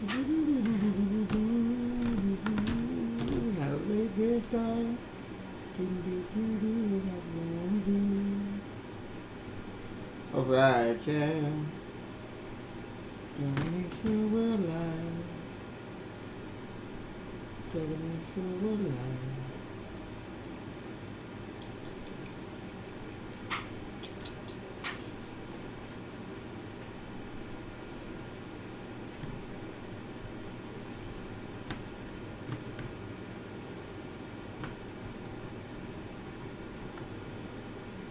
How late this time? Alright, yeah. Gotta make sure we're alive. Gotta make sure we're alive.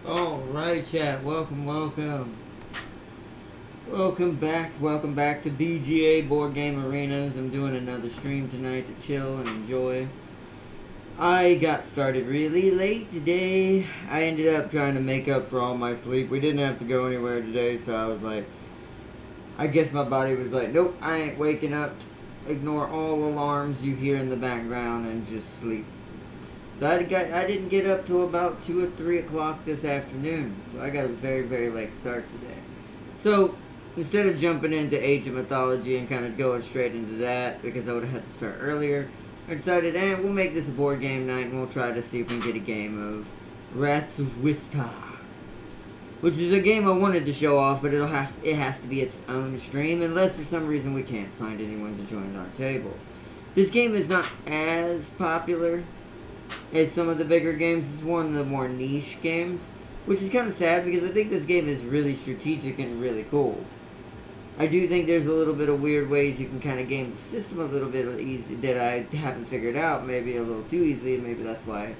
Alright, chat. Welcome. Welcome back to BGA Board Game Arenas. I'm doing another stream tonight to chill and enjoy. I got started really late today. I ended up trying to make up for all my sleep. We didn't have to go anywhere today, so I was like, I guess my body was like, nope, I ain't waking up. Ignore all alarms you hear in the background and just sleep. So I didn't get up till about 2 or 3 o'clock this afternoon. So I got a very, very late start today. So instead of jumping into Age of Mythology and kind of going straight into that, because I would have had to start earlier, I decided, we'll make this a board game night and we'll try to see if we can get a game of Rats of Wistar. Which is a game I wanted to show off, but it has to be its own stream, unless for some reason we can't find anyone to join our table. This game is not as popular as some of the bigger games. It's one of the more niche games, which is kind of sad because I think this game is really strategic and really cool. I do think there's a little bit of weird ways you can kind of game the system a little bit easy that I haven't figured out, maybe a little too easily, and maybe that's why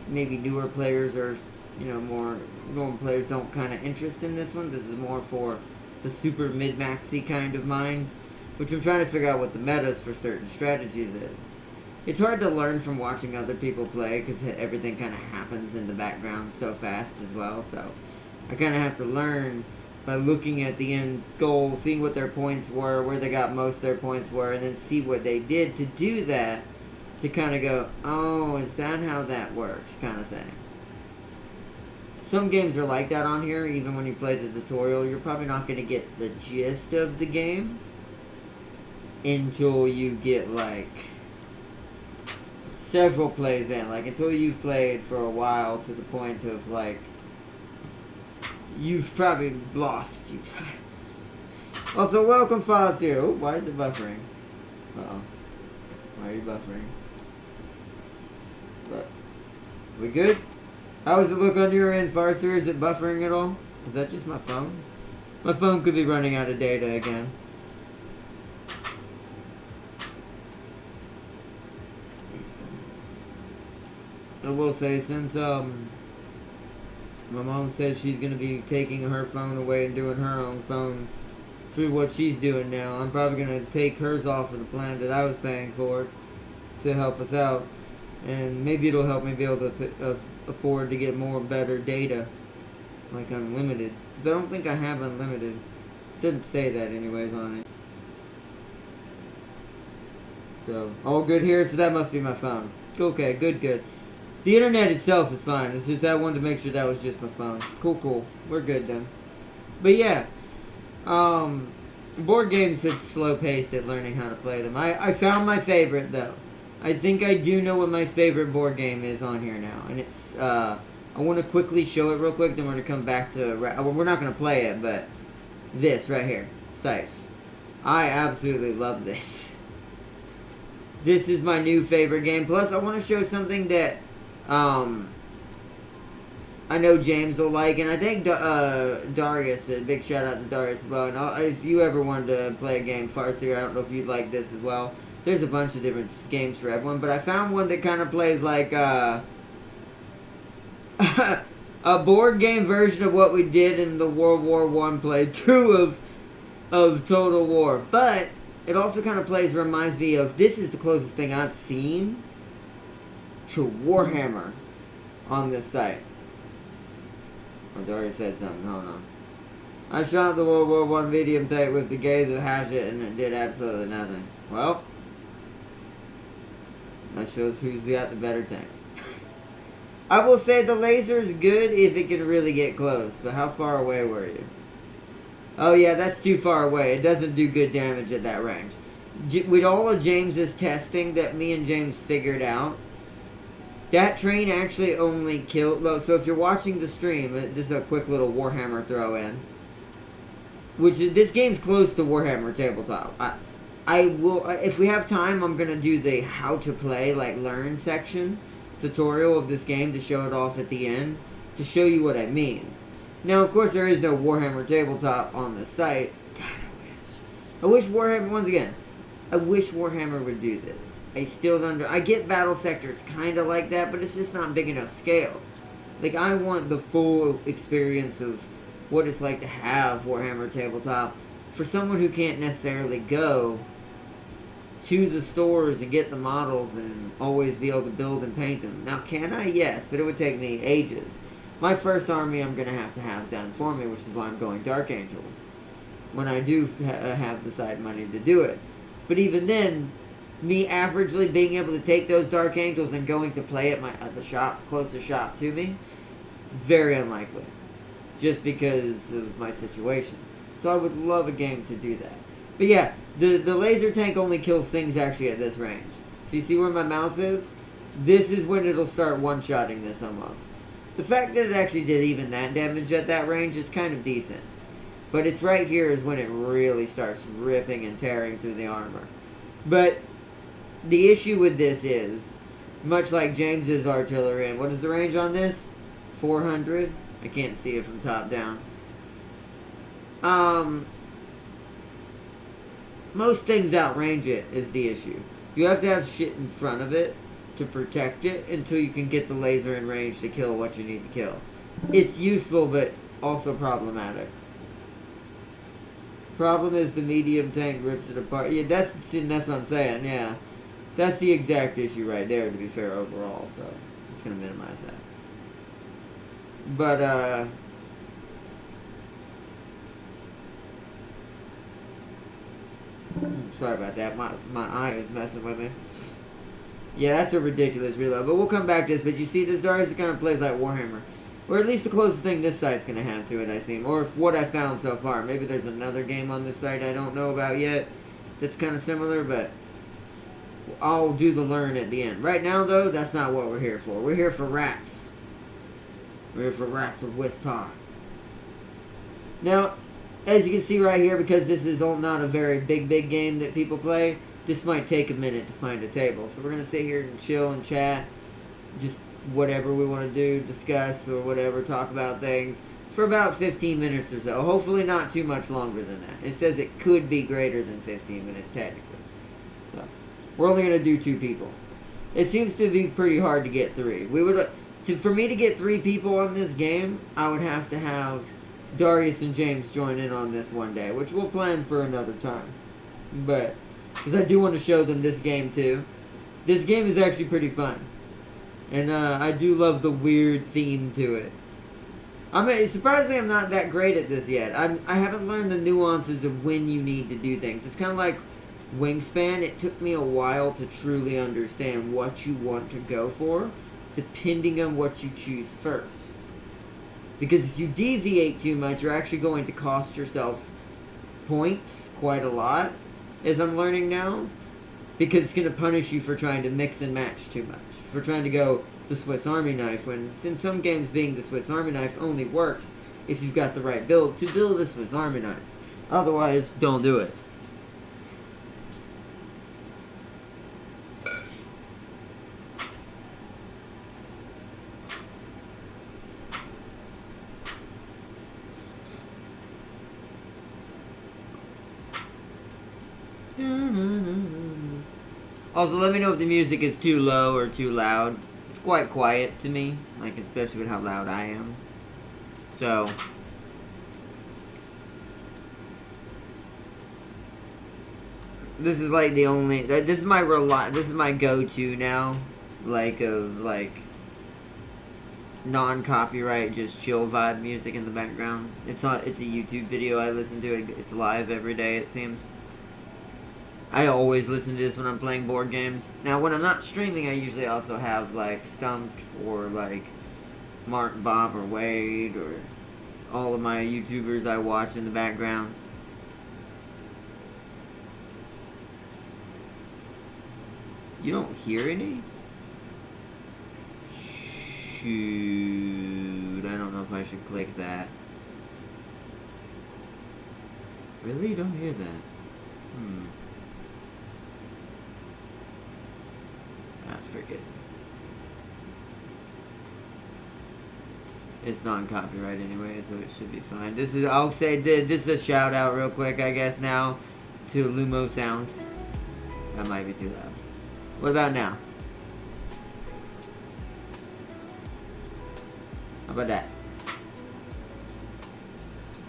maybe newer players or more normal players don't kind of interest in this one. This is more for the super mid-maxy kind of mind, which I'm trying to figure out what the metas for certain strategies is. It's hard to learn from watching other people play because everything kind of happens in the background so fast as well. So I kind of have to learn by looking at the end goal, seeing what their points were, where they got most of their points were, and then see what they did to do that, to kind of go, oh, is that how that works, kind of thing. Some games are like that on here. Even when you play the tutorial, you're probably not going to get the gist of the game until you get like several plays in, like until you've played for a while to the point of like you've probably lost a few times. Also, welcome Fazio. Oh, why is it buffering? Uh-oh. Why are you buffering? But we good? How does it look on your end, Farser? Is it buffering at all? Is that just my phone? My phone could be running out of data again. I will say, since my mom said she's going to be taking her phone away and doing her own phone for what she's doing now, I'm probably going to take hers off of the plan that I was paying for to help us out. And maybe it'll help me be able to afford to get more better data, like unlimited. Because I don't think I have unlimited. It doesn't say that anyways on it. So, all good here, so that must be my phone. Okay, good. The internet itself is fine. It's just I wanted to make sure that was just my phone. Cool. We're good then. But yeah, board games, it's slow paced at learning how to play them. I found my favorite though. I think I do know what my favorite board game is on here now, and it's I want to quickly show it real quick. Then we're gonna come back to we're not gonna play it, but this right here, Scythe. I absolutely love this. This is my new favorite game. Plus, I want to show something that I know James will like, and I think Darius, a big shout out to Darius as well. And if you ever wanted to play a game, Farseer, I don't know if you'd like this as well. There's a bunch of different games for everyone, but I found one that kind of plays like a board game version of what we did in the World War I playthrough of Total War. But it also kind of reminds me of, this is the closest thing I've seen to Warhammer on this site. Oh, Darius said something, hold on. I shot the World War I medium tank with the gaze of Hatchet and it did absolutely nothing. Well, that shows who's got the better tanks. I will say the laser is good if it can really get close, but how far away were you? Oh yeah, that's too far away. It doesn't do good damage at that range. With all of James's testing that me and James figured out, that train actually only killed. So if you're watching the stream, this is a quick little Warhammer throw in. Which is, this game's close to Warhammer Tabletop. I will, if we have time, I'm gonna do the how to play, like learn section tutorial of this game to show it off at the end to show you what I mean. Now, of course, there is no Warhammer Tabletop on the site. God, I wish Warhammer, once again, I wish Warhammer would do this. I still don't. I get battle sectors kind of like that, but it's just not big enough scale. Like, I want the full experience of what it's like to have Warhammer Tabletop for someone who can't necessarily go to the stores and get the models and always be able to build and paint them. Now, can I? Yes, but it would take me ages. My first army I'm going to have done for me, which is why I'm going Dark Angels, when I do have the side money to do it. But even then, me averagely being able to take those Dark Angels and going to play at the shop, closest shop to me, very unlikely. Just because of my situation. So I would love a game to do that. But yeah, the laser tank only kills things actually at this range. So you see where my mouse is? This is when it'll start one-shotting this almost. The fact that it actually did even that damage at that range is kind of decent. But it's right here is when it really starts ripping and tearing through the armor. But the issue with this is, much like James's artillery, and what is the range on this? 400? I can't see it from top down. Most things outrange it is the issue. You have to have shit in front of it to protect it until you can get the laser in range to kill what you need to kill. It's useful, but also problematic. Problem is the medium tank rips it apart. Yeah, that's what I'm saying, yeah. That's the exact issue right there, to be fair, overall, so I'm just going to minimize that. But, sorry about that. My eye is messing with me. Yeah, that's a ridiculous reload. But we'll come back to this. But you see, this Darius kind of plays like Warhammer. Or at least the closest thing this site's going to have to it, I seem. Or if what I found so far. Maybe there's another game on this site I don't know about yet that's kind of similar, but I'll do the learn at the end. Right now, though, that's not what we're here for. We're here for rats. We're here for Rats of Wistar. Now, as you can see right here, because this is not a very big game that people play, this might take a minute to find a table. So we're going to sit here and chill and chat. Just whatever we want to do, discuss or whatever, talk about things for about 15 minutes or so. Hopefully not too much longer than that. It says it could be greater than 15 minutes technically. So we're only going to do 2 people. It seems to be pretty hard to get 3. For me to get 3 people on this game, I would have to have Darius and James join in on this one day, which we'll plan for another time. But because I do want to show them this game too. This game is actually pretty fun. And I do love the weird theme to it. I mean, surprisingly, I'm not that great at this yet. I haven't learned the nuances of when you need to do things. It's kind of like Wingspan. It took me a while to truly understand what you want to go for, depending on what you choose first. Because if you deviate too much, you're actually going to cost yourself points quite a lot, as I'm learning now. Because it's going to punish you for trying to mix and match too much. For trying to go the Swiss Army knife, when in some games being the Swiss Army knife only works if you've got the right build to build a Swiss Army knife. Otherwise, don't do it. Also, let me know if the music is too low or too loud. It's quite quiet to me, like especially with how loud I am. So, this is like the only. This is my go-to now, of non-copyright, just chill vibe music in the background. It's a YouTube video I listen to. It's live every day, it seems. I always listen to this when I'm playing board games. Now, when I'm not streaming, I usually also have, Stumped or, Mark, Bob, or Wade, or all of my YouTubers I watch in the background. You don't hear any? Shoot, I don't know if I should click that. Really? You don't hear that? Ah, frick it. It's non-copyright anyway, so it should be fine. This is, I'll say, this is a shout out real quick, I guess, now to Lumo Sound. That might be too loud. What about now? How about that?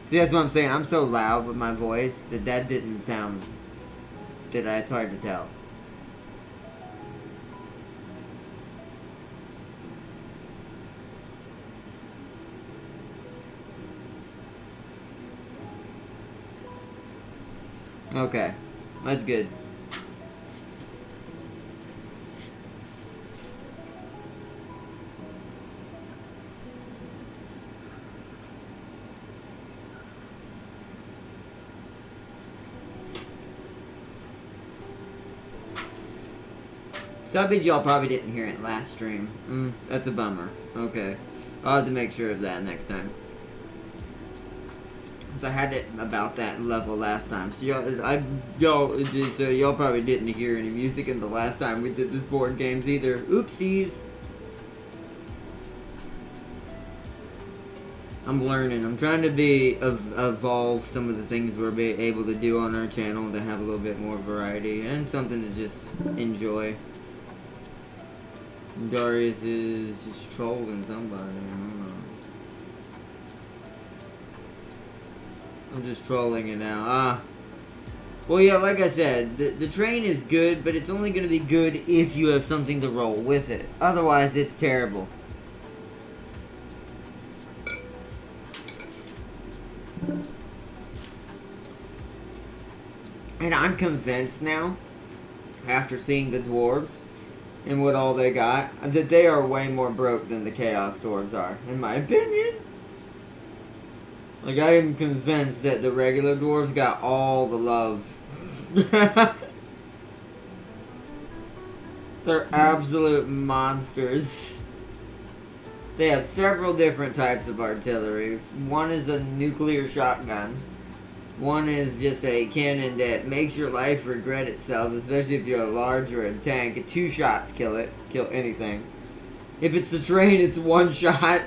See, that's what I'm saying. I'm so loud with my voice that didn't sound... It's hard to tell. Okay, that's good. So I bet y'all probably didn't hear it last stream. That's a bummer. Okay, I'll have to make sure of that next time. I had it about that level last time, so y'all probably didn't hear any music in the last time we did this board games either. Oopsies. I'm learning. I'm trying to evolve some of the things we're able to do on our channel to have a little bit more variety and something to just enjoy. Darius is just trolling somebody. I don't know. I'm just trolling it now. Well, yeah, like I said, the train is good, but it's only going to be good if you have something to roll with it. Otherwise, it's terrible. And I'm convinced now, after seeing the dwarves and what all they got, that they are way more broke than the Chaos dwarves are, in my opinion. Like, I am convinced that the regular dwarves got all the love. They're absolute monsters. They have several different types of artillery. One is a nuclear shotgun. One is just a cannon that makes your life regret itself, especially if you're a large or a tank. 2 shots kill it. Kill anything. If it's the train, it's 1 shot.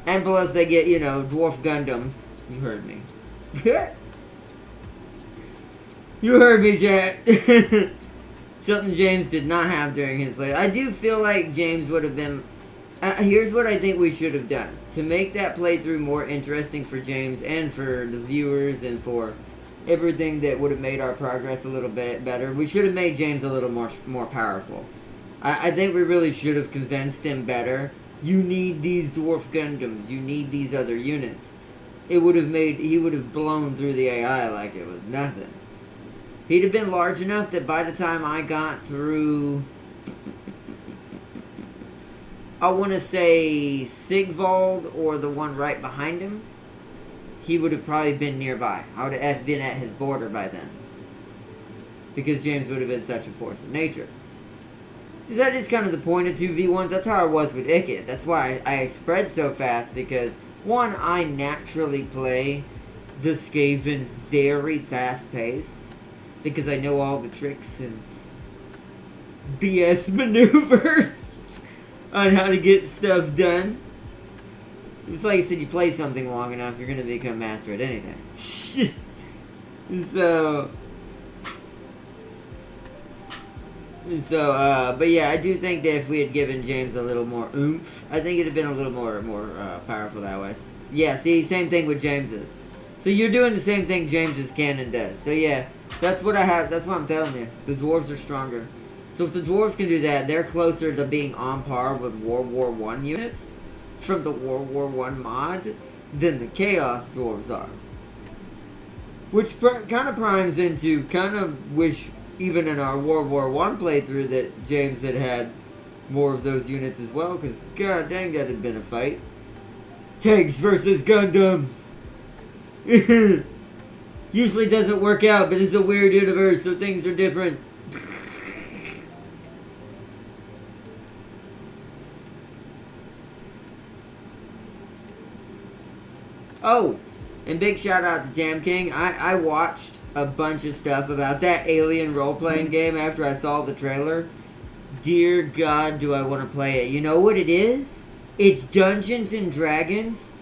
And plus they get, dwarf Gundams. You heard me. You heard me, chat. Something James did not have during his play. I do feel like James would have been... here's what I think we should have done. To make that playthrough more interesting for James and for the viewers and for everything that would have made our progress a little bit better, we should have made James a little more powerful. I think we really should have convinced him better. You need these dwarf Gundams. You need these other units. He would have blown through the AI like it was nothing. He'd have been large enough that by the time I got through, I want to say Sigvald or the one right behind him, he would have probably been nearby. I would have been at his border by then. Because James would have been such a force of nature. That is kind of the point of 2v1s. That's how I was with Ikit. That's why I spread so fast, because, one, I naturally play the Skaven very fast-paced, because I know all the tricks and BS maneuvers on how to get stuff done. It's like I said, you play something long enough, you're going to become master at anything. But yeah, I do think that if we had given James a little more oomph, I think it'd have been a little more powerful that way. Yeah, see, same thing with James's. So you're doing the same thing James's cannon does. So yeah, that's what I have. That's what I'm telling you. The dwarves are stronger. So if the dwarves can do that, they're closer to being on par with World War I units from the World War I mod than the Chaos dwarves are. Which kind of primes into, kind of wish, even in our World War I playthrough that James had more of those units as well, because god dang, that had been a fight. Tanks versus Gundams. Usually doesn't work out, but it's a weird universe, so things are different. Oh, and big shout out to Jam King. I watched a bunch of stuff about that Alien role-playing game after I saw the trailer. Dear God, do I want to play it. You know what it is? It's Dungeons and Dragons,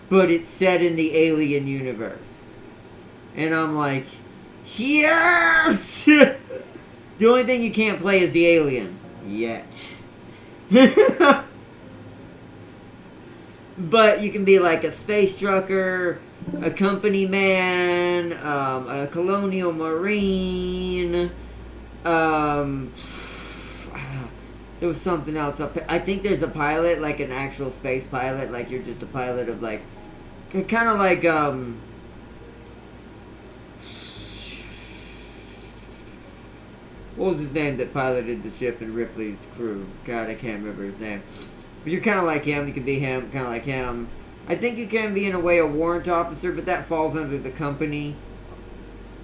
but it's set in the Alien universe. And I'm like, yes! The only thing you can't play is the Alien. Yet. But you can be like a space trucker, a company man, a colonial marine. There was something else. I think there's a pilot, like an actual space pilot, like you're just a pilot of like, kind of like what was his name that piloted the ship in Ripley's crew? God, I can't remember his name. But you're kind of like him. You can be him, kind of like him. I think you can be, in a way, a warrant officer, but that falls under the company.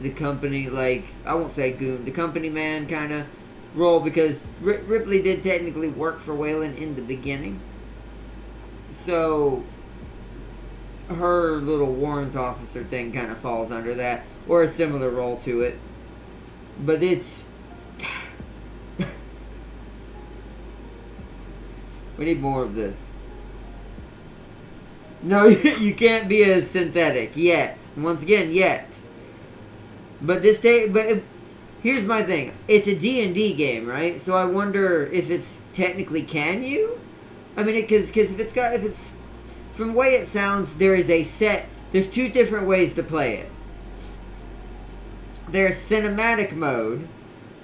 The company, like, I won't say goon. The company man kind of role, because Ripley did technically work for Wayland in the beginning. So, her little warrant officer thing kind of falls under that. Or a similar role to it. But it's... We need more of this. No, you can't be a synthetic yet. Once again, yet. But here's my thing. It's a D&D game, right? So I wonder if it's technically, can you? I mean, because if it's from the way it sounds, there is a set. There's two different ways to play it. There's cinematic mode,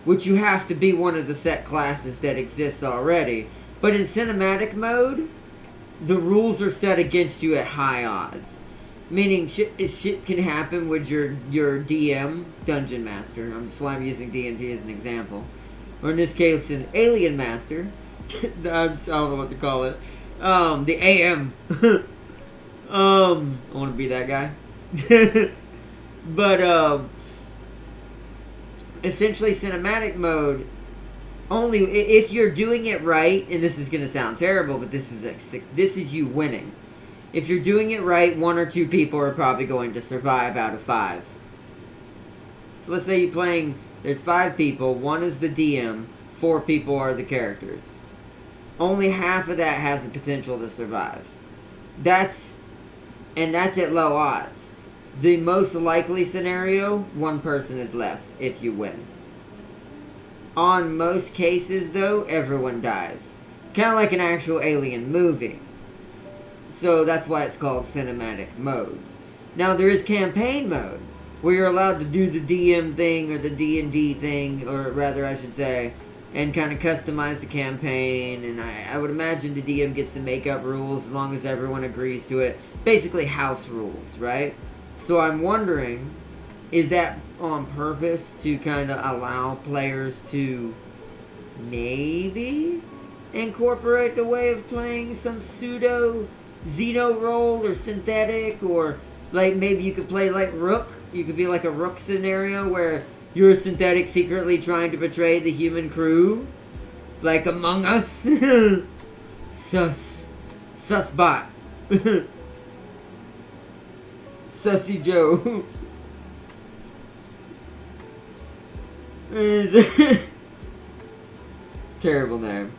which you have to be one of the set classes that exists already. But in cinematic mode, the rules are set against you at high odds. Meaning, shit can happen with your DM, Dungeon Master. That's why I'm using D&D as an example. Or in this case, an Alien Master. I don't know what to call it. The AM. I want to be that guy. But, essentially, cinematic mode... Only if you're doing it right, and this is going to sound terrible, but this is you winning. If you're doing it right, 1 or 2 people are probably going to survive out of 5. So let's say you're playing, there's 5 people, 1 is the DM, 4 people are the characters. Only half of that has the potential to survive. That's at low odds. The most likely scenario, 1 person is left if you win. On most cases, though, everyone dies. Kind of like an actual Alien movie. So that's why it's called cinematic mode. Now, there is campaign mode, where you're allowed to do the DM thing, or the D&D thing, or rather, I should say, and kind of customize the campaign, and I would imagine the DM gets to make up rules as long as everyone agrees to it. Basically, house rules, right? So I'm wondering... Is that on purpose to kind of allow players to maybe incorporate the way of playing some pseudo Xeno role or synthetic, or like maybe you could play like Rook? You could be like a Rook scenario where you're a synthetic secretly trying to betray the human crew, like Among Us. Susbot. Sussy Joe. It's a terrible name.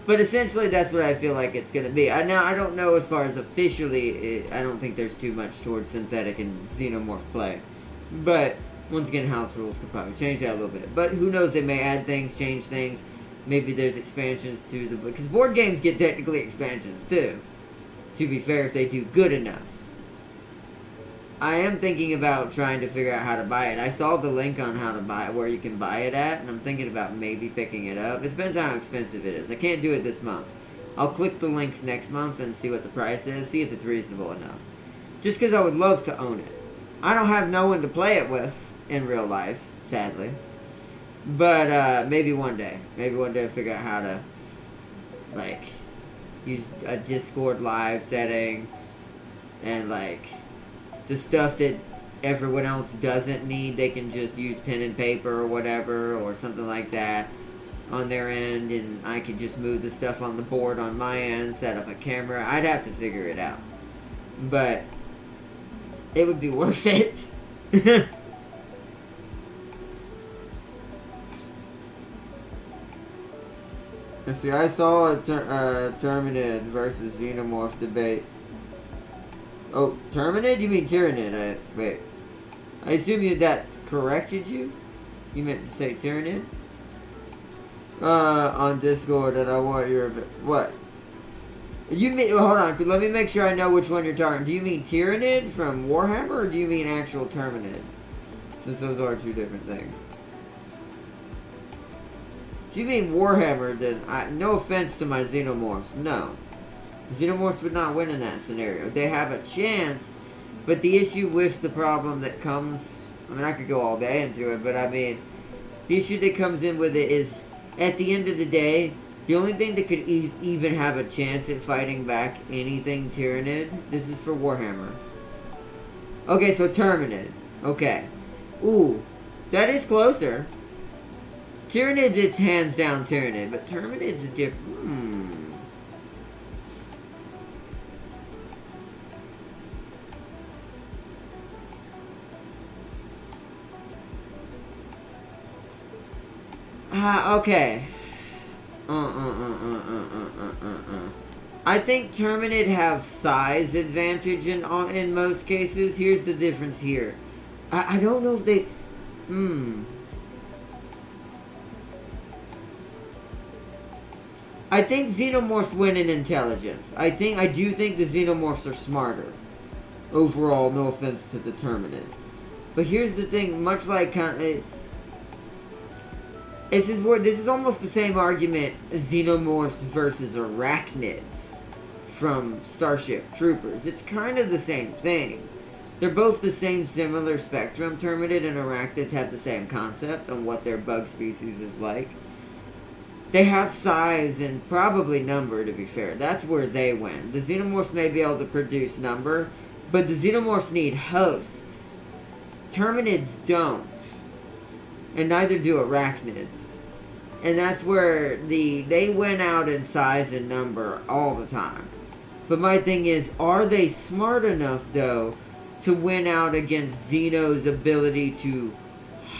But essentially that's what I feel like it's going to be. Now, I don't know as far as officially, I don't think there's too much towards synthetic and xenomorph play. But, once again, house rules could probably change that a little bit. But who knows, they may add things, change things. Maybe there's expansions to the... Because board games get technically expansions too. To be fair, if they do good enough. I am thinking about trying to figure out how to buy it. I saw the link on how to buy it, where you can buy it at, and I'm thinking about maybe picking it up. It depends on how expensive it is. I can't do it this month. I'll click the link next month and see what the price is, see if it's reasonable enough. Just because I would love to own it. I don't have no one to play it with in real life, sadly. But maybe one day. Maybe one day I'll figure out how to, like, use a Discord live setting and, like, the stuff that everyone else doesn't need, they can just use pen and paper or whatever or something like that on their end, and I could just move the stuff on the board on my end, set up a camera. I'd have to figure it out. But it would be worth it. Let's see, I saw a Terminid versus Xenomorph debate. Oh, Terminid? You mean Tyrannid? Wait. I assume that corrected you? You meant to say Tyrannid? On Discord, and I want your... What? You mean... Hold on, let me make sure I know which one you're talking. Do you mean Tyrannid from Warhammer, or do you mean actual Terminid? Since those are two different things. If you mean Warhammer, then no offense to my Xenomorphs, no. Xenomorphs would not win in that scenario. They have a chance, but the issue with the problem that comes... I mean, I could go all day into it, but I mean... The issue that comes in with it is, at the end of the day, the only thing that could even have a chance at fighting back anything Tyrannid, this is for Warhammer. Okay, so Terminid. Okay. Ooh, that is closer. Tyrannid's it's hands down Tyrannid, but Terminid's a different... Okay. I think Terminid have size advantage in most cases. Here's the difference here. I don't know if they... I think Xenomorphs win in intelligence. I do think the Xenomorphs are smarter. Overall, no offense to the Terminid. But here's the thing, much like this is almost the same argument Xenomorphs versus Arachnids from Starship Troopers. It's kind of the same thing. They're both the same similar spectrum. Terminid and Arachnids have the same concept on what their bug species is like. They have size and probably number, to be fair. That's where they win. The Xenomorphs may be able to produce number, but the Xenomorphs need hosts. Terminids don't. And neither do Arachnids. And that's where they win out in size and number all the time. But my thing is, are they smart enough, though, to win out against Xeno's ability to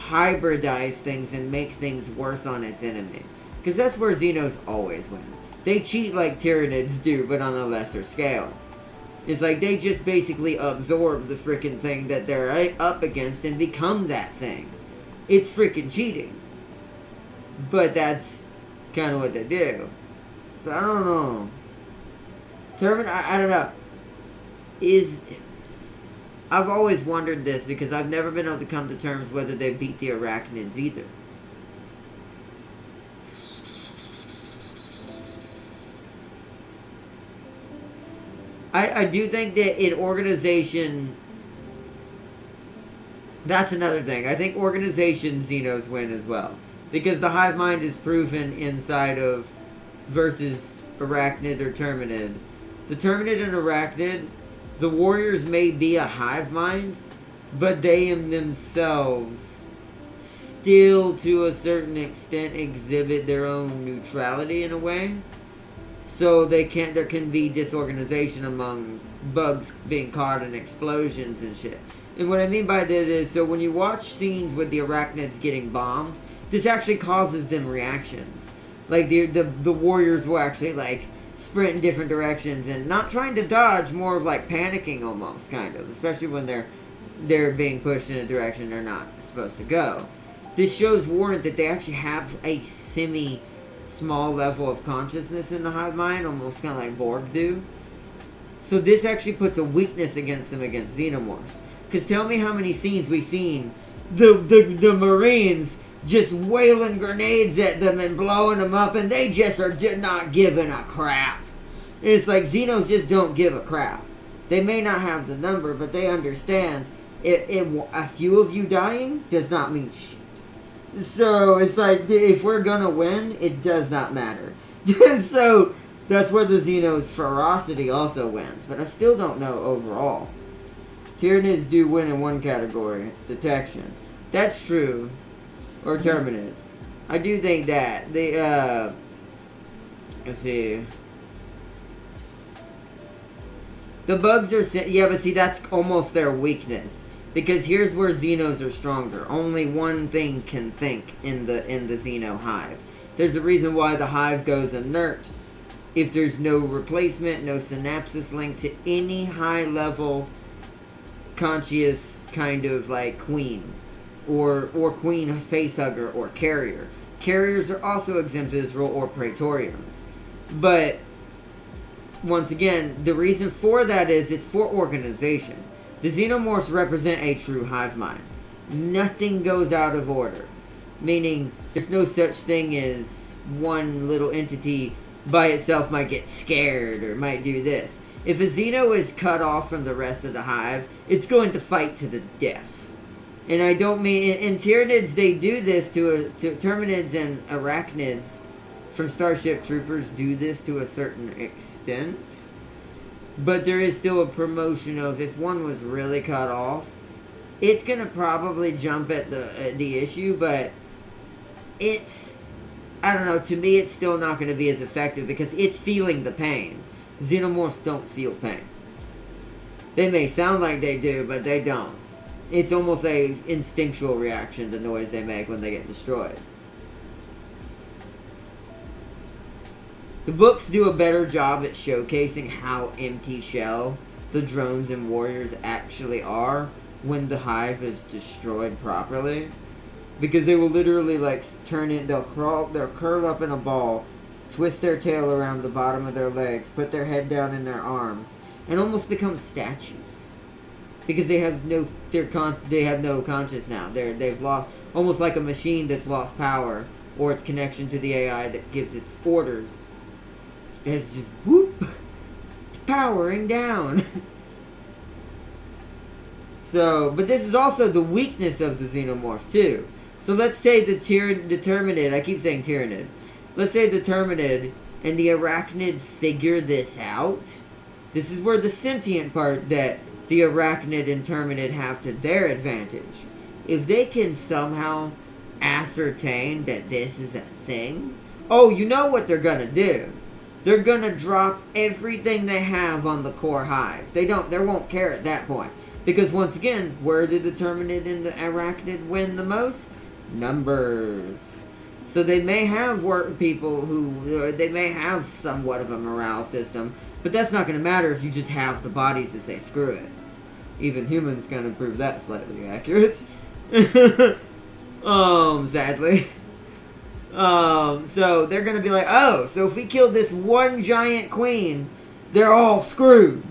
hybridize things and make things worse on its enemy? Because that's where Xenos always win. They cheat like Tyranids do, but on a lesser scale. It's like they just basically absorb the freaking thing that they're up against and become that thing. It's freaking cheating. But that's kind of what they do. So I don't know. I don't know. I've always wondered this because I've never been able to come to terms whether they beat the Arachnids either. I do think that in organization... That's another thing. I think organization Xenos win as well. Because the hive mind is proven inside of versus Arachnid or Terminid. The Terminid and Arachnid, the warriors may be a hive mind, but they in themselves still to a certain extent exhibit their own neutrality in a way. So there can be disorganization among bugs being caught in explosions and shit. And what I mean by that is, so when you watch scenes with the Arachnids getting bombed, this actually causes them reactions. Like the warriors will actually like sprint in different directions and not trying to dodge, more of like panicking almost, kind of. Especially when they're being pushed in a direction they're not supposed to go. This shows warrant that they actually have a small level of consciousness in the hive mind, almost kind of like Borg do. So this actually puts a weakness against them against Xenomorphs. Because tell me how many scenes we've seen the Marines just wailing grenades at them and blowing them up, and they just are not giving a crap. And it's like Xenos just don't give a crap. They may not have the number, but they understand a few of you dying does not mean shit. So it's like, if we're gonna win, it does not matter. So that's where the Xeno's ferocity also wins. But I still don't know overall. Tyranids do win in one category, detection. That's true. Or Terminids. I do think that. Let's see. The bugs are... Yeah, but see, that's almost their weakness. Because here's where Xenos are stronger. Only one thing can think in the Xeno hive. There's a reason why the hive goes inert. If there's no replacement, no synapses linked to any high-level conscious kind of like queen. Or queen facehugger or carrier. Carriers are also exempt as rule, or praetorians. But... once again, the reason for that is it's for organization. The Xenomorphs represent a true hive mind. Nothing goes out of order. Meaning, there's no such thing as one little entity by itself might get scared or might do this. If a Xeno is cut off from the rest of the hive, it's going to fight to the death. And I don't mean... in Tyranids, they do this to Terminids and Arachnids from Starship Troopers do this to a certain extent. But there is still a promotion of if one was really cut off, it's going to probably jump at the issue, but it's... I don't know, to me it's still not going to be as effective because it's feeling the pain. Xenomorphs don't feel pain. They may sound like they do, but they don't. It's almost a instinctual reaction, the noise they make when they get destroyed. The books do a better job at showcasing how empty shell the drones and warriors actually are when the hive is destroyed properly. Because they will literally like turn it, they'll curl up in a ball, twist their tail around the bottom of their legs, put their head down in their arms, and almost become statues. Because they have no conscience now. They've lost, almost like a machine that's lost power, or its connection to the AI that gives its orders. It's just whoop, it's powering down. So, but this is also the weakness of the Xenomorph too. So let's say the Terminid, I keep saying Tyranid. Let's say the Terminid and the Arachnid figure this out. This is where the sentient part that the Arachnid and Terminid have to their advantage. If they can somehow ascertain that this is a thing, oh, you know what they're gonna do. They're gonna drop everything they have on the core hive. They won't care at that point. Because once again, where did the Terminid and the Arachnid win the most? Numbers. So they may have people who, they may have somewhat of a morale system, but that's not going to matter if you just have the bodies to say screw it. Even humans kind of prove that slightly accurate. Sadly. So they're going to be like, oh, so if we killed this one giant queen, they're all screwed.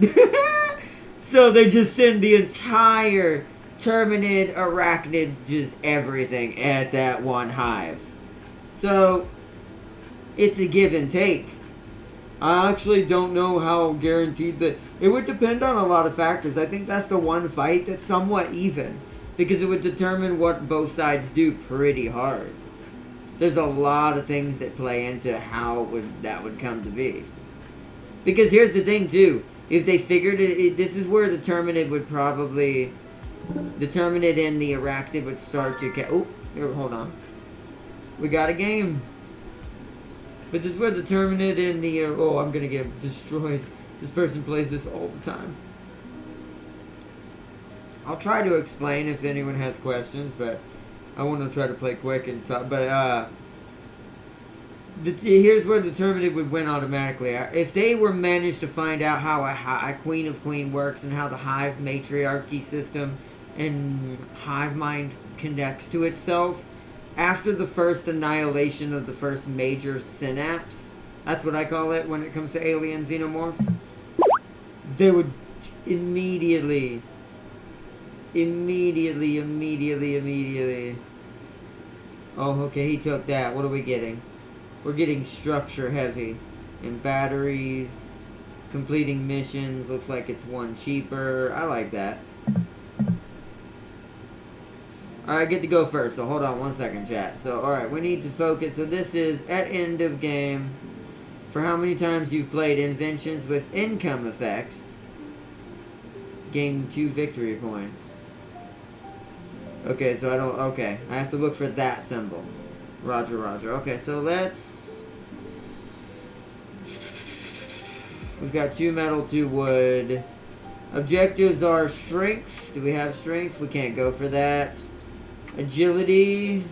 So they just send the entire Terminid, Arachnid, just everything at that one hive. So, it's a give and take. I actually don't know how guaranteed that... It would depend on a lot of factors. I think that's the one fight that's somewhat even. Because it would determine what both sides do pretty hard. There's a lot of things that play into how that would come to be. Because here's the thing too. If they figured it, this is where the Terminid would probably... The Terminid and the Arachnid would start to... Oh, here, hold on. We got a game. But this is where the Terminid and the... oh, I'm gonna get destroyed. This person plays this all the time. I'll try to explain if anyone has questions, but I want to try to play quick and talk. But, here's where the Terminid would win automatically. If they were managed to find out how a Queen of Queen works and how the Hive matriarchy system and Hive mind connects to itself, after the first annihilation of the first major synapse, that's what I call it when it comes to alien xenomorphs, they would immediately... Oh, okay, he took that. What are we getting? We're getting structure heavy. And batteries. Completing missions. Looks like it's one cheaper. I like that. Alright, I get to go first, so hold on one second, chat. So, alright, we need to focus. So this is at end of game. For how many times you've played inventions with income effects. Gain 2 victory points. Okay, so I don't... Okay, I have to look for that symbol. Roger, roger. Okay, so let's... We've got 2 metal, 2 wood. Objectives are strength. Do we have strength? We can't go for that. Agility.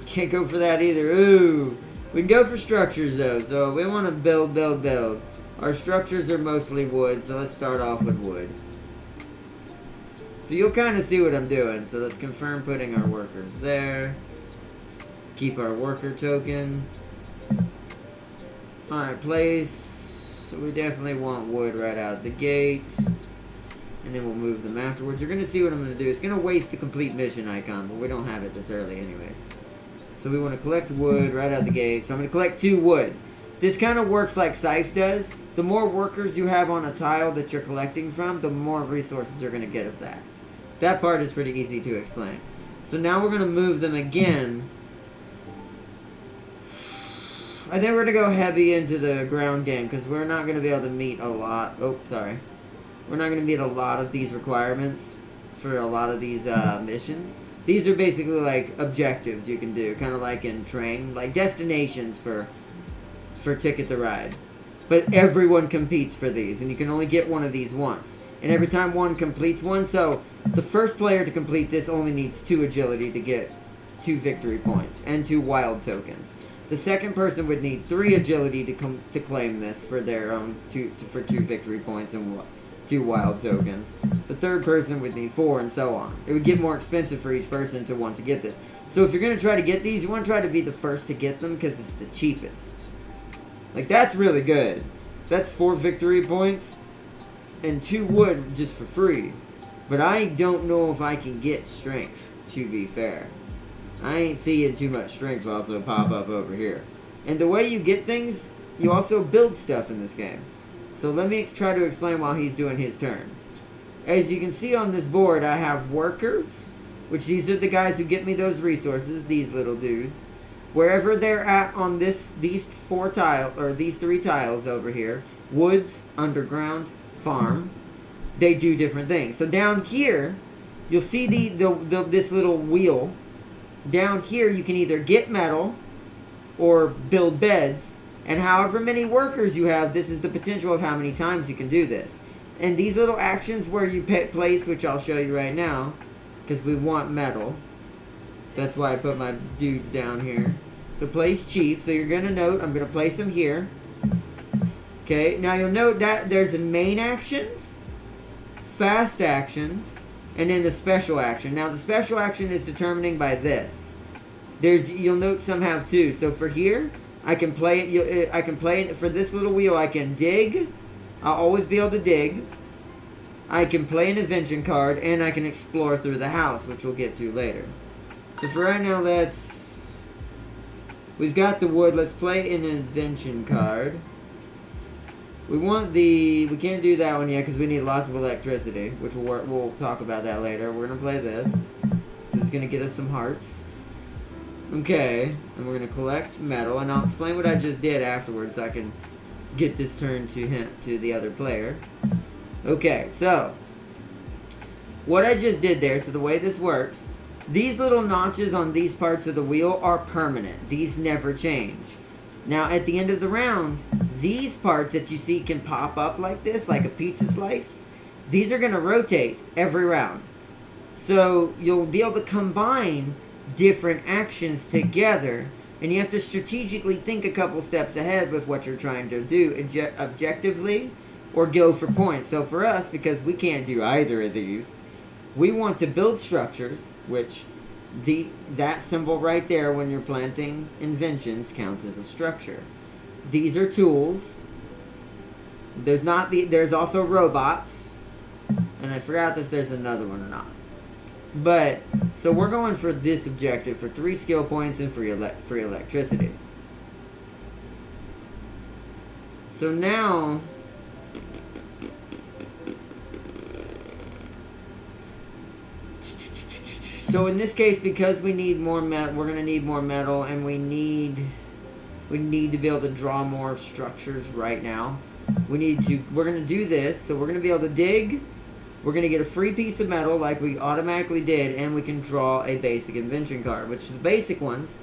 Can't go for that either. Ooh. We can go for structures though. So we want to build. Our structures are mostly wood, so let's start off with wood. So you'll kind of see what I'm doing. So let's confirm putting our workers there. Keep our worker token. Alright, place. So we definitely want wood right out the gate. And then we'll move them afterwards. You're going to see what I'm going to do. It's going to waste the complete mission icon, but we don't have it this early anyways. So we want to collect wood right out the gate. So I'm going to collect 2 wood. This kind of works like Scythe does. The more workers you have on a tile that you're collecting from, the more resources you're going to get of that. That part is pretty easy to explain. So now we're going to move them again. I think we're going to go heavy into the ground game because we're not going to be able to meet a lot. Oh, sorry. We're not going to meet a lot of these requirements for a lot of these missions. These are basically like objectives you can do, kind of like in Train, like destinations for Ticket to Ride. But everyone competes for these, and you can only get one of these once. And every time one completes one, so the first player to complete this only needs 2 agility to get 2 victory points and 2 wild tokens. The second person would need 3 agility to claim this for their own for 2 victory points and 2 wild tokens. The third person would need 4 and so on. It would get more expensive for each person to want to get this. So if you're going to try to get these, you want to try to be the first to get them because it's the cheapest. Like, that's really good. That's 4 victory points and 2 wood just for free. But I don't know if I can get strength, to be fair. I ain't seeing too much strength also pop up over here. And the way you get things, you also build stuff in this game. So let me try to explain while he's doing his turn. As you can see on this board, I have workers, which these are the guys who get me those resources, these little dudes. Wherever they're at on these 3 tiles over here, woods, underground, farm, they do different things. So down here, you'll see this little wheel. Down here, you can either get metal or build beds. And however many workers you have, this is the potential of how many times you can do this. And these little actions where you place, which I'll show you right now, because we want metal. That's why I put my dudes down here. So place chief. So you're going to note, I'm going to place them here. Okay, now you'll note that there's a main actions, fast actions, and then the special action. Now the special action is determining by this. You'll note some have 2. So for here, I can play it. I can play it for this little wheel. I can dig. I'll always be able to dig. I can play an invention card, and I can explore through the house, which we'll get to later. So for right now, we've got the wood. Let's play an invention card. We can't do that one yet because we need lots of electricity, which we'll talk about that later. We're gonna play this. This is gonna get us some hearts. Okay, and we're gonna collect metal, and I'll explain what I just did afterwards so I can get this turn to the other player. Okay, so what I just did there, so the way this works, these little notches on these parts of the wheel are permanent. These never change. Now, at the end of the round, these parts that you see can pop up like this, like a pizza slice. These are going to rotate every round. So you'll be able to combine different actions together, and you have to strategically think a couple steps ahead with what you're trying to do objectively or go for points. So for us, because we can't do either of these, we want to build structures, which that symbol right there when you're planting inventions counts as a structure. These are tools. There's also robots, and I forgot if there's another one or not. But so we're going for this objective for 3 skill points and free electricity. So now So in this case, because we need more metal, we're going to need more metal, and we need to be able to draw more structures right now. We're going to do this, so we're going to be able to dig. We're going to get a free piece of metal like we automatically did, and we can draw a basic invention card, which the basic ones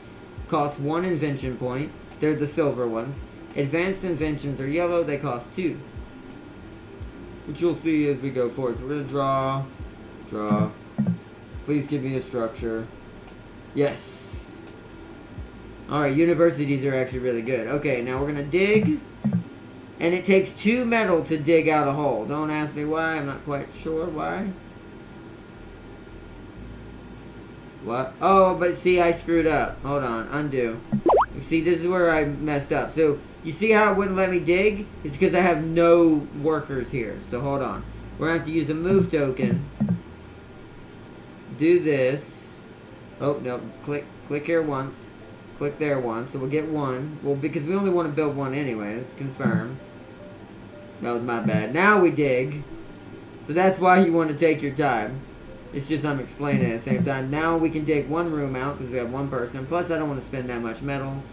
cost 1 invention point. They're the silver ones. Advanced inventions are yellow, they cost 2. Which you'll see as we go forward. So we're going to draw. Please give me a structure. Yes. Alright, universities are actually really good. Okay, now we're going to dig. And it takes 2 metal to dig out a hole. Don't ask me why. I'm not quite sure why. What? Oh, but see, I screwed up. Hold on. Undo. See, this is where I messed up. So, you see how it wouldn't let me dig? It's because I have no workers here. So, hold on. We're going to have to use a move token. Do this. Oh, no. Click here once. Click there once. So, we'll get 1. Well, because we only want to build 1 anyways. Confirm. That was my bad. Now we dig. So that's why you want to take your time. It's just I'm explaining it at the same time. Now we can dig 1 room out because we have 1 person. Plus I don't want to spend that much metal.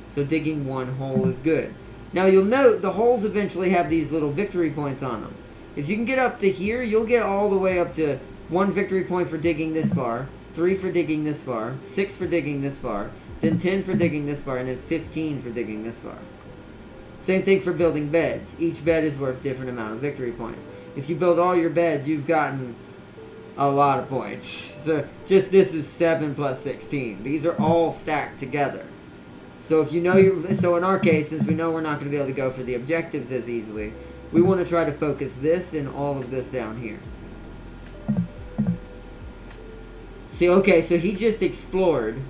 So digging 1 hole is good. Now you'll note the holes eventually have these little victory points on them. If you can get up to here, you'll get all the way up to 1 victory point for digging this far. 3 for digging this far. 6 for digging this far. Then 10 for digging this far. And then 15 for digging this far. Same thing for building beds. Each bed is worth different amount of victory points. If you build all your beds, you've gotten a lot of points. So just this is 7 plus 16. These are all stacked together. So if you know so in our case, since we know we're not going to be able to go for the objectives as easily, we want to try to focus this and all of this down here. See, okay, so he just explored.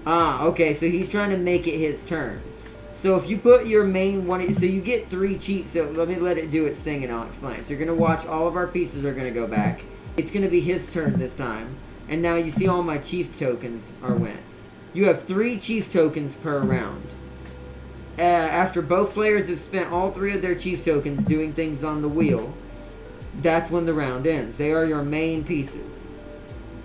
Okay, so he's trying to make it his turn. So if you put your main one, so you get 3 cheats. So let it do its thing and I'll explain. So you're going to watch all of our pieces are going to go back. It's going to be his turn this time. And now you see all my chief tokens are went. You have 3 chief tokens per round. After both players have spent all 3 of their chief tokens doing things on the wheel, that's when the round ends. They are your main pieces.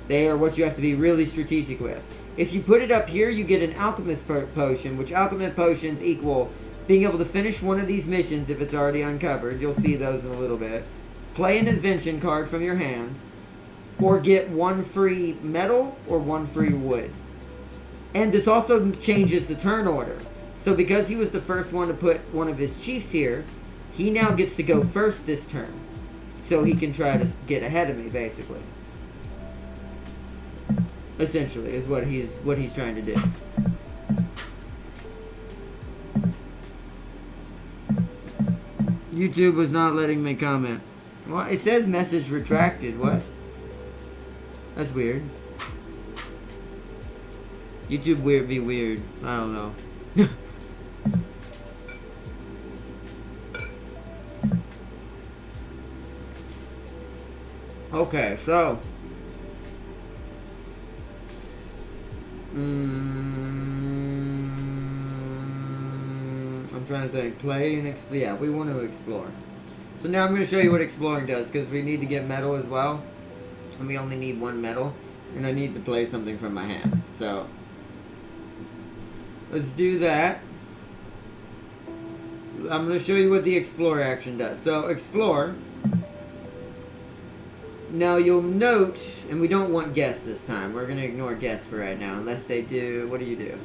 They are what you have to be really strategic with. If you put it up here, you get an alchemist potion, which alchemist potions equal being able to finish one of these missions if it's already uncovered. You'll see those in a little bit. Play an invention card from your hand, or get 1 free metal or 1 free wood. And this also changes the turn order. So because he was the first one to put one of his chiefs here, he now gets to go first this turn. So he can try to get ahead of me, basically. Essentially, is what he's trying to do. YouTube was not letting me comment. Well, it says message retracted. What? That's weird. YouTube be weird. I don't know. Okay, so I'm trying to think. Play and explore. Yeah, we want to explore. So now I'm going to show you what exploring does, because we need to get metal as well. And we only need 1 metal. And I need to play something from my hand. So let's do that. I'm going to show you what the explore action does. So explore. Now you'll note, and we don't want guests this time. We're going to ignore guests for right now, unless they do. What do you do?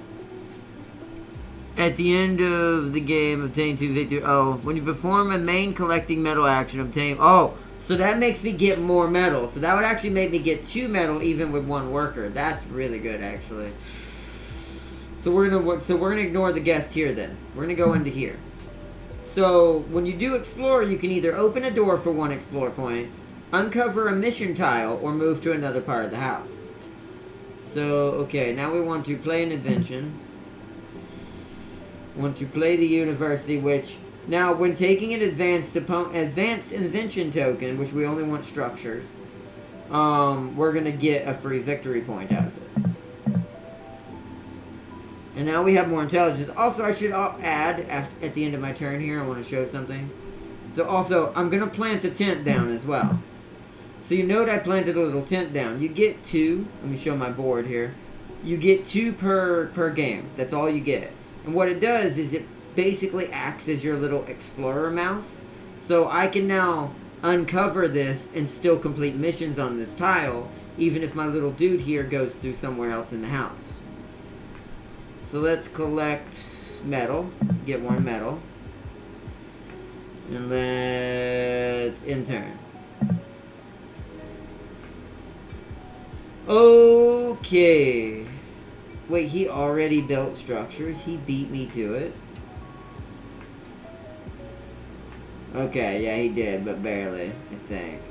At the end of the game, obtain 2 victory. Oh, when you perform a main collecting metal action, obtain. Oh, so that makes me get more metal. So that would actually make me get 2 metal even with 1 worker. That's really good, actually. So we're gonna ignore the guest here then. We're gonna go into here. So when you do explore, you can either open a door for 1 explore point, uncover a mission tile, or move to another part of the house. So, okay, now we want to play an invention. Want to play the university, which, now when taking an advanced invention token, which we only want structures, we're going to get a free victory point out of it. And now we have more intelligence. Also, I should add, at the end of my turn here, I want to show something. So also, I'm going to plant a tent down as well. So you note I planted a little tent down. You get 2. Let me show my board here. You get 2 per game. That's all you get. And what it does is it basically acts as your little explorer mouse. So I can now uncover this and still complete missions on this tile, even if my little dude here goes through somewhere else in the house. So let's collect metal. Get 1 metal. And let's intern. Okay. Wait, he already built structures? He beat me to it? Okay, yeah, he did, but barely, I think.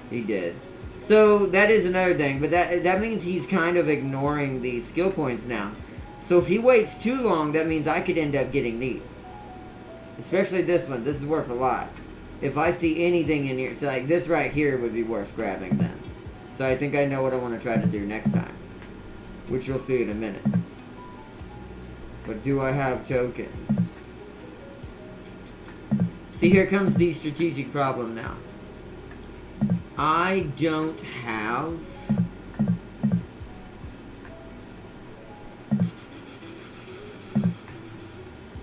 He did. So, that is another thing, but that means he's kind of ignoring these skill points now. So if he waits too long, that means I could end up getting these. Especially this one. This is worth a lot. If I see anything in here, so like this right here would be worth grabbing then. So I think I know what I want to try to do next time. Which you'll see in a minute. But do I have tokens? See, here comes the strategic problem now. I don't have...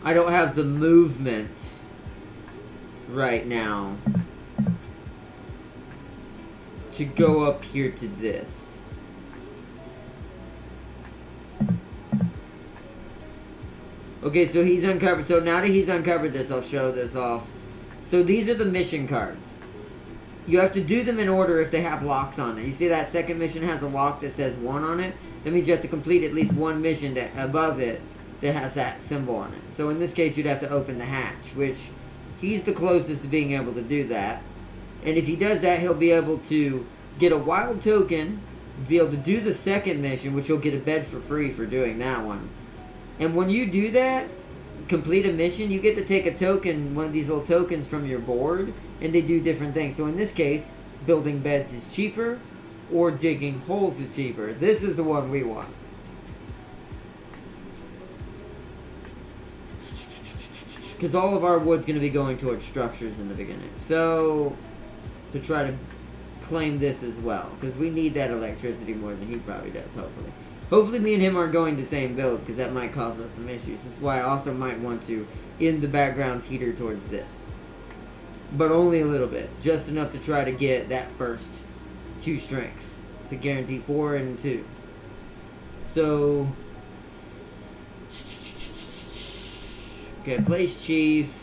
I don't have the movement right now to go up here to this. Okay, so he's uncovered. So now that he's uncovered this, I'll show this off. So these are the mission cards. You have to do them in order if they have locks on it. You see that second mission has a lock that says 1 on it? That means you have to complete at least 1 mission that above it that has that symbol on it. So in this case, you'd have to open the hatch, which he's the closest to being able to do that. And if he does that, he'll be able to get a wild token, be able to do the second mission, which you'll get a bed for free for doing that one. And when you do that, complete a mission, you get to take a token, one of these little tokens from your board, and they do different things. So in this case, building beds is cheaper, or digging holes is cheaper. This is the one we want. Because all of our wood's going to be going towards structures in the beginning. So, to try to claim this as well. Because we need that electricity more than he probably does, hopefully. Hopefully me and him aren't going the same build, because that might cause us some issues. This is why I also might want to, in the background, teeter towards this. But only a little bit. Just enough to try to get that first 2 strength. To guarantee 4 and 2. So... okay, place chief.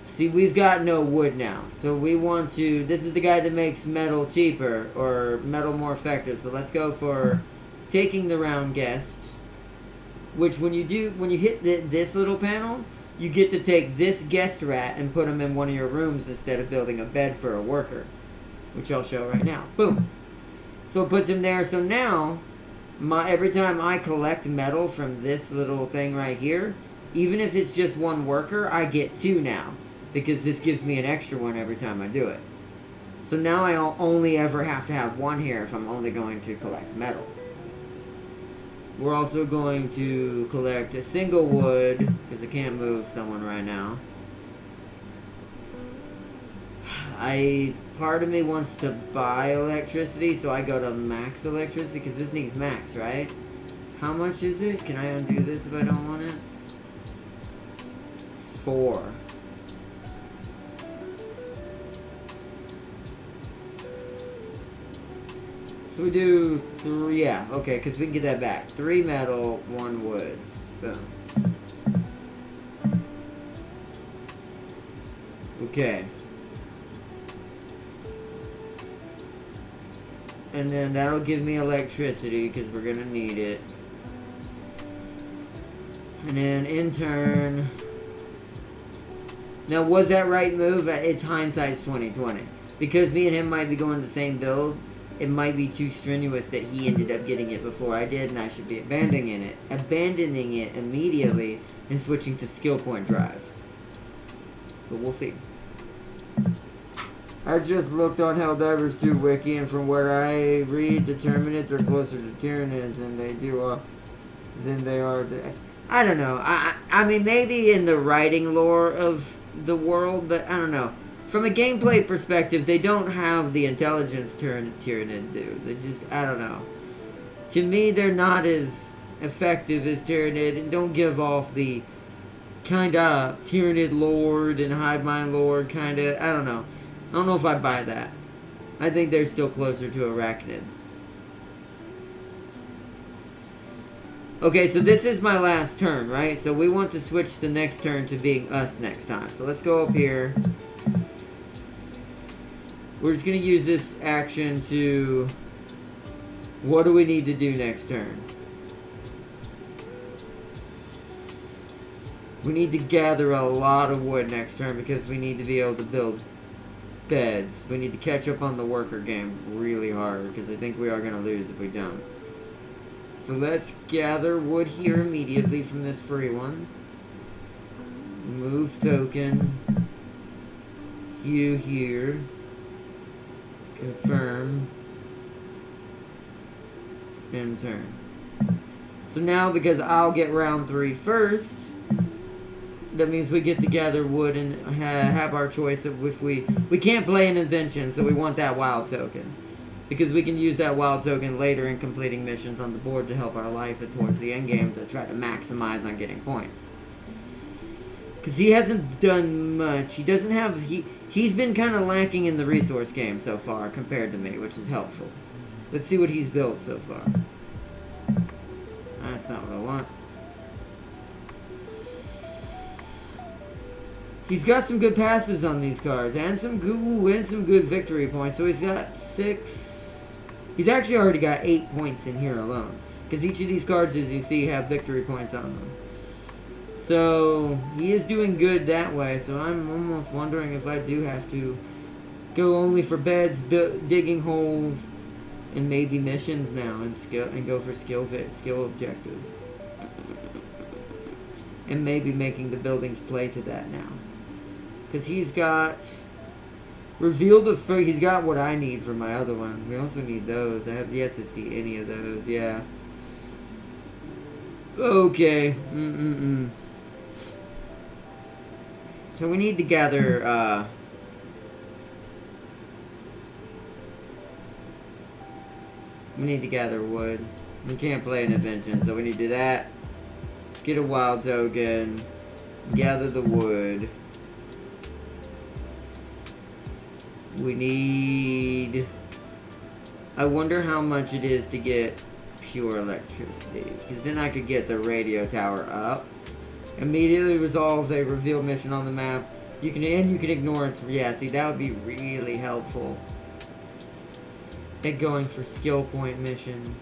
See, we've got no wood now. So we want to... this is the guy that makes metal cheaper. Or metal more effective. So let's go for taking the round guest. Which when you hit this little panel, you get to take this guest rat and put him in one of your rooms instead of building a bed for a worker. Which I'll show right now. Boom. So it puts him there. So now... every time I collect metal from this little thing right here, even if it's just 1 worker, I get 2 now. Because this gives me an extra one every time I do it. So now I'll only ever have to have 1 here if I'm only going to collect metal. We're also going to collect a single wood, because I can't move someone right now. Part of me wants to buy electricity, so I go to max electricity, because this needs max, right? How much is it? Can I undo this if I don't want it? 4. So we do 3, yeah, okay, because we can get that back. 3 metal, 1 wood. Boom. Okay. And then that'll give me electricity, because we're going to need it. And then intern. Now, was that right move? It's hindsight's 2020. Because me and him might be going the same build, it might be too strenuous that he ended up getting it before I did, and I should be abandoning it immediately and switching to skill point drive. But we'll see. I just looked on Helldivers 2 wiki, and from what I read, the Terminids are closer to Tyranids than they are. I don't know. I mean, maybe in the writing lore of the world, but I don't know. From a gameplay perspective, they don't have the intelligence Tyranid do. They just, I don't know. To me, they're not as effective as Tyranid and don't give off the kind of Tyranid Lord and Hive Mind Lord kind of, I don't know. I don't know if I buy that. I think they're still closer to Arachnids. Okay, so this is my last turn, right? So we want to switch the next turn to being us next time. So let's go up here. We're just going to use this action to... What do we need to do next turn? We need to gather a lot of wood next turn because we need to be able to build beds. We need to catch up on the worker game really hard because I think we are going to lose if we don't. So let's gather wood here immediately from this free one. Move token. You here. Confirm. End turn. So now because I'll get round 3 first, that means we get to gather wood and have our choice of if we can't play an invention, so we want that wild token. Because we can use that wild token later in completing missions on the board to help our life towards the end game to try to maximize on getting points. Because he hasn't done much. He doesn't have... He's been kind of lacking in the resource game so far compared to me, which is helpful. Let's see what he's built so far. That's not what I want. He's got some good passives on these cards, and some good victory points. So he's got 6... He's actually already got 8 points in here alone. Because each of these cards, as you see, have victory points on them. So, he is doing good that way. So I'm almost wondering if I do have to go only for beds, digging holes, and maybe missions now, and go for skill objectives. And maybe making the buildings play to that now. Because he's got... he's got what I need for my other one. We also need those. I have yet to see any of those, yeah. Okay. So we need to gather, we need to gather wood. We can't play an invention, so we need to do that. Get a wild token. Gather the wood. We need... I wonder how much it is to get pure electricity. Because then I could get the radio tower up. Immediately resolve a reveal mission on the map. You can ignore it. Yeah, see, that would be really helpful. And going for skill point mission.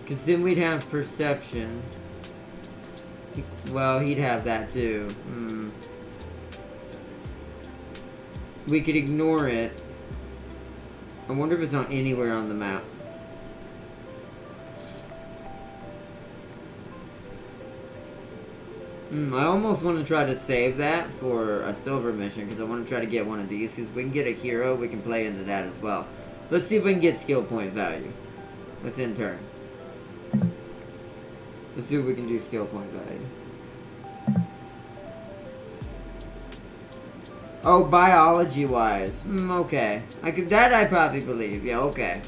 Because then we'd have perception. Well, he'd have that too. We could ignore it. I wonder if it's on anywhere on the map. I almost want to try to save that for a silver mission because I want to try to get one of these because we can get a hero, we can play into that as well. Let's see if we can get skill point value. Let's end turn. Let's see if we can do skill point value. Oh, biology-wise. Okay. That I probably believe. Yeah, okay.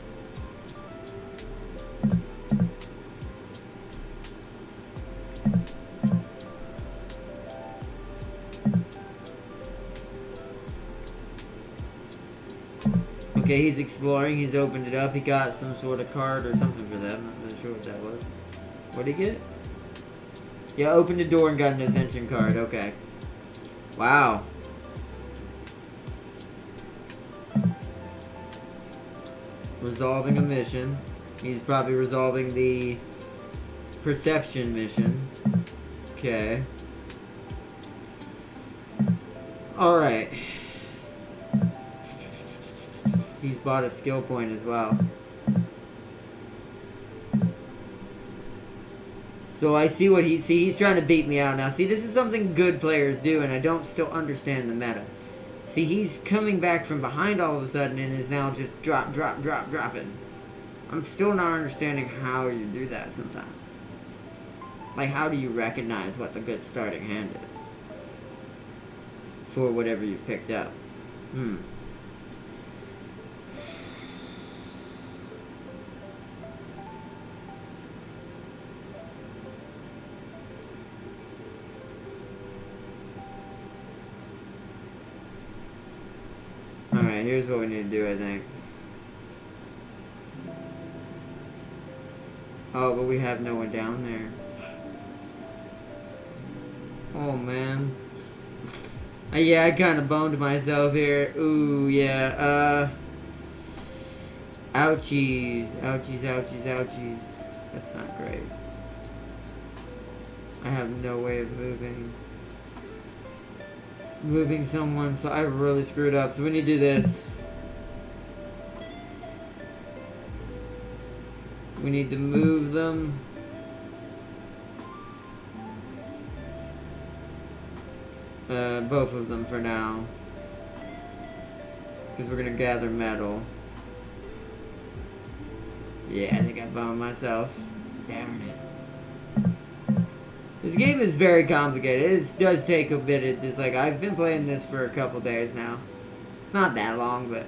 Okay, he's exploring. He's opened it up. He got some sort of card or something for that. I'm not really sure what that was. What did he get? Yeah, opened the door and got an invention card. Okay. Wow. Resolving a mission. He's probably resolving the perception mission. Okay. Alright. He's bought a skill point as well. So I see what he's trying to beat me out now. See, this is something good players do, and I don't still understand the meta. See, he's coming back from behind all of a sudden and is now just dropping. I'm still not understanding how you do that sometimes. Like, how do you recognize what the good starting hand is? For whatever you've picked up. Alright, here's what we need to do, I think. Oh, but we have no one down there. Oh, man. Yeah, I kind of boned myself here. Ooh, yeah, ouchies. Ouchies, ouchies, ouchies. That's not great. I have no way of moving someone, so I really screwed up. So we need to do this. We need to move them. Both of them for now. Because we're going to gather metal. Yeah, I think I boned myself. Damn it. This game is very complicated. It does take a bit. It's like, I've been playing this for a couple days now. It's not that long, but...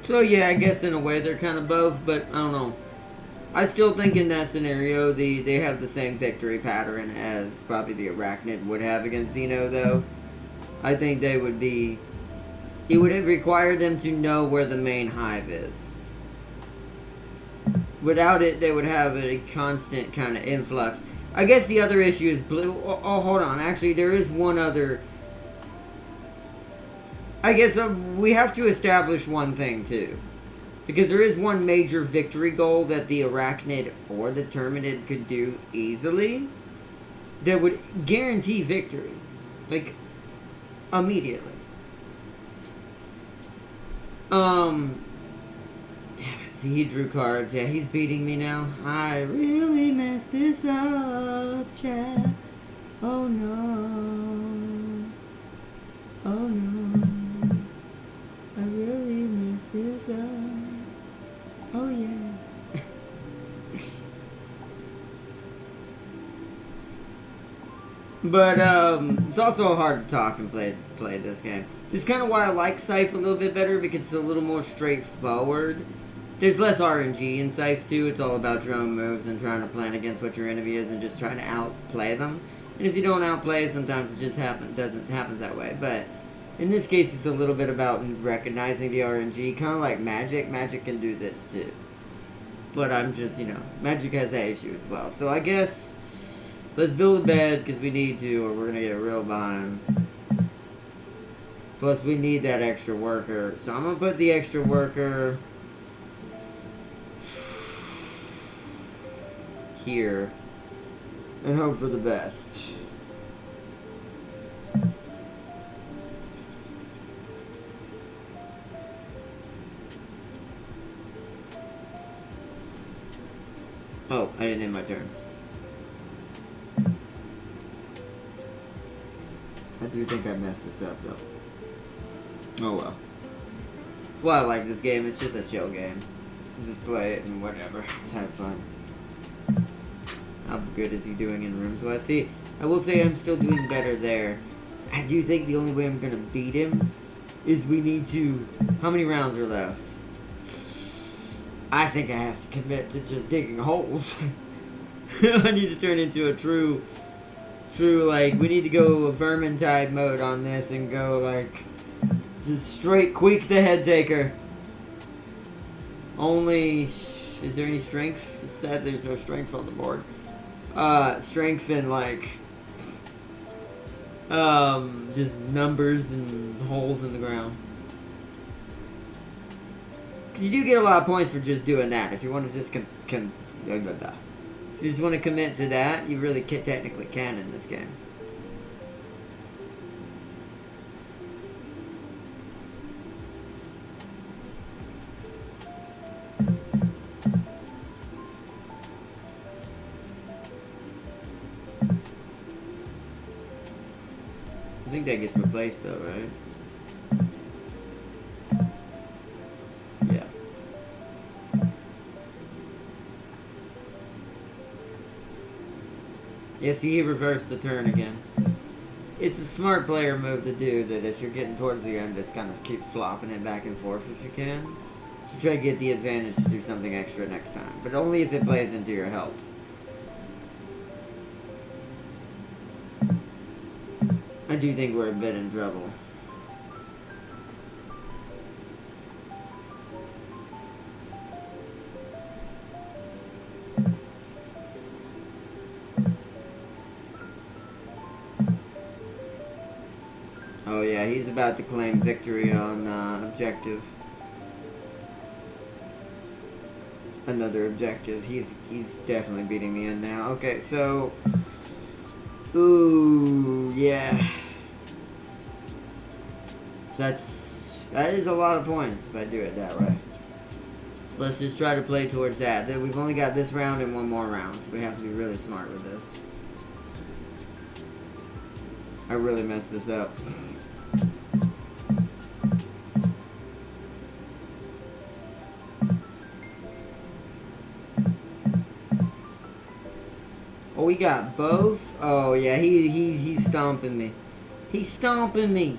So yeah, I guess in a way they're kind of both, but I don't know. I still think in that scenario they have the same victory pattern as probably the Arachnid would have against Xeno, though. I think they would be... It would require them to know where the main hive is. Without it, they would have a constant kind of influx. I guess the other issue is blue... Oh, hold on. Actually, there is one other... I guess we have to establish one thing, too. Because there is one major victory goal that the Arachnid or the Terminid could do easily that would guarantee victory. Like, immediately. Damn it. See, he drew cards. Yeah, he's beating me now. I really messed this up, chat. Oh, no. Oh, no. I really messed this up. Oh yeah. But it's also hard to talk and play this game. This is kind of why I like Scythe a little bit better, because it's a little more straightforward. There's less RNG in Scythe too. It's all about your own moves and trying to plan against what your enemy is and just trying to outplay them. And if you don't outplay, sometimes it just happens that way. But in this case, it's a little bit about recognizing the RNG, kind of like Magic. Magic can do this too. But I'm just, Magic has that issue as well. So I guess, let's build a bed, because we need to, or we're going to get a real bind. Plus, we need that extra worker. So I'm going to put the extra worker here and hope for the best. Oh, I didn't end my turn. I do think I messed this up, though. Oh, well. That's why I like this game. It's just a chill game. Just play it and whatever. Just have fun. How good is he doing in rooms? Well, see, I will say I'm still doing better there. I do think the only way I'm going to beat him is we need to... How many rounds are left? I think I have to commit to just digging holes. I need to turn into a true, like, we need to go a Vermintide mode on this and go, like, just straight Queek the Head Taker. Only, is there any strength? It's sad there's no strength on the board. Strength and, like, Just numbers and holes in the ground. Because you do get a lot of points for just doing that. If you want to just if you just want to commit to that, you really technically can in this game. I think that gets replaced though, right? Yeah. Yeah, see, he reversed the turn again. It's a smart player move to do that if you're getting towards the end, just kind of keep flopping it back and forth if you can. To try to get the advantage to do something extra next time. But only if it plays into your help. I do think we're a bit in trouble. Oh yeah, he's about to claim victory on objective. Another objective. He's definitely beating me in now. Okay, so... Ooh, yeah. So that is a lot of points if I do it that way. So let's just try to play towards that. We've only got this round and one more round, so we have to be really smart with this. I really messed this up. Oh, we got both? Oh, yeah, he's stomping me. He's stomping me.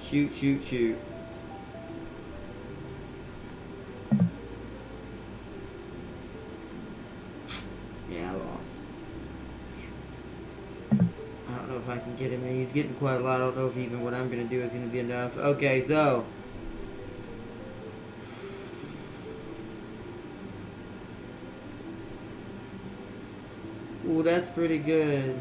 Shoot, shoot, shoot. Yeah, I lost. I don't know if I can get him. He's getting quite a lot. I don't know if even what I'm going to do is going to be enough. Okay, so... Ooh, that's pretty good.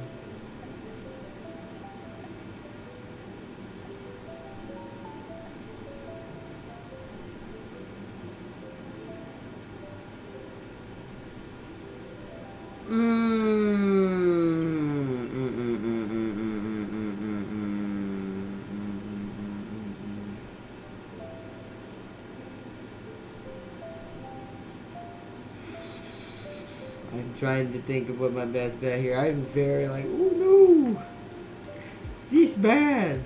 I'm trying to think of what my best bet here. I'm very like, oh no! This bad!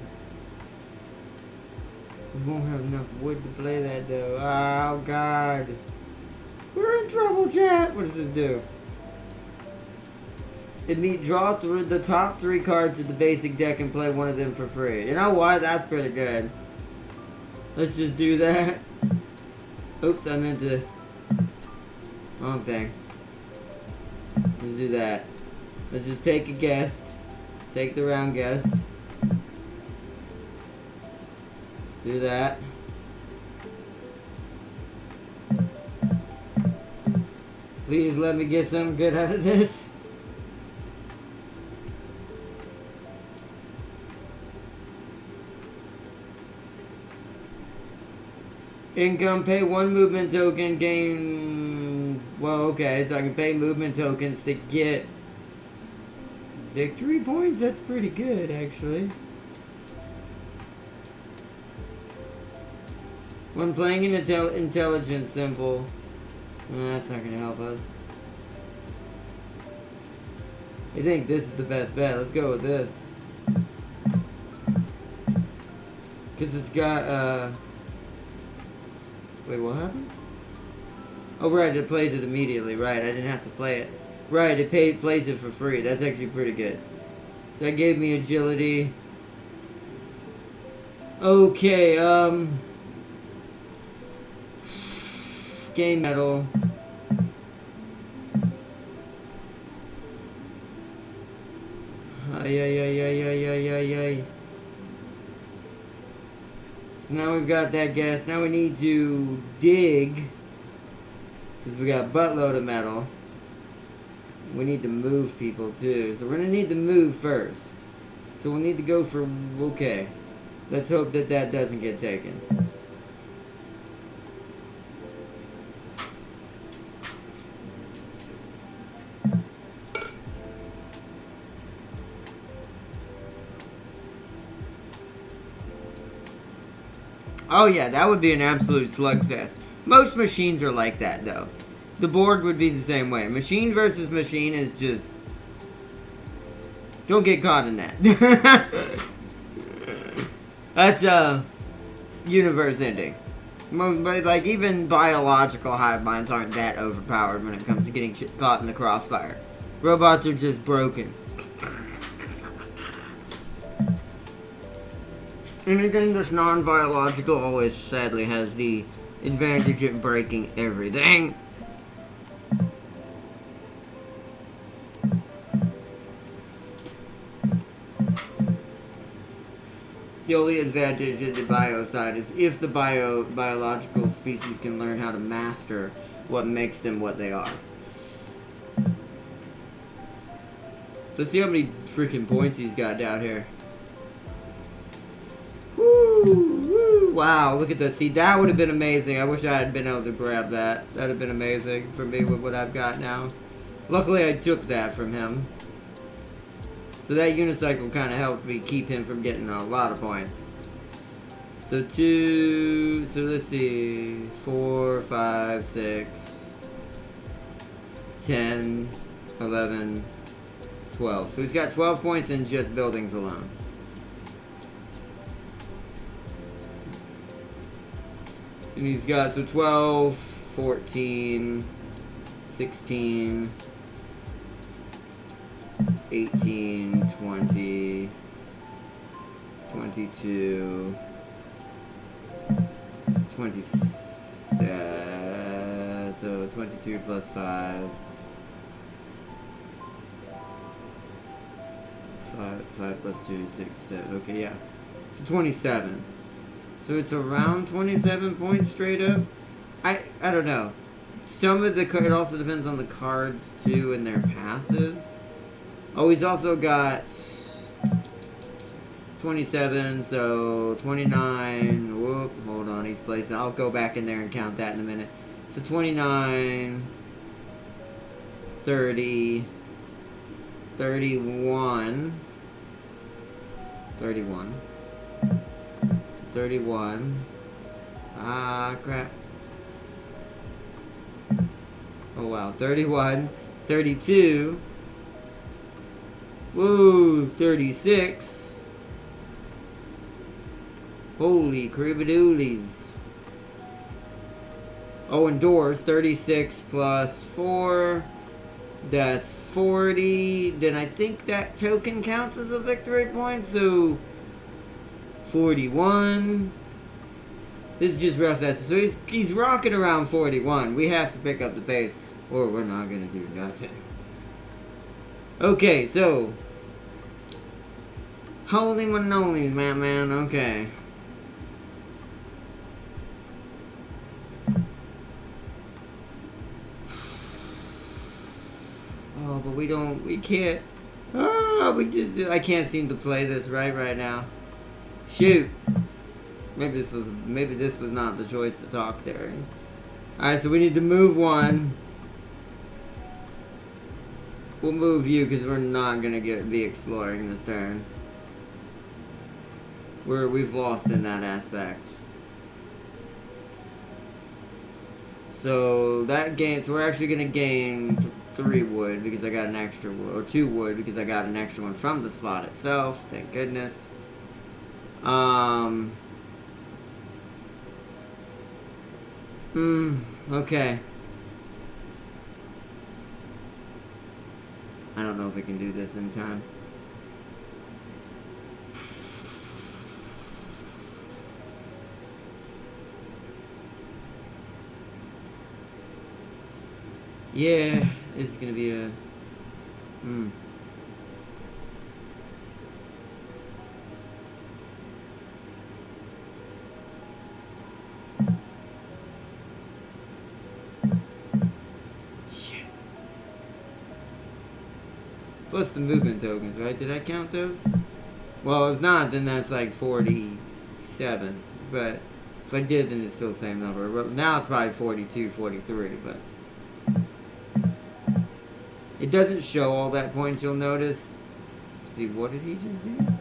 We won't have enough wood to play that though. Oh god. We're in trouble, chat! What does this do? Draw through the top 3 cards of the basic deck and play one of them for free. You know what? That's pretty good. Let's just do that. Oops, I meant to... Wrong thing. Let's do that. Let's just take a guest. Take the round guest. Do that. Please let me get something good out of this. Income, pay 1 movement token, gain... Well, okay, so I can pay movement tokens to get victory points? That's pretty good, actually. When playing an intelligence symbol... that's not going to help us. I think this is the best bet. Let's go with this. Because it's got, Wait, what happened? Oh, right, it plays it immediately. Right, I didn't have to play it. Right, it plays it for free. That's actually pretty good. So that gave me agility. Okay, game metal. Ay. So now we've got that gas. Now we need to dig. Because we got a buttload of metal. We need to move people too. So we're gonna need to move first. So we'll need to go for, okay. Let's hope that that doesn't get taken. Oh yeah, that would be an absolute slugfest. Most machines are like that though. The board would be the same way. Machine versus machine is just... Don't get caught in that. That's a universe ending. But like even biological hive minds aren't that overpowered when it comes to getting caught in the crossfire. Robots are just broken. Anything that's non-biological always sadly has the advantage of breaking everything. The only advantage in the bio side is if the biological species can learn how to master what makes them what they are. Let's see how many freaking points he's got down here. Woo, woo, wow, look at this. See, that would have been amazing. I wish I had been able to grab that. That would have been amazing for me with what I've got now. Luckily, I took that from him. So that unicycle kind of helped me keep him from getting a lot of points. So let's see, 4, 5, 6, 10, 11, 12. So he's got 12 points in just buildings alone. And he's got, so 12, 14, 16, 18, 20, 22, 27, so 22 plus 5, 5 plus 2, 6, 7, okay, yeah, so 27, so it's around 27 points straight up. I don't know, some of the, it also depends on the cards too and their passives. Oh, he's also got 27, so 29, whoop, hold on, he's placing, I'll go back in there and count that in a minute. So 29, 30, 31, 31, so 31, ah, crap. Oh wow, 31, 32, woo, 36. Holy cribbadoolies. Oh, and doors, 36 plus 4. That's 40. Then I think that token counts as a victory point, so 41. This is just rough estimate. So he's rocking around 41. We have to pick up the pace, or we're not gonna do nothing. Okay, so holy one and only, man, okay. Oh, but we can't. I can't seem to play this right now. Shoot. Maybe this was not the choice to talk there. Alright, so we need to move one. We'll move you because we're not gonna be exploring this turn. We've lost in that aspect. So that gain, so we're actually gonna gain 3 wood because I got an extra wood, or 2 wood because I got an extra one from the slot itself. Thank goodness. Okay. I don't know if we can do this in time. Yeah, this is gonna be a... Shit. Plus the movement tokens, right? Did I count those? Well, if not, then that's like 47. But if I did, then it's still the same number. But now it's probably 42, 43. But it doesn't show all that points, you'll notice. See, what did he just do?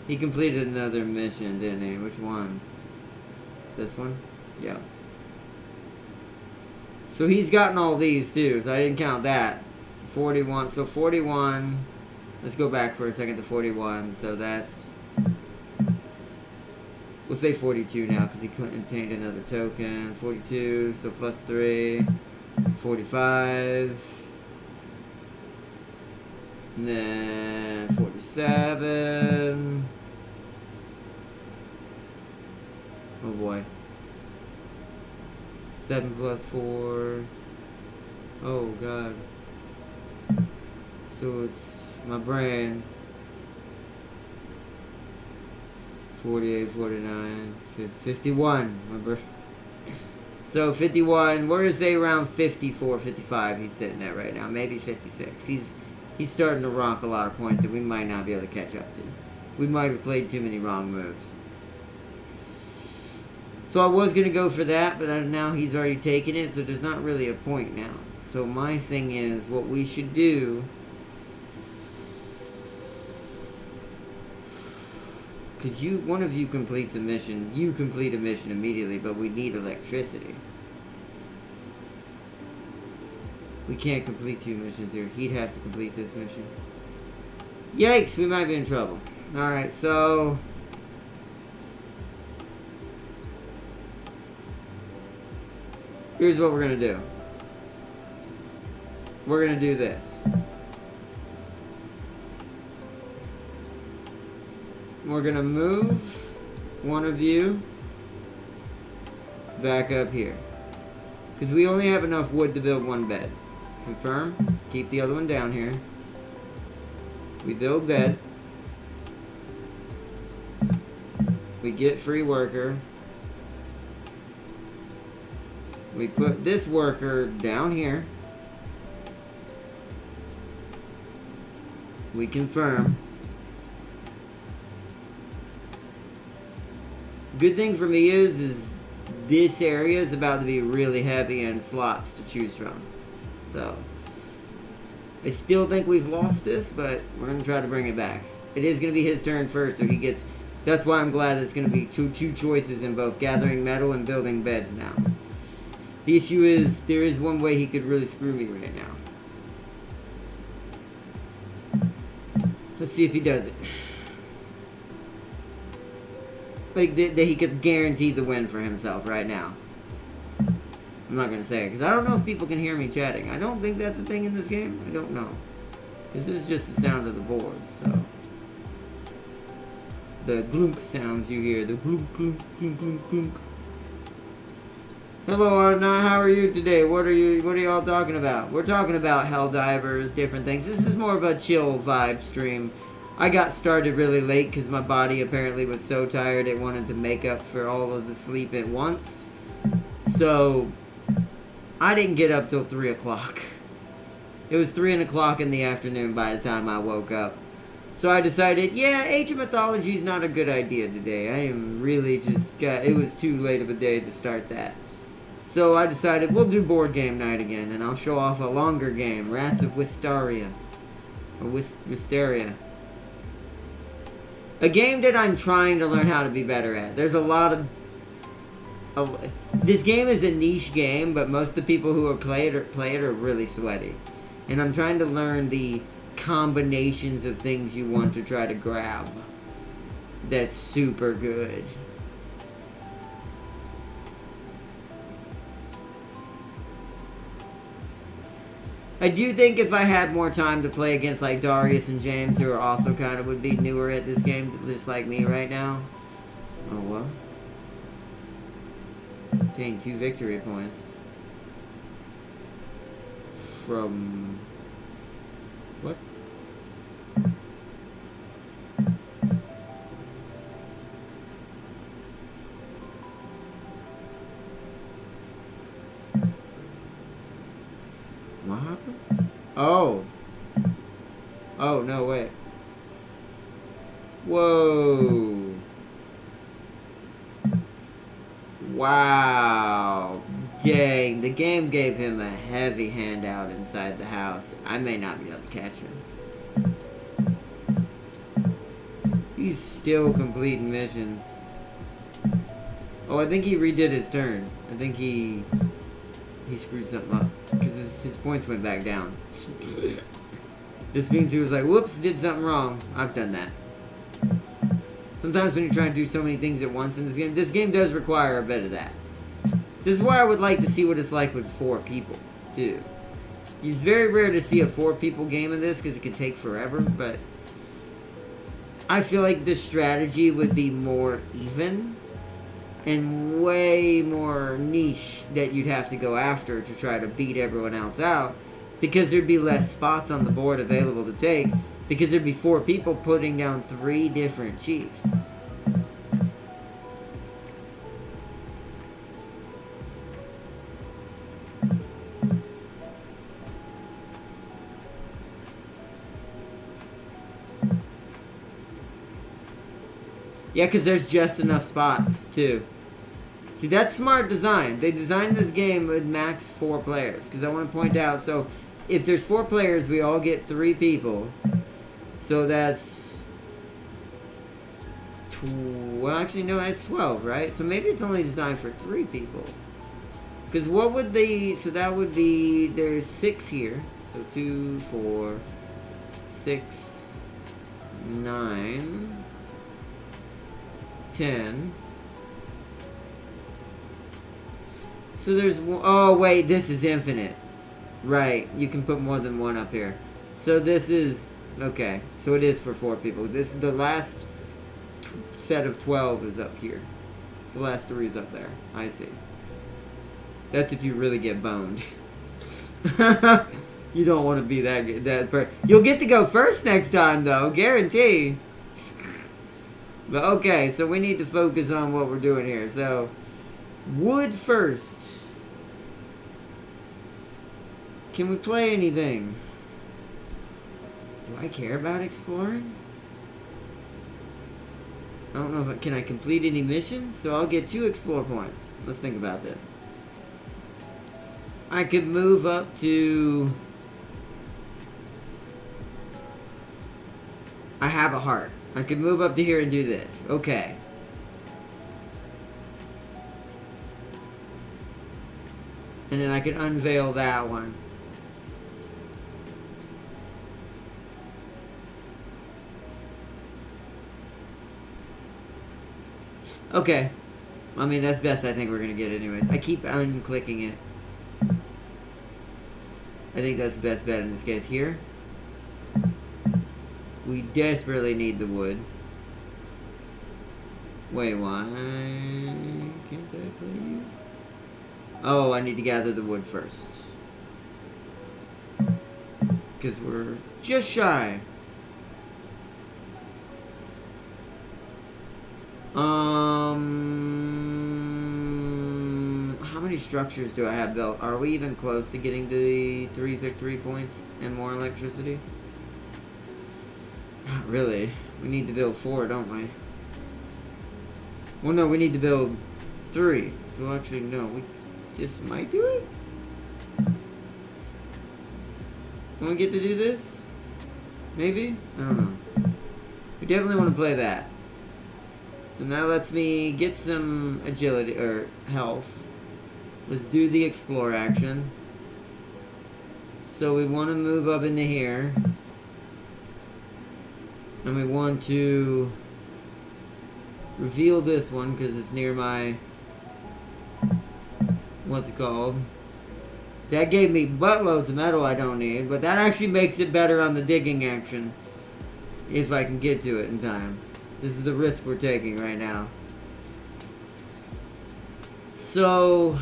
He completed another mission, didn't he? Which one? This one? Yeah. So he's gotten all these too, so I didn't count that. 41, so 41. Let's go back for a second to 41. So that's, we'll say 42 now because he contained another token. 42, so plus 3. 45. And then 47. Oh boy. 7 plus 4. Oh god. So it's my brain. 48, 49, 51. My brain. So 51. We're gonna say around 54, 55. He's sitting at right now. Maybe 56. He's starting to rock a lot of points that we might not be able to catch up to. We might have played too many wrong moves. So I was going to go for that, but now he's already taken it, so there's not really a point now. So my thing is, what we should do... Because one of you completes a mission. You complete a mission immediately, but we need electricity. We can't complete 2 missions here. He'd have to complete this mission. Yikes, we might be in trouble. Alright, so... here's what we're going to do. We're going to do this. We're going to move one of you back up here. Because we only have enough wood to build 1 bed. Confirm. Keep the other one down here. We build bed. We get free worker. We put this worker down here. We confirm. Good thing for me is this area is about to be really heavy in slots to choose from. So, I still think we've lost this, but we're going to try to bring it back. It is going to be his turn first, so he gets... That's why I'm glad it's going to be two choices in both gathering metal and building beds now. The issue is, there is one way he could really screw me right now. Let's see if he does it. Like, that he could guarantee the win for himself right now. I'm not going to say it, because I don't know if people can hear me chatting. I don't think that's a thing in this game. I don't know. Because this is just the sound of the board, so... The glunk sounds you hear. The glunk, glunk, glunk, glunk, glunk. Hello, Arna. How are you today? What are y'all talking about? We're talking about Helldivers, different things. This is more of a chill vibe stream. I got started really late because my body apparently was so tired it wanted to make up for all of the sleep at once. So, I didn't get up till 3 o'clock. It was 3 o'clock in the afternoon by the time I woke up. So I decided, yeah, Age of Mythology is not a good idea today. I am really it was too late of a day to start that. So I decided we'll do board game night again, and I'll show off a longer game, Rats of Wisteria. Or Wisteria. A game that I'm trying to learn how to be better at. There's a lot of... this game is a niche game, but most of the people who are play it are really sweaty. And I'm trying to learn the combinations of things you want to try to grab. That's super good. I do think if I had more time to play against like Darius and James, who are also kind of would be newer at this game, just like me right now. Oh well. Obtained 2 victory points. From... what? What happened? Oh. Oh, no, wait. Whoa. Wow. Dang, the game gave him a heavy handout inside the house. I may not be able to catch him. He's still completing missions. Oh, I think he redid his turn. I think he screwed something up. Because his points went back down. This means he was like, whoops, did something wrong. I've done that. Sometimes when you're trying to do so many things at once in this game does require a bit of that. This is why I would like to see what it's like with 4 people, too. It's very rare to see a 4-people game of this because it can take forever, but I feel like the strategy would be more even and way more niche that you'd have to go after to try to beat everyone else out, because there'd be less spots on the board available to take, because there'd be 4 people putting down 3 different chiefs. Yeah, because there's just enough spots, too. See, that's smart design. They designed this game with max 4 players. Because I want to point out, so if there's 4 players, we all get 3 people. So that's... Well, actually, no, that's 12, right? So maybe it's only designed for 3 people. Because what would they... So that would be... There's 6 here. So 2, 4, 6, 9... 10. So there's... Oh, wait, this is infinite. Right, you can put more than 1 up here. So this is... Okay, so it is for 4 people. The last set of 12 is up here. The last 3 is up there. I see. That's if you really get boned. You don't want to be that You'll get to go first next time, though. Guarantee. But okay, so we need to focus on what we're doing here. So, wood first. Can we play anything? Do I care about exploring? I don't know if can I complete any missions? So I'll get 2 explore points. Let's think about this. I could move up to... I have a heart. I could move up to here and do this. Okay. And then I can unveil that one. Okay. I mean, that's best I think we're going to get anyways. I keep unclicking it. I think that's the best bet in this case. Here. We desperately need the wood. Wait, why can't I play you? Oh, I need to gather the wood first. Because we're just shy. How many structures do I have built? Are we even close to getting to the 3 victory points and more electricity? Not really. We need to build 4, don't we? Well, no, we need to build 3. So actually, no, we just might do it. Can we get to do this? Maybe? I don't know. We definitely want to play that. And that lets me get some agility, or health. Let's do the explore action. So we want to move up into here. And we want to reveal this one because it's near my... What's it called? That gave me buttloads of metal I don't need, but that actually makes it better on the digging action. If I can get to it in time. This is the risk we're taking right now. So...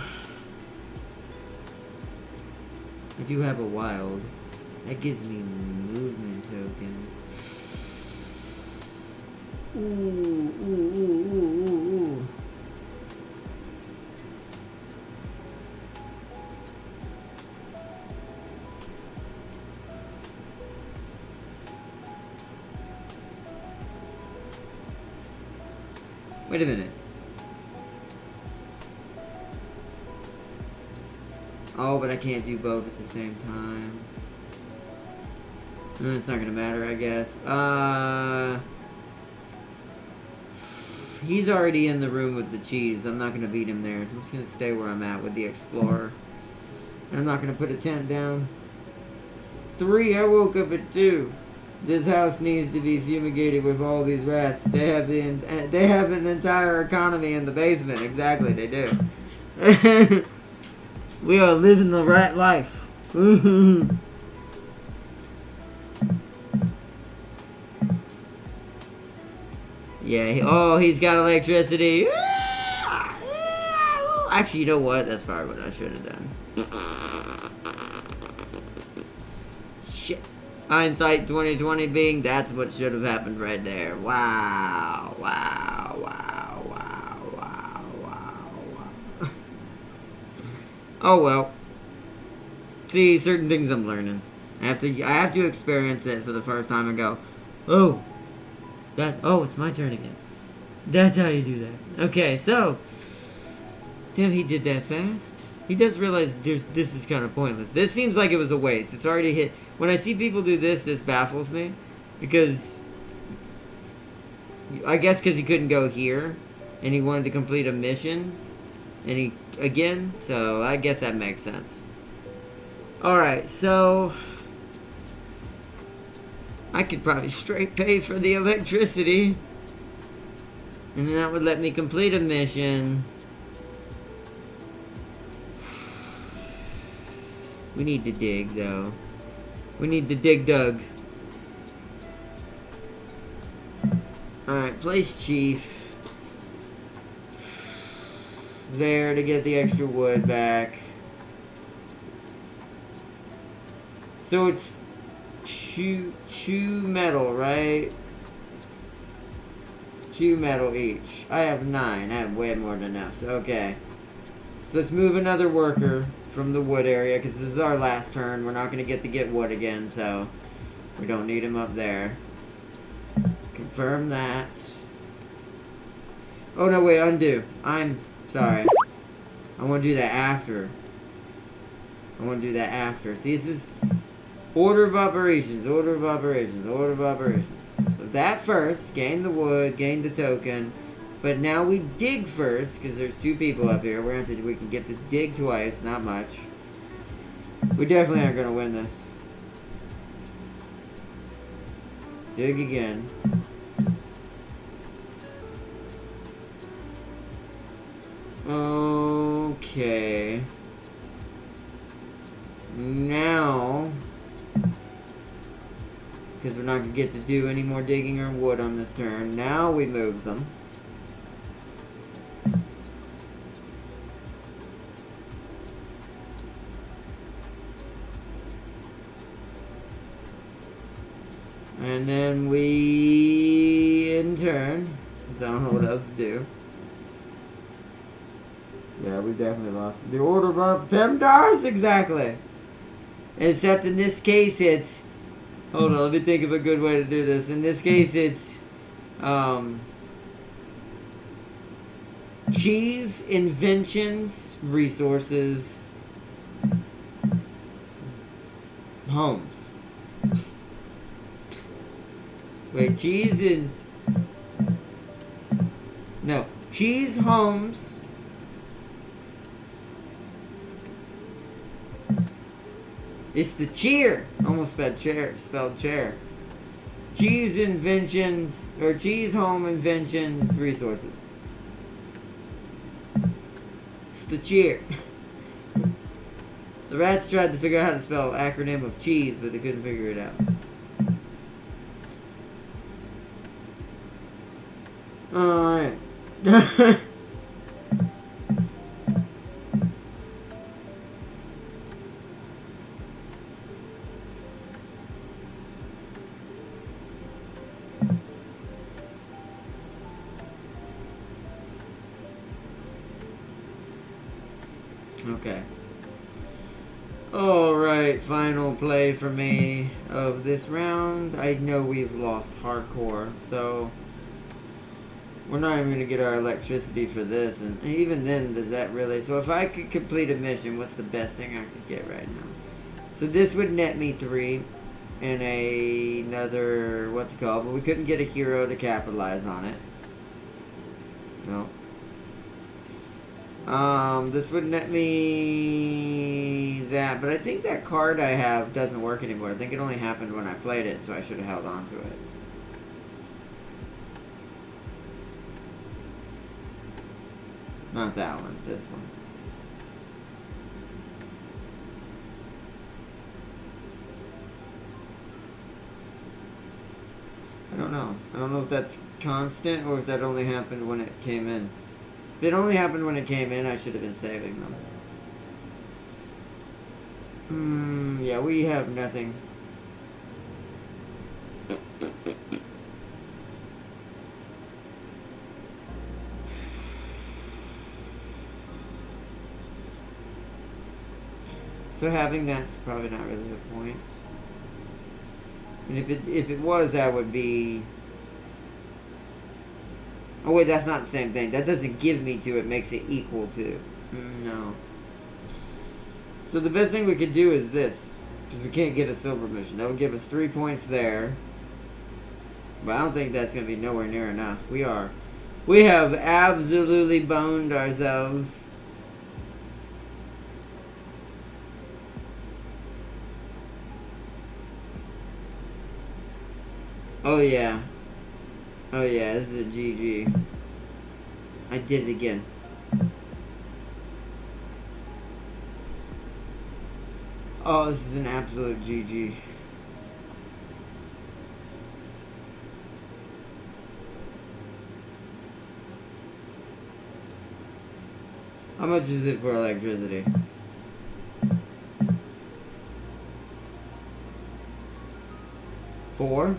I do have a wild. That gives me movement tokens. Ooh, ooh, ooh, ooh, ooh, ooh. Wait a minute. Oh, but I can't do both at the same time. It's not gonna matter, I guess. He's already in the room with the cheese. I'm not gonna beat him there, so I'm just gonna stay where I'm at with the explorer. And I'm not gonna put a tent down. 3, I woke up at 2. This house needs to be fumigated with all these rats. They have an entire economy in the basement. Exactly, they do. We are living the rat life. Yeah, he's got electricity. Actually, you know what? That's probably what I should have done. Shit. Hindsight 2020 being, that's what should have happened right there. Wow. Wow. Wow. Wow. Wow. Wow. Wow. Oh well. See, certain things I'm learning. I have to experience it for the first time and go, oh, it's my turn again. That's how you do that. Okay, so, damn, he did that fast. He does realize this is kind of pointless. This seems like it was a waste. It's already hit. When I see people do this baffles me. Because, I guess because he couldn't go here. And he wanted to complete a mission. And so I guess that makes sense. Alright, so I could probably straight pay for the electricity. And then that would let me complete a mission. We need to dig, though. We need to dig dug. Alright, place chief. There to get the extra wood back. So it's two metal, right? 2 metal each. I have 9. I have way more than enough. So, okay. So let's move another worker from the wood area, because this is our last turn. We're not going to get wood again, so we don't need him up there. Confirm that. Oh, no, wait, undo. I'm sorry. I want to do that after. See, this is order of operations. So that first, gain the wood, gain the token. But now we dig first, because there's 2 people up here. We can get to dig twice, not much. We definitely aren't going to win this. Dig again. Okay. Now, because we're not going to get to do any more digging or wood on this turn, now we move them. And then we, in turn, because I don't know what else to do. Yeah, we definitely lost the order of PEMDARs, exactly. Except in this case it's, hold on, let me think of a good way to do this. In this case it's, cheese, inventions, resources, homes. Wait, cheese, homes, it's the cheer. Almost spelled chair. Cheese inventions, or cheese home inventions resources. It's the cheer. The rats tried to figure out how to spell acronym of cheese, but they couldn't figure it out. Alright. Okay. Alright, final play for me of this round. I know we've lost hardcore, so We're not even going to get our electricity for this, and even then, does that really... So if I could complete a mission, what's the best thing I could get right now? So this would net me 3, and another... What's it called? But we couldn't get a hero to capitalize on it. No. This would net me that, but I think that card I have doesn't work anymore. I think it only happened when I played it, so I should have held on to it. Not that one, this one. I don't know. I don't know if that's constant or if that only happened when it came in. If it only happened when it came in, I should have been saving them. Yeah, we have nothing. So having that's probably not really the point. And if it was, that would be... Oh wait, that's not the same thing. That doesn't give me 2, it makes it equal to. No. So the best thing we could do is this. Because we can't get a silver mission. That would give us 3 points there. But I don't think that's going to be nowhere near enough. We have absolutely boned ourselves. Oh yeah. Oh yeah, this is a GG. I did it again. Oh, this is an absolute GG. How much is it for electricity? 4?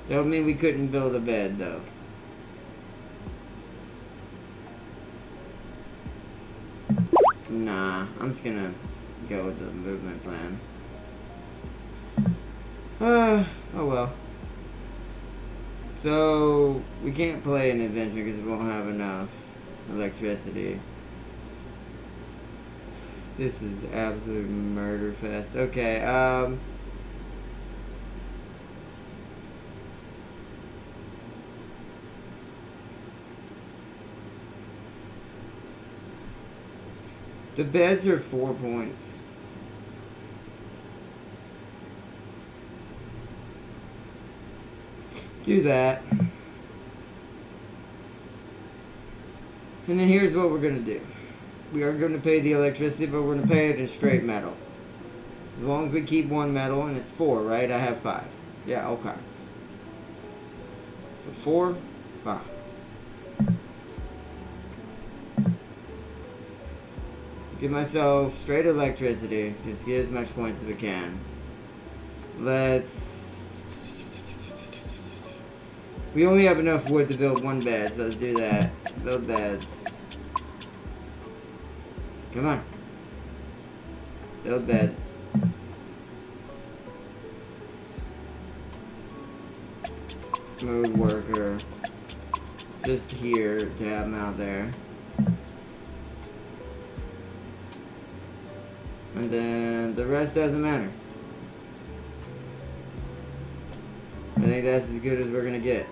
That would mean we couldn't build a bed, though. Nah, I'm just gonna go with the movement plan. Oh well. So, we can't play an adventure because we won't have enough electricity. This is absolute murder fest. Okay, the beds are 4 points. Do that. And then here's what we're going to do. We are going to pay the electricity, but we're going to pay it in straight metal. As long as we keep 1 metal, and it's 4, right? I have 5. Yeah, okay. So 4, 5. Give myself straight electricity. Just get as much points as we can. We only have enough wood to build 1 bed, so let's do that. Build beds. Come on. Build bed. Move worker. Just here to have him out there. And then the rest doesn't matter. I think that's as good as we're gonna get.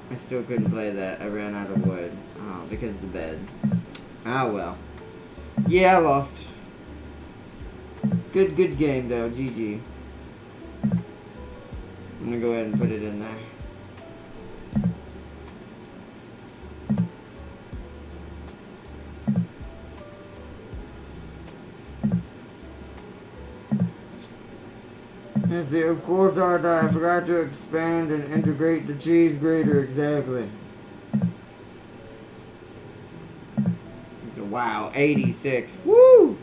I still couldn't play that. I ran out of wood. Oh, because of the bed. Ah well. Yeah, I lost. Good game though. GG. I'm gonna go ahead and put it in there. Let's see, of course I forgot to expand and integrate the cheese grater, exactly. Wow, 86. Woo!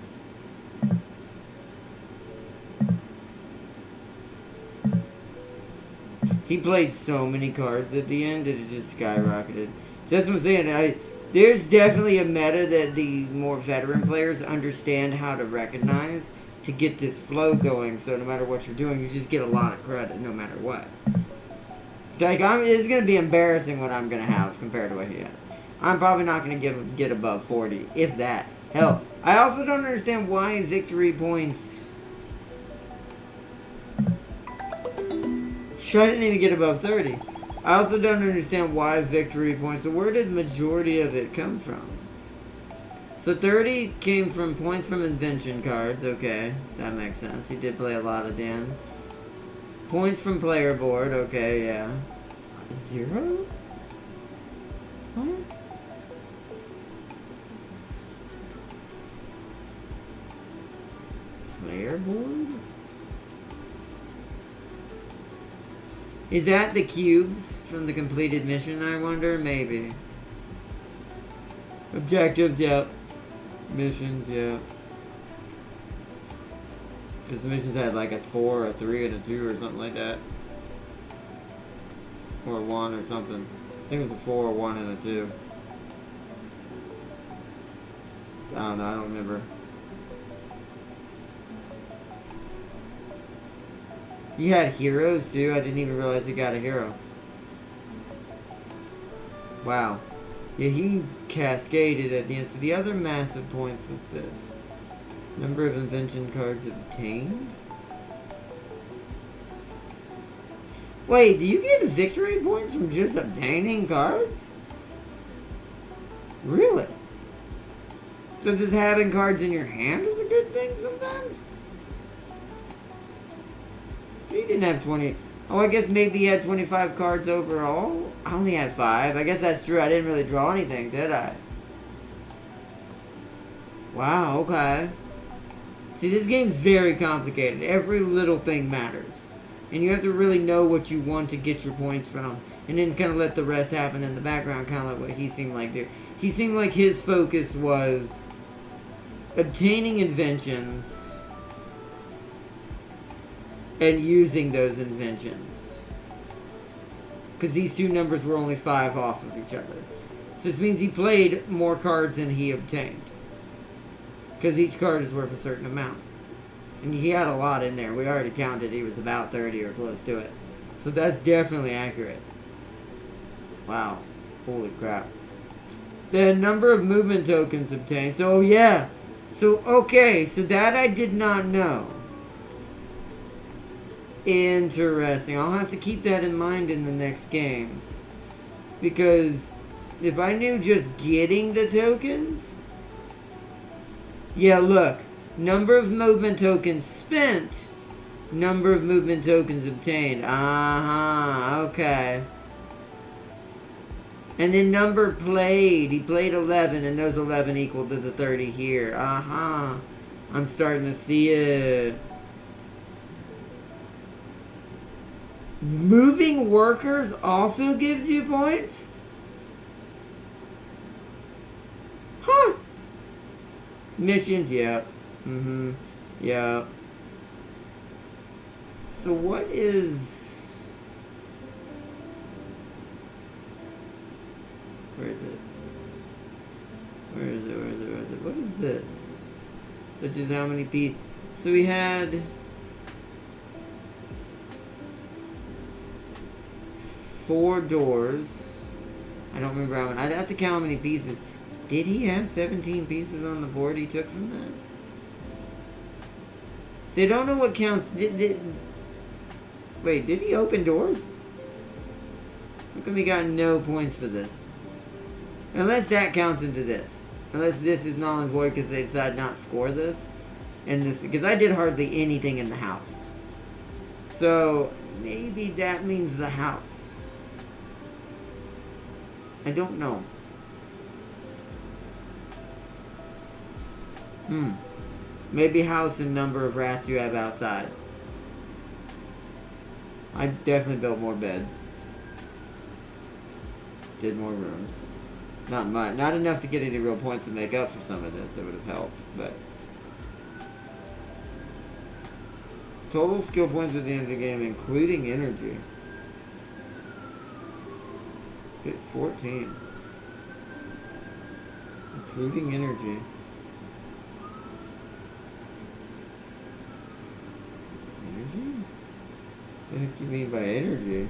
He played so many cards at the end that it just skyrocketed. So that's what I'm saying. There's definitely a meta that the more veteran players understand how to recognize to get this flow going. So no matter what you're doing, you just get a lot of credit no matter what. Like it's gonna be embarrassing what I'm gonna have compared to what he has. I'm probably not gonna get above 40, if that. Hell, I also don't understand why victory points. I didn't even get above 30. I also don't understand why victory points. So where did majority of it come from? So 30 came from points from invention cards. Okay, that makes sense. He did play a lot of Dan. Points from player board. Okay, yeah. 0? What? Player board? Is that the cubes from the completed mission, I wonder? Maybe. Objectives, yep. Missions, yep. Because the missions had like a 4, a 3, and a 2 or something like that. Or a 1 or something. I think it was a 4, a 1, and a 2. I don't know, I don't remember. He had heroes too. I didn't even realize he got a hero. Wow. Yeah, he cascaded at the end. So the other massive points was this. Number of invention cards obtained? Wait, do you get victory points from just obtaining cards? Really? So just having cards in your hand is a good thing sometimes? He didn't have 20. Oh, I guess maybe he had 25 cards overall. I only had 5. I guess that's true. I didn't really draw anything, did I? Wow, okay. See, this game's very complicated. Every little thing matters. And you have to really know what you want to get your points from. And then kind of let the rest happen in the background, kind of like what he seemed like there. He seemed like his focus was obtaining inventions and using those inventions. Because these two numbers were only 5 off of each other. So this means he played more cards than he obtained. Because each card is worth a certain amount. And he had a lot in there. We already counted he was about 30 or close to it. So that's definitely accurate. Wow. Holy crap. The number of movement tokens obtained. So yeah. So okay. So that I did not know. Interesting. I'll have to keep that in mind in the next games. Because if I knew just getting the tokens... Yeah, look. Number of movement tokens spent. Number of movement tokens obtained. Okay. And then number played. He played 11, and those 11 equal to the 30 here. I'm starting to see it. Moving workers also gives you points? Huh. Missions, yep. Yep. So what is... Where is it? Where is it? Where is it? Where is it? What is this? Such as how many people... So we had... 4 doors. I don't remember how many. I'd have to count how many pieces. Did he have 17 pieces on the board he took from that? So I don't know what counts. Wait, did he open doors? How come he got no points for this? Unless that counts into this. Unless this is null and void because they decided not to score this. And this, because I did hardly anything in the house. So maybe that means the house. I don't know. Maybe house and number of rats you have outside. I definitely built more beds. Did more rooms. Not much. Not enough to get any real points to make up for some of this. That would have helped, but... Total skill points at the end of the game, including energy. 14. Including energy. Energy? What the heck do you mean by energy?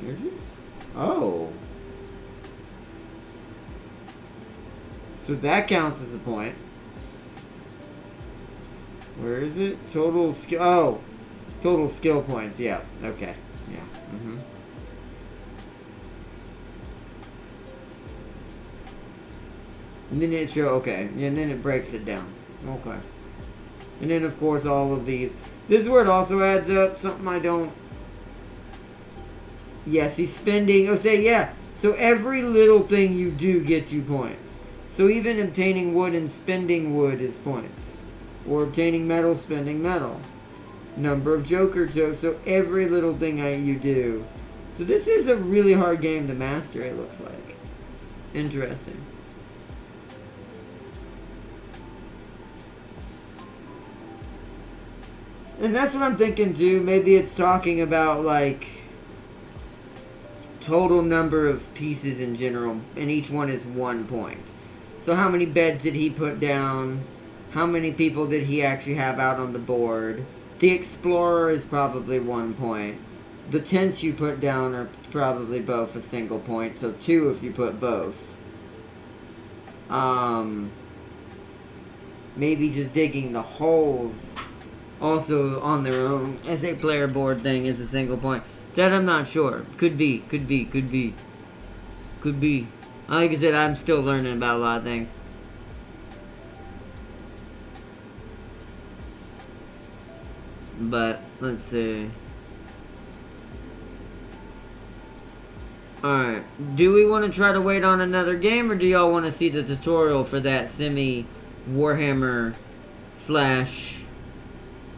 Energy? Oh. So that counts as a point. Where is it? Total skill. Oh. Total skill points. Yeah. Okay. Yeah. Mm-hmm. And then it shows, okay. And then it breaks it down. Okay. And then, of course, all of these. This is where it also adds up. Something I don't... Yes, he's spending... Oh, say, yeah. So every little thing you do gets you points. So even obtaining wood and spending wood is points. Or obtaining metal, spending metal. Number of Joker tokens. So every little thing you do. So this is a really hard game to master, it looks like. Interesting. And that's what I'm thinking too. Maybe it's talking about like total number of pieces in general, and each one is 1 point. So how many beds did he put down? How many people did he actually have out on the board? The Explorer is probably 1 point. The tents you put down are probably both a single point, so 2 if you put both. Maybe just digging the holes also on their own as a player board thing is a single point. That I'm not sure. Could be. Like I said, I'm still learning about a lot of things. But, let's see. Alright. Do we want to try to wait on another game, or do y'all want to see the tutorial for that semi-Warhammer /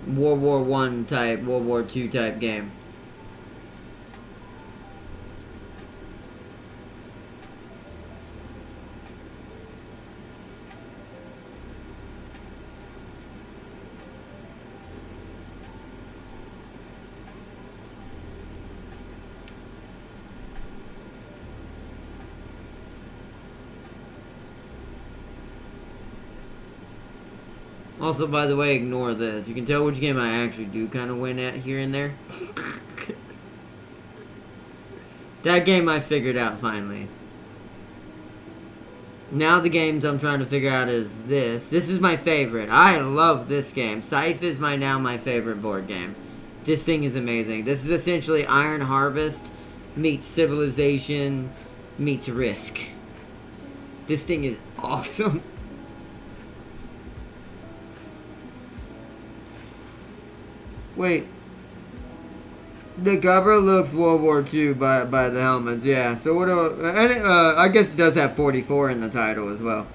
World War I type, World War II type game? Also, by the way, ignore this. You can tell which game I actually do kind of win at here and there. That game I figured out finally. Now the games I'm trying to figure out is this. This is my favorite. I love this game. Scythe is now my favorite board game. This thing is amazing. This is essentially Iron Harvest meets Civilization meets Risk. This thing is awesome. Wait. The cover looks World War II by the helmets, yeah. So what do I guess it does have 44 in the title as well.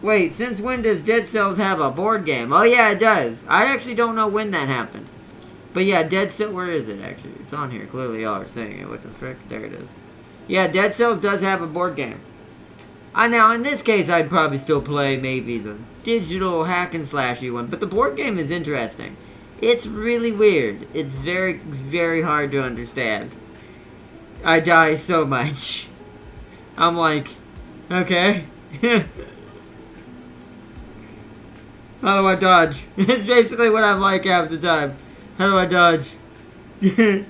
Wait, since when does Dead Cells have a board game? Oh yeah, it does. I actually don't know when that happened. But yeah, Dead Cells, where is it actually? It's on here. Clearly y'all are saying it. What the frick? There it is. Yeah, Dead Cells does have a board game. Now, in this case, I'd probably still play maybe the digital hack and slashy one, but the board game is interesting. It's really weird. It's very, very hard to understand. I die so much. I'm like, okay. How do I dodge? It's basically what I'm like half the time. How do I dodge? How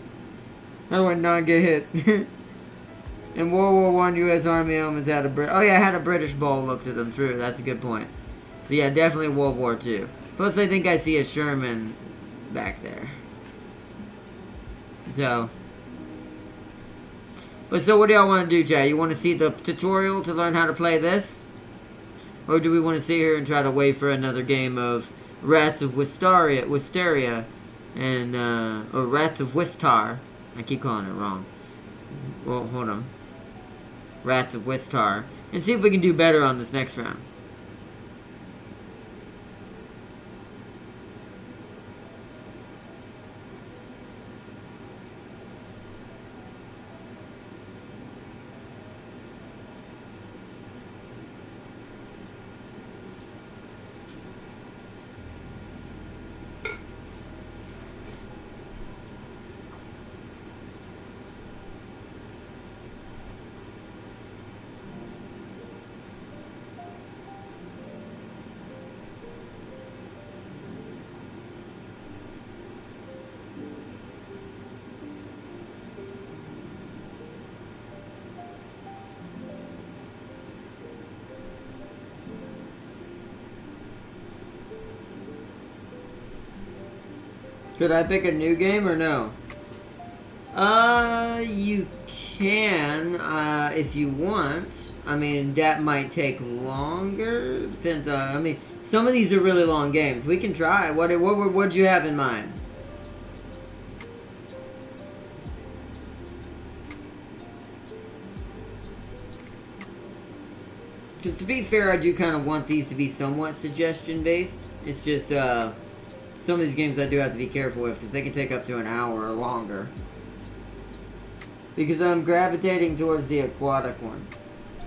do I not get hit? In World War I, U.S. Army helmets had oh yeah, I had a British bowl looked at them. True, that's a good point. So yeah, definitely World War II. Plus, I think I see a Sherman back there. So. But so what do y'all want to do, Jay? You want to see the tutorial to learn how to play this? Or do we want to sit here and try to wait for another game of Rats of Wisteria, and, or Rats of Wistar. I keep calling it wrong. Well, hold on. Rats of Wistar. And see if we can do better on this next round. Could I pick a new game or no? You can, if you want. I mean, that might take longer. Depends on, I mean, some of these are really long games. We can try. What'd you have in mind? Because to be fair, I do kind of want these to be somewhat suggestion-based. It's just, some of these games I do have to be careful with because they can take up to an hour or longer. Because I'm gravitating towards the aquatic one.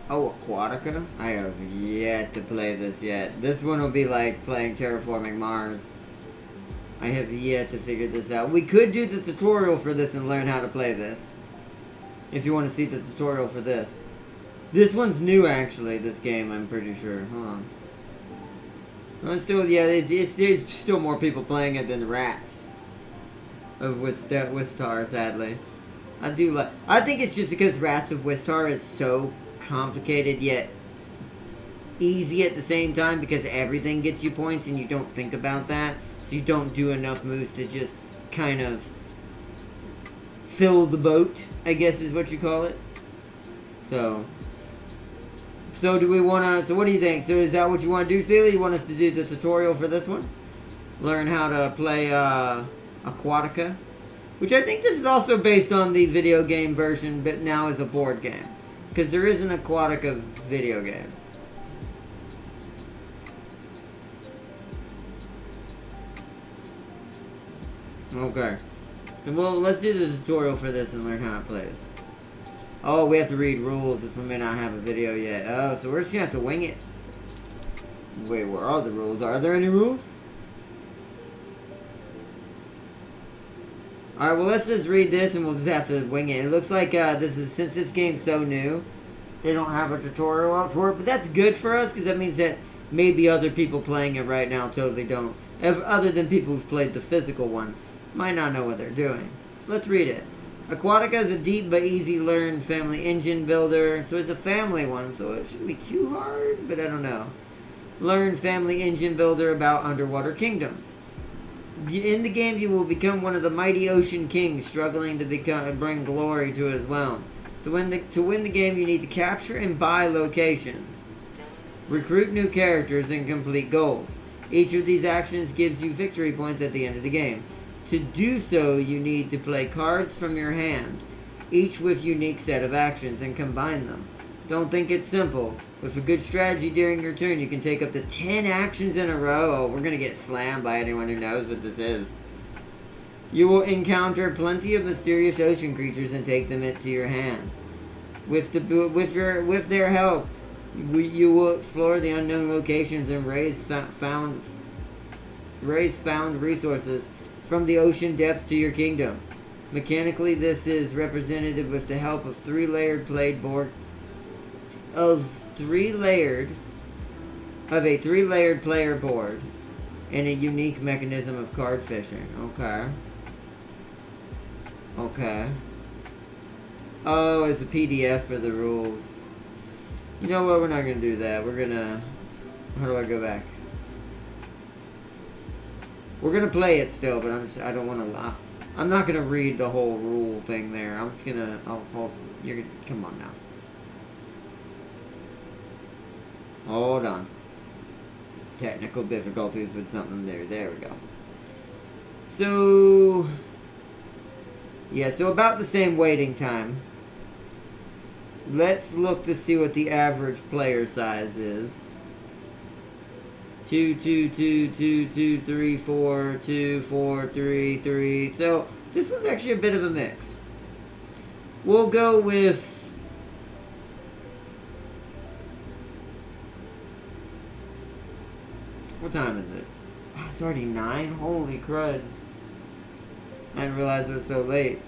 Oh, Aquatica? I have yet to play this yet. This one will be like playing Terraforming Mars. I have yet to figure this out. We could do the tutorial for this and learn how to play this. If you want to see the tutorial for this. This one's new, actually, this game, I'm pretty sure. Hold on. Well, still, yeah, there's still more people playing it than Rats. Of Wistar, sadly. I think it's just because Rats of Wistar is so complicated yet easy at the same time because everything gets you points and you don't think about that. So you don't do enough moves to just kind of fill the boat, I guess is what you call it. So do we want to... So what do you think? So is that what you want to do, Celia? You want us to do the tutorial for this one? Learn how to play Aquatica? Which I think this is also based on the video game version, but now is a board game. Because there is an Aquatica video game. Okay. Well, let's do the tutorial for this and learn how to play this. Oh, we have to read rules. This one may not have a video yet. Oh, so we're just going to have to wing it. Wait, where are the rules? Are there any rules? Alright, well, let's just read this and we'll just have to wing it. It looks like since this game's so new, they don't have a tutorial out for it. But that's good for us because that means that maybe other people playing it right now totally don't. Other than people who've played the physical one, might not know what they're doing. So let's read it. Aquatica is a deep but easy learn family engine builder. So it's a family one, so it shouldn't be too hard, but I don't know. Learn family engine builder about underwater kingdoms. In the game, you will become one of the mighty ocean kings, struggling to bring glory to it as well. To win the game, you need to capture and buy locations, recruit new characters, and complete goals. Each of these actions gives you victory points at the end of the game. To do so, you need to play cards from your hand, each with unique set of actions, and combine them. Don't think it's simple. With a good strategy during your turn, you can take up to 10 actions in a row. Oh, we're going to get slammed by anyone who knows what this is. You will encounter plenty of mysterious ocean creatures and take them into your hands. With their help, you will explore the unknown locations and raise found resources from the ocean depths to your kingdom. Mechanically, this is represented with the help of three-layered player board and a unique mechanism of card fishing. Okay. Oh, it's a PDF for the rules. You know what? We're not gonna do that. We're gonna... How do I go back? We're gonna play it still, but I don't want to... I'm not gonna read the whole rule thing there. I'm just gonna... You're gonna... Come on now. Hold on. Technical difficulties with something there. There we go. So... Yeah, so about the same waiting time. Let's look to see what the average player size is. 2, 2, 2, 2, 2, 3, 4, 2, 4, 3, 3. So, this one's actually a bit of a mix. We'll go with... What time is it? Oh, it's already 9? Holy crud. I didn't realize it was so late.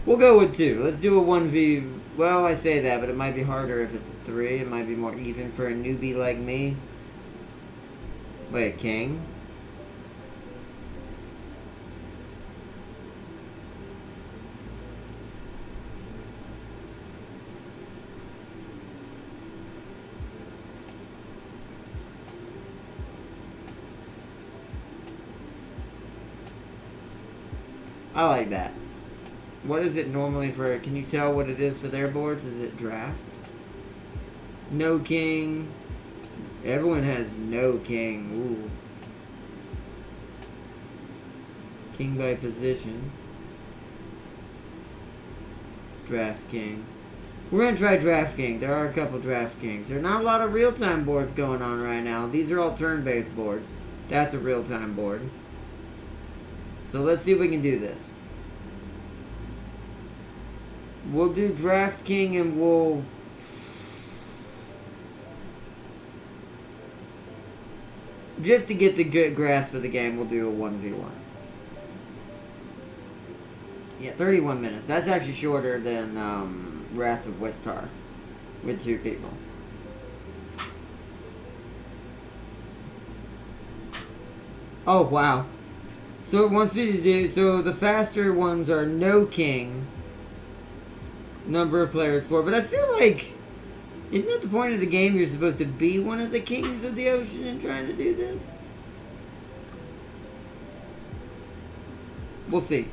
We'll go with 2. Let's do a 1v... Well, I say that, but it might be harder if it's a 3. It might be more even for a newbie like me. Wait, king? I like that. What is it normally for? Can you tell what it is for their boards? Is it draft? No king. Everyone has no king. Ooh. King by position. Draft king. We're going to try draft king. There are a couple draft kings. There are not a lot of real-time boards going on right now. These are all turn-based boards. That's a real-time board. So let's see if we can do this. We'll do draft king and we'll... Just to get the good grasp of the game, we'll do a 1v1. Yeah, 31 minutes. That's actually shorter than Rats of Wistar with 2 people. Oh, wow. So it wants me to do... So the faster ones are no king. Number of players 4. But I feel like... Isn't that the point of the game? You're supposed to be one of the kings of the ocean and trying to do this? We'll see.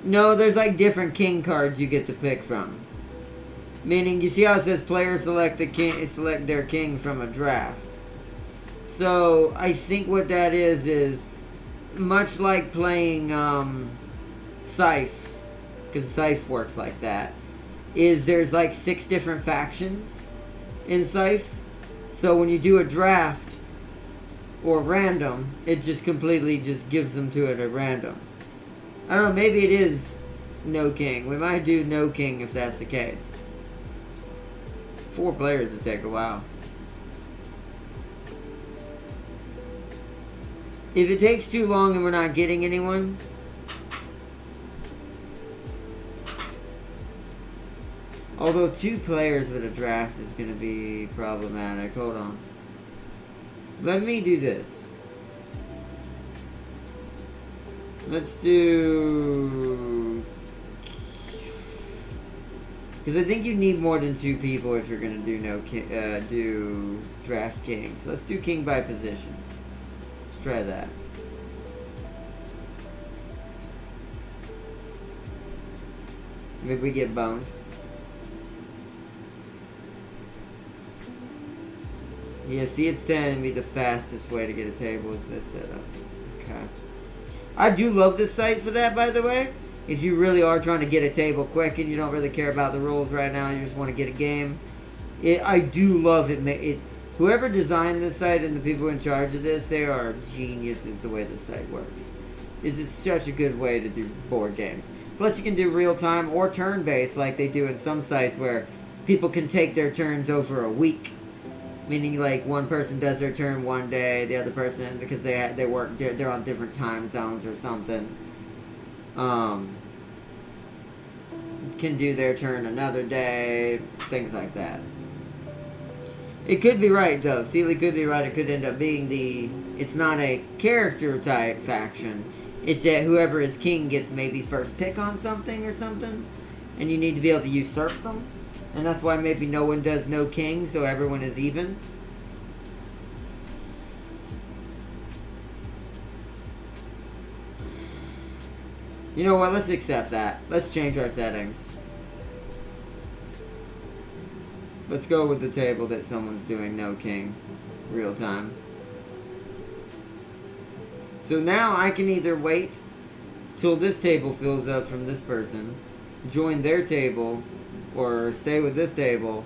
No, there's like different king cards you get to pick from. Meaning, you see how it says players select their king from a draft. So, I think what that is much like playing Scythe, because Scythe works like that, is there's like 6 different factions in Scythe. So when you do a draft or random, it just completely just gives them to it at random. I don't know, maybe it is no king. We might do no king if that's the case. 4 players would take a while. If it takes too long and we're not getting anyone... Although 2 players with a draft is going to be problematic. Hold on. Let me do this. Let's do... Because I think you need more than 2 people if you're going to do draft king. So let's do king by position. Let's try that. Maybe we get boned. Yeah, see, it's telling me the fastest way to get a table is this setup. Okay. I do love this site for that, by the way. If you really are trying to get a table quick and you don't really care about the rules right now, you just want to get a game. I do love it. Whoever designed this site and the people in charge of this, they are geniuses the way this site works. This is such a good way to do board games. Plus, you can do real-time or turn-based like they do in some sites where people can take their turns over a week. Meaning, like, one person does their turn one day, the other person, because they're on different time zones or something, can do their turn another day, things like that. It could be right, though. Sealy could be right. It could end up being it's not a character-type faction. It's that whoever is king gets maybe first pick on something or something, and you need to be able to usurp them. And that's why maybe no one does no king, so everyone is even. You know what? Let's accept that. Let's change our settings. Let's go with the table that someone's doing no king. Real time. So now I can either wait till this table fills up from this person, join their table, or stay with this table,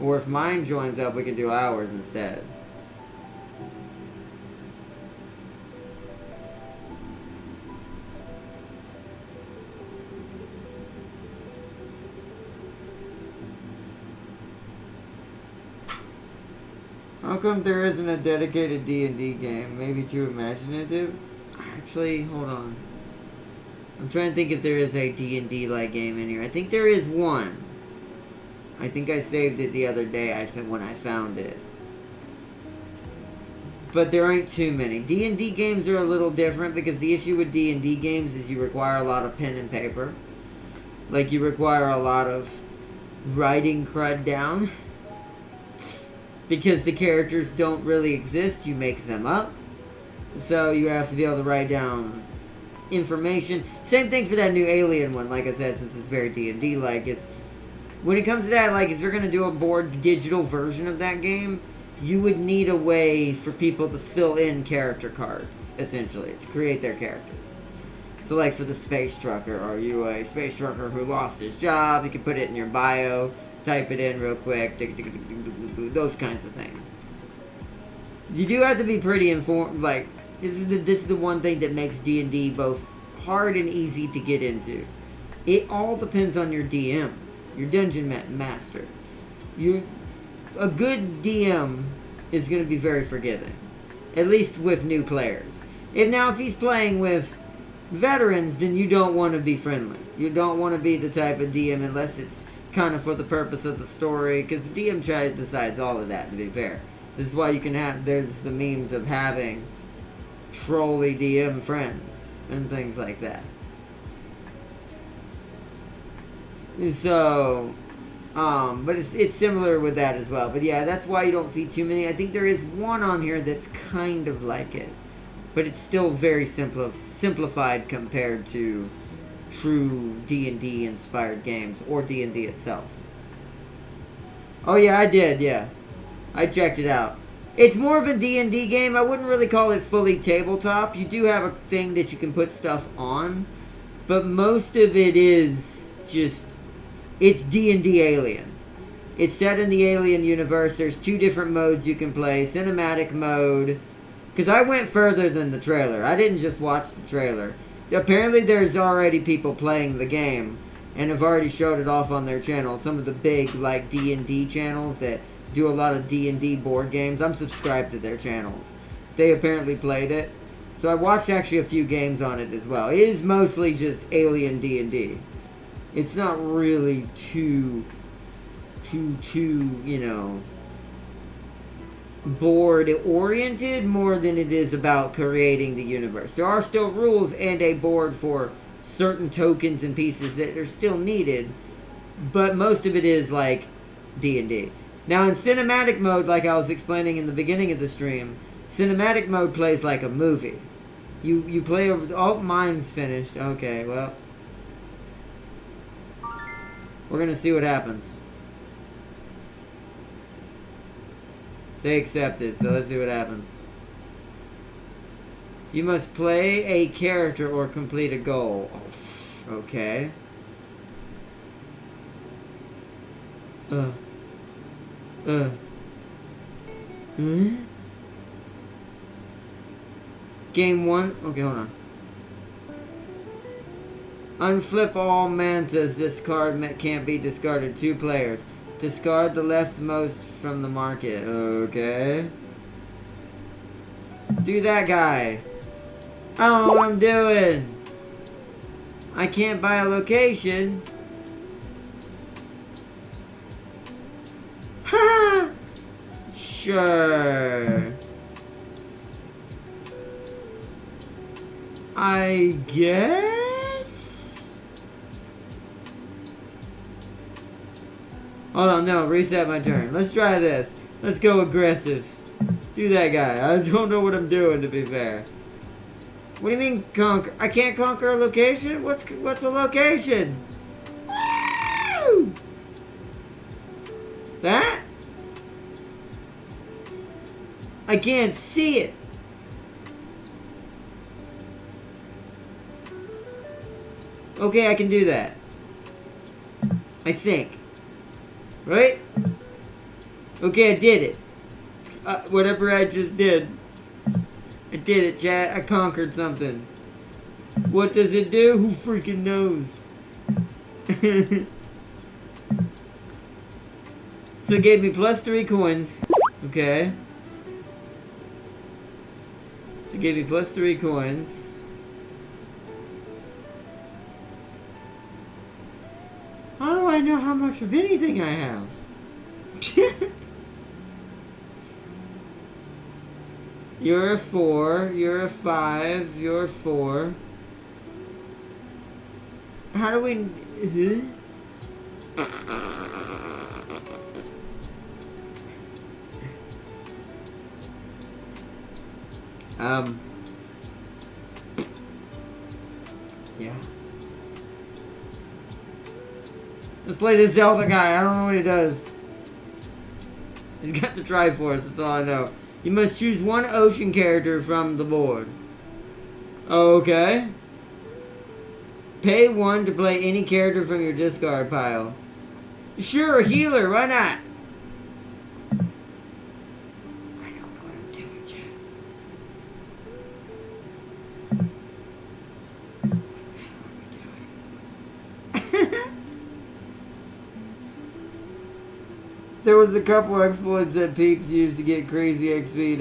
or if mine joins up, we can do ours instead. How come there isn't a dedicated D&D game? Maybe too imaginative? Actually, hold on. I'm trying to think if there is a D&D-like game in here. I think there is one. I think I saved it the other day when I found it. But there aren't too many. D&D games are a little different because the issue with D&D games is you require a lot of pen and paper. Like, you require a lot of writing crud down. Because the characters don't really exist, you make them up. So you have to be able to write down information. Same thing for that new Alien one, like I said, since it's very D&D like. It's when it comes to that, like, if you're going to do a board digital version of that game, you would need a way for people to fill in character cards, essentially, to create their characters. So, like, for the space trucker, are you a space trucker who lost his job? You can put it in your bio, type it in real quick, those kinds of things. You do have to be pretty informed, like, this is the one thing that makes D&D both hard and easy to get into. It all depends on your DM. Your dungeon master. A good DM is going to be very forgiving. At least with new players. If he's playing with veterans, then you don't want to be friendly. You don't want to be the type of DM unless it's kind of for the purpose of the story. Because the DM decides all of that, to be fair. This is why you can have, there's the memes of having trolly DM friends and things like that. So, but it's similar with that as well. But yeah, that's why you don't see too many. I think there is one on here that's kind of like it. But it's still very simplified compared to true D&D inspired games or D&D itself. Oh yeah, I did, yeah. I checked it out. It's more of a D&D game. I wouldn't really call it fully tabletop. You do have a thing that you can put stuff on. But most of it is just... It's D&D Alien. It's set in the Alien universe. There's 2 different modes you can play. Cinematic mode. Because I went further than the trailer. I didn't just watch the trailer. Apparently there's already people playing the game. And have already showed it off on their channel. Some of the big, like, D&D channels that do a lot of D&D board games. I'm subscribed to their channels. They apparently played it. So I watched actually a few games on it as well. It is mostly just Alien D&D. It's not really too, you know, board-oriented more than it is about creating the universe. There are still rules and a board for certain tokens and pieces that are still needed, but most of it is like D&D. Now in cinematic mode, like I was explaining in the beginning of the stream, cinematic mode plays like a movie. You play over... Oh, mine's finished. Okay, well... We're gonna see what happens. They accepted, so let's see what happens. You must play a character or complete a goal. Oh, okay. Game 1. Okay, hold on. Unflip all mantas. This card can't be discarded. 2 players. Discard the leftmost from the market. Okay. Do that guy. I don't know what I'm doing. I can't buy a location. Ha! Sure. I guess? Hold on, no, reset my turn. Let's try this. Let's go aggressive. Do that guy. I don't know what I'm doing, to be fair. What do you mean conquer? I can't conquer a location? What's a location? Woo! That? I can't see it. Okay, I can do that. I think. Right? Okay, I did it. Whatever I just did. I did it, chat. I conquered something. What does it do? Who freaking knows? So it gave me plus 3 coins. Okay. So it gave me plus 3 coins. How do I know how much of anything I have? You're a 4, you're a 5, you're a 4. How do we... Yeah. Let's play this Zelda guy. I don't know what he does. He's got the Triforce, that's all I know. You must choose one ocean character from the board. Okay. Pay 1 to play any character from your discard pile. Sure, healer, why not? I don't know what I'm doing, Chad. What the hell are we doing? There was a couple exploits that peeps used to get crazy XP.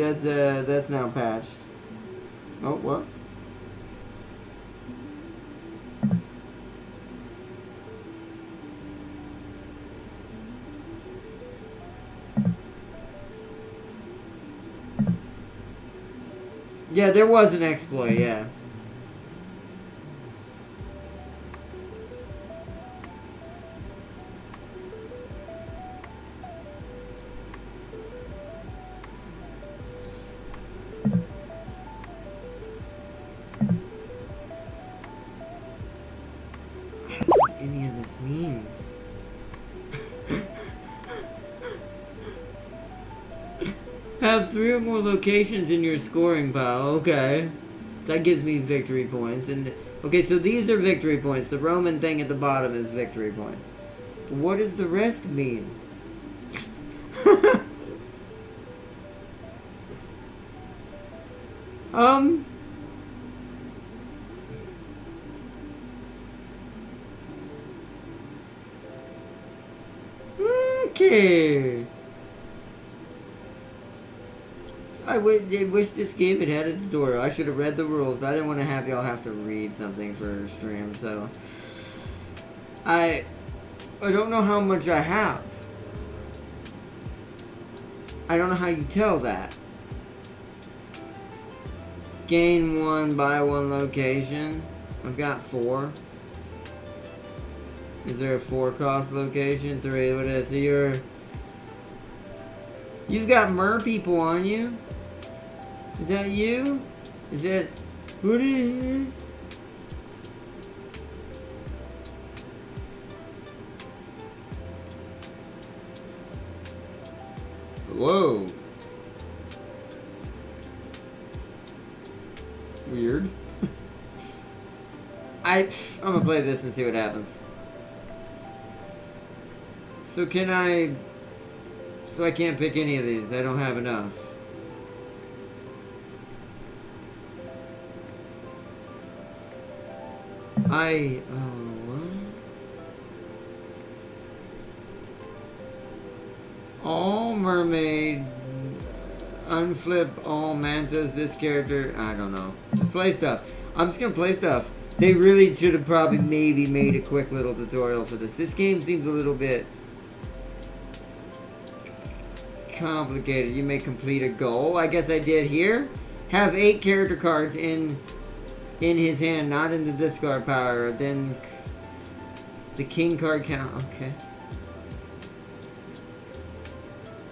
That's now patched. Oh, what? Yeah, there was an exploit, yeah. I don't know what any of this means. Have 3 or more locations in your scoring pile. Okay. That gives me victory points. And okay, so these are victory points. The Roman thing at the bottom is victory points. But what does the rest mean? Okay. I wish this game had a tutorial. I should have read the rules, but I didn't want to have y'all have to read something for stream, so... I don't know how much I have. I don't know how you tell that. Gain 1, buy 1 location. I've got 4. Is there a 4 cost location? 3, what is it? So you've got mer people on you? Is that you? Is that... What is it? Whoa. Weird. I'm gonna play this and see what happens. So can I... So I can't pick any of these. I don't have enough. What? All mermaid, unflip all mantas, this character, I don't know. Just play stuff. I'm just gonna play stuff. They really should have probably maybe made a quick little tutorial for this. This game seems a little bit complicated. You may complete a goal. I guess I did here. Have 8 character cards in his hand, not in the discard power. Then the king card count. Okay.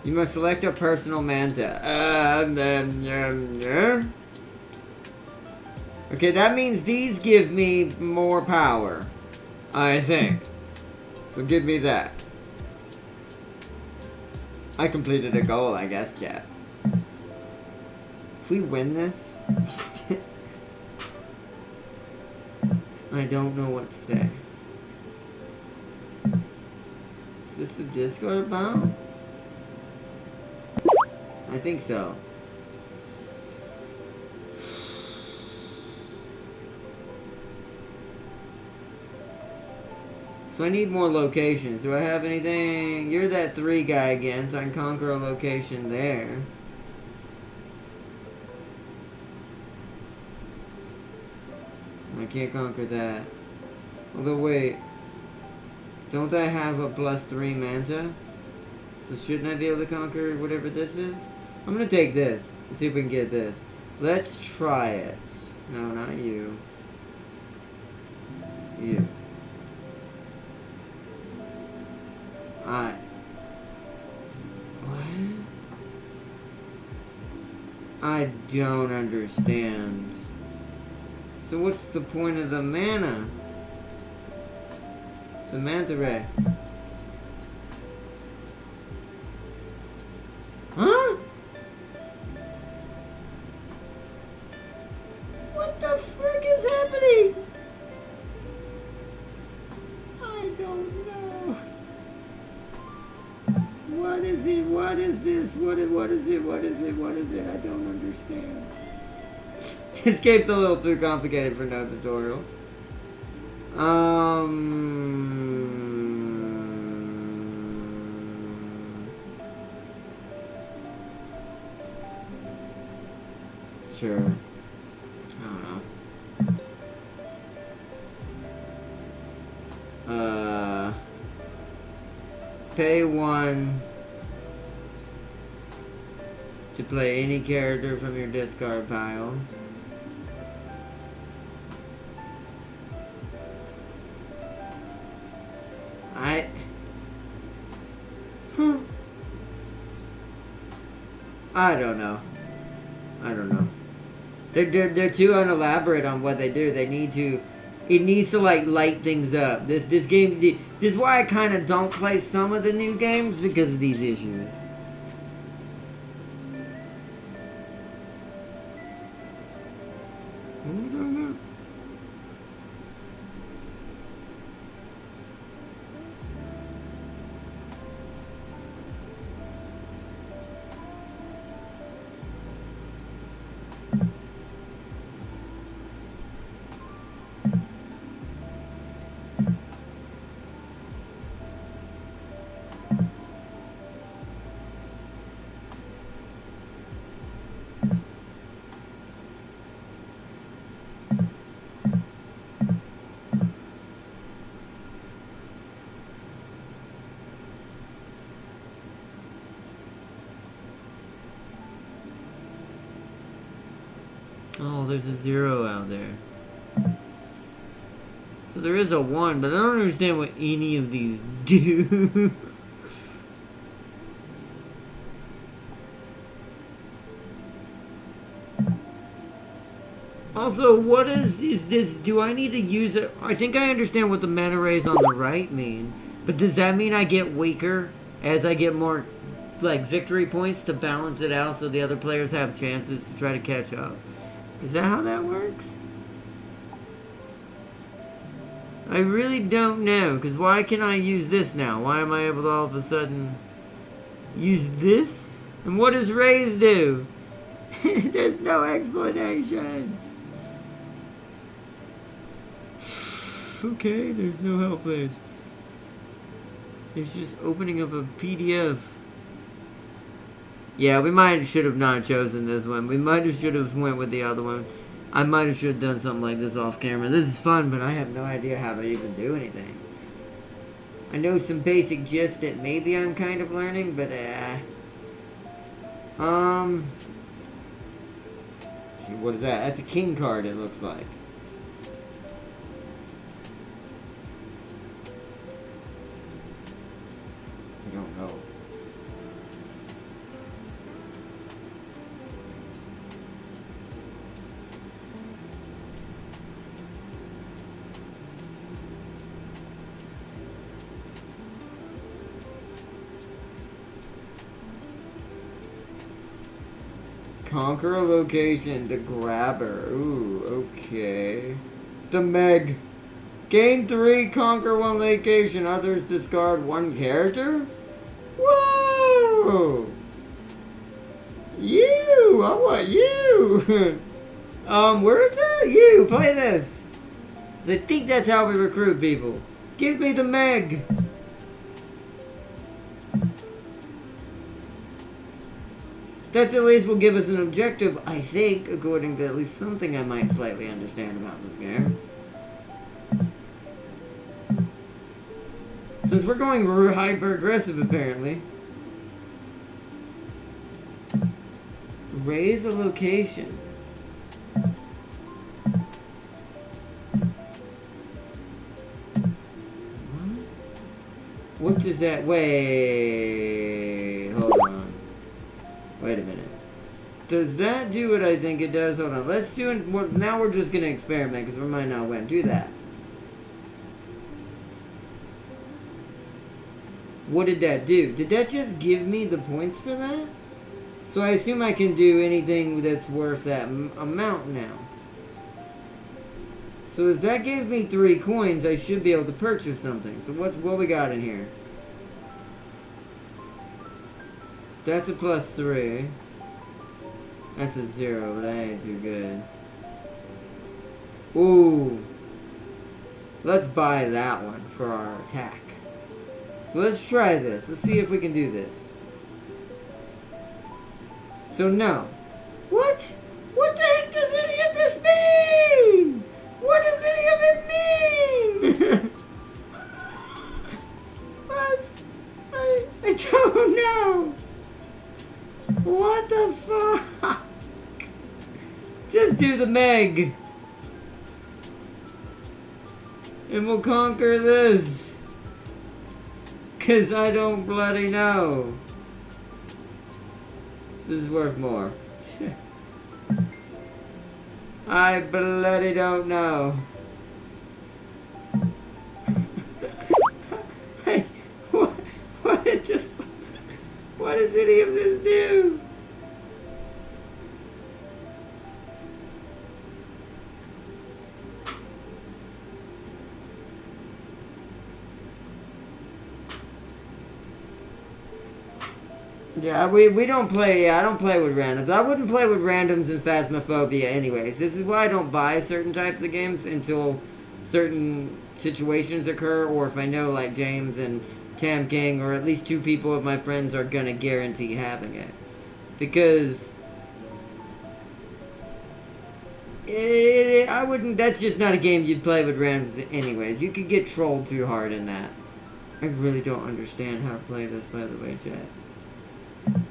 You must select a personal manta. Okay, that means these give me more power, I think. So give me that. I completed a goal, I guess, chat. If we win this... I don't know what to say. Is this the discard bound? I think so. So I need more locations. Do I have anything? You're that 3 guy again, so I can conquer a location there. I can't conquer that. Although, wait. Don't I have a +3 manta? So shouldn't I be able to conquer whatever this is? I'm gonna take this. Let's see if we can get this. Let's try it. No, not you. You. What? I don't understand. So what's the point of the mana? The manta ray. Huh? What the frick is happening? I don't know. What is it? What is this? What is it? What is it? What is it? I don't understand. This game's a little too complicated for no tutorial. Sure. I don't know. Pay 1 to play any character from your discard pile. I don't know. I don't know. They're too unelaborate on what they do. They need to. It needs to like light things up. This game. This is why I kind of don't play some of the new games because of these issues. I don't know. Oh, there's a 0 out there. So there is a 1, but I don't understand what any of these do. Also, what is this? Do I need to use it? I think I understand what the mana rays on the right mean. But does that mean I get weaker as I get more, like, victory points to balance it out so the other players have chances to try to catch up? Is that how that works? I really don't know, because why can I use this now? Why am I able to all of a sudden use this? And what does raise do? There's no explanations. Okay, there's no help page. There's just opening up a PDF. Yeah, we should have not chosen this one. We should have went with the other one. I might have should have done something like this off camera. This is fun, but I have no idea how to even do anything. I know some basic gist that maybe I'm kind of learning, but see, what is that? That's a king card, it looks like. I don't know. Conquer a location, the grabber. Ooh, okay. The Meg. Gain 3, conquer 1 location, others discard 1 character? Whoa! You! I want you! Where is that? You! Play this! I think that's how we recruit people. Give me the Meg! That at least will give us an objective, I think, according to at least something I might slightly understand about this game. Since we're going hyper-aggressive, apparently. Raise a location. What does that... Wait... Hold on. Wait a minute. Does that do what I think it does? Hold on. Let's do it. Now we're just going to experiment because we might not win. Do that. What did that do? Did that just give me the points for that? So I assume I can do anything that's worth that amount now. So if that gave me 3 coins, I should be able to purchase something. So what we got in here? That's a +3. That's a 0, but that ain't too good. Ooh. Let's buy that one for our attack. So let's try this. Let's see if we can do this. So no. What? What the heck does any of this mean? What does any of it mean? What? I don't know. What the fuck? Just do the Meg. And we'll conquer this. 'Cause I don't bloody know. This is worth more. I bloody don't know. Hey, what the fuck? What does any of this do? Yeah, we don't play, I don't play with randoms. I wouldn't play with randoms in Phasmophobia anyways. This is why I don't buy certain types of games until certain situations occur, or if I know like James and Tam King, or at least 2 people of my friends are gonna guarantee having it. Because I wouldn't, that's just not a game you'd play with randoms anyways. You could get trolled too hard in that. I really don't understand how to play this, by the way, chat.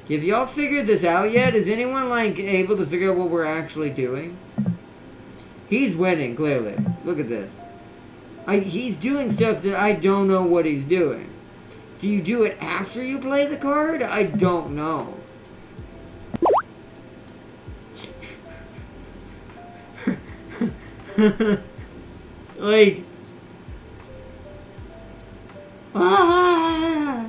Have y'all figured this out yet? Is anyone, like, able to figure out what we're actually doing? He's winning, clearly. Look at this. He's doing stuff that I don't know what he's doing. Do you do it after you play the card? I don't know. Like... Ah!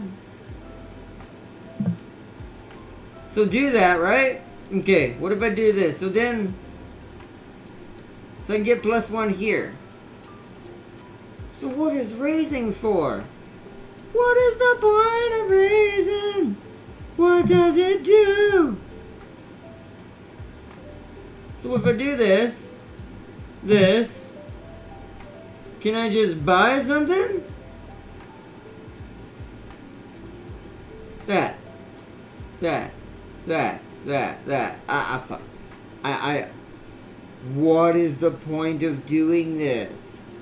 So do that, right? Okay, what if I do this? So then... So I can get +1 here. So what is raising for? What is the point of raising? What does it do? So if I do this... This... Can I just buy something? That. What is the point of doing this?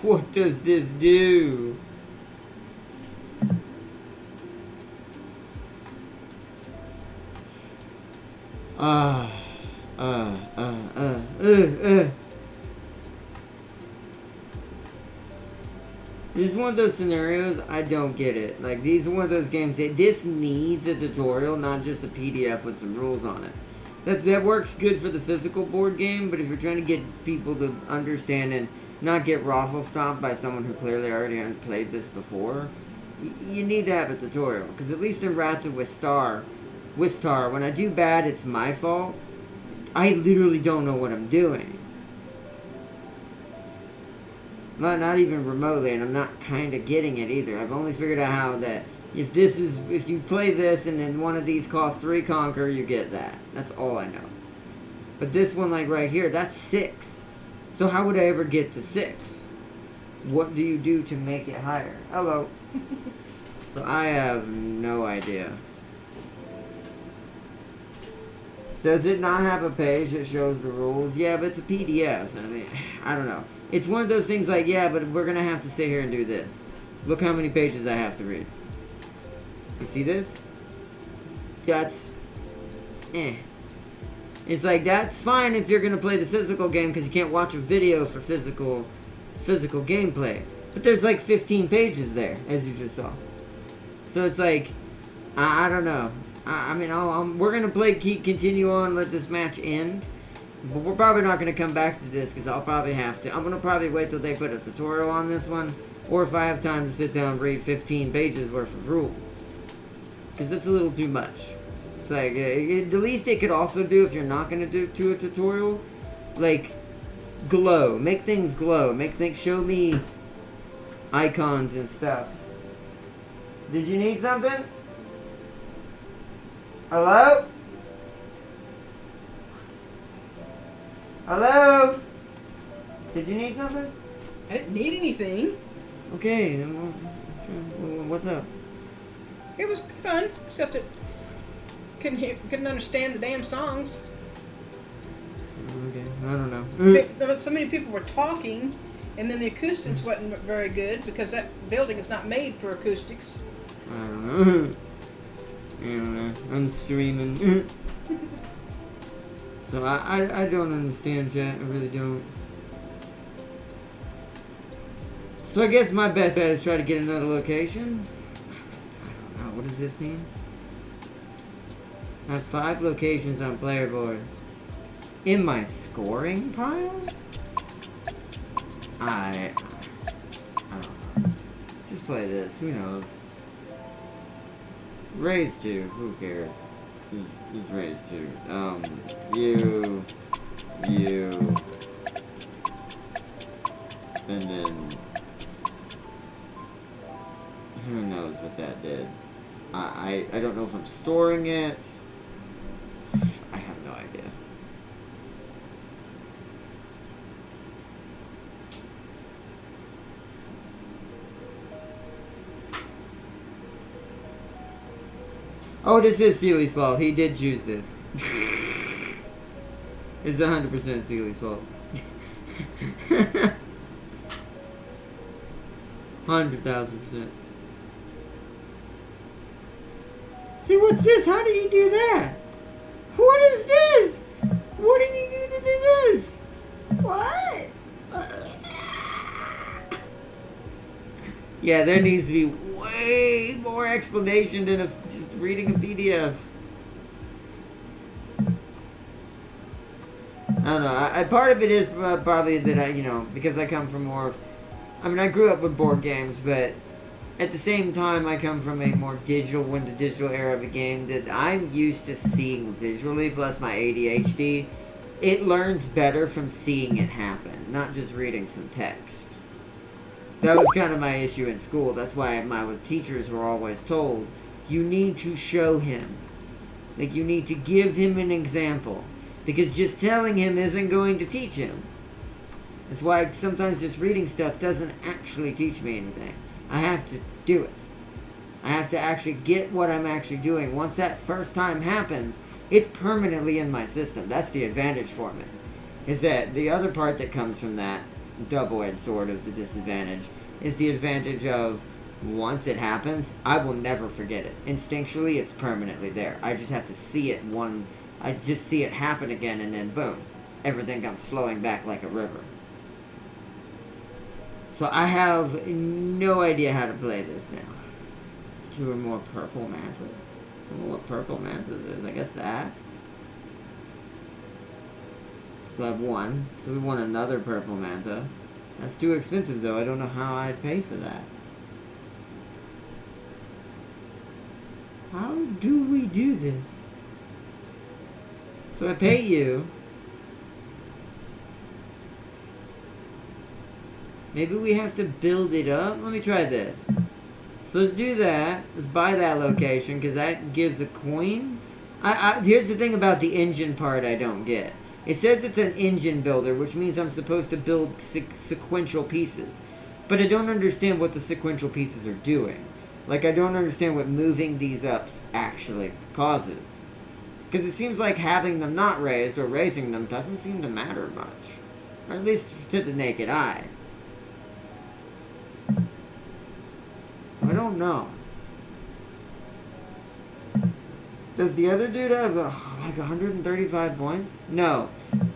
What does this do? This is one of those scenarios, I don't get it. Like, these are one of those games that this needs a tutorial, not just a PDF with some rules on it. That works good for the physical board game, but if you're trying to get people to understand and not get raffle stomped by someone who clearly already played this before, you need to have a tutorial. Because at least in Rats of Wistar, when I do bad, it's my fault. I literally don't know what I'm doing. Not even remotely, and I'm not kind of getting it either. I've only figured out how that if you play this and then one of these costs 3 conquer, you get that. That's all I know. But this one, like right here, that's 6. So how would I ever get to 6? What do you do to make it higher? Hello. So I have no idea. Does it not have a page that shows the rules? Yeah, but it's a PDF. I mean, I don't know. It's one of those things like, yeah, but we're going to have to sit here and do this. Look how many pages I have to read. You see this? That's... It's like, that's fine if you're going to play the physical game because you can't watch a video for physical gameplay. But there's like 15 pages there, as you just saw. So it's like, I don't know. I mean, we're gonna continue on, let this match end. But we're probably not gonna come back to this because I'll probably have to. I'm gonna probably wait till they put a tutorial on this one, or if I have time to sit down and read 15 pages worth of rules, because that's a little too much. It's like the least it could also do if you're not gonna do a tutorial, like glow, make things glow, show me icons and stuff. Did you need something? Hello? Hello? Did you need something? I didn't need anything. Okay, what's up? It was fun, except it couldn't understand the damn songs. Okay, I don't know. So many people were talking, and then the acoustics wasn't very good because that building is not made for acoustics. I don't know. I'm streaming. So I don't understand, chat. I really don't. So I guess my best bet is try to get another location. I don't know. What does this mean? I have 5 locations on player board. In my scoring pile? I don't know. Let's just play this. Who knows? Raise 2. Who cares? Just raise 2. You. And then... Who knows what that did? I don't know if I'm storing it. I have no idea. Oh, this is Seely's fault. He did choose this. It's 100% Seely's fault. 100,000%. See, what's this? How did he do that? What is this? What did he do to do this? What? Yeah, there needs to be way more explanation than just reading a PDF. I don't know. Part of it is probably that because I come from more of... I mean, I grew up with board games, but at the same time, I come from a more digital era of a game that I'm used to seeing visually, plus my ADHD. It learns better from seeing it happen, not just reading some text. That was kind of my issue in school. That's why my teachers were always told, you need to show him. Like, you need to give him an example. Because just telling him isn't going to teach him. That's why sometimes just reading stuff doesn't actually teach me anything. I have to do it. I have to actually get what I'm actually doing. Once that first time happens, it's permanently in my system. That's the advantage for me. Is that the other part that comes from that double-edged sword of the disadvantage is the advantage of once it happens, I will never forget it. Instinctually, it's permanently there. I just have to see it I just see it happen again, and then boom, everything comes flowing back like a river. So I have no idea how to play this now. 2 or more purple mantas. I don't know what purple mantas is. I guess that. So I have 1. So we want another purple manta. That's too expensive though. I don't know how I'd pay for that. How do we do this? So I pay you. Maybe we have to build it up? Let me try this. So let's do that. Let's buy that location, because that gives a coin. Here's the thing about the engine part I don't get. It says it's an engine builder, which means I'm supposed to build sequential pieces. But I don't understand what the sequential pieces are doing. Like, I don't understand what moving these ups actually causes. Because it seems like having them not raised or raising them doesn't seem to matter much. Or at least to the naked eye. So I don't know. Does the other dude have like 135 points? No.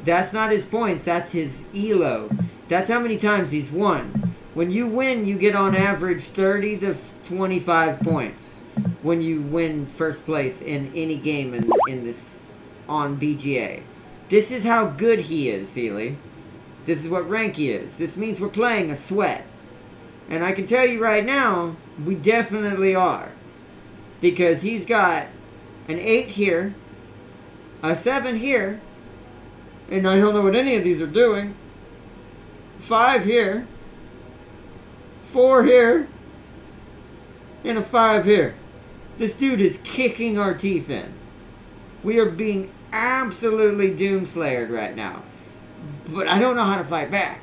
That's not his points. That's his ELO. That's how many times he's won. When you win, you get on average 30 to 25 points. when you win first place in any game in this on BGA. This is how good he is, Sealy. This is what rank he is. This means we're playing a sweat. And I can tell you right now, we definitely are. Because he's got an 8 here, a 7 here, and I don't know what any of these are doing. 5 here, 4 here, and a 5 here. This dude is kicking our teeth in. We are being absolutely doomslayered right now. But I don't know how to fight back.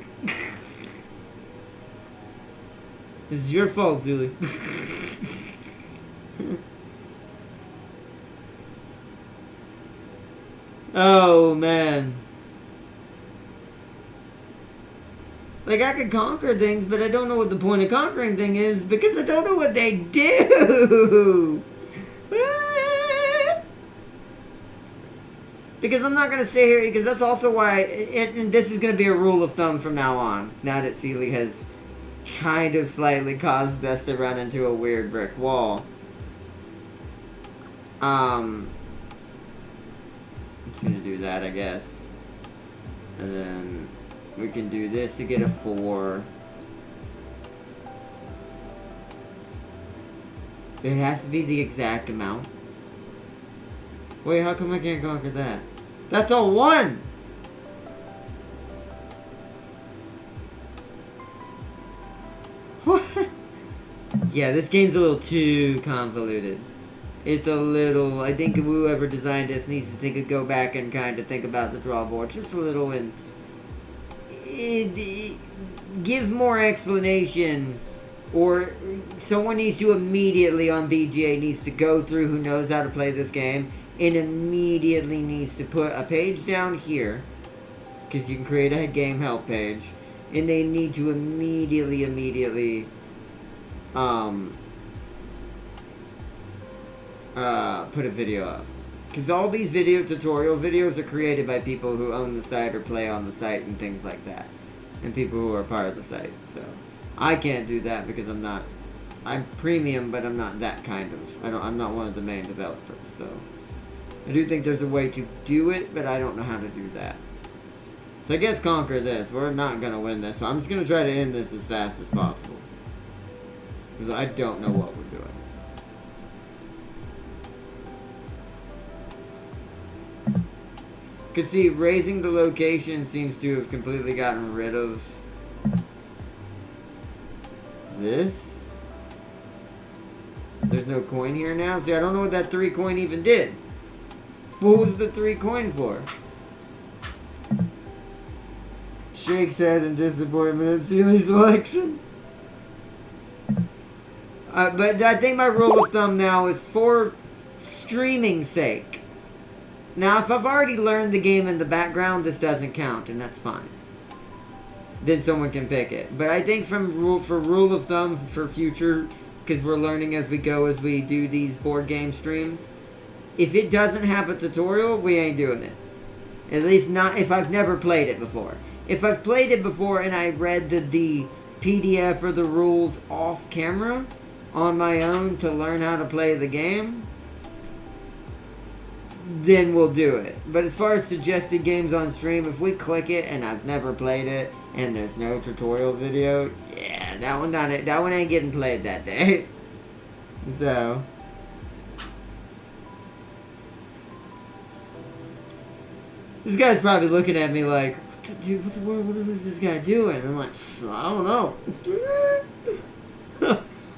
This is your fault, Zuli. Oh, man. Like, I could conquer things, but I don't know what the point of conquering thing is because I don't know what they do. Because I'm not going to sit here, because that's also why, and this is going to be a rule of thumb from now on, now that Sealy has kind of slightly caused us to run into a weird brick wall. I'm just going to do that, I guess. And then we can do this to get a 4. It has to be the exact amount. Wait, how come I can't conquer that? That's a 1! What? Yeah, this game's a little too convoluted. It's a little... I think whoever designed this needs to go back and kind of think about the draw board just a little and... give more explanation. Or someone needs to immediately on BGA needs to go through who knows how to play this game and immediately needs to put a page down here because you can create a game help page and they need to immediately put a video up because all these tutorial videos are created by people who own the site or play on the site and things like that and people who are part of the site. So I can't do that because I'm premium, but I'm not that kind of. I'm not one of the main developers, so I do think there's a way to do it, but I don't know how to do that. So I guess conquer this. We're not gonna win this, so I'm just gonna try to end this as fast as possible because I don't know what we're doing. Cause see, raising the location seems to have completely gotten rid of this. There's no coin here now. See, I don't know what that 3 coin even did. What was the 3 coin for? Shakes head in disappointment at Sealy's selection. But I think my rule of thumb now is for streaming's sake. Now, if I've already learned the game in the background, this doesn't count, and that's fine. Then someone can pick it. But I think for rule of thumb for future, because we're learning as we go as we do these board game streams, if it doesn't have a tutorial, we ain't doing it. At least not if I've never played it before. If I've played it before and I read the PDF or the rules off camera on my own to learn how to play the game, then we'll do it. But as far as suggested games on stream, if we click it and I've never played it and there's no tutorial video, yeah, that one ain't getting played that day. So this guy's probably looking at me like, dude, what is this guy doing? I'm like, I don't know.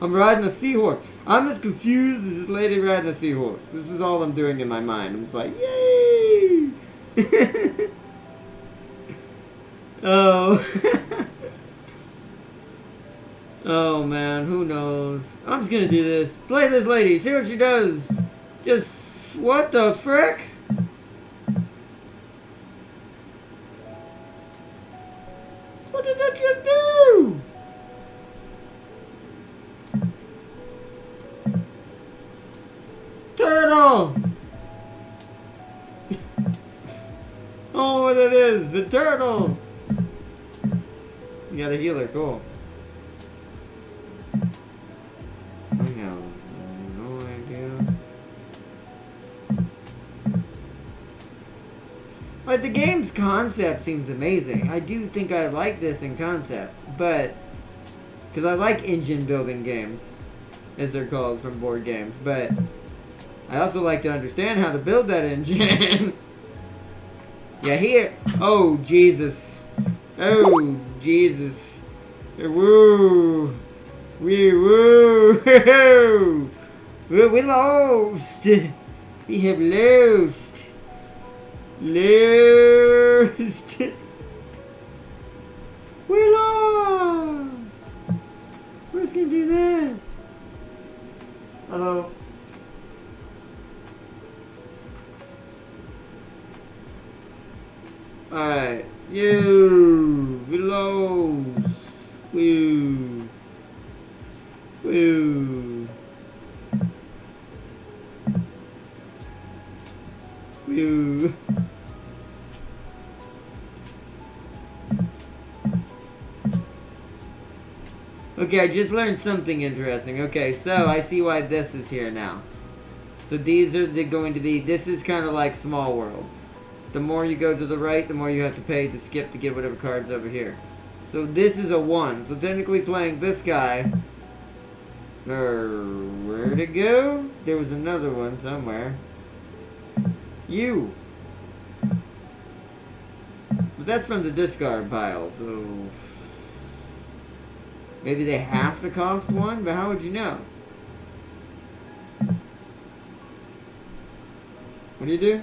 I'm riding a seahorse. I'm as confused as this lady riding a seahorse. This is all I'm doing in my mind. I'm just like, yay! Oh. Oh, man. Who knows? I'm just gonna do this. Play this lady. See what she does. Just, what the frick? What did that just do? Turtle! Oh, what it is, the turtle! You got a healer, cool. I have no idea But the game's concept seems amazing. I do think I like this in concept, but because I like engine building games, as they're called from board games, but I also like to understand how to build that engine. Yeah, here. Oh, Jesus. Oh, Jesus. Woo. Woo. We lost. We have lost. Lost. We lost. Who's gonna do this? Hello. Alright. You. We lost. Woo. Woo. Woo. Okay, I just learned something interesting. Okay, so I see why this is here now. So these are going to be, this is kind of like Small World. The more you go to the right, the more you have to pay to skip to get whatever card's over here. So this is a 1. So technically playing this guy, where'd it go? There was another one somewhere. You. But that's from the discard pile, so maybe they have to cost 1, but how would you know? What do you do?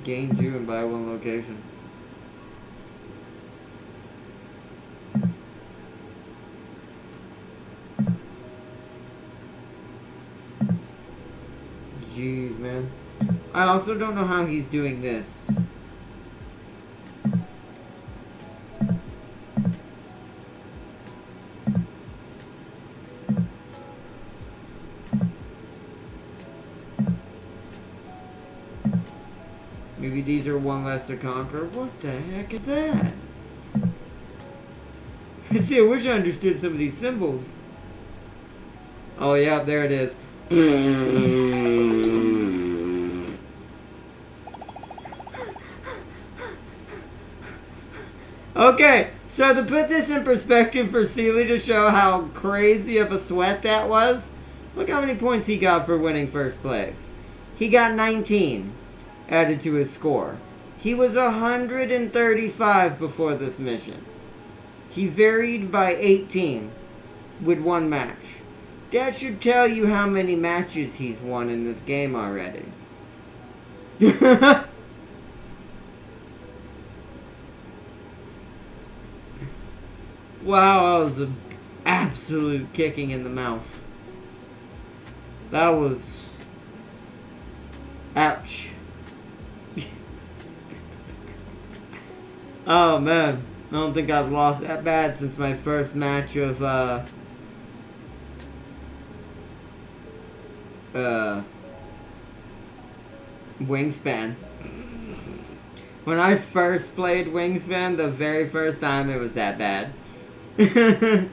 Gain 2 and buy 1 location. Jeez, man. I also don't know how he's doing this. Maybe these are 1 less to conquer. What the heck is that? See, I wish I understood some of these symbols. Oh, yeah, there it is. Okay, so to put this in perspective for Sealy to show how crazy of a sweat that was, look how many points he got for winning first place. He got 19 added to his score. He was 135 before this mission. He varied by 18 with 1 match. That should tell you how many matches he's won in this game already. Wow, that was an absolute kicking in the mouth. That was... ouch. Oh man, I don't think I've lost that bad since my first match of Wingspan. When I first played Wingspan, the very first time, it was that bad. This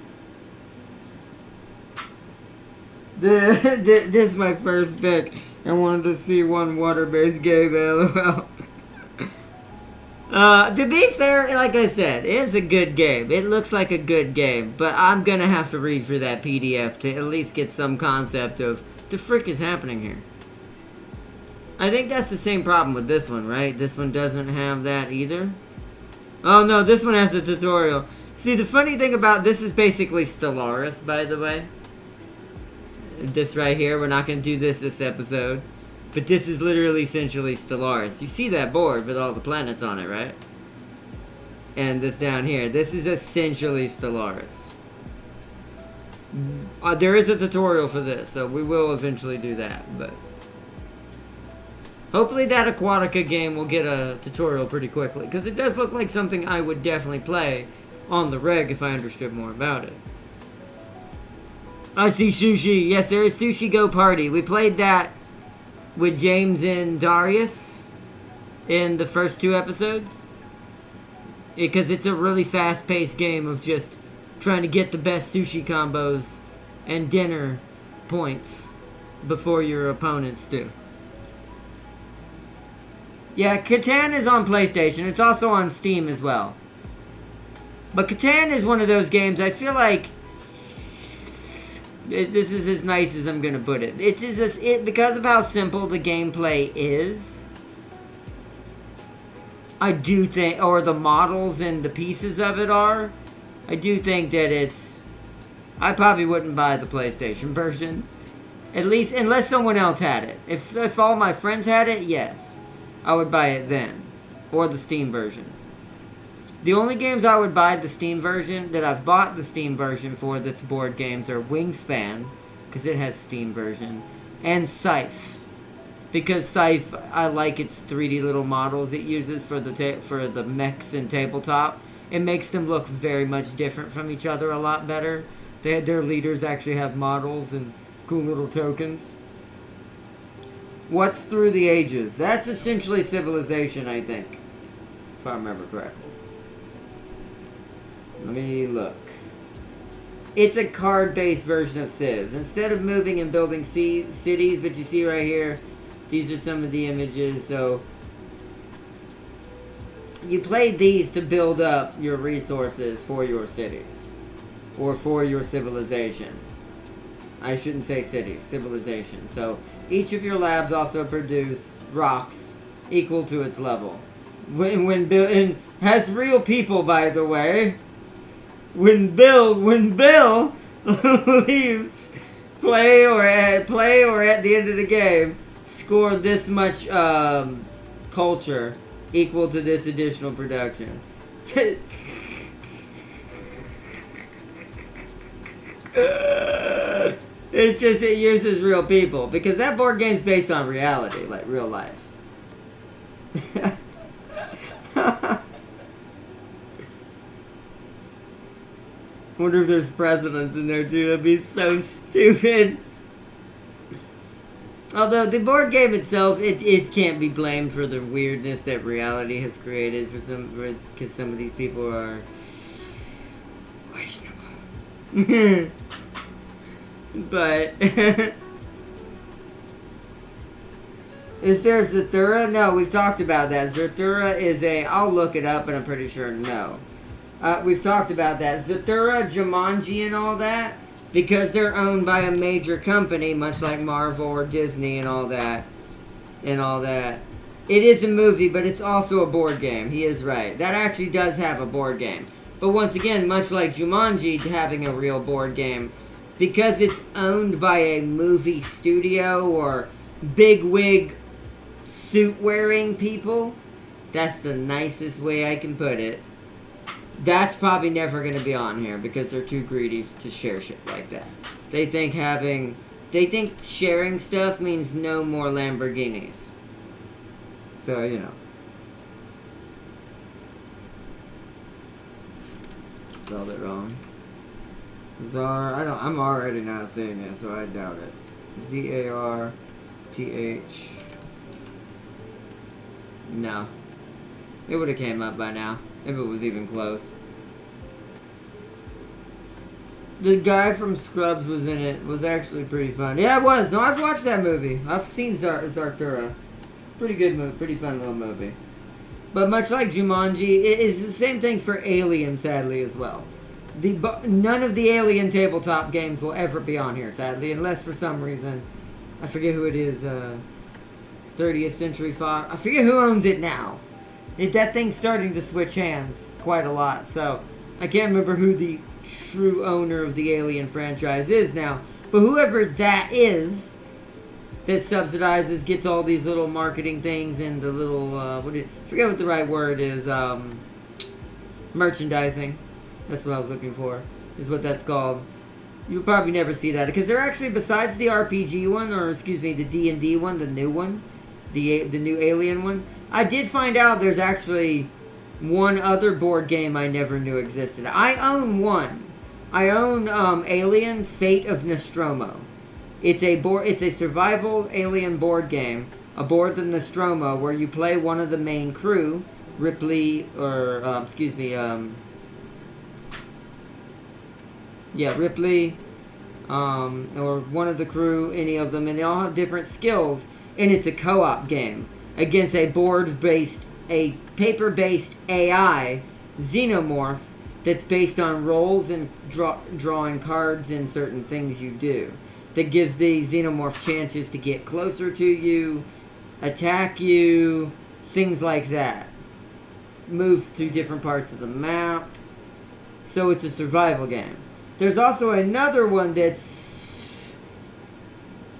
is my first pick. I wanted to see one water-based game, LOL. To be fair, like I said, it's a good game. It looks like a good game, but I'm gonna have to read through that PDF to at least get some concept of the frick is happening here. I think that's the same problem with this one, right? This one doesn't have that either. Oh no, this one has a tutorial. See, the funny thing about this is basically Stellaris, by the way. This right here, we're not gonna do this episode. But this is literally essentially Stellaris. You see that board with all the planets on it, right? And this down here. This is essentially Stellaris. There is a tutorial for this, so we will eventually do that. But hopefully that Aquatica game will get a tutorial pretty quickly. Because it does look like something I would definitely play on the reg if I understood more about it. I see Sushi. Yes, there is Sushi Go Party. We played that with James and Darius in the first 2 episodes. Because it's a really fast-paced game of just trying to get the best sushi combos and dinner points before your opponents do. Yeah, Catan is on PlayStation. It's also on Steam as well. But Catan is one of those games I feel like this is as nice as I'm gonna put it. Because of how simple the gameplay is. I do think, or the models and the pieces of it are. I do think that it's. I probably wouldn't buy the PlayStation version, at least unless someone else had it. If all my friends had it, yes, I would buy it then, or the Steam version. The only games I would buy the Steam version, that I've bought the Steam version for that's board games, are Wingspan, because it has Steam version, and Scythe. Because Scythe, I like its 3D little models it uses for the mechs and tabletop. It makes them look very much different from each other a lot better. Their leaders actually have models and cool little tokens. What's Through the Ages? That's essentially Civilization, I think, if I remember correctly. Let me look. It's a card-based version of Civ. Instead of moving and building cities, but you see right here, these are some of the images. So you play these to build up your resources for your cities, or for your civilization. I shouldn't say cities, civilization. So each of your labs also produce rocks equal to its level. And has real people, by the way. When Bill leaves play or at the end of the game, score this much culture equal to this additional production. It's just, it uses real people, because that board game's based on reality, like real life. Wonder if there's presidents in there too. That'd be so stupid. Although the board game itself, it can't be blamed for the weirdness that reality has created because some of these people are questionable. But is there Zathura? No, we've talked about that. Zathura is I'll look it up, but I'm pretty sure no. We've talked about that. Zathura, Jumanji, and all that, because they're owned by a major company, much like Marvel or Disney and all that. It is a movie, but it's also a board game. He is right. That actually does have a board game. But once again, much like Jumanji having a real board game, because it's owned by a movie studio or bigwig suit-wearing people, that's the nicest way I can put it. That's probably never going to be on here because they're too greedy to share shit like that. They think sharing stuff means no more Lamborghinis. So, you know. Spelled it wrong. I'm already not saying it, so I doubt it. Zarth. No. It would have came up by now. If it was even close. The guy from Scrubs was in it. Was actually pretty fun. Yeah, it was. No, I've watched that movie. I've seen Zathura. Pretty good movie. Pretty fun little movie. But much like Jumanji, it is the same thing for Alien, sadly, as well. None of the Alien tabletop games will ever be on here, sadly, unless for some reason, I forget who it is, 30th Century Fox. I forget who owns it now. That thing's starting to switch hands quite a lot, so I can't remember who the true owner of the Alien franchise is now. But whoever that is that subsidizes, gets all these little marketing things and the little, forget what the right word is, merchandising. That's what I was looking for, is what that's called. You'll probably never see that, because they're actually, besides the RPG one, or excuse me, the D&D one, the new one, the new Alien one, I did find out there's actually one other board game I never knew existed. I own one. I own Alien: Fate of Nostromo. It's a survival alien board game aboard the Nostromo where you play one of the main crew, Ripley, or Ripley, or one of the crew, any of them, and they all have different skills, and it's a co-op game. against a paper-based AI xenomorph that's based on rolls and drawing cards and certain things you do. That gives the xenomorph chances to get closer to you, attack you, things like that. Move to different parts of the map. So it's a survival game. There's also another one that's...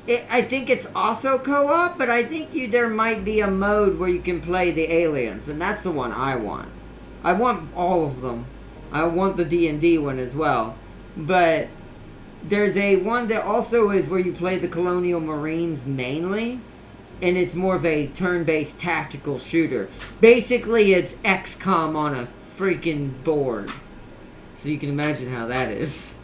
I think it's also co-op, but I think there might be a mode where you can play the aliens, and that's the one I want. I want all of them. I want the D&D one as well. But there's a one that also is where you play the Colonial Marines mainly, and it's more of a turn-based tactical shooter. Basically, it's XCOM on a freaking board. So you can imagine how that is.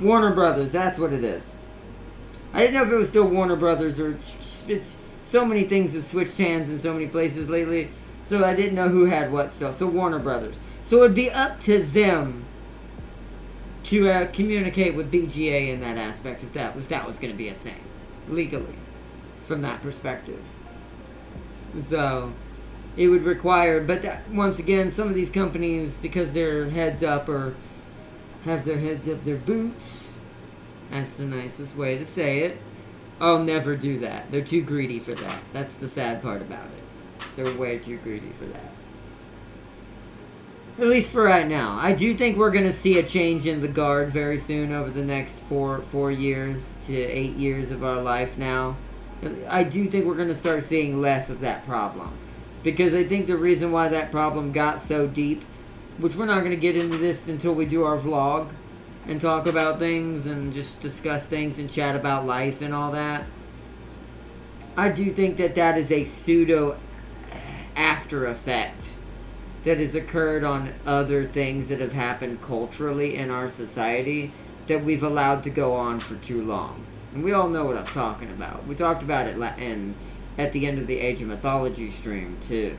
Warner Brothers, that's what it is. I didn't know if it was still Warner Brothers or it's so many things have switched hands in so many places lately. So I didn't know who had what still. So Warner Brothers. So it'd be up to them to communicate with BGA in that aspect if that was going to be a thing legally from that perspective. So it would require, but once again, some of these companies, because they're heads up or have their heads up their boots, that's the nicest way to say it, I'll never do that. They're too greedy for that. That's the sad part about it. They're way too greedy for that. At least for right now. I do think we're going to see a change in the guard very soon over the next 4 years to 8 years of our life now. I do think we're going to start seeing less of that problem. Because I think the reason why that problem got so deep, which we're not going to get into this until we do our vlog and talk about things and just discuss things and chat about life and all that. I do think that is a pseudo after effect that has occurred on other things that have happened culturally in our society that we've allowed to go on for too long. And we all know what I'm talking about. We talked about it at the end of the Age of Mythology stream, too.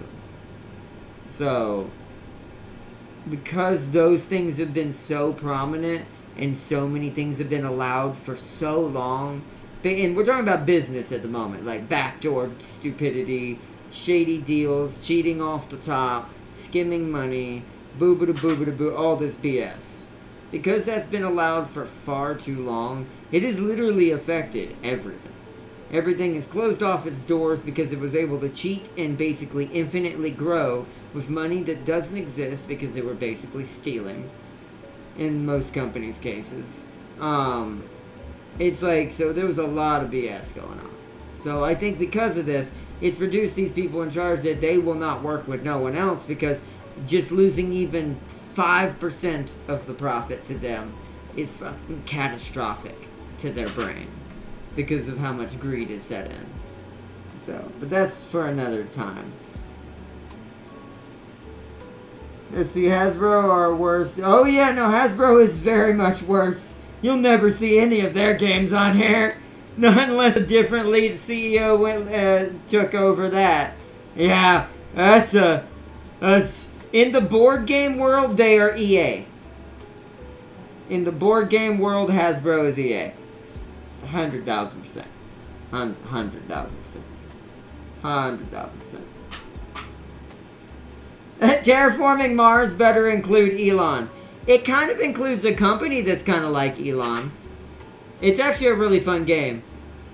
So, because those things have been so prominent and so many things have been allowed for so long, and we're talking about business at the moment, like backdoor stupidity, shady deals, cheating off the top, skimming money, boo-ba-da-boo-ba-da-boo, all this BS. Because that's been allowed for far too long, it has literally affected everything. Everything has closed off its doors because it was able to cheat and basically infinitely grow with money that doesn't exist because they were basically stealing in most companies' cases. It's like, so there was a lot of BS going on. So I think because of this, it's produced these people in charge that they will not work with no one else because just losing even 5% of the profit to them is fucking catastrophic to their brain because of how much greed is set in. So, but that's for another time. Let's see, Hasbro are worse. Oh yeah, no, Hasbro is very much worse. You'll never see any of their games on here. Not unless a different lead CEO took over that. Yeah, that's in the board game world, they are EA. In the board game world, Hasbro is EA. 100,000%. 100,000%. 100,000%. Terraforming Mars better include Elon. It kind of includes a company that's kind of like Elon's. It's actually a really fun game.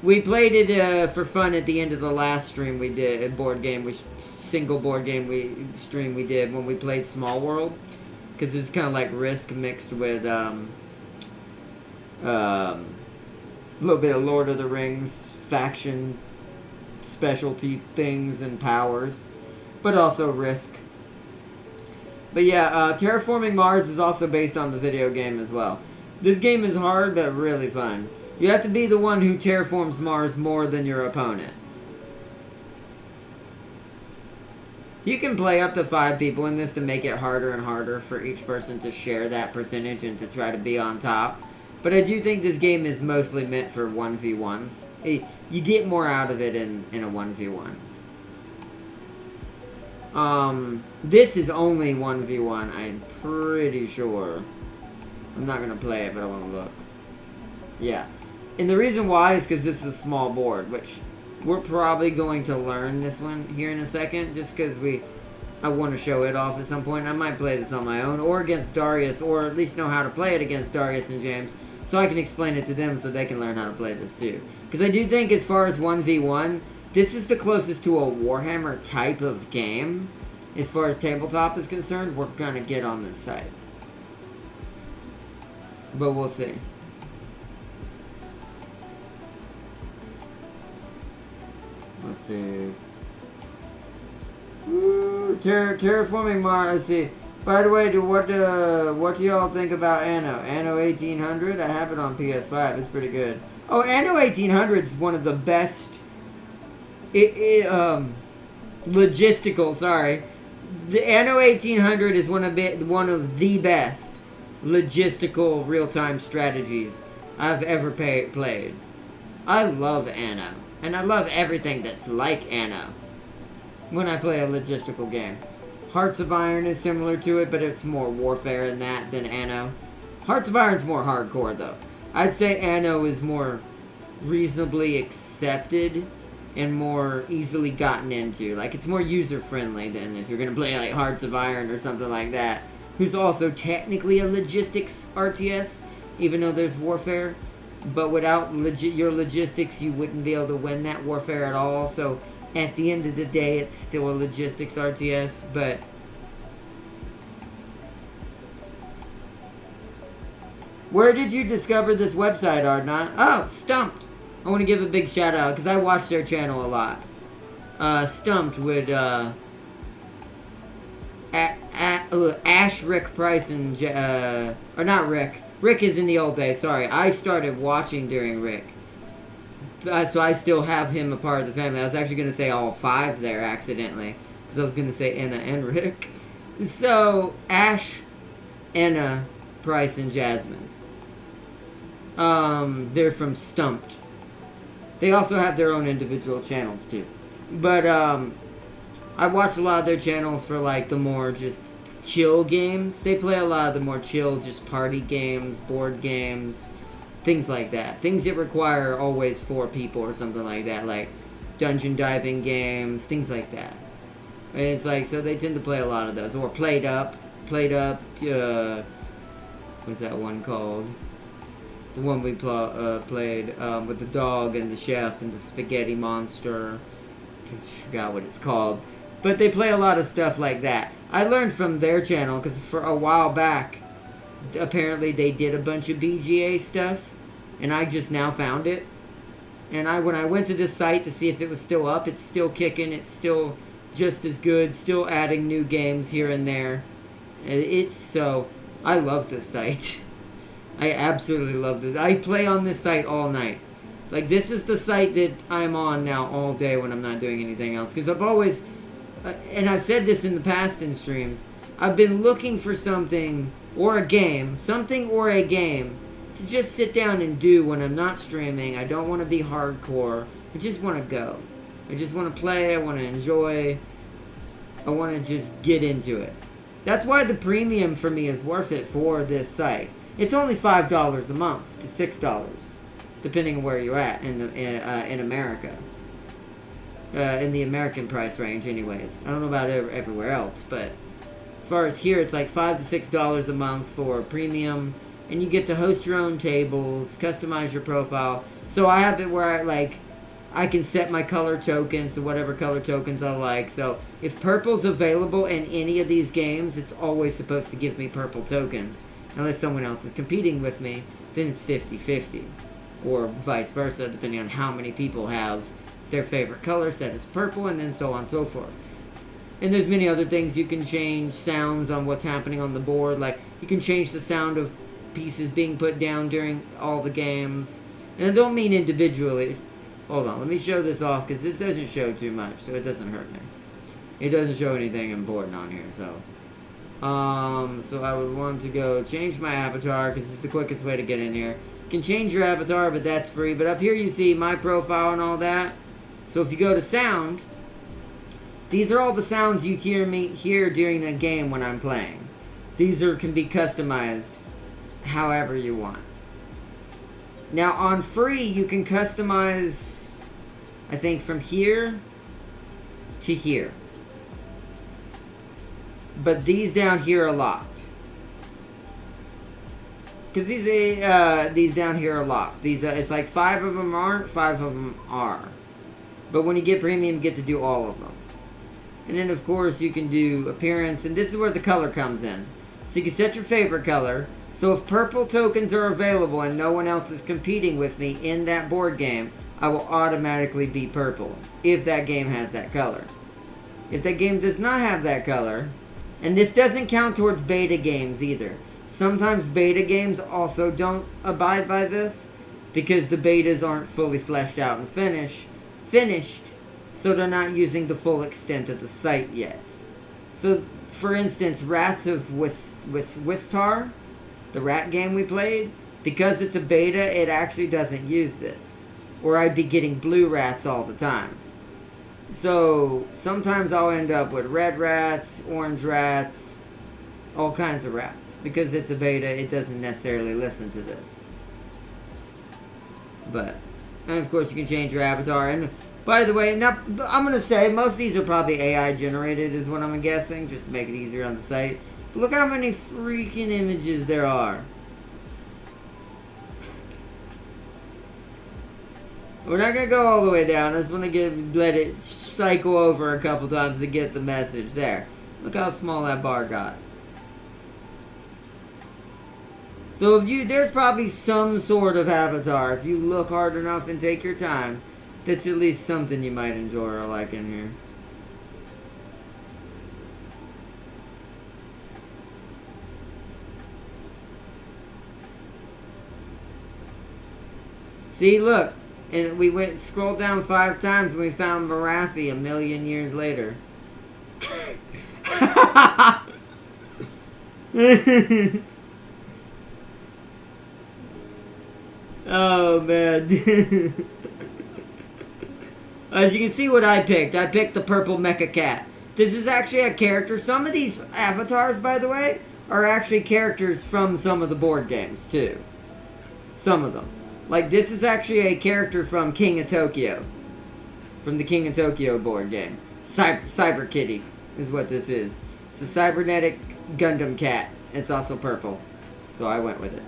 We played it for fun at the end of the last stream we did, single board game stream we did when we played Small World. Because it's kind of like Risk mixed with a little bit of Lord of the Rings faction specialty things and powers. But also Risk. But yeah, Terraforming Mars is also based on the video game as well. This game is hard, but really fun. You have to be the one who terraforms Mars more than your opponent. You can play up to 5 people in this to make it harder and harder for each person to share that percentage and to try to be on top. But I do think this game is mostly meant for 1v1s. You get more out of it in a 1v1. This is only 1v1, I'm pretty sure. I'm not going to play it, but I want to look. Yeah. And the reason why is because this is a small board, which We're probably going to learn this one here in a second, just because I want to show it off at some point. I might play this on my own, or against Darius, or at least know how to play it against Darius and James, so I can explain it to them so they can learn how to play this too. Because I do think as far as 1v1, this is the closest to a Warhammer type of game. As far as tabletop is concerned, we're going to get on this site. But we'll see. Let's see. Ooh, terraforming Mars. Let's see. By the way, what do y'all think about Anno? Anno 1800? I have it on PS5. It's pretty good. Oh, Anno 1800 is one of the best. Logistical. Sorry, the Anno 1800 is one of the best logistical real-time strategies I've ever played. I love Anno, and I love everything that's like Anno when I play a logistical game. Hearts of Iron is similar to it, but it's more warfare in that than Anno. Hearts of Iron's more hardcore, though. I'd say Anno is more reasonably accepted and more easily gotten into. Like, it's more user-friendly than if you're going to play, like, Hearts of Iron or something like that, who's also technically a logistics RTS, even though there's warfare. But without your logistics, you wouldn't be able to win that warfare at all, so at the end of the day, it's still a logistics RTS, but where did you discover this website, Ardnot? Oh, Stumped. I want to give a big shout out, because I watch their channel a lot. Stumped would, Ash, Rick Price, and, or not Rick. Rick is in the old days, sorry. I started watching during Rick. So I still have him a part of the family. I was actually going to say all five there accidentally, because I was going to say Anna and Rick. So, Ash, Anna, Price, and Jasmine. They're from Stumped. They also have their own individual channels too. But I watch a lot of their channels for like the more just chill games. They play a lot of the more chill, just party games, board games, things like that. Things that require always 4 people or something like that, like dungeon diving games, things like that. And it's like, so they tend to play a lot of those. Or Played Up, what's that one called? The one we played with the dog and the chef and the spaghetti monster. I forgot what it's called. But they play a lot of stuff like that. I learned from their channel, because for a while back, apparently they did a bunch of BGA stuff, and I just now found it. And when I went to this site to see if it was still up, it's still kicking, it's still just as good, still adding new games here and there. So, I love this site. I absolutely love this. I play on this site all night. Like, this is the site that I'm on now all day when I'm not doing anything else. Because I've always, and I've said this in the past in streams, I've been looking for something or a game to just sit down and do when I'm not streaming. I don't want to be hardcore. I just want to go. I just want to play. I want to enjoy. I want to just get into it. That's why the premium for me is worth it for this site. It's only $5 a month to $6, depending on where you're at in America. In the American price range, anyways. I don't know about everywhere else, but as far as here, it's like $5 to $6 a month for premium, and you get to host your own tables, customize your profile. So I have it where I can set my color tokens to whatever color tokens I like. So if purple's available in any of these games, it's always supposed to give me purple tokens. Unless someone else is competing with me, then it's 50-50. Or vice versa, depending on how many people have their favorite color set as purple, and then so on and so forth. And there's many other things. You can change sounds on what's happening on the board. Like, you can change the sound of pieces being put down during all the games. And I don't mean individually. Hold on, let me show this off, because this doesn't show too much, so it doesn't hurt me. It doesn't show anything important on here, so... So I would want to go change my avatar, because it's the quickest way to get in here. You can change your avatar, but that's free. But up here you see my profile and all that. So if you go to sound, these are all the sounds you hear during the game when I'm playing. These can be customized however you want. Now on free, you can customize, I think from here to here. But these down here are locked. Because these down here are locked. These it's like 5 of them aren't, 5 of them are. But when you get premium, you get to do all of them. And then, of course, you can do appearance. And this is where the color comes in. So you can set your favorite color. So if purple tokens are available and no one else is competing with me in that board game, I will automatically be purple. If that game has that color. If that game does not have that color, and this doesn't count towards beta games either. Sometimes beta games also don't abide by this because the betas aren't fully fleshed out and finished, so they're not using the full extent of the site yet. So, for instance, Rats of Wistar, the rat game we played, because it's a beta, it actually doesn't use this. Or I'd be getting blue rats all the time. So, sometimes I'll end up with red rats, orange rats, all kinds of rats. Because it's a beta, it doesn't necessarily listen to this. But, and of course you can change your avatar. And by the way, now, I'm going to say, most of these are probably AI generated is what I'm guessing, just to make it easier on the site. But look how many freaking images there are. We're not going to go all the way down. I just want to let it cycle over a couple times to get the message. There. Look how small that bar got. So there's probably some sort of avatar, if you look hard enough and take your time, that's at least something you might enjoy or like in here. See, look. And we scrolled down 5 times and we found Marathi 1,000,000 years later. Oh, man. As you can see what I picked the purple mecha cat. This is actually a character. Some of these avatars, by the way, are actually characters from some of the board games, too. Some of them. Like, this is actually a character from King of Tokyo. From the King of Tokyo board game. Cyber Kitty is what this is. It's a cybernetic Gundam cat. It's also purple. So I went with it.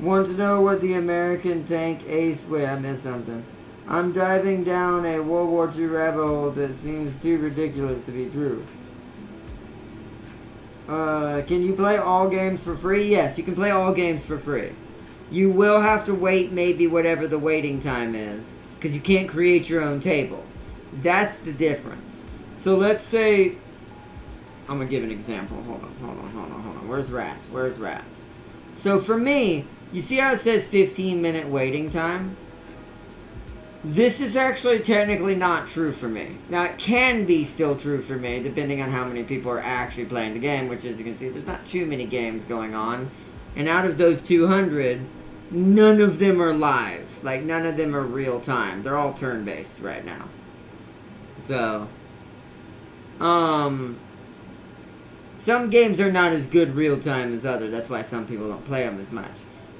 Want to know what the American tank ace... Wait, I missed something. I'm diving down a World War II rabbit hole that seems too ridiculous to be true. Can you play all games for free? Yes, you can play all games for free. You will have to wait maybe whatever the waiting time is, because you can't create your own table. That's the difference. So let's say... I'm going to give an example. Hold on. Where's Rats? So for me... You see how it says 15-minute waiting time? This is actually technically not true for me. Now, it can be still true for me, depending on how many people are actually playing the game, which, as you can see, there's not too many games going on. And out of those 200, none of them are live. Like, none of them are real-time. They're all turn-based right now. So, some games are not as good real-time as others. That's why some people don't play them as much.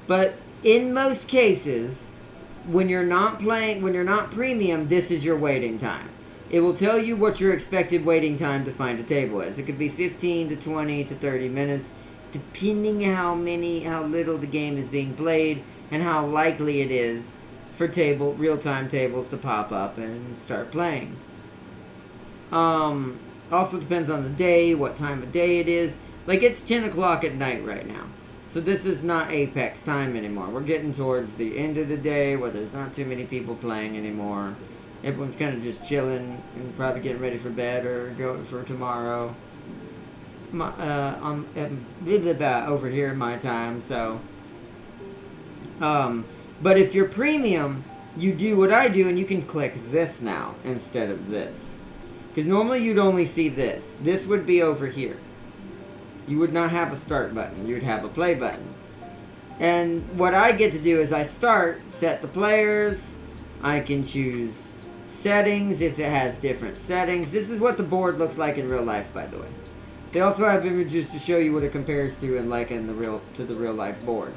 But in most cases, when you're not premium, this is your waiting time. It will tell you what your expected waiting time to find a table is. It could be 15 to 20 to 30 minutes, depending how little the game is being played and how likely it is for real-time tables to pop up and start playing. Also depends on the day, what time of day it is. Like, it's 10 o'clock at night right now. So this is not Apex time anymore. We're getting towards the end of the day where there's not too many people playing anymore. Everyone's kind of just chilling and probably getting ready for bed or going for tomorrow. I'm over here in my time, so. But if you're premium, you do what I do and you can click this now instead of this. Because normally you'd only see this. This would be over here. You would not have a start button. You would have a play button. And what I get to do is I set the players. I can choose settings, if it has different settings. This is what the board looks like in real life, by the way. They also have images to show you what it compares to in the real life board.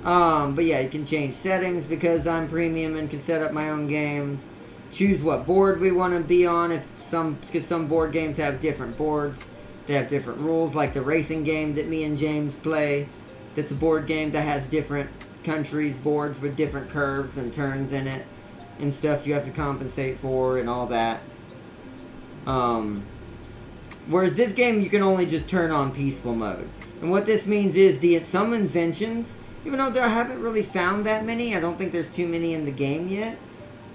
But yeah, you can change settings because I'm premium and can set up my own games. Choose what board we want to be on. Because some board games have different boards. They have different rules, like the racing game that me and James play. That's a board game that has different countries' boards with different curves and turns in it and stuff you have to compensate for and all that. Whereas this game, you can only just turn on peaceful mode. And what this means is some inventions, even though I haven't really found that many, I don't think there's too many in the game yet,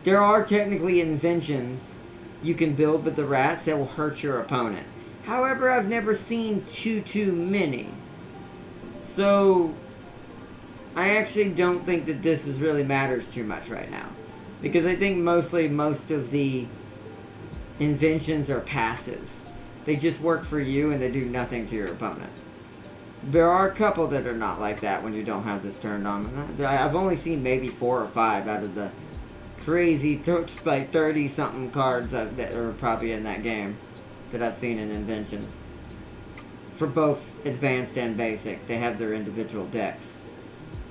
there are technically inventions you can build with the rats that will hurt your opponent. However, I've never seen too many. So, I actually don't think that this really matters too much right now. Because I think most of the inventions are passive. They just work for you and they do nothing to your opponent. There are a couple that are not like that when you don't have this turned on. I've only seen maybe 4 or 5 out of the crazy, like 30-something cards that are probably in that game that I've seen in inventions. For both advanced and basic, they have their individual decks.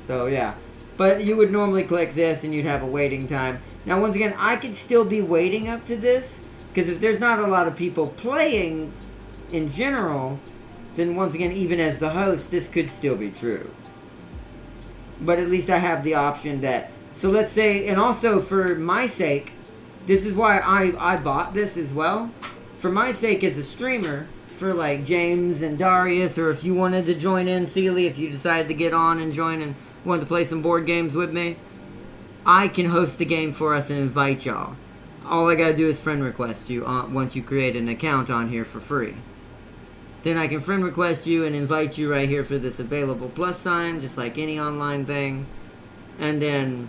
So yeah, but you would normally click this and you'd have a waiting time. Now once again, I could still be waiting up to this, because if there's not a lot of people playing in general, then once again, even as the host, this could still be true. But at least I have the option that, so let's say, and also for my sake, this is why I bought this as well. For my sake as a streamer, for like James and Darius, or if you wanted to join in, Sealy, if you decided to get on and join and wanted to play some board games with me, I can host the game for us and invite y'all. All I gotta do is friend request you once you create an account on here for free. Then I can friend request you and invite you right here for this available plus sign, just like any online thing. And then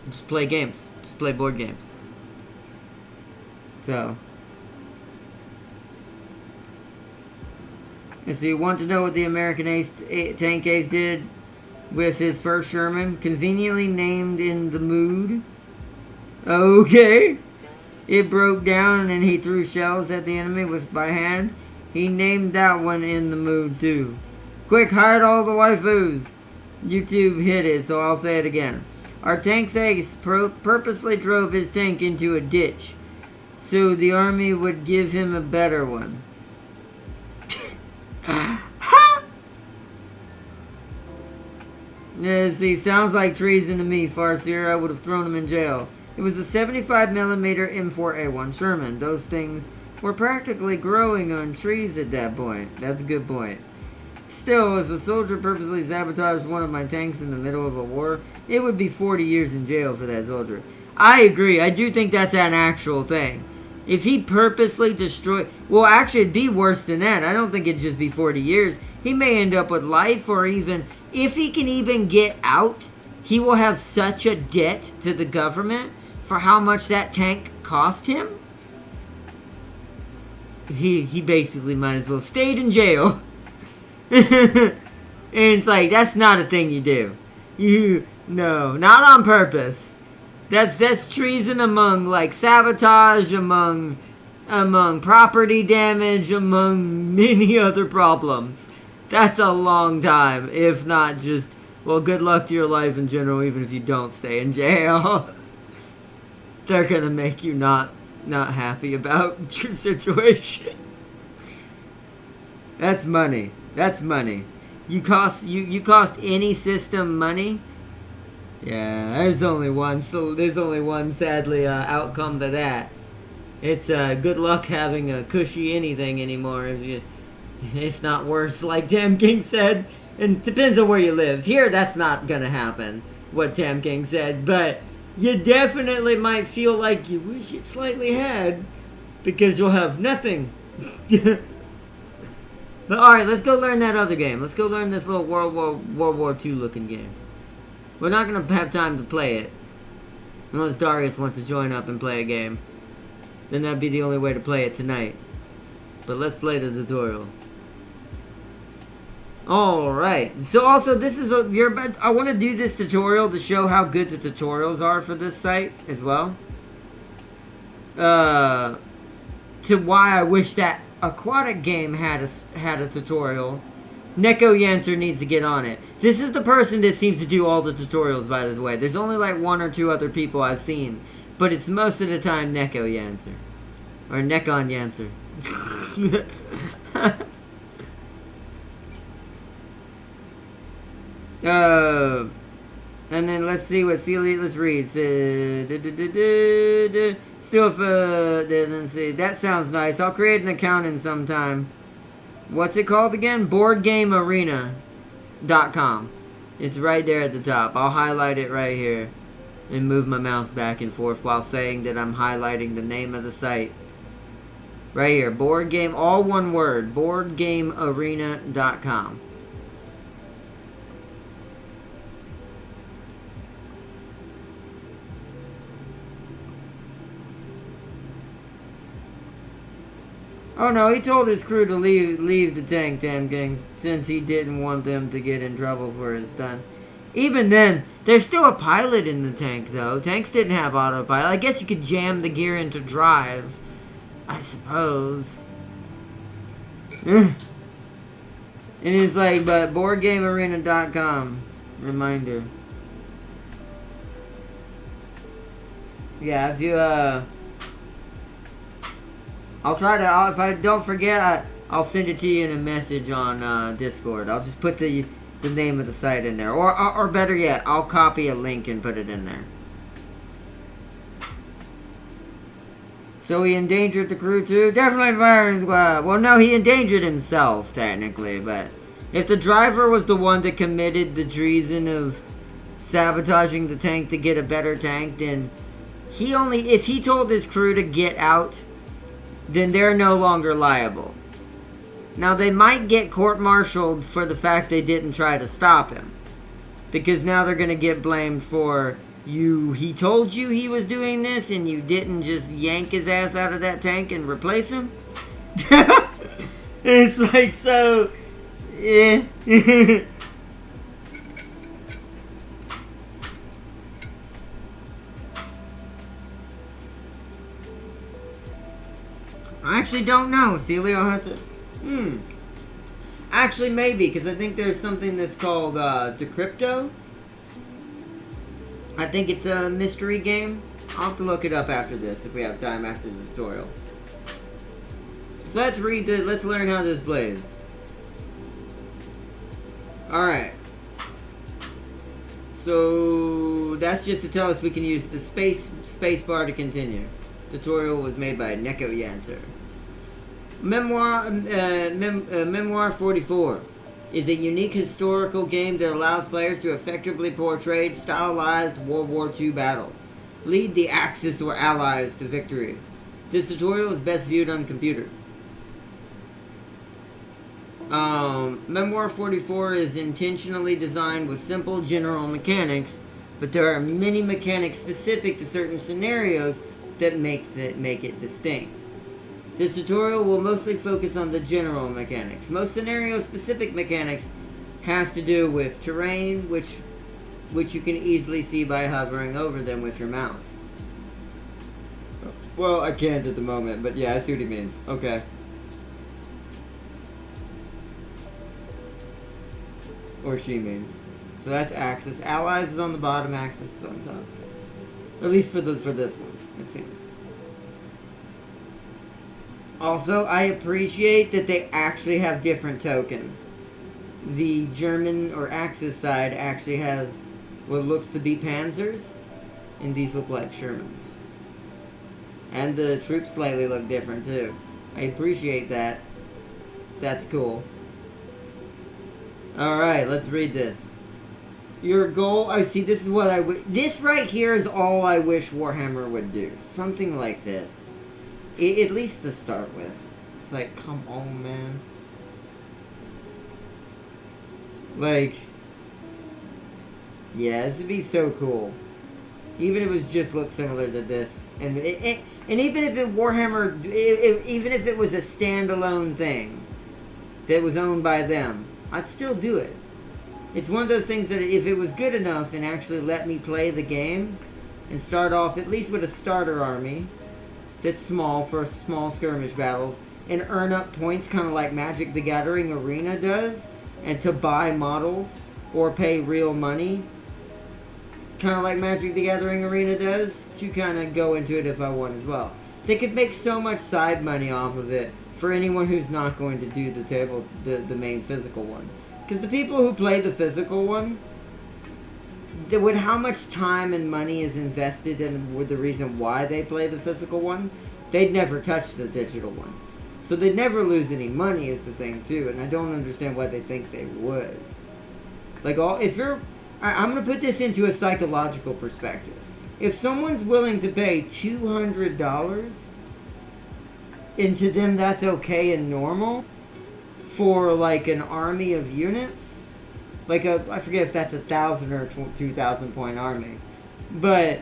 just play games. Just play board games. So. And so you want to know what the American Tank Ace did with his first Sherman? Conveniently named in the mood. Okay. It broke down and he threw shells at the enemy by hand. He named that one in the mood too. Quick, hired all the waifus. YouTube hit it, so I'll say it again. Our tank's ace purposely drove his tank into a ditch, so the army would give him a better one. Yeah, see, sounds like treason to me, Farseer. I would have thrown him in jail. It was a 75mm M4A1 Sherman. Those things were practically growing on trees at that point. That's a good point. Still, if a soldier purposely sabotaged one of my tanks in the middle of a war, it would be 40 years in jail for that soldier. I agree. I do think that's an actual thing. If he purposely destroyed... Well, actually, it'd be worse than that. I don't think it'd just be 40 years. He may end up with life, or even... If he can even get out, he will have such a debt to the government for how much that tank cost him. He basically might as well stayed in jail. And it's like, that's not a thing you do. No, not on purpose. That's treason among, like, sabotage, among property damage, among many other problems. That's a long time, if not just, well, good luck to your life in general, even if you don't stay in jail. They're gonna make you not happy about your situation. That's money. That's money. You cost any system money. Yeah, there's only one. So there's only one, sadly, outcome to that. It's good luck having a cushy anything anymore. If not worse, like Tam King said. And it depends on where you live. Here, that's not gonna happen. What Tam King said, but you definitely might feel like you wish it slightly had, because you'll have nothing. But alright, let's go learn that other game. Let's go learn this little World War II looking game. We're not going to have time to play it, unless Darius wants to join up and play a game. Then that'd be the only way to play it tonight. But let's play the tutorial. Alright, so also this is I want to do this tutorial to show how good the tutorials are for this site as well. to why I wish that aquatic game had a tutorial. Neko Yancer needs to get on it. This is the person that seems to do all the tutorials, by the way. There's only like 1 or 2 other people I've seen, but it's most of the time Neko Yancer. Or Nekon Yancer. And then let's see what Celia, let's read. Still, let's see. That sounds nice. I'll create an account in some time. What's it called again? BoardGameArena.com. It's right there at the top. I'll highlight it right here and move my mouse back and forth while saying that I'm highlighting the name of the site. Right here. Board Game, all one word. BoardGameArena.com. Oh no, he told his crew to leave the tank, damn gang, since he didn't want them to get in trouble for his stunt. Even then, there's still a pilot in the tank, though. Tanks didn't have autopilot. I guess you could jam the gear into drive, I suppose. And it's like, but BoardGameArena.com. Reminder. Yeah, if you, I'll try to, if I don't forget, I'll send it to you in a message on Discord. I'll just put the name of the site in there. Or better yet, I'll copy a link and put it in there. So he endangered the crew too? Definitely firing squad. Well, no, he endangered himself, technically. But if the driver was the one that committed the treason of sabotaging the tank to get a better tank, then if he told his crew to get out, then they're no longer liable. Now, they might get court-martialed for the fact they didn't try to stop him. Because now they're going to get blamed for, he told you he was doing this and you didn't just yank his ass out of that tank and replace him? It's like, so, yeah. I actually don't know. Celia, I'll have to... Actually, maybe, because I think there's something that's called Decrypto. I think it's a mystery game. I'll have to look it up after this, if we have time after the tutorial. So let's learn how this plays. Alright. So, that's just to tell us we can use the space bar to continue. Tutorial was made by Neko Yancer. Memoir 44 is a unique historical game that allows players to effectively portray stylized World War II battles. Lead the Axis or allies to victory. This tutorial is best viewed on computer. Memoir 44 is intentionally designed with simple general mechanics, but there are many mechanics specific to certain scenarios that make it distinct. This tutorial will mostly focus on the general mechanics. Most scenario-specific mechanics have to do with terrain, which you can easily see by hovering over them with your mouse. Well, I can't at the moment, but yeah, I see what he means. Okay. Or she means. So that's Axis. Allies is on the bottom, Axis is on top. At least for this one, it seems. Also, I appreciate that they actually have different tokens. The German or Axis side actually has what looks to be Panzers, and these look like Shermans. And the troops slightly look different too. I appreciate that. That's cool. Alright, let's read this. Your goal, I see, this is what I wish, this right here is all I wish Warhammer would do. Something like this. At least to start with. It's like, come on, man. Like, yeah, this would be so cool. Even if it was just look similar to this. And even if it Warhammer, even if it was a standalone thing that was owned by them, I'd still do it. It's one of those things that if it was good enough and actually let me play the game and start off at least with a starter army, that's small for small skirmish battles and earn up points kind of like Magic the Gathering Arena does, and to buy models or pay real money kind of like Magic the Gathering Arena does, to kind of go into it if I want as well. They could make so much side money off of it for anyone who's not going to do the main physical one. Because the people who play the physical one, with how much time and money is invested in with the reason why they play the physical one, they'd never touch the digital one. So they'd never lose any money is the thing too, and I don't understand why they think they would. Like, I'm going to put this into a psychological perspective. If someone's willing to pay $200, and to them that's okay and normal, for like an army of units, like I forget if that's 1,000 or 2,000 point army, but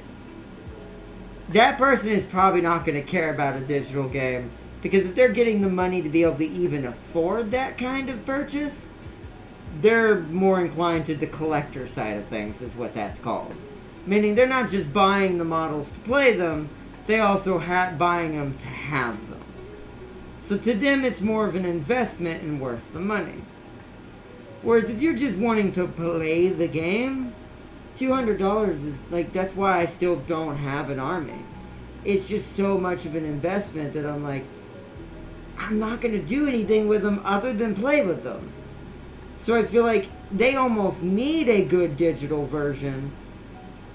that person is probably not going to care about a digital game, because if they're getting the money to be able to even afford that kind of purchase, they're more inclined to the collector side of things, is what that's called. Meaning they're not just buying the models to play them, they also buying them to have them. So to them it's more of an investment and worth the money. Whereas if you're just wanting to play the game, $200 is like, that's why I still don't have an army. It's just so much of an investment that I'm like, I'm not going to do anything with them other than play with them. So I feel like they almost need a good digital version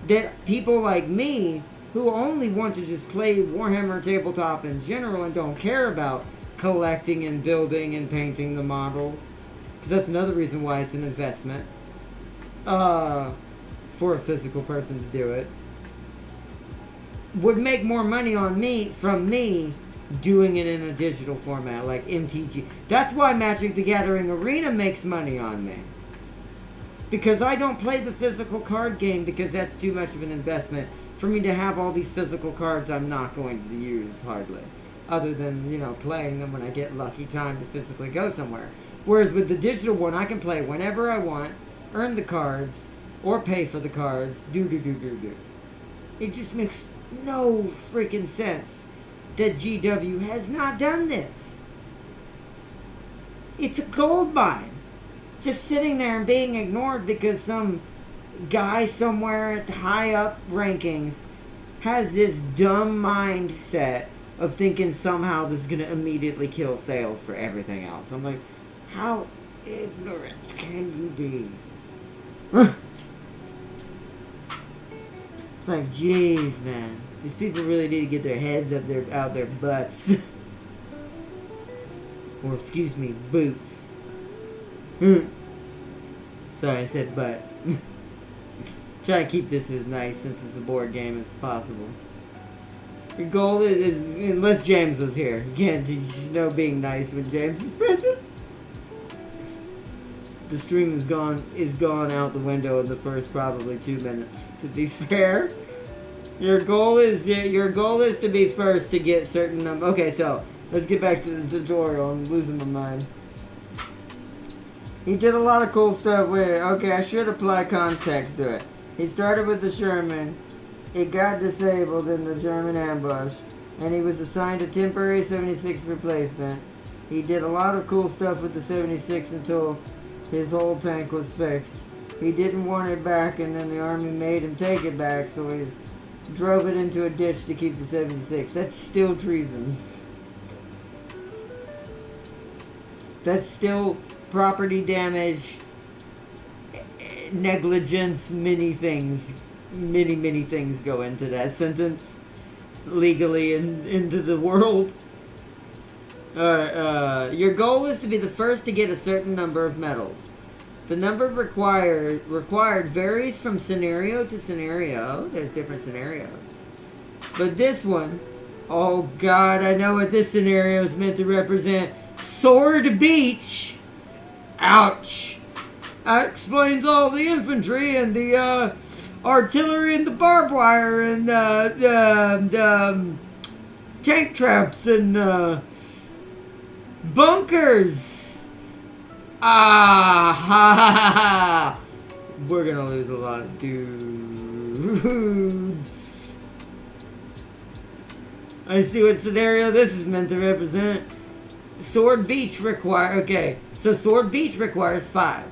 that people like me, who only want to just play Warhammer Tabletop in general and don't care about collecting and building and painting the models, because that's another reason why it's an investment for a physical person to do it, would make more money from me doing it in a digital format like MTG. That's why Magic the Gathering Arena makes money on me, because I don't play the physical card game, because that's too much of an investment for me to have all these physical cards I'm not going to use hardly, other than, playing them when I get lucky time to physically go somewhere. Whereas with the digital one, I can play whenever I want, earn the cards, or pay for the cards, do. It just makes no freaking sense that GW has not done this. It's a gold mine, just sitting there and being ignored because some guy somewhere at the high up rankings has this dumb mindset of thinking somehow this is going to immediately kill sales for everything else. I'm like, how ignorant can you be? It's like, jeez, man. These people really need to get their heads out their butts. Or, excuse me, boots. Sorry, I said butt. Try to keep this as nice, since it's a board game, as possible. Your goal is unless James was here. You can't just being nice when James is present. The stream is gone out the window in the first probably 2 minutes, to be fair. Your goal is to be first to get certain number. Okay, so let's get back to the tutorial. I'm losing my mind. He did a lot of cool stuff with it. Okay, I should apply context to it. He started with the Sherman. It got disabled in the German ambush, and he was assigned a temporary 76 replacement. He did a lot of cool stuff with the 76 until his whole tank was fixed. He didn't want it back, and then the army made him take it back, so he drove it into a ditch to keep the 76. That's still treason. That's still property damage, negligence, many things go into that sentence legally and into the world. Alright, your goal is to be the first to get a certain number of medals. The number required varies from scenario to scenario. There's different scenarios. But this one, oh god, I know what this scenario is meant to represent. Sword Beach! Ouch! That explains all the infantry and the artillery and the barbed wire and the tank traps and bunkers. Ah ha ha ha! We're gonna lose a lot of dudes. I see what scenario this is meant to represent. Sword Beach okay, so Sword Beach requires 5.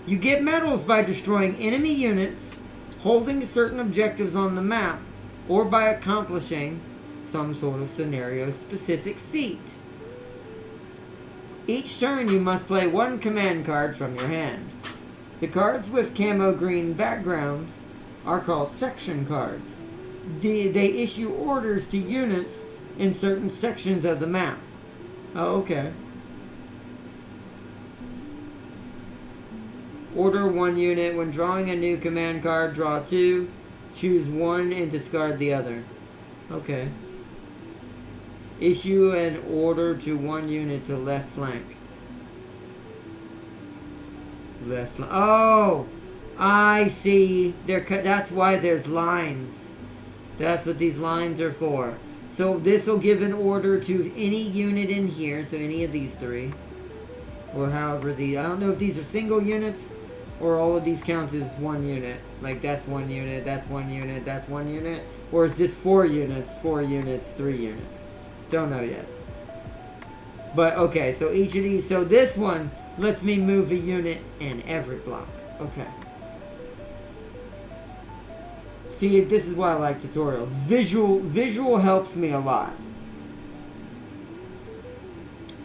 You get medals by destroying enemy units, holding certain objectives on the map, or by accomplishing some sort of scenario-specific feat. Each turn you must play 1 command card from your hand. The cards with camo green backgrounds are called section cards. They issue orders to units in certain sections of the map. Oh, okay. Order 1 unit. When drawing a new command card, draw 2. Choose 1 and discard the other. Okay. Issue an order to 1 unit to left flank. Left flank. Oh! I see. That's why there's lines. That's what these lines are for. So this will give an order to any unit in here. So any of these 3. Or however I don't know if these are single units or all of these count as 1 unit. Like that's 1 unit, that's 1 unit, that's 1 unit. Or is this 4 units, 4 units, 3 units? Don't know yet. But okay, so each of these, so this one lets me move a unit in every block. Okay. See, this is why I like tutorials. Visual helps me a lot.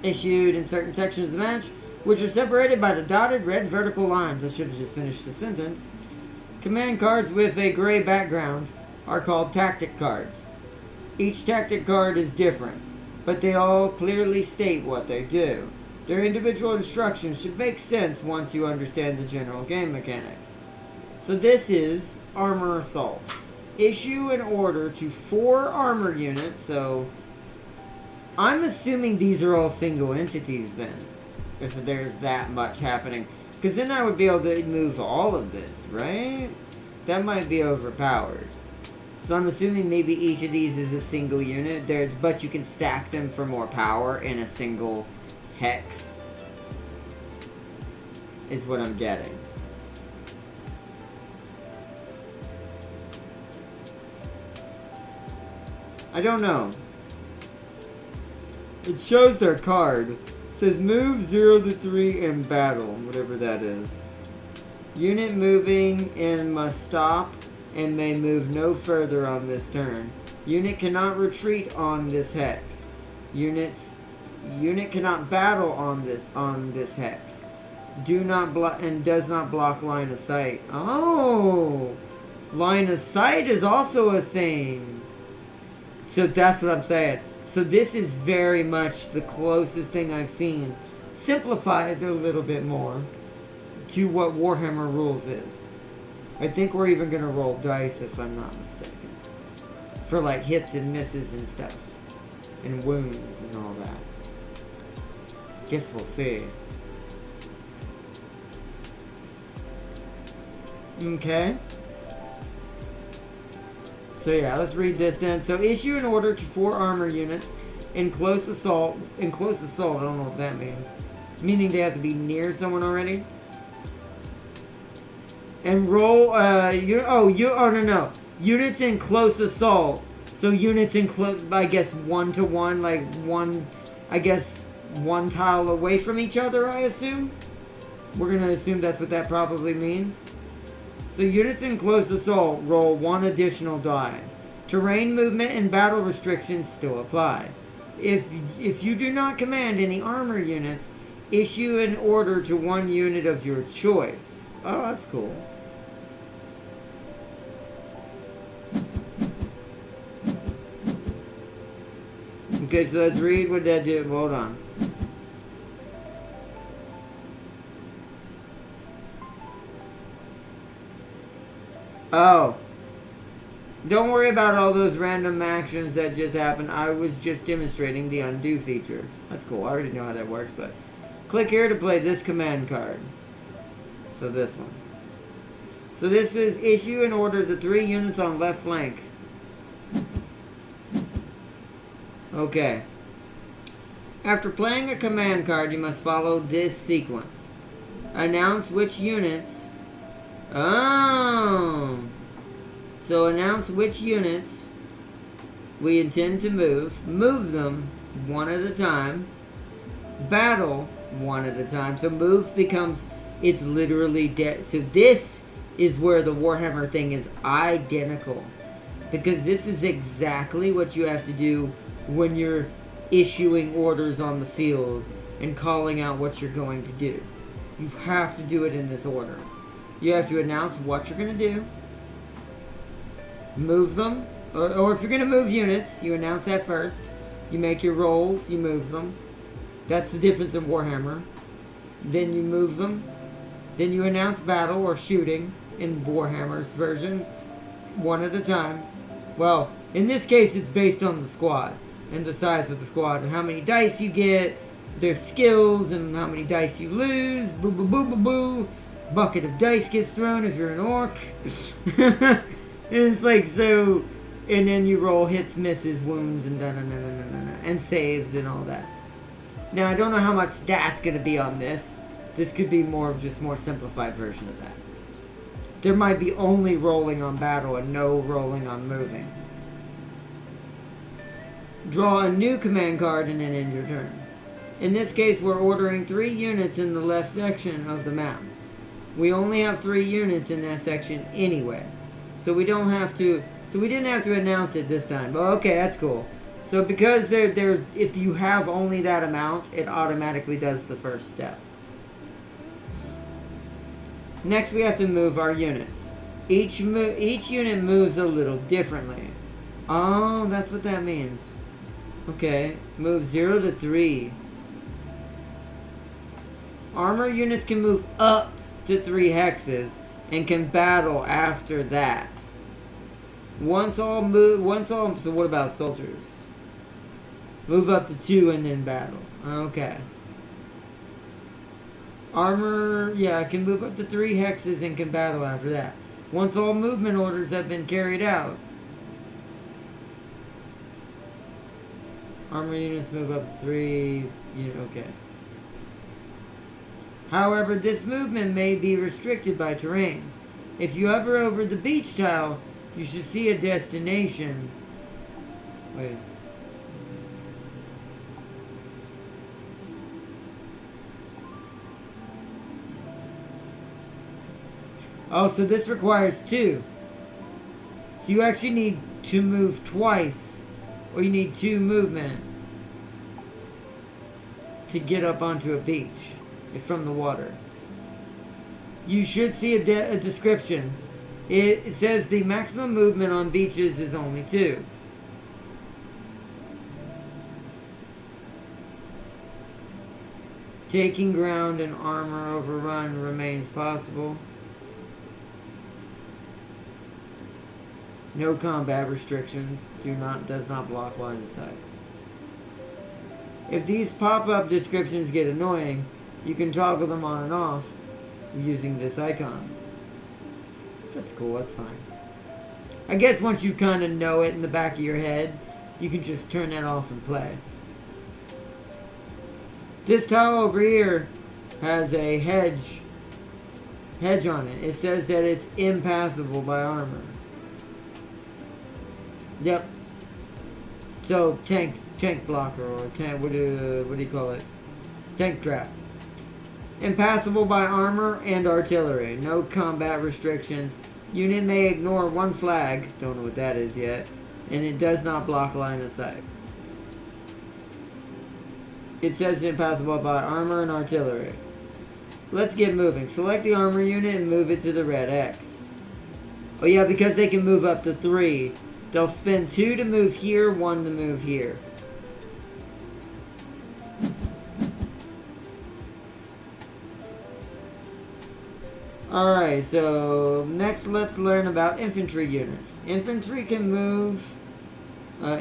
Issued in certain sections of the match, which are separated by the dotted red vertical lines. I should have just finished the sentence. Command cards with a gray background are called tactic cards. Each tactic card is different, but they all clearly state what they do. Their individual instructions should make sense once you understand the general game mechanics. So this is Armor Assault. Issue an order to 4 armor units, so I'm assuming these are all single entities then, if there's that much happening. Because then I would be able to move all of this, right? That might be overpowered. So I'm assuming maybe each of these is a single unit, but you can stack them for more power in a single hex. Is what I'm getting. I don't know. It shows their card. It says move 0 to 3 in battle, whatever that is. Unit moving and must stop and may move no further on this turn. Unit cannot retreat on this hex. Unit cannot battle on this hex. Do not block and does not block line of sight. Oh, line of sight is also a thing. So that's what I'm saying. So this is very much the closest thing I've seen, simplified a little bit more, to what Warhammer Rules is. I think we're even going to roll dice, if I'm not mistaken, for like hits and misses and stuff, and wounds and all that. Guess we'll see. Okay. So yeah, let's read this then. So issue an order to 4 armor units in close assault. In close assault, I don't know what that means. Meaning they have to be near someone already. And roll, no. Units in close assault. So units in I guess 1-to-1, like one tile away from each other, I assume. We're gonna assume that's what that probably means. So units in close assault roll 1 additional die. Terrain movement and battle restrictions still apply. If you do not command any armor units, issue an order to 1 unit of your choice. Oh, that's cool. Okay, so let's read what that did. Hold on. Oh. Don't worry about all those random actions that just happened. I was just demonstrating the undo feature. That's cool. I already know how that works, but click here to play this command card. So this one. So this is issue an order to 3 units on left flank. Okay. After playing a command card, you must follow this sequence. Announce which units... Oh! So announce which units we intend to move them one at a time, battle one at a time. So move becomes, it's literally dead. So this is where the Warhammer thing is identical, because this is exactly what you have to do when you're issuing orders on the field and calling out what you're going to do. You have to do it in this order. You have to announce what you're going to do, move them, or if you're going to move units, you announce that first. You make your rolls, you move them. That's the difference in Warhammer. Then you move them. Then you announce battle or shooting in Warhammer's version, one at a time. Well, in this case, it's based on the squad and the size of the squad and how many dice you get, their skills, and how many dice you lose. Boo, boo, boo, boo, boo. Bucket of dice gets thrown if you're an orc. And it's like, so, and then you roll hits, misses, wounds, and and saves and all that. Now, I don't know how much that's going to be on this. This could be more of just more simplified version of that. There might be only rolling on battle and no rolling on moving. Draw a new command card and then end your turn. In this case, we're ordering 3 units in the left section of the map. We only have 3 units in that section anyway. So we don't have to, so we didn't have to announce it this time. But okay, that's cool. So because there's, if you have only that amount, it automatically does the first step. Next, we have to move our units. Each unit moves a little differently. Oh, that's what that means. Okay, move 0 to 3. Armor units can move up to 3 hexes and can battle after that. So what about soldiers? Move up to 2 and then battle. Okay. Armor, yeah, can move up to 3 hexes and can battle after that. Once all movement orders have been carried out. Armor units move up to 3, okay. However, this movement may be restricted by terrain. If you hover over the beach tile, you should see a destination. Wait. Oh, so this requires 2. So you actually need to move twice, or you need 2 movement to get up onto a beach from the water. You should see a description. It says the maximum movement on beaches is only 2. Taking ground and armor overrun remains possible. No combat restrictions. Does not block line of sight. If these pop-up descriptions get annoying, you can toggle them on and off using this icon. That's cool, that's fine. I guess once you kind of know it in the back of your head, you can just turn that off and play. This tile over here has a hedge on it. It says that it's impassable by armor. Yep. So tank blocker, or tank, what do you call it? Tank trap. Impassable by armor and artillery. No combat restrictions. Unit may ignore 1 flag. Don't know what that is yet. And it does not block line of sight. It says impassable by armor and artillery. Let's get moving. Select the armor unit and move it to the red X. Oh yeah, because they can move up to 3. They'll spend 2 to move here, 1 to move here. Alright, so next let's learn about infantry units. Infantry can move 1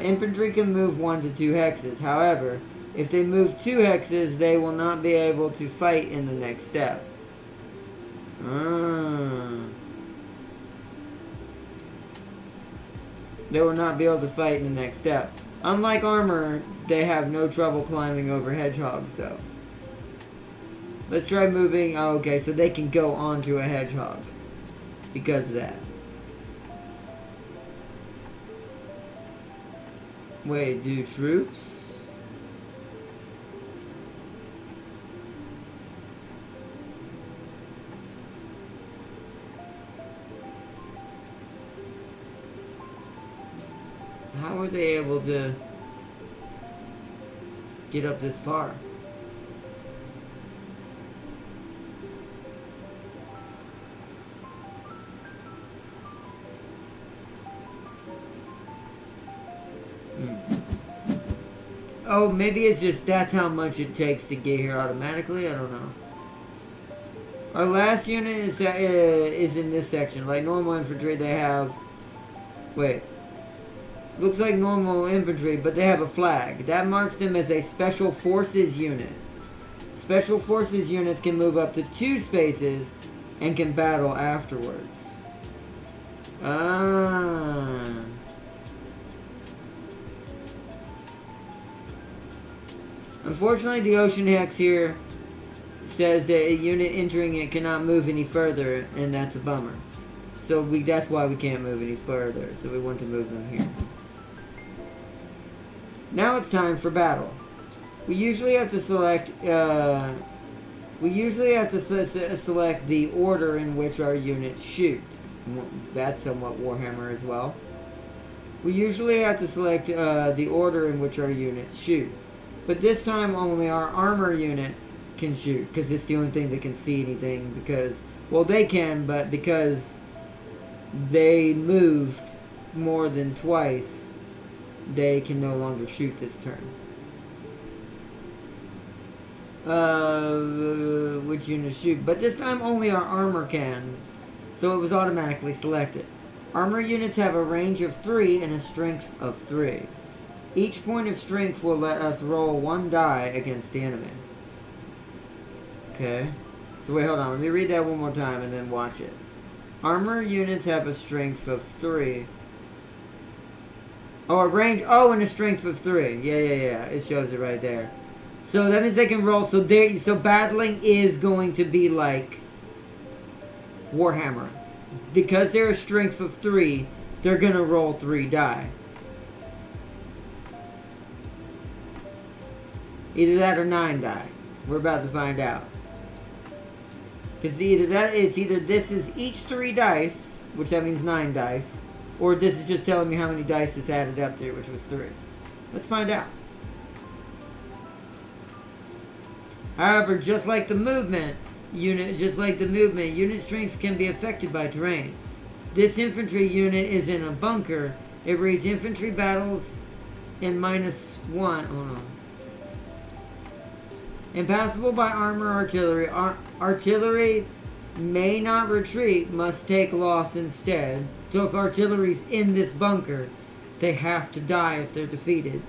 to 2 hexes. However, if they move 2 hexes, they will not be able to fight in the next step. They will not be able to fight in the next step. Unlike armor, they have no trouble climbing over hedgehogs, though. Let's try moving. Oh, okay, so they can go onto a hedgehog because of that. Wait, do troops? How were they able to get up this far? Oh, maybe it's just that's how much it takes to get here automatically. I don't know. Our last unit is in this section. Like normal infantry, they have. Wait. Looks like normal infantry, but they have a flag. That marks them as a special forces unit. Special forces units can move up to 2 spaces and can battle afterwards. Ah. Unfortunately, the ocean hex here says that a unit entering it cannot move any further, and that's a bummer. So that's why we can't move any further. So we want to move them here. Now it's time for battle. We usually have to select. Select the order in which our units shoot. That's somewhat Warhammer as well. We usually have to select the order in which our units shoot. But this time only our armor unit can shoot, because it's the only thing that can see anything, because, well, they can, but because they moved more than twice, they can no longer shoot this turn. Which unit shoot? But this time only our armor can, so it was automatically selected. Armor units have a range of 3 and a strength of 3. Each point of strength will let us roll 1 die against the enemy. Okay. So wait, hold on. Let me read that one more time and then watch it. Armor units have a strength of 3. Oh, a range. Oh, and a strength of 3. Yeah. It shows it right there. So that means they can roll. So battling is going to be like Warhammer. Because they're a strength of 3, they're going to roll 3 die. Either that or 9 die. We're about to find out. Because either this is each 3 dice, which that means 9 dice, or this is just telling me how many dice is added up there, which was 3. Let's find out. However, just like the movement, unit strengths can be affected by terrain. This infantry unit is in a bunker. It reads infantry battles in -1. Oh no. Impassable by armor artillery. Artillery may not retreat, must take loss instead. So if artillery's in this bunker, they have to die if they're defeated.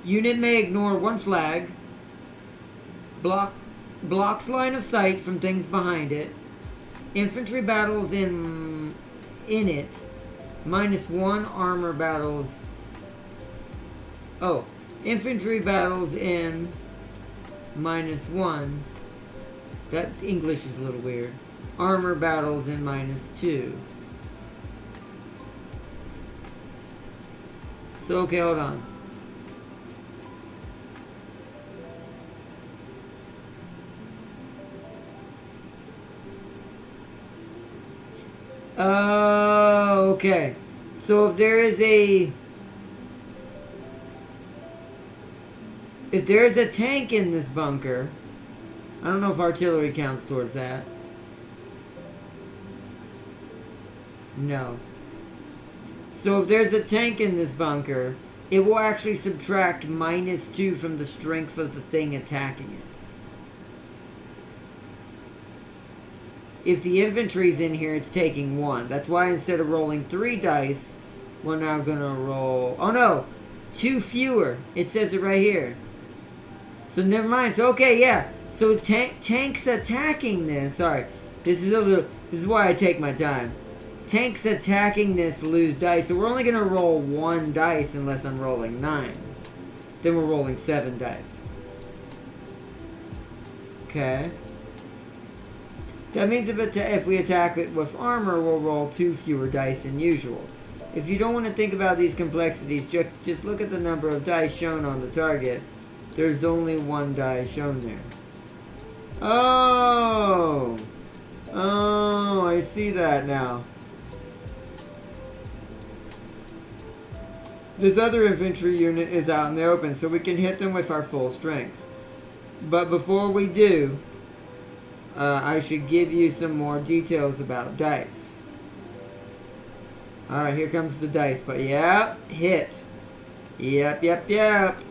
Unit may ignore 1 flag. Blocks line of sight from things behind it. Infantry battles in it. -1 armor battles. Oh. Infantry battles in -1. That English is a little weird. Armor battles in -2. So, okay, hold on. Okay. So if there is a tank in this bunker, I don't know if artillery counts towards that. No. So if there's a tank in this bunker, it will actually subtract -2 from the strength of the thing attacking it. If the infantry's in here, it's taking 1. That's why instead of rolling 3 dice, we're now gonna roll... Oh no! 2 fewer. It says it right here. So never mind. So okay, yeah. So tanks attacking this. Sorry, this is why I take my time. Tanks attacking this lose dice. So we're only gonna roll 1 dice unless I'm rolling 9. Then we're rolling 7 dice. Okay. That means if we attack it with armor, we'll roll 2 fewer dice than usual. if you don't want to think about these complexities, just look at the number of dice shown on the target. There's only one die shown there. Oh! Oh, I see that now. This other infantry unit is out in the open, so we can hit them with our full strength. But before we do, I should give you some more details about dice. Alright, here comes the dice. But yep, hit. Yep.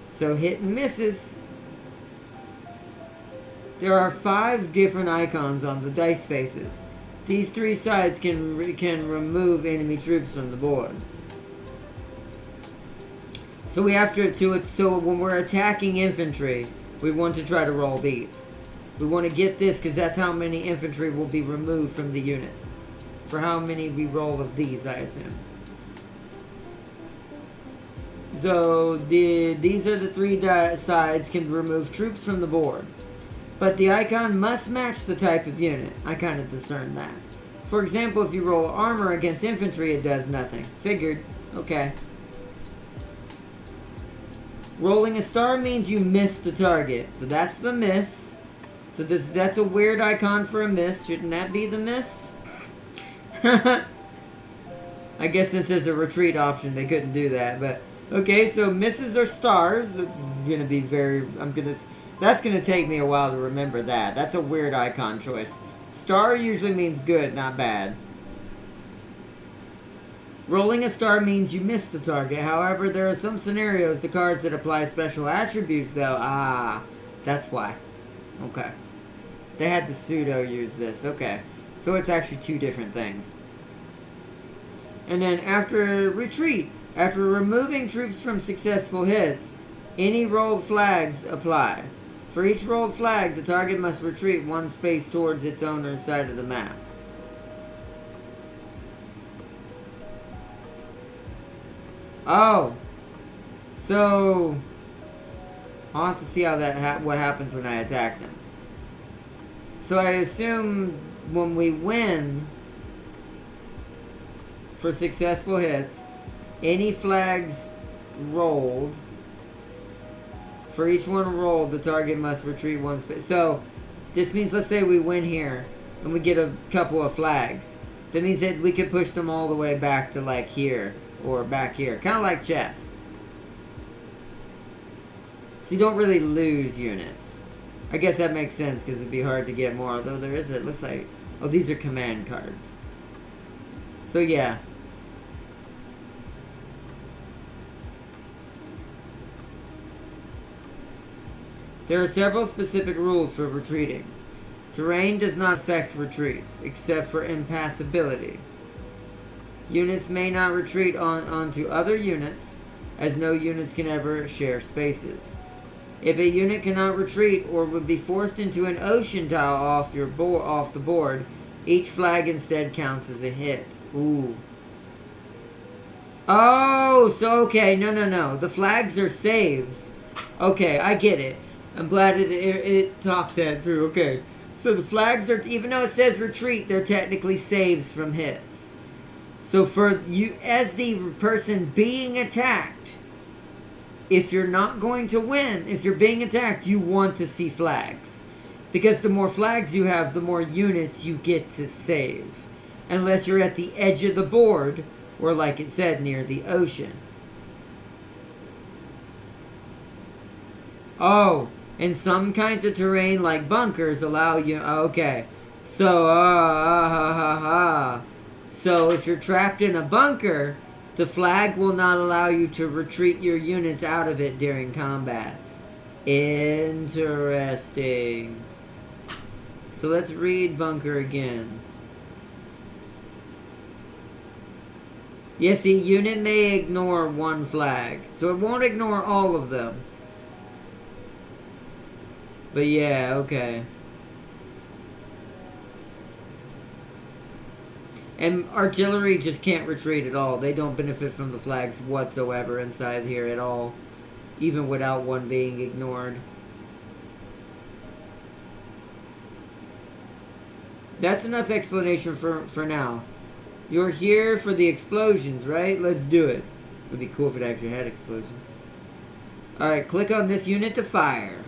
So hit and misses. There are 5 different icons on the dice faces. These 3 sides can remove enemy troops from the board. So we have so when we're attacking infantry, we want to try to roll these. We want to get this because that's how many infantry will be removed from the unit. For how many we roll of these, I assume. So these are the 3 sides can remove troops from the board. But the icon must match the type of unit. I kind of discern that. For example, if you roll armor against infantry, it does nothing. Figured. Okay. Rolling a star means you miss the target. So that's the miss. So that's a weird icon for a miss. Shouldn't that be the miss? I guess since there's a retreat option, they couldn't do that. But okay, so misses are stars. It's gonna be that's gonna take me a while to remember that. That's a weird icon choice. Star usually means good, not bad. Rolling a star means you miss the target. However, there are some scenarios, the cards that apply special attributes, though. Ah, that's why. Okay. They had the pseudo use this. Okay. So it's actually 2 different things. And then after retreat, after removing troops from successful hits, any rolled flags apply. For each rolled flag, the target must retreat 1 space towards its owner's side of the map. Oh, so I'll have to see how what happens when I attack them. So I assume when we win for successful hits, any flags rolled, for each one rolled, the target must retreat 1 space. So this means, let's say we win here and we get a couple of flags. That means that we could push them all the way back to like here. Or back here. Kind of like chess. So you don't really lose units. I guess that makes sense because it'd be hard to get more. Although there is, it looks like... Oh, these are command cards. So yeah. There are several specific rules for retreating. Terrain does not affect retreats, except for impassability. Units may not retreat onto other units, as no units can ever share spaces. If a unit cannot retreat or would be forced into an ocean tile off the board, each flag instead counts as a hit. Ooh. Oh, so okay, no. The flags are saves. Okay, I get it. I'm glad it talked that through. Okay. So the flags are, even though it says retreat, they're technically saves from hits. So for you, as the person being attacked, if you're not going to win, if you're being attacked, you want to see flags. Because the more flags you have, the more units you get to save. Unless you're at the edge of the board, or like it said, near the ocean. Oh, and some kinds of terrain like bunkers allow you... Okay. So, So if you're trapped in a bunker, the flag will not allow you to retreat your units out of it during combat. Interesting. So let's read bunker again. Yes, the unit may ignore one flag. So it won't ignore all of them. But yeah, okay. And artillery just can't retreat at all. They don't benefit from the flags whatsoever inside here at all. Even without one being ignored. That's enough explanation for now. You're here for the explosions, right? Let's do it. Would be cool if it actually had explosions. Alright, click on this unit to fire.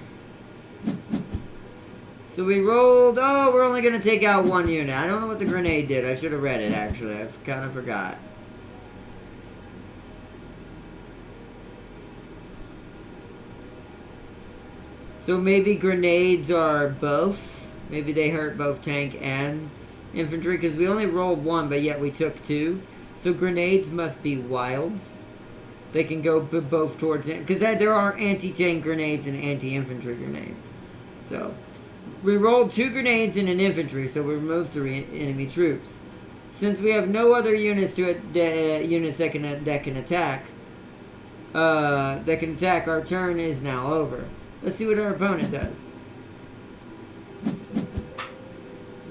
So we rolled... Oh, we're only going to take out one unit. I don't know what the grenade did. I should have read it, actually. I kind of forgot. So maybe grenades are both. Maybe they hurt both tank and infantry. Because we only rolled one, but yet we took two. So grenades must be wilds. They can go both towards it. Because there are anti-tank grenades and anti-infantry grenades. So, we rolled 2 grenades and an infantry, so we removed 3 enemy troops. Since we have no other units units that can attack, our turn is now over. Let's see what our opponent does.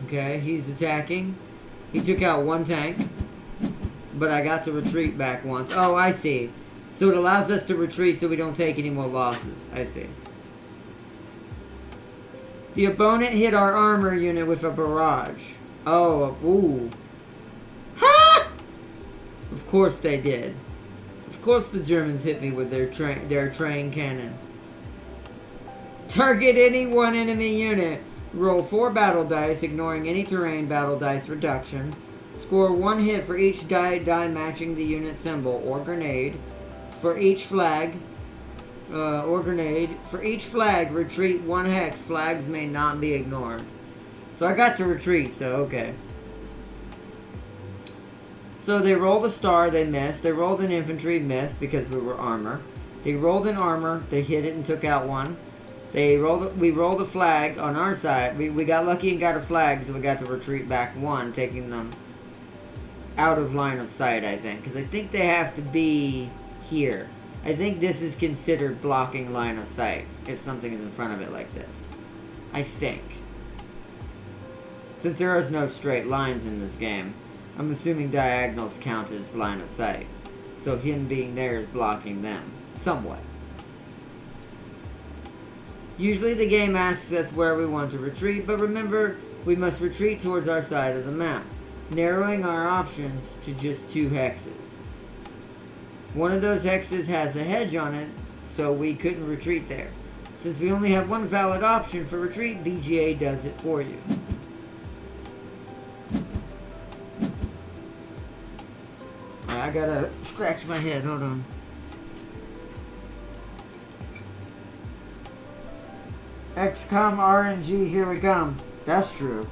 Okay, he's attacking. He took out 1 tank, but I got to retreat back once. Oh, I see. So it allows us to retreat so we don't take any more losses. I see. The opponent hit our armor unit with a barrage. Oh, ooh. Ha! Of course they did. Of course the Germans hit me with their train cannon. Target any one enemy unit. Roll 4 battle dice, ignoring any terrain battle dice reduction. Score 1 hit for each die matching the unit symbol or grenade. For each flag, For each flag, retreat 1 hex. Flags may not be ignored. So I got to retreat, so okay. So they rolled a star, they missed. They rolled an infantry, missed because we were armor. They rolled an armor, they hit it and took out 1. We rolled a flag on our side. We got lucky and got a flag, so we got to retreat back 1, taking them out of line of sight, I think. Because I think they have to be here. I think this is considered blocking line of sight if something is in front of it like this. I think. Since there is no straight lines in this game, I'm assuming diagonals count as line of sight. So him being there is blocking them. Somewhat. Usually the game asks us where we want to retreat, but remember, we must retreat towards our side of the map, narrowing our options to just 2 hexes. One of those hexes has a hedge on it, so we couldn't retreat there. Since we only have 1 valid option for retreat, BGA does it for you. I gotta scratch my head, hold on. XCOM RNG, here we come. That's true.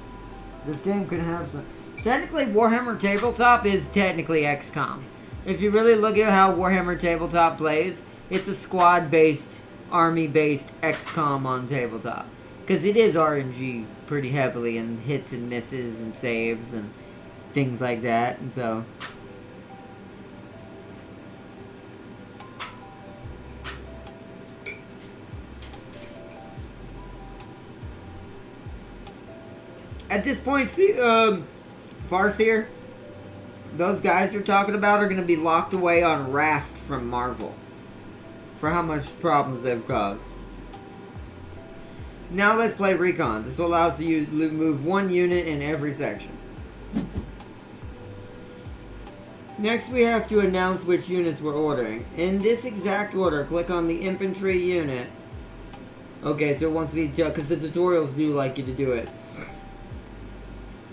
This game could have some... Technically, Warhammer Tabletop is technically XCOM. If you really look at how Warhammer Tabletop plays, it's a squad-based, army-based XCOM on tabletop. Because it is RNG pretty heavily, and hits and misses and saves and things like that, and so... At this point, see, Farseer, those guys you're talking about are going to be locked away on Raft from Marvel for how much problems they've caused. Now let's play Recon. This will allow us to move 1 unit in every section. Next, we have to announce which units we're ordering. In this exact order, click on the infantry unit. Okay, so it wants me to tell, because the tutorials do like you to do it.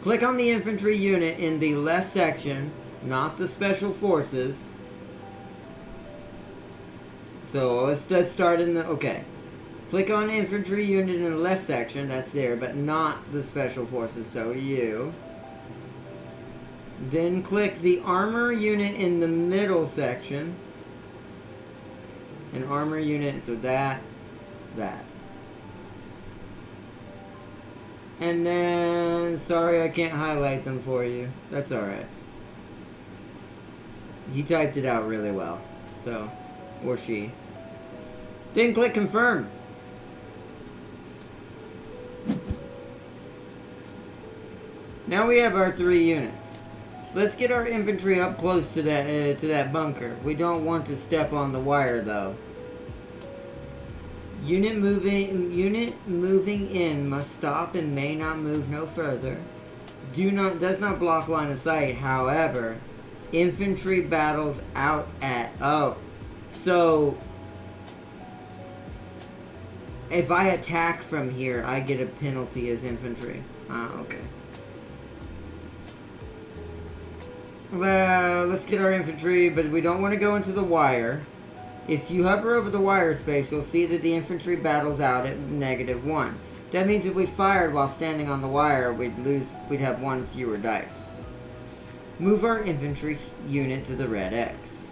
Click on the infantry unit in the left section, not the special forces. So let's start in the, okay. Click on infantry unit in the left section, that's there, but not the special forces, so you. Then click the armor unit in the middle section. An armor unit, so that. And then, sorry I can't highlight them for you. That's alright. He typed it out really well. So, or she. Then click confirm. Now we have our 3 units. Let's get our infantry up close to that bunker. We don't want to step on the wire though. Unit moving in must stop and may not move no further. does not block line of sight. However, infantry battles out at so if I attack from here, I get a penalty as infantry. Okay. Well, let's get our infantry, but we don't want to go into the wire. If you hover over the wire space, you'll see that the infantry battles out at -1. That means if we fired while standing on the wire, we'd have one fewer dice. Move our infantry unit to the red X.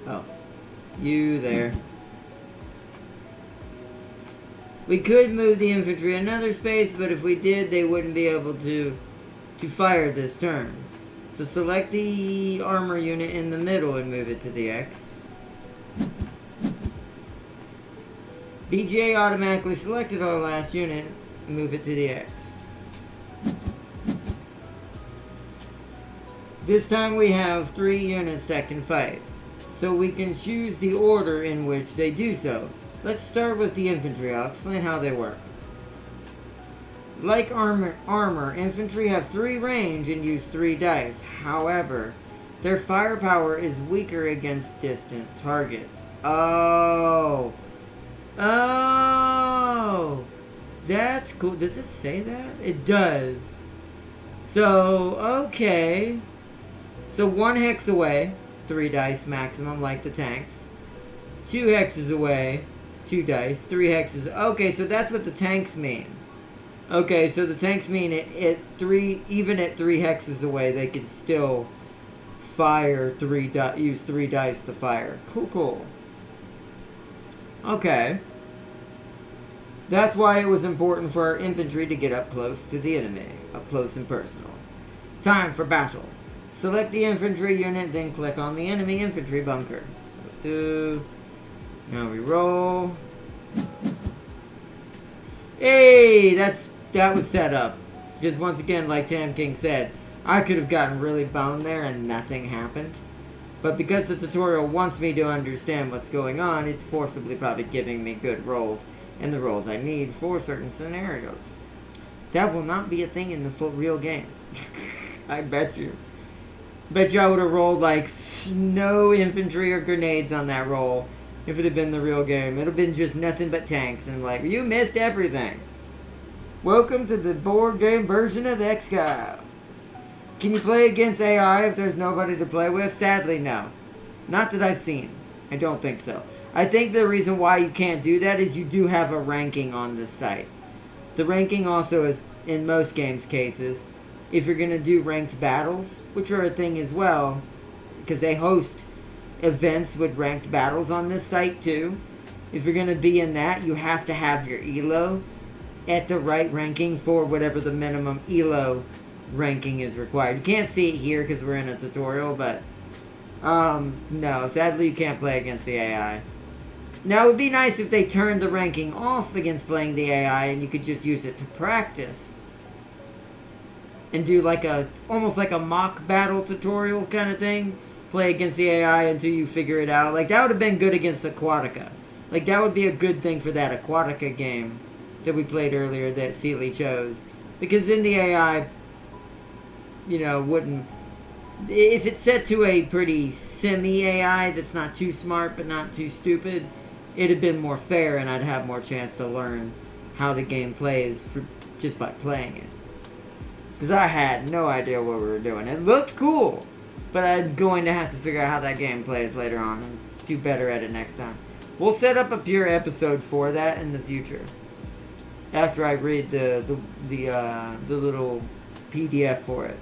Oh. You there. We could move the infantry another space, but if we did, they wouldn't be able to fire this turn. So select the armor unit in the middle and move it to the X. BGA automatically selected our last unit, move it to the X. This time we have 3 units that can fight, so we can choose the order in which they do so. Let's start with the infantry. I'll explain how they work. Like armor, infantry have 3 range and use 3 dice. However, their firepower is weaker against distant targets. Oh, that's cool. Does it say that? It does. So, okay. So 1 hex away, 3 dice maximum, like the tanks. 2 hexes away, 2 dice, 3 hexes. Okay, so that's what the tanks mean. Okay, so the tanks mean even at 3 hexes away, they could still fire use 3 dice to fire. Cool. Okay. That's why it was important for our infantry to get up close to the enemy, up close and personal. Time for battle. Select the infantry unit, then click on the enemy infantry bunker. So now we roll. Hey, that was set up. Just once again, like Tam King said, I could have gotten really boned there and nothing happened. But because the tutorial wants me to understand what's going on, it's forcibly probably giving me good rolls and the rolls I need for certain scenarios. That will not be a thing in the real game. I bet you. Bet you I would have rolled like no infantry or grenades on that roll if it had been the real game. It would have been just nothing but tanks and like, you missed everything. Welcome to the board game version of XCOM. Can you play against AI if there's nobody to play with? Sadly, no. Not that I've seen. I don't think so. I think the reason why you can't do that is you do have a ranking on this site. The ranking also is, in most games cases, if you're going to do ranked battles, which are a thing as well, because they host events with ranked battles on this site too. If you're going to be in that, you have to have your ELO at the right ranking for whatever the minimum ELO ranking is required. You can't see it here because we're in a tutorial, but no, sadly you can't play against the AI. Now it would be nice if they turned the ranking off against playing the AI and you could just use it to practice and do like almost like a mock battle tutorial kind of thing. Play against the AI until you figure it out. Like that would have been good against Aquatica. Like that would be a good thing for that Aquatica game that we played earlier that Seeley chose. Because then the AI, wouldn't... If it's set to a pretty semi-AI that's not too smart but not too stupid, it'd have been more fair and I'd have more chance to learn how the game plays just by playing it. Because I had no idea what we were doing. It looked cool, but I'm going to have to figure out how that game plays later on and do better at it next time. We'll set up a pure episode for that in the future. After I read the little PDF for it.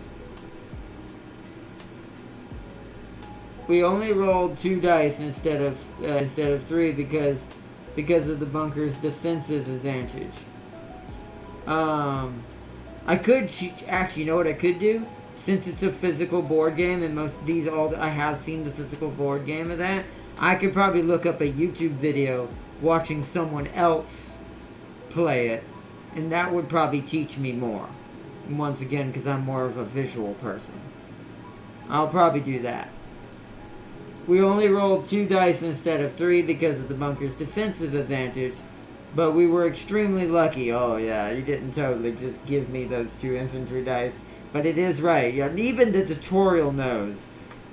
We only rolled 2 dice instead of 3 because of the bunker's defensive advantage. I could actually, you know what I could do? Since it's a physical board game and I have seen the physical board game of that, I could probably look up a YouTube video watching someone else play it, and that would probably teach me more. And once again, because I'm more of a visual person. I'll probably do that. We only rolled 2 dice instead of 3 because of the bunker's defensive advantage. But we were extremely lucky. Oh, yeah, you didn't totally just give me those 2 infantry dice. But it is right. Yeah, even the tutorial knows.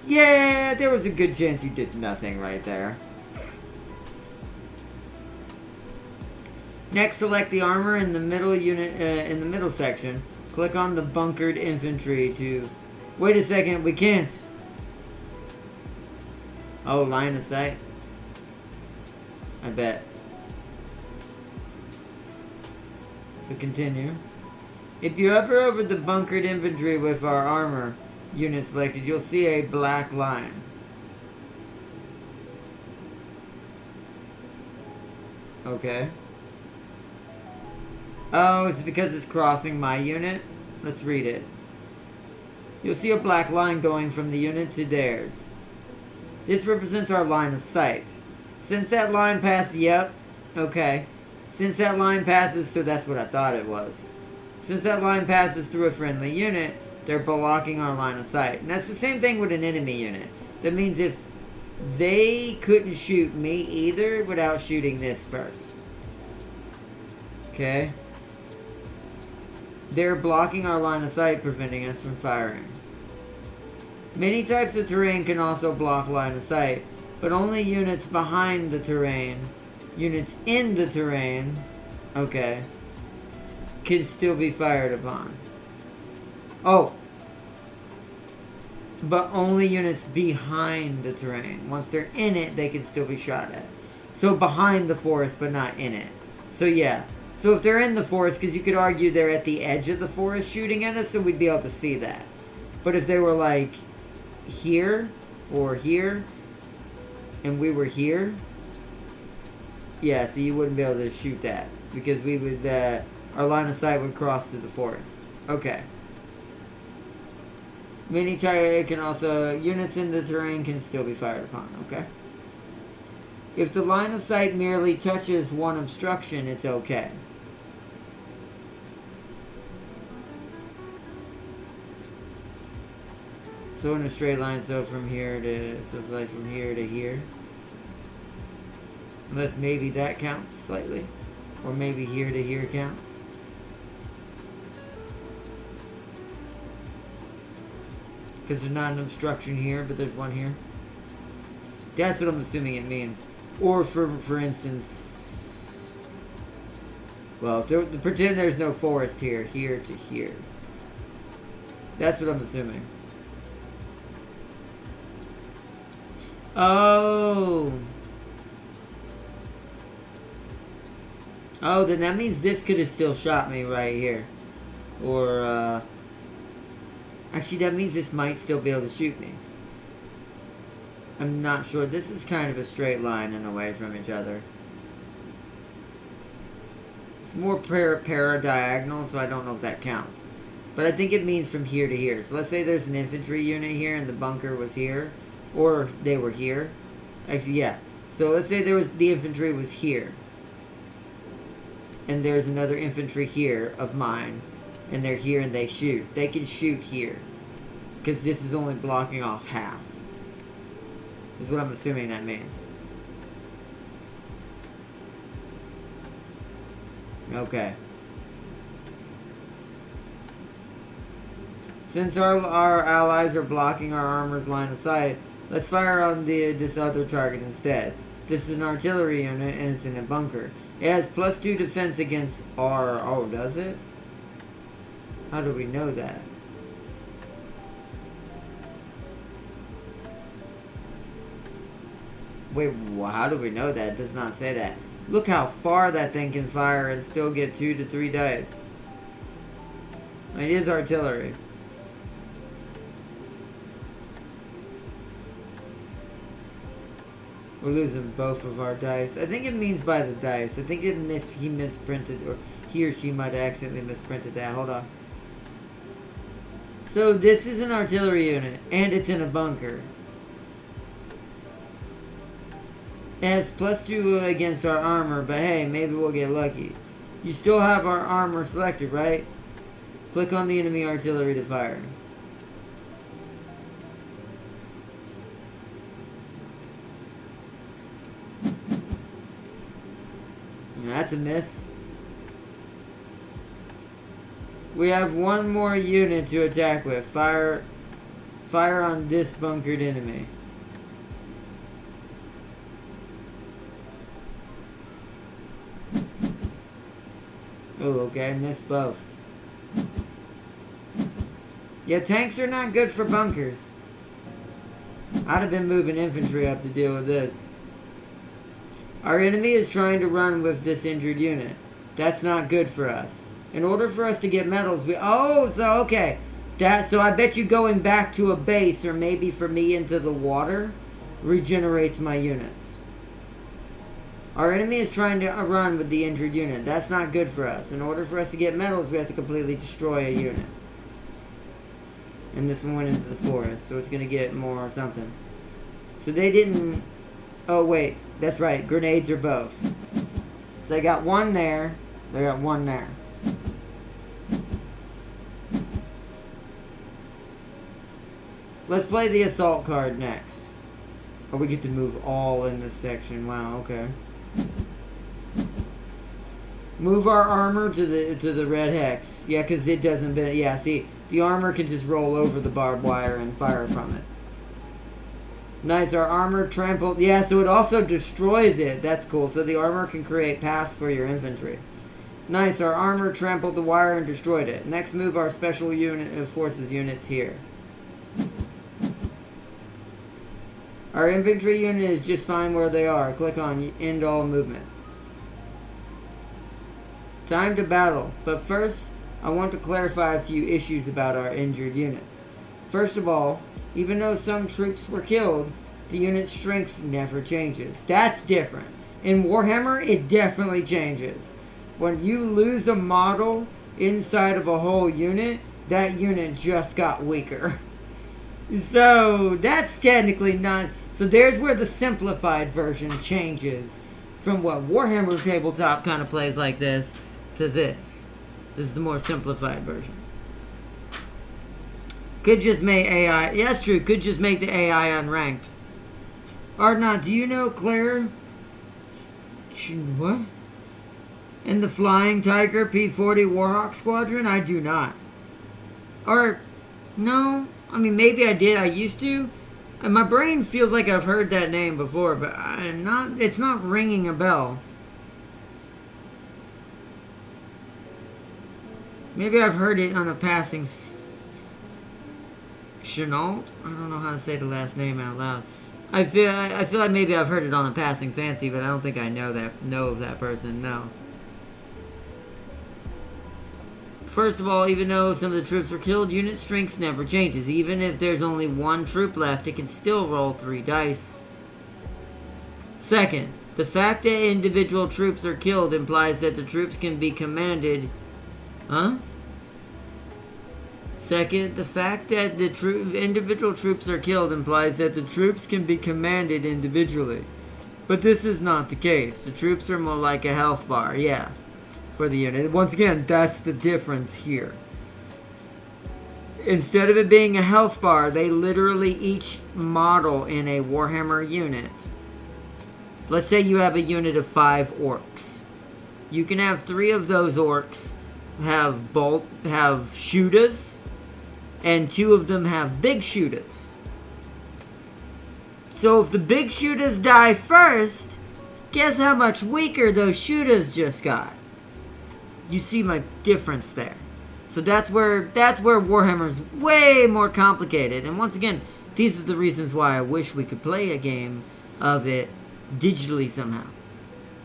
Yeah, there was a good chance you did nothing right there. Next, select the armor in the middle unit, in the middle section. Click on the bunkered infantry to... Wait a second, we can't. Oh, line of sight. I bet. So continue. If you hover over the bunkered infantry with our armor unit selected, you'll see a black line. Okay. Oh, it's because it's crossing my unit? Let's read it. You'll see a black line going from the unit to theirs. This represents our line of sight. Since that line passes... Yep. Okay. Since that line passes... So that's what I thought it was. Since that line passes through a friendly unit, they're blocking our line of sight. And that's the same thing with an enemy unit. That means if they couldn't shoot me either without shooting this first. Okay? They're blocking our line of sight, preventing us from firing. Many types of terrain can also block line of sight, but only units behind the terrain, units in the terrain, okay, can still be fired upon. Oh. But only units behind the terrain. Once they're in it, they can still be shot at. So behind the forest, but not in it. So yeah. So if they're in the forest, because you could argue they're at the edge of the forest shooting at us, so we'd be able to see that. But if they were like here or here, and we were here, yeah, so you wouldn't be able to shoot that. Because we would, our line of sight would cross through the forest. Okay. Many can also, units in the terrain can still be fired upon, okay? If the line of sight merely touches one obstruction, it's okay. So in a straight line, so from here to, so like from here to here. Unless maybe that counts slightly. Or maybe here to here counts. Because there's not an obstruction here, but there's one here. That's what I'm assuming it means. Or for instance... Well, pretend there's no forest here. Here to here. That's what I'm assuming. Oh. Oh, then that means this could have still shot me right here. Or, actually, that means this might still be able to shoot me. I'm not sure. This is kind of a straight line and away from each other. It's more para-diagonal, so I don't know if that counts. But I think it means from here to here. So let's say there's an infantry unit here and the bunker was here. Or they were here. Actually, yeah. So let's say the infantry was here. And there's another infantry here of mine. And they're here and they shoot. They can shoot here. Because this is only blocking off half. Is what I'm assuming that means. Okay. Since our allies are blocking our armor's line of sight, let's fire on this other target instead. This is an artillery unit and it's in a bunker. It has +2 defense against our... Oh, does it? How do we know that? Wait, how do we know that? It does not say that. Look how far that thing can fire and still get 2 to 3 dice. It is artillery. We're losing both of our dice. I think it means by the dice. I think he misprinted, or he or she might have accidentally misprinted that. Hold on. So this is an artillery unit, and it's in a bunker. It has +2 against our armor, but hey, maybe we'll get lucky. You still have our armor selected, right? Click on the enemy artillery to fire. That's a miss. We have one more unit to attack with. Fire on this bunkered enemy. Oh, okay, missed both. Yeah, tanks are not good for bunkers. I'd have been moving infantry up to deal with this. Our enemy is trying to run with this injured unit. That's not good for us. In order for us to get medals, okay. So I bet you going back to a base, or maybe for me into the water, regenerates my units. Our enemy is trying to run with the injured unit. That's not good for us. In order for us to get medals, we have to completely destroy a unit. And this one went into the forest, so it's going to get more or something. So they didn't... Oh, wait. That's right. Grenades are both. So they got one there. They got one there. Let's play the assault card next. Oh, we get to move all in this section. Wow, okay. Move our armor to the red hex. Yeah, because it doesn't... Yeah, see, the armor can just roll over the barbed wire and fire from it. Nice, our armor trampled... Yeah, so it also destroys it. That's cool. So the armor can create paths for your infantry. Nice, our armor trampled the wire and destroyed it. Next, move our special unit forces units here. Our infantry unit is just fine where they are. Click on End All Movement. Time to battle. But first, I want to clarify a few issues about our injured units. First of all, even though some troops were killed, the unit's strength never changes. That's different. In Warhammer, it definitely changes. When you lose a model inside of a whole unit, that unit just got weaker. So, that's technically not... So there's where the simplified version changes from what Warhammer Tabletop kind of plays like this to this. This is the more simplified version. Could just make AI... Yeah, that's true. Could just make the AI unranked. Ardnot, do you know Claire? What? In the Flying Tiger P-40 Warhawk Squadron? I do not. Or... No... I mean, maybe I did. I used to. And my brain feels like I've heard that name before, but it's not ringing a bell. Maybe I've heard it on a passing... Chenault? I don't know how to say the last name out loud. I feel like maybe I've heard it on a passing fancy, but I don't think I know of that person, no. First of all, even though some of the troops were killed, unit strength never changes. Even if there's only one troop left, it can still roll 3 dice. Second, the fact that individual troops are killed implies that the troops can be commanded... Huh? Second, the fact that the individual troops are killed implies that the troops can be commanded individually. But this is not the case. The troops are more like a health bar, yeah. For the unit. Once again, that's the difference here. Instead of it being a health bar, they literally each model in a Warhammer unit. Let's say you have a unit of 5 orcs. You can have 3 of those orcs have shooters, and 2 of them have big shooters. So if the big shooters die first, guess how much weaker those shooters just got? You see my difference there. So that's where Warhammer's way more complicated. And once again, these are the reasons why I wish we could play a game of it digitally somehow.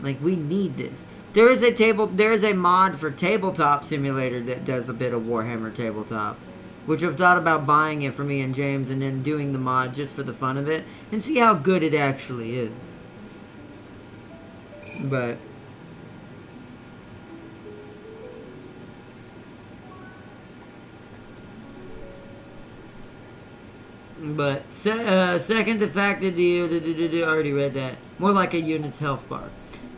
Like, we need this. There is a mod for Tabletop Simulator that does a bit of Warhammer Tabletop, which I've thought about buying it for me and James and then doing the mod just for the fun of it and see how good it actually is. But second, the fact that the already read that, more like a unit's health bar.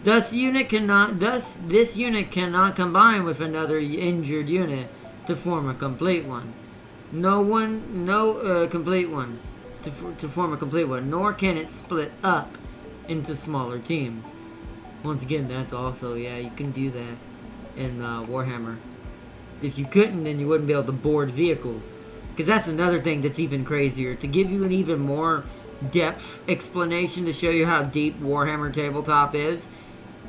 Thus, this unit cannot combine with another injured unit to form a complete one. Complete one to form a complete one. Nor can it split up into smaller teams. Once again, that's also, yeah, you can do that in Warhammer. If you couldn't, then you wouldn't be able to board vehicles. Because that's another thing that's even crazier. To give you an even more depth explanation to show you how deep Warhammer Tabletop is,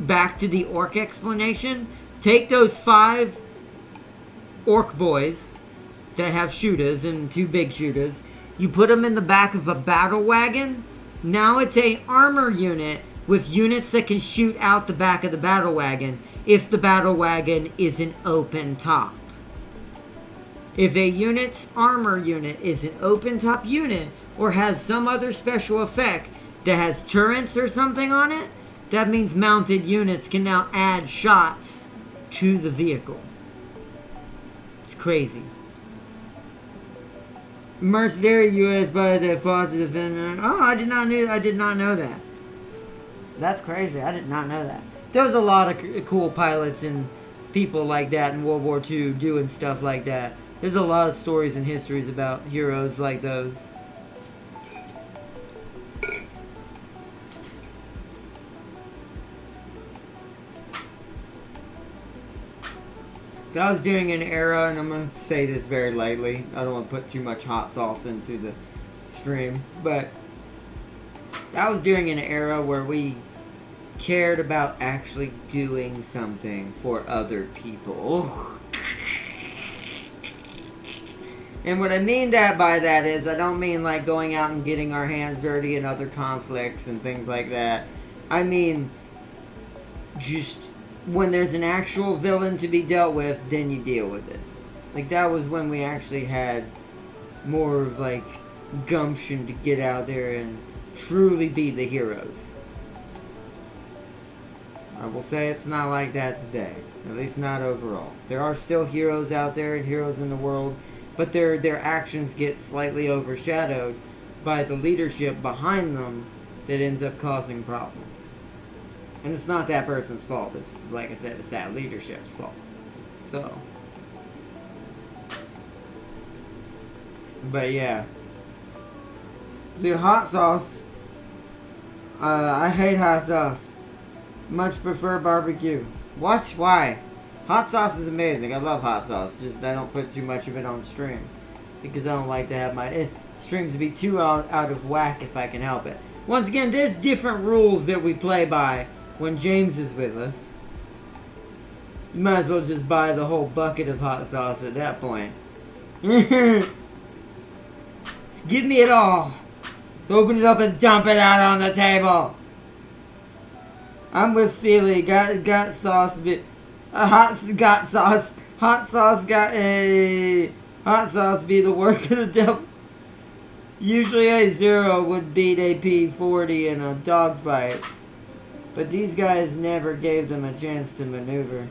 back to the orc explanation, take those 5 orc boys that have shooters and 2 big shooters, you put them in the back of a battle wagon. Now it's a armor unit with units that can shoot out the back of the battle wagon if the battle wagon is an open top. If a unit's armor unit is an open top unit or has some other special effect that has turrets or something on it, that means mounted units can now add shots to the vehicle. It's crazy. Mercenary U.S. by the fought to defend. Oh, I did not know that. That's crazy. I did not know that. There was a lot of cool pilots and people like that in World War II doing stuff like that. There's a lot of stories and histories about heroes like those. That was during an era, and I'm going to say this very lightly. I don't want to put too much hot sauce into the stream, but that was during an era where we cared about actually doing something for other people. And what I mean by that is, I don't mean like going out and getting our hands dirty in other conflicts and things like that. I mean, just when there's an actual villain to be dealt with, then you deal with it. Like, that was when we actually had more of, like, gumption to get out there and truly be the heroes. I will say it's not like that today. At least not overall. There are still heroes out there and heroes in the world, but their actions get slightly overshadowed by the leadership behind them that ends up causing problems. And it's not that person's fault. It's, like I said, it's that leadership's fault. So. But yeah. See, hot sauce. I hate hot sauce. Much prefer barbecue. What? Why? Hot sauce is amazing. I love hot sauce. Just I don't put too much of it on stream. Because I don't like to have my streams be too out of whack if I can help it. Once again, there's different rules that we play by when James is with us. You might as well just buy the whole bucket of hot sauce at that point. Just give me it all. So open it up and dump it out on the table. I'm with Sealy. Got sauce. Hot sauce be the work of the devil. Usually a 0 would beat a P40 in a dogfight. But these guys never gave them a chance to maneuver.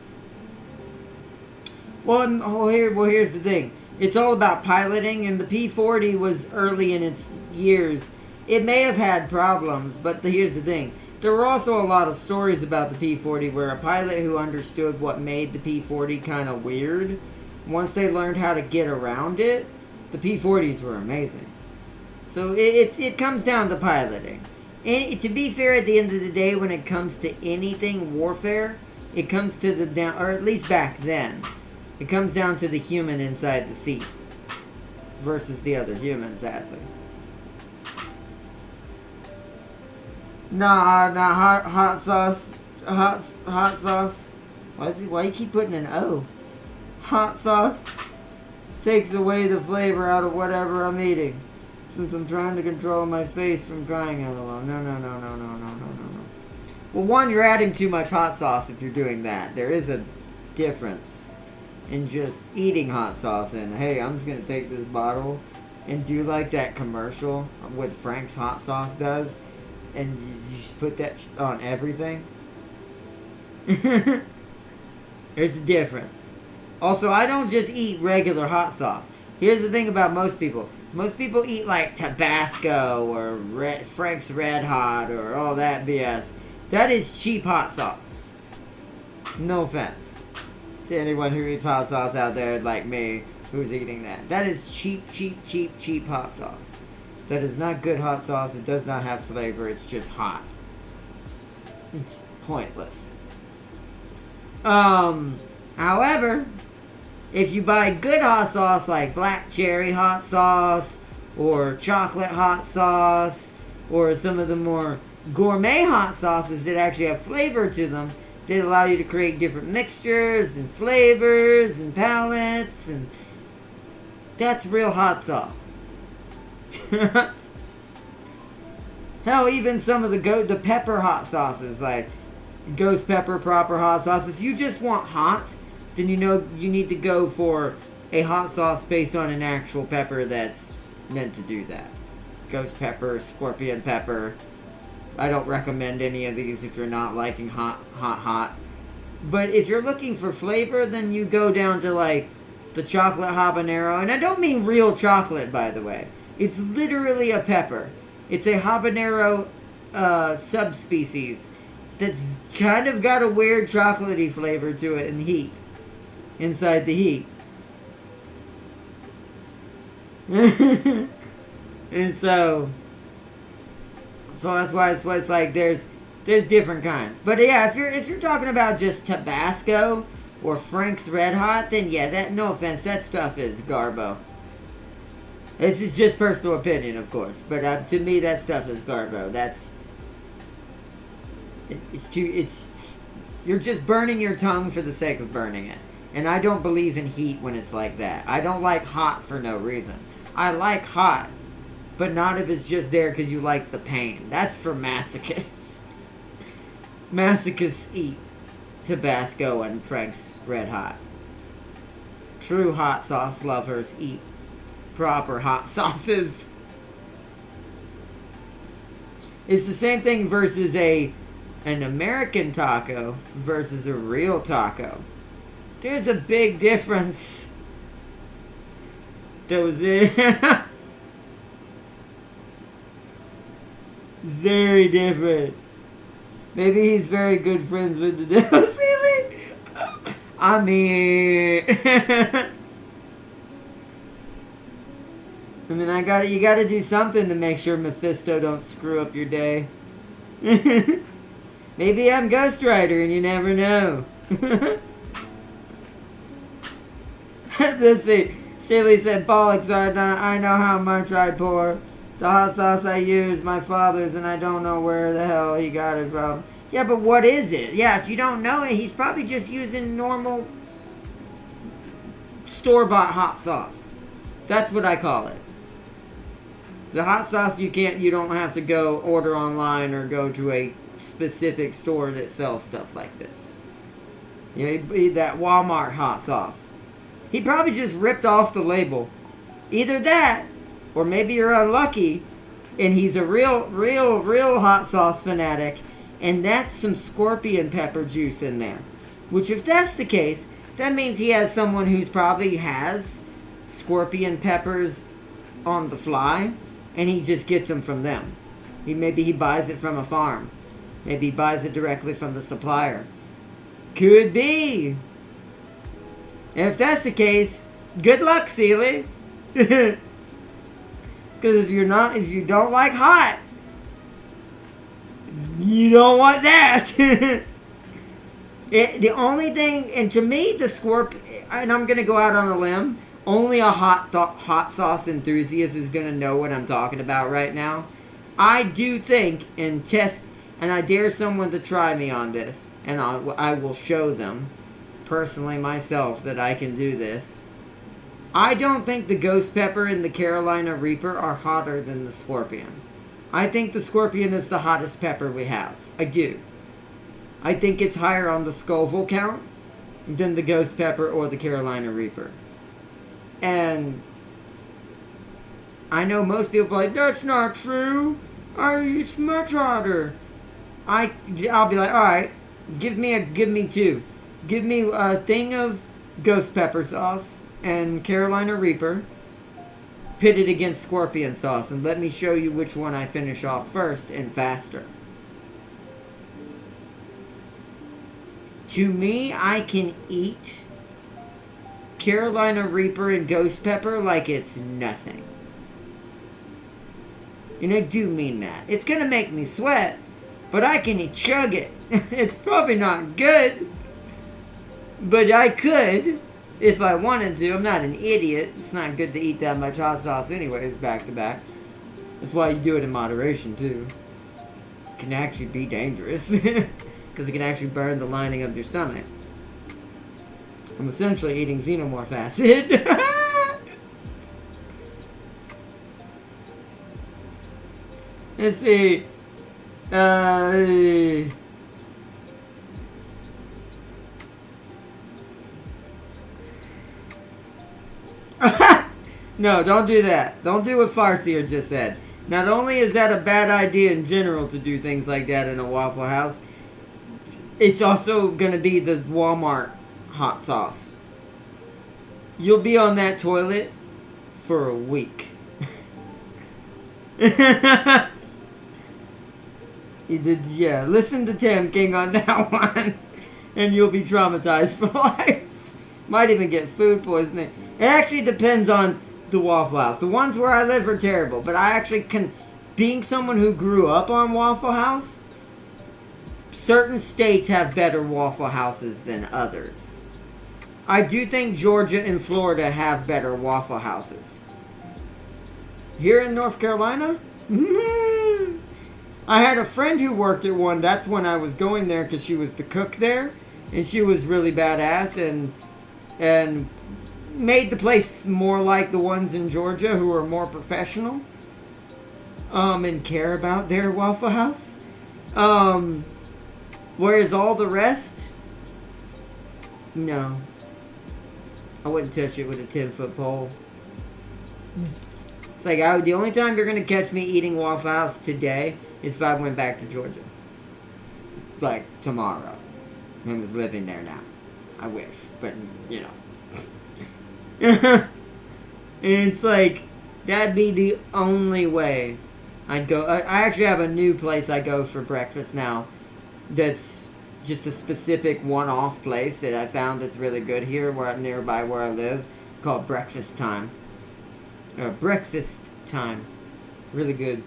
Well, here's the thing. It's all about piloting, and the P40 was early in its years. It may have had problems, but here's the thing. There were also a lot of stories about the P40 where a pilot who understood what made the P40 kind of weird, once they learned how to get around it, the P40s were amazing. So it comes down to piloting. And to be fair, at the end of the day, when it comes to anything warfare, it comes to the down, or at least back then, it comes down to the human inside the seat versus the other human, sadly. Hot sauce. Why you keep putting an O? Hot sauce takes away the flavor out of whatever I'm eating. Since I'm trying to control my face from crying out loud. No. Well, one, you're adding too much hot sauce if you're doing that. There is a difference in just eating hot sauce and, hey, I'm just going to take this bottle and do like that commercial what Frank's hot sauce does, and you just put that on everything. There's a difference. Also, I don't just eat regular hot sauce. Here's the thing about most people. Most people eat like Tabasco or Frank's Red Hot or all that BS. That is cheap hot sauce. No offense to anyone who eats hot sauce out there like me who's eating that. That is cheap hot sauce. That is not good hot sauce. It does not have flavor. It's just hot. It's pointless. However, if you buy good hot sauce like black cherry hot sauce or chocolate hot sauce or some of the more gourmet hot sauces that actually have flavor to them, that allow you to create different mixtures and flavors and palettes, and that's real hot sauce. Hell, even some of the pepper hot sauces, like ghost pepper proper hot sauce. If you just want hot, then you know you need to go for a hot sauce based on an actual pepper that's meant to do that. Ghost pepper, scorpion pepper. I don't recommend any of these if you're not liking hot. But if you're looking for flavor, then you go down to like the chocolate habanero. And I don't mean real chocolate, by the way. It's literally a pepper. It's a habanero subspecies that's kind of got a weird chocolatey flavor to it and heat. Inside the heat. And so that's why it's like there's different kinds. But yeah, if you're talking about just Tabasco or Frank's Red Hot, then yeah, that, no offense, that stuff is garbo. This is just personal opinion, of course, but to me that stuff is garbo. You're just burning your tongue for the sake of burning it. And I don't believe in heat when it's like that. I don't like hot for no reason. I like hot, but not if it's just there because you like the pain. That's for masochists. Masochists eat Tabasco and Frank's Red Hot. True hot sauce lovers eat proper hot sauces. It's the same thing versus an American taco versus a real taco. There's a big difference. That was it. Very different. Maybe he's very good friends with the devil. See? I mean, you gotta do something to make sure Mephisto don't screw up your day. Maybe I'm Ghost Rider and you never know. Let's see. Silly said, bollocks, I know how much I pour. The hot sauce I use, my father's, and I don't know where the hell he got it from. Yeah, but what is it? Yeah, if you don't know it, he's probably just using normal store-bought hot sauce. That's what I call it. The hot sauce you don't have to go order online or go to a specific store that sells stuff like this. You know, that Walmart hot sauce. He probably just ripped off the label. Either that, or maybe you're unlucky, and he's a real hot sauce fanatic, and that's some scorpion pepper juice in there. Which, if that's the case, that means he has someone who's probably has scorpion peppers on the fly, and he just gets them from them. Maybe he buys it from a farm. Maybe he buys it directly from the supplier. Could be. And if that's the case, good luck, Sealy. Because if you don't like hot, you don't want that. The only thing, and to me, the scorpion, and I'm going to go out on a limb, only a hot sauce enthusiast is going to know what I'm talking about right now. I do think, and I dare someone to try me on this, and I will show them, personally myself, that I can do this. I don't think the Ghost Pepper and the Carolina Reaper are hotter than the Scorpion. I think the Scorpion is the hottest pepper we have. I do. I think it's higher on the Scoville count than the Ghost Pepper or the Carolina Reaper. And I know most people are like, that's not true. It's much hotter. I'll be like, alright, give me two. Give me a thing of Ghost Pepper sauce and Carolina Reaper pitted against Scorpion sauce, and let me show you which one I finish off first and faster. To me, I can eat Carolina Reaper and Ghost Pepper like it's nothing. And I do mean that. It's gonna make me sweat, but I can chug it It's probably not good, but I could if I wanted to. I'm not an idiot. It's not good to eat that much hot sauce anyways, back to back. That's why you do it in moderation, too. It can actually be dangerous. Because it can actually burn the lining of your stomach. I'm essentially eating xenomorph acid. Let's see. No, don't do that. Don't do what Farseer just said. Not only is that a bad idea in general to do things like that in a Waffle House, it's also going to be the Walmart hot sauce. You'll be on that toilet for a week. Yeah, listen to Tim King on that one, and you'll be traumatized for life. Might even get food poisoning. It actually depends on the Waffle House. The ones where I live are terrible, but I actually can, being someone who grew up on Waffle House, certain states have better Waffle Houses than others. I do think Georgia and Florida have better Waffle Houses. Here in North Carolina, I had a friend who worked at one. That's when I was going there because she was the cook there, and she was really badass and made the place more like the ones in Georgia who are more professional and care about their Waffle House. Whereas all the rest, no. I wouldn't touch it with a 10-foot pole. It's like, the only time you're going to catch me eating Waffle House today is if I went back to Georgia. Like, tomorrow. And was living there now. I wish. But, you know. And it's like, that'd be the only way I'd go. I actually have a new place I go for breakfast now. That's just a specific one-off place that I found that's really good here, nearby where I live, called Breakfast Time. Breakfast Time, really good.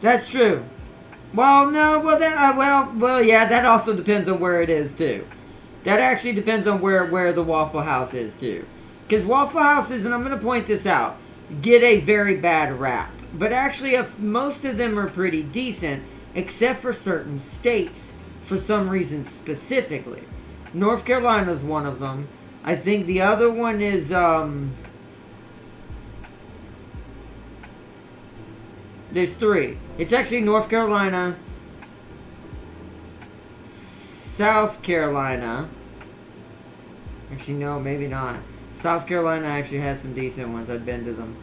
That's true. Well, no, yeah. That also depends on where it is too. That actually depends on where the Waffle House is too. Because Waffle Houses, and I'm going to point this out, get a very bad rap. But actually, most of them are pretty decent, except for certain states, for some reason specifically. North Carolina's one of them. I think the other one is, there's three. It's actually North Carolina, South Carolina. Actually, no, maybe not. South Carolina actually has some decent ones. I've been to them.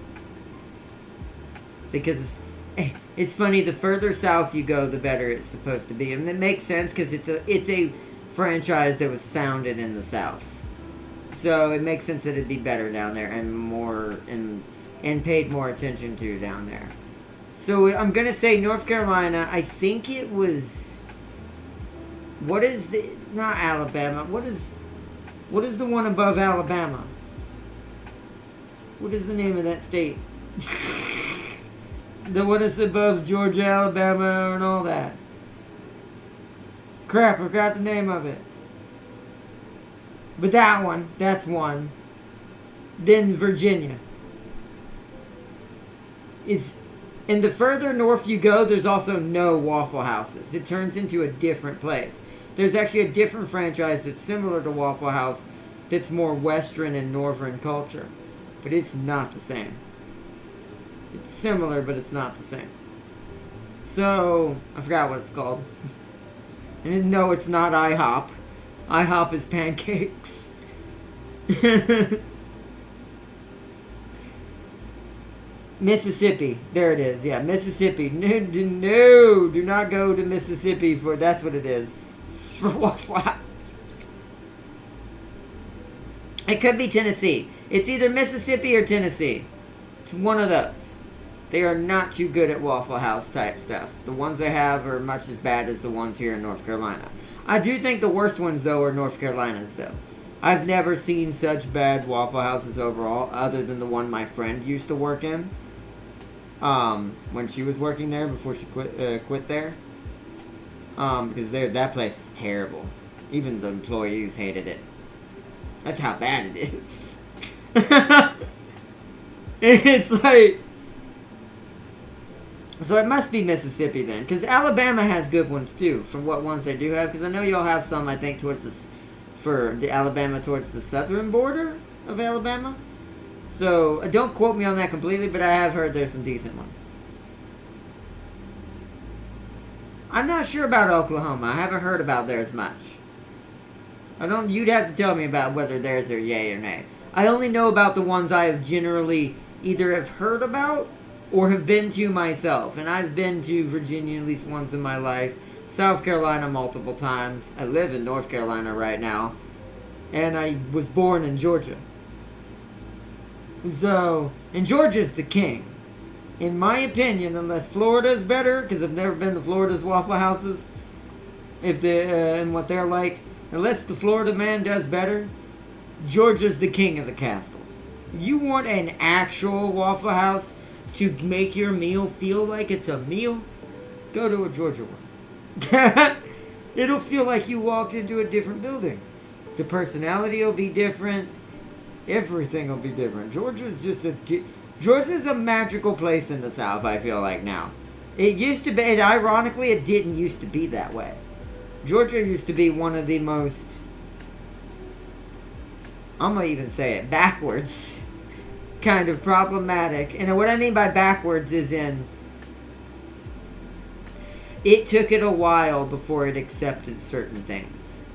Because it's funny, the further south you go, the better it's supposed to be. And it makes sense because it's a franchise that was founded in the South. So it makes sense that it'd be better down there and paid more attention to down there. So I'm going to say North Carolina. I think it was... not Alabama. What is the one above Alabama? What is the name of that state? The one that's above Georgia, Alabama, and all that. Crap, I forgot the name of it. But that's one. Then Virginia. And the further north you go, there's also no Waffle Houses. It turns into a different place. There's actually a different franchise that's similar to Waffle House that's more Western and Northern culture. But it's not the same. It's similar, but it's not the same. So, I forgot what it's called. And no, it's not IHOP. IHOP is pancakes. Mississippi. There it is. Yeah, Mississippi. No, do not go to Mississippi for... That's what it is. For Waffle House. It could be Tennessee. It's either Mississippi or Tennessee. It's one of those. They are not too good at Waffle House type stuff. The ones they have are much as bad as the ones here in North Carolina. I do think the worst ones, though, are North Carolina's, though. I've never seen such bad Waffle Houses overall, other than the one my friend used to work in. when she was working there before she quit there. Because that place was terrible. Even the employees hated it. That's how bad it is. It's like... So it must be Mississippi then. Because Alabama has good ones too. From what ones they do have. Because I know y'all have some, I think, towards the Alabama towards the southern border of Alabama. So don't quote me on that completely, but I have heard there's some decent ones. I'm not sure about Oklahoma. I haven't heard about theirs much. You'd have to tell me about whether theirs are yay or nay. I only know about the ones I have generally either have heard about or have been to myself. And I've been to Virginia at least once in my life. South Carolina multiple times. I live in North Carolina right now. And I was born in Georgia. So, and Georgia's the king. In my opinion, unless Florida's better, because I've never been to Florida's Waffle Houses, and what they're like, unless the Florida man does better, Georgia's the king of the castle. You want an actual Waffle House to make your meal feel like it's a meal? Go to a Georgia one. It'll feel like you walked into a different building. The personality will be different. Everything will be different. Georgia's a magical place in the South, I feel like now. It used to be, and ironically, it didn't used to be that way. Georgia used to be one of the most, I'm going to even say it, backwards, kind of problematic. And what I mean by backwards is it took it a while before it accepted certain things.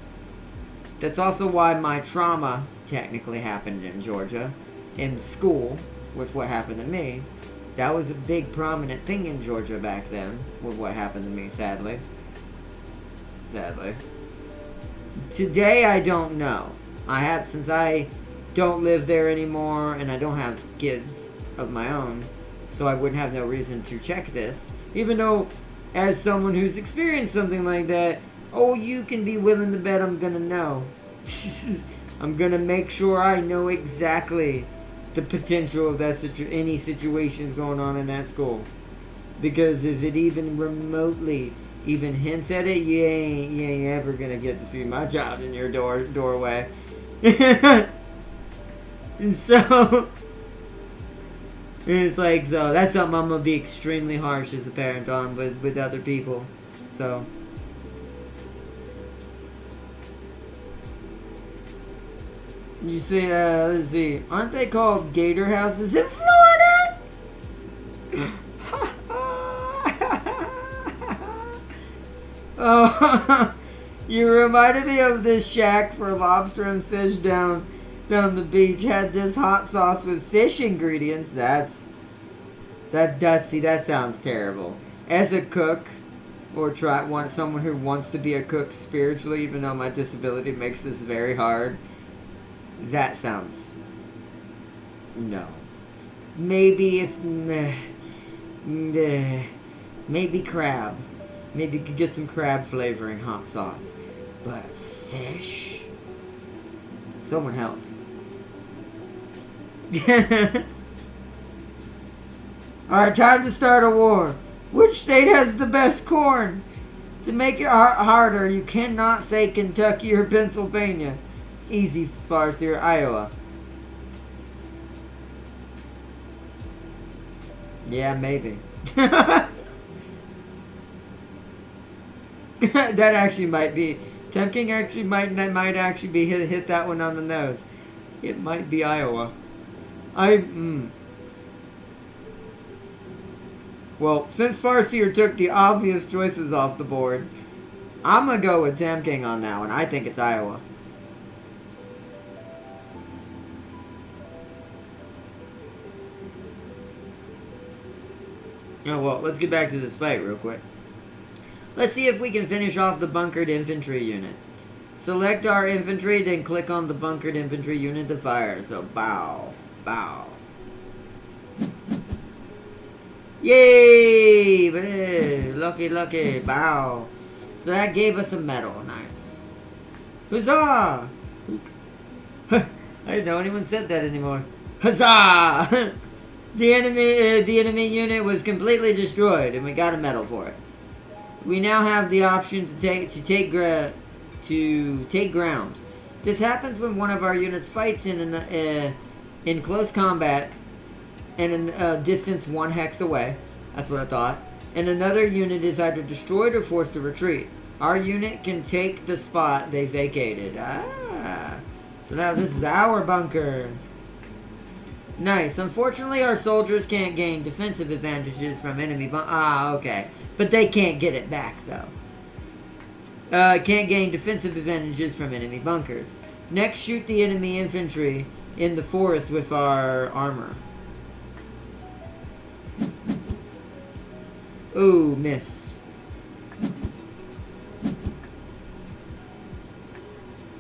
That's also why my trauma technically happened in Georgia, in school, with what happened to me. That was a big prominent thing in Georgia back then, with what happened to me, sadly. Today, I don't know. Since I don't live there anymore, and I don't have kids of my own, so I wouldn't have no reason to check this. Even though, as someone who's experienced something like that, you can be willing to bet I'm gonna know. I'm gonna make sure I know exactly the potential of that any situations going on in that school. Because if it even remotely even hints at it, you ain't ever gonna get to see my child in your doorway. And so it's like, so that's something I'm gonna be extremely harsh as a parent on with other people. So you see, let's see. Aren't they called gator houses in Florida? Oh, you reminded me of this shack for lobster and fish down the beach. Had this hot sauce with fish ingredients. That sounds terrible. As a cook, or someone who wants to be a cook spiritually, even though my disability makes this very hard. That sounds... No. Maybe maybe crab. Maybe you could get some crab flavoring hot sauce. But fish? Someone help. Alright, time to start a war. Which state has the best corn? To make it harder, you cannot say Kentucky or Pennsylvania. Easy, Farseer, Iowa. Yeah, maybe. That actually might be. Tempting actually might actually be hit that one on the nose. It might be Iowa. Well, since Farseer took the obvious choices off the board, I'm gonna go with Tempting on that one. I think it's Iowa. Oh, well, let's get back to this fight real quick. Let's see if we can finish off the bunkered infantry unit. Select our infantry, then click on the bunkered infantry unit to fire. So, bow, bow. Yay! Lucky, bow. So that gave us a medal. Nice. Huzzah! I didn't know anyone said that anymore. Huzzah! The enemy unit was completely destroyed, and we got a medal for it. We now have the option to take ground. This happens when one of our units fights in close combat and in a distance 1 hex away. That's what I thought. And another unit is either destroyed or forced to retreat. Our unit can take the spot they vacated. So now this is our bunker. Nice. Unfortunately, our soldiers can't gain defensive advantages from enemy okay. But they can't get it back, though. Can't gain defensive advantages from enemy bunkers. Next, shoot the enemy infantry in the forest with our armor. Ooh, miss.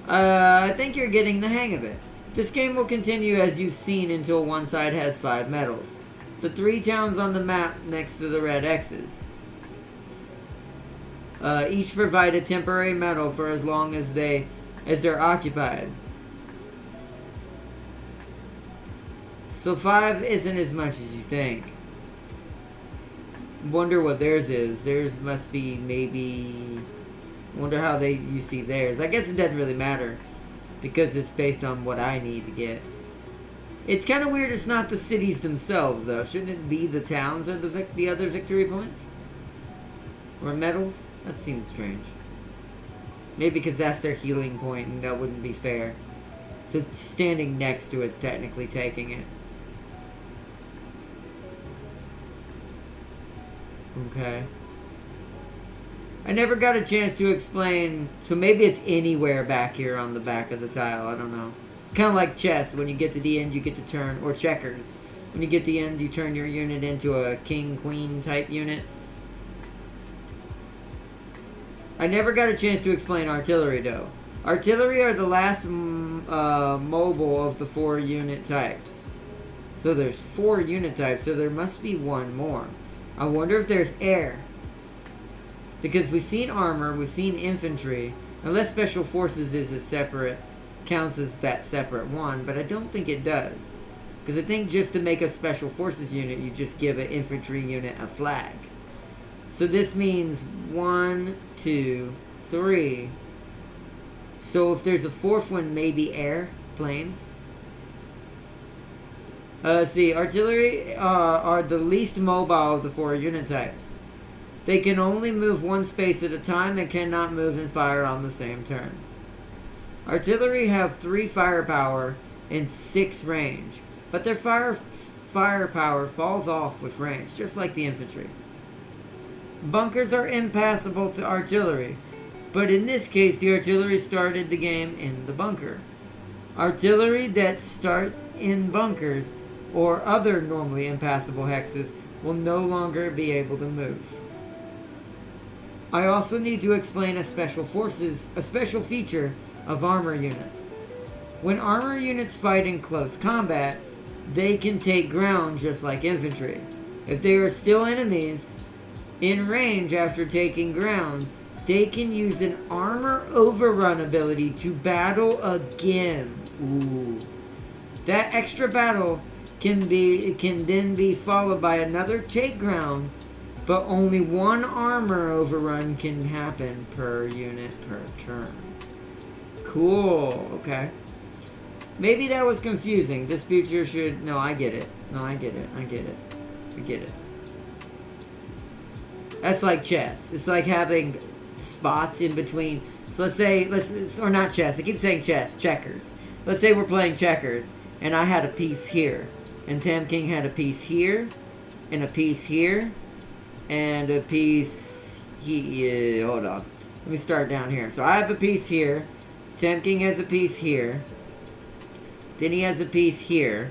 I think you're getting the hang of it. This game will continue as you've seen until one side has 5 medals. The 3 towns on the map next to the red X's. Each provide a temporary medal for as long as they're occupied. So 5 isn't as much as you think. Wonder what theirs is. Theirs must be maybe... Wonder how you see theirs. I guess it doesn't really matter, because it's based on what I need to get. It's kind of weird it's not the cities themselves, though. Shouldn't it be the towns or the other victory points? Or medals? That seems strange. Maybe because that's their healing point, and that wouldn't be fair. So standing next to it's technically taking it. Okay. I never got a chance to explain, so maybe it's anywhere back here on the back of the tile, I don't know. Kind of like chess, when you get to the end you get to turn, or checkers. When you get to the end you turn your unit into a king-queen type unit. I never got a chance to explain artillery though. Artillery are the last mobile of the 4 unit types. So there's 4 unit types, so there must be one more. I wonder if there's air. Because we've seen armor, we've seen infantry. Unless special forces is a separate, counts as that separate one, but I don't think it does. Because I think just to make a special forces unit, you just give an infantry unit a flag. So this means 1, 2, 3. So if there's a 4th one, maybe air, planes. See, artillery are the least mobile of the 4 unit types. They can only move 1 space at a time and cannot move and fire on the same turn. Artillery have 3 firepower and 6 range, but their firepower falls off with range, just like the infantry. Bunkers are impassable to artillery, but in this case the artillery started the game in the bunker. Artillery that start in bunkers or other normally impassable hexes will no longer be able to move. I also need to explain a special feature of armor units. When armor units fight in close combat, they can take ground just like infantry. If they are still enemies in range after taking ground, they can use an armor overrun ability to battle again. Ooh. That extra battle can then be followed by another take ground, but only 1 armor overrun can happen per unit per turn. Cool, okay. Maybe that was confusing. This feature should... No, I get it. No, I get it. I get it. I get it. That's like chess. It's like having spots in between. So or not chess. I keep saying chess. Checkers. Let's say we're playing checkers, and I had a piece here, and Tam King had a piece here, and a piece here, and a piece here. Hold on. Let me start down here. So I have a piece here. Tam King has a piece here. Then he has a piece here.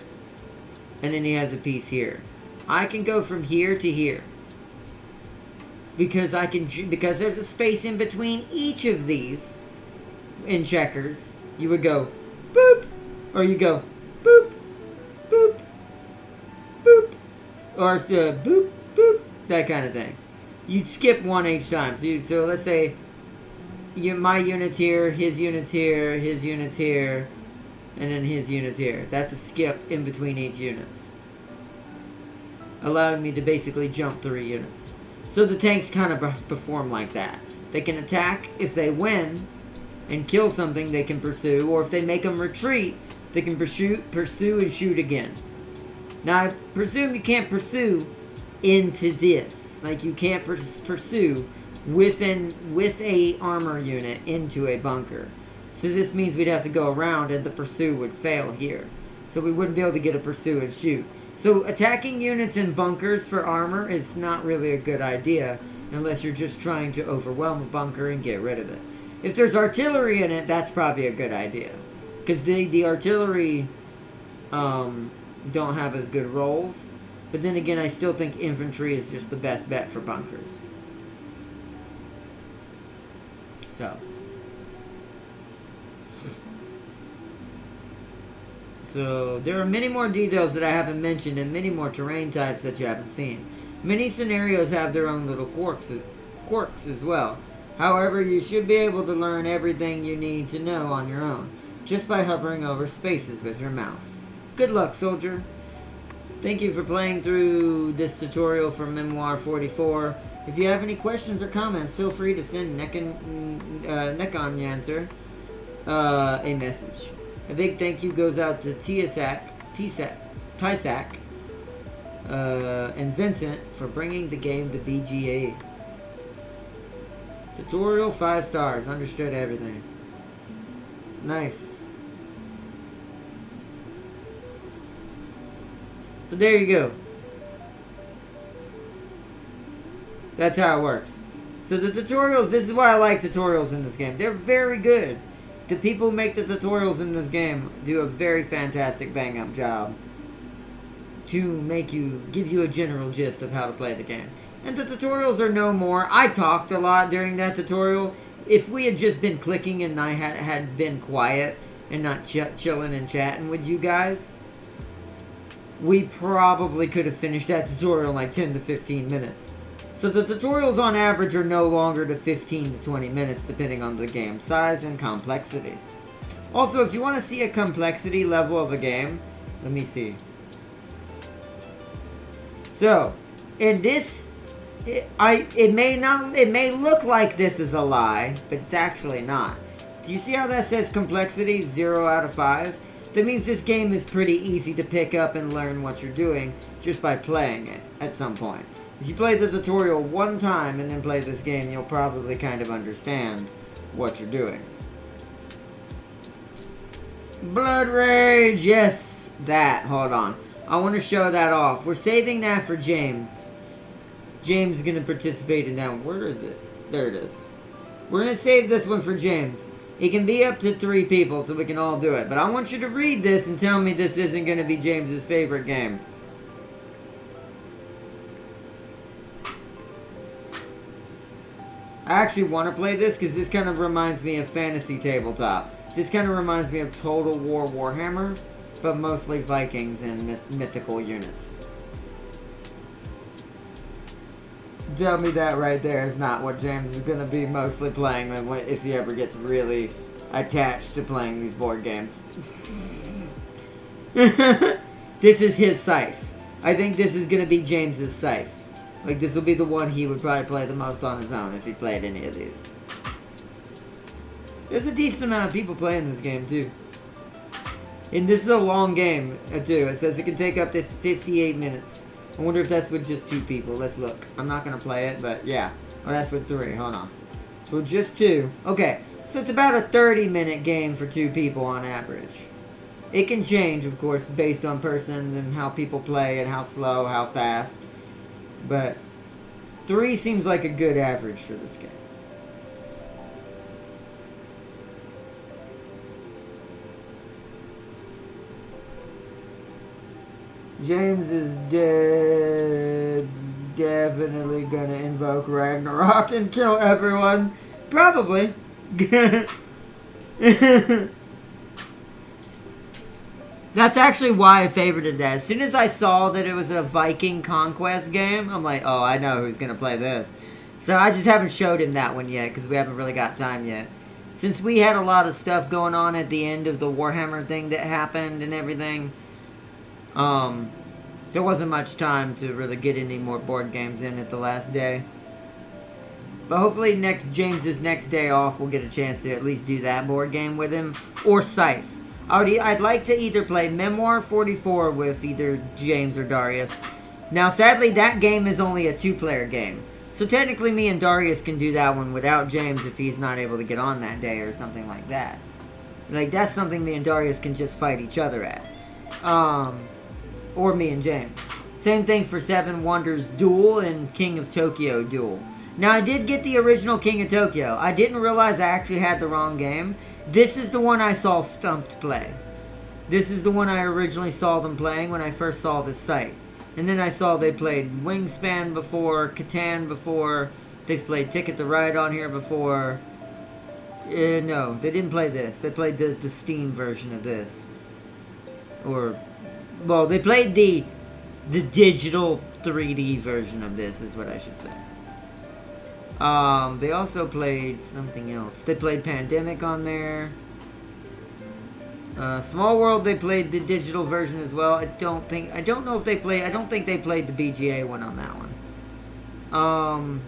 And then he has a piece here. I can go from here to here. Because there's a space in between each of these in checkers. You would go boop, or you go boop, boop, boop, or boop, boop, that kind of thing. You'd skip one each time. So let's say my unit's here, his unit's here, his unit's here, and then his unit's here. That's a skip in between each units. allowing me to basically jump 3 units. So the tanks kind of perform like that. They can attack if they win and kill something they can pursue, or if they make them retreat, they can pursue and shoot again. Now, I presume you can't pursue into this. Like, you can't pursue with a armor unit into a bunker. So this means we'd have to go around and the pursue would fail here. So we wouldn't be able to get a pursue and shoot. So attacking units in bunkers for armor is not really a good idea unless you're just trying to overwhelm a bunker and get rid of it. If there's artillery in it, that's probably a good idea. Because the artillery don't have as good rolls. But then again, I still think infantry is just the best bet for bunkers. So there are many more details that I haven't mentioned and many more terrain types that you haven't seen. Many scenarios have their own little quirks as well. However, you should be able to learn everything you need to know on your own, just by hovering over spaces with your mouse. Good luck, soldier! Thank you for playing through this tutorial from Memoir 44. If you have any questions or comments, feel free to send Nekonyancer a message. A big thank you goes out to Tysak, and Vincent for bringing the game to BGA. Tutorial 5 stars. Understood everything. Nice. So there you go. That's how it works. So the tutorials, this is why I like tutorials in this game. They're very good. The people who make the tutorials in this game do a very fantastic bang-up job to give you a general gist of how to play the game. And the tutorials are no more. I talked a lot during that tutorial. If we had just been clicking and I had been quiet and not chilling and chatting with you guys, we probably could have finished that tutorial in like 10 to 15 minutes. So the tutorials on average are no longer to 15 to 20 minutes depending on the game size and complexity. Also, if you want to see a complexity level of a game, let me see. So, in this, it may look like this is a lie, but it's actually not. Do you see how that says complexity 0 out of 5? That means this game is pretty easy to pick up and learn what you're doing just by playing it at some point. If you play the tutorial one time and then play this game, you'll probably kind of understand what you're doing. Blood Rage! Yes, that. Hold on. I want to show that off. We're saving that for James. James is going to participate in that one. Where is it? There it is. We're going to save this one for James. It can be up to 3 people, so we can all do it. But I want you to read this and tell me this isn't going to be James's favorite game. I actually want to play this because this kind of reminds me of Fantasy Tabletop. This kind of reminds me of Total War Warhammer, but mostly Vikings and mythical units. Tell me that right there is not what James is going to be mostly playing if he ever gets really attached to playing these board games. This is his scythe. I think this is going to be James's scythe. Like, this will be the one he would probably play the most on his own if he played any of these. There's a decent amount of people playing this game, too. And this is a long game, too. It says it can take up to 58 minutes. I wonder if that's with just 2 people. Let's look. I'm not going to play it, but yeah. Oh, that's with 3. Hold on. So just 2. Okay. So it's about a 30-minute game for 2 people on average. It can change, of course, based on persons and how people play and how slow, how fast. But 3 seems like a good average for this game. James is definitely gonna invoke Ragnarok and kill everyone. Probably. That's actually why I favorited that. As soon as I saw that it was a Viking conquest game, I'm like, oh, I know who's going to play this. So I just haven't showed him that one yet, because we haven't really got time yet. Since we had a lot of stuff going on at the end of the Warhammer thing that happened and everything, There wasn't much time to really get any more board games in at the last day. But hopefully James's next day off, we'll get a chance to at least do that board game with him. Or Scythe. I'd like to either play Memoir 44 with either James or Darius. Now, sadly, that game is only a 2-player game. So technically me and Darius can do that one without James if he's not able to get on that day or something like that. Like, that's something me and Darius can just fight each other at. Or me and James. Same thing for Seven Wonders Duel and King of Tokyo Duel. Now, I did get the original King of Tokyo. I didn't realize I actually had the wrong game. This is the one I saw Stumped play. This is the one I originally saw them playing when I first saw this site. And then I saw they played Wingspan before, Catan before. They've played Ticket to Ride on here before. No, they didn't play this. They played the Steam version of this. Or, well, they played the digital 3D version of this, is what I should say. They also played something else. They played Pandemic on there. Small World, they played the digital version as well. I don't think they played the BGA one on that one.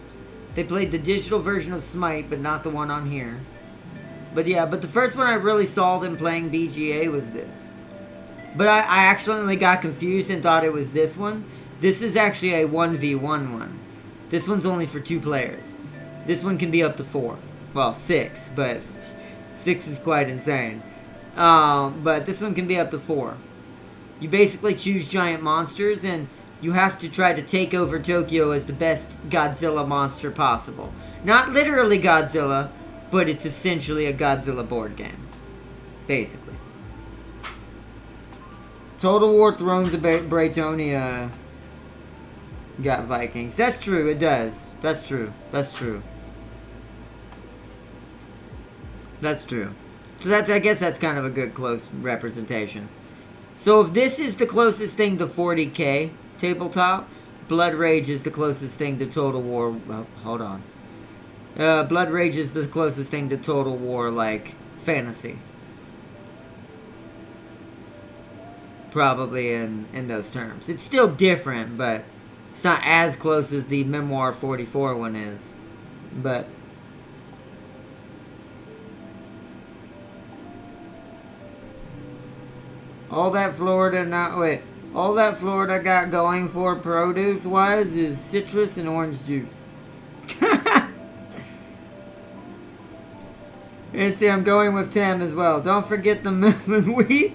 They played the digital version of Smite, but not the one on here. But yeah, the first one I really saw them playing BGA was this. But I accidentally got confused and thought it was this one. This is actually a 1v1 one. This one's only for 2 players. This one can be up to 4. Well, 6, but 6 is quite insane. But this one can be up to 4. You basically choose giant monsters, and you have to try to take over Tokyo as the best Godzilla monster possible. Not literally Godzilla, but it's essentially a Godzilla board game. Basically. Total War Thrones of Braytonia got Vikings. That's true, it does. That's true. That's true. That's true. So I guess that's kind of a good close representation. So if this is the closest thing to 40k tabletop, Blood Rage is the closest thing to Total War. Well, hold on. Blood Rage is the closest thing to Total War, like, fantasy. Probably in those terms. It's still different, but it's not as close as the Memoir 44 one is. But all that Florida got going for produce wise is citrus and orange juice. And see, I'm going with Tam as well. Don't forget the movement wheat.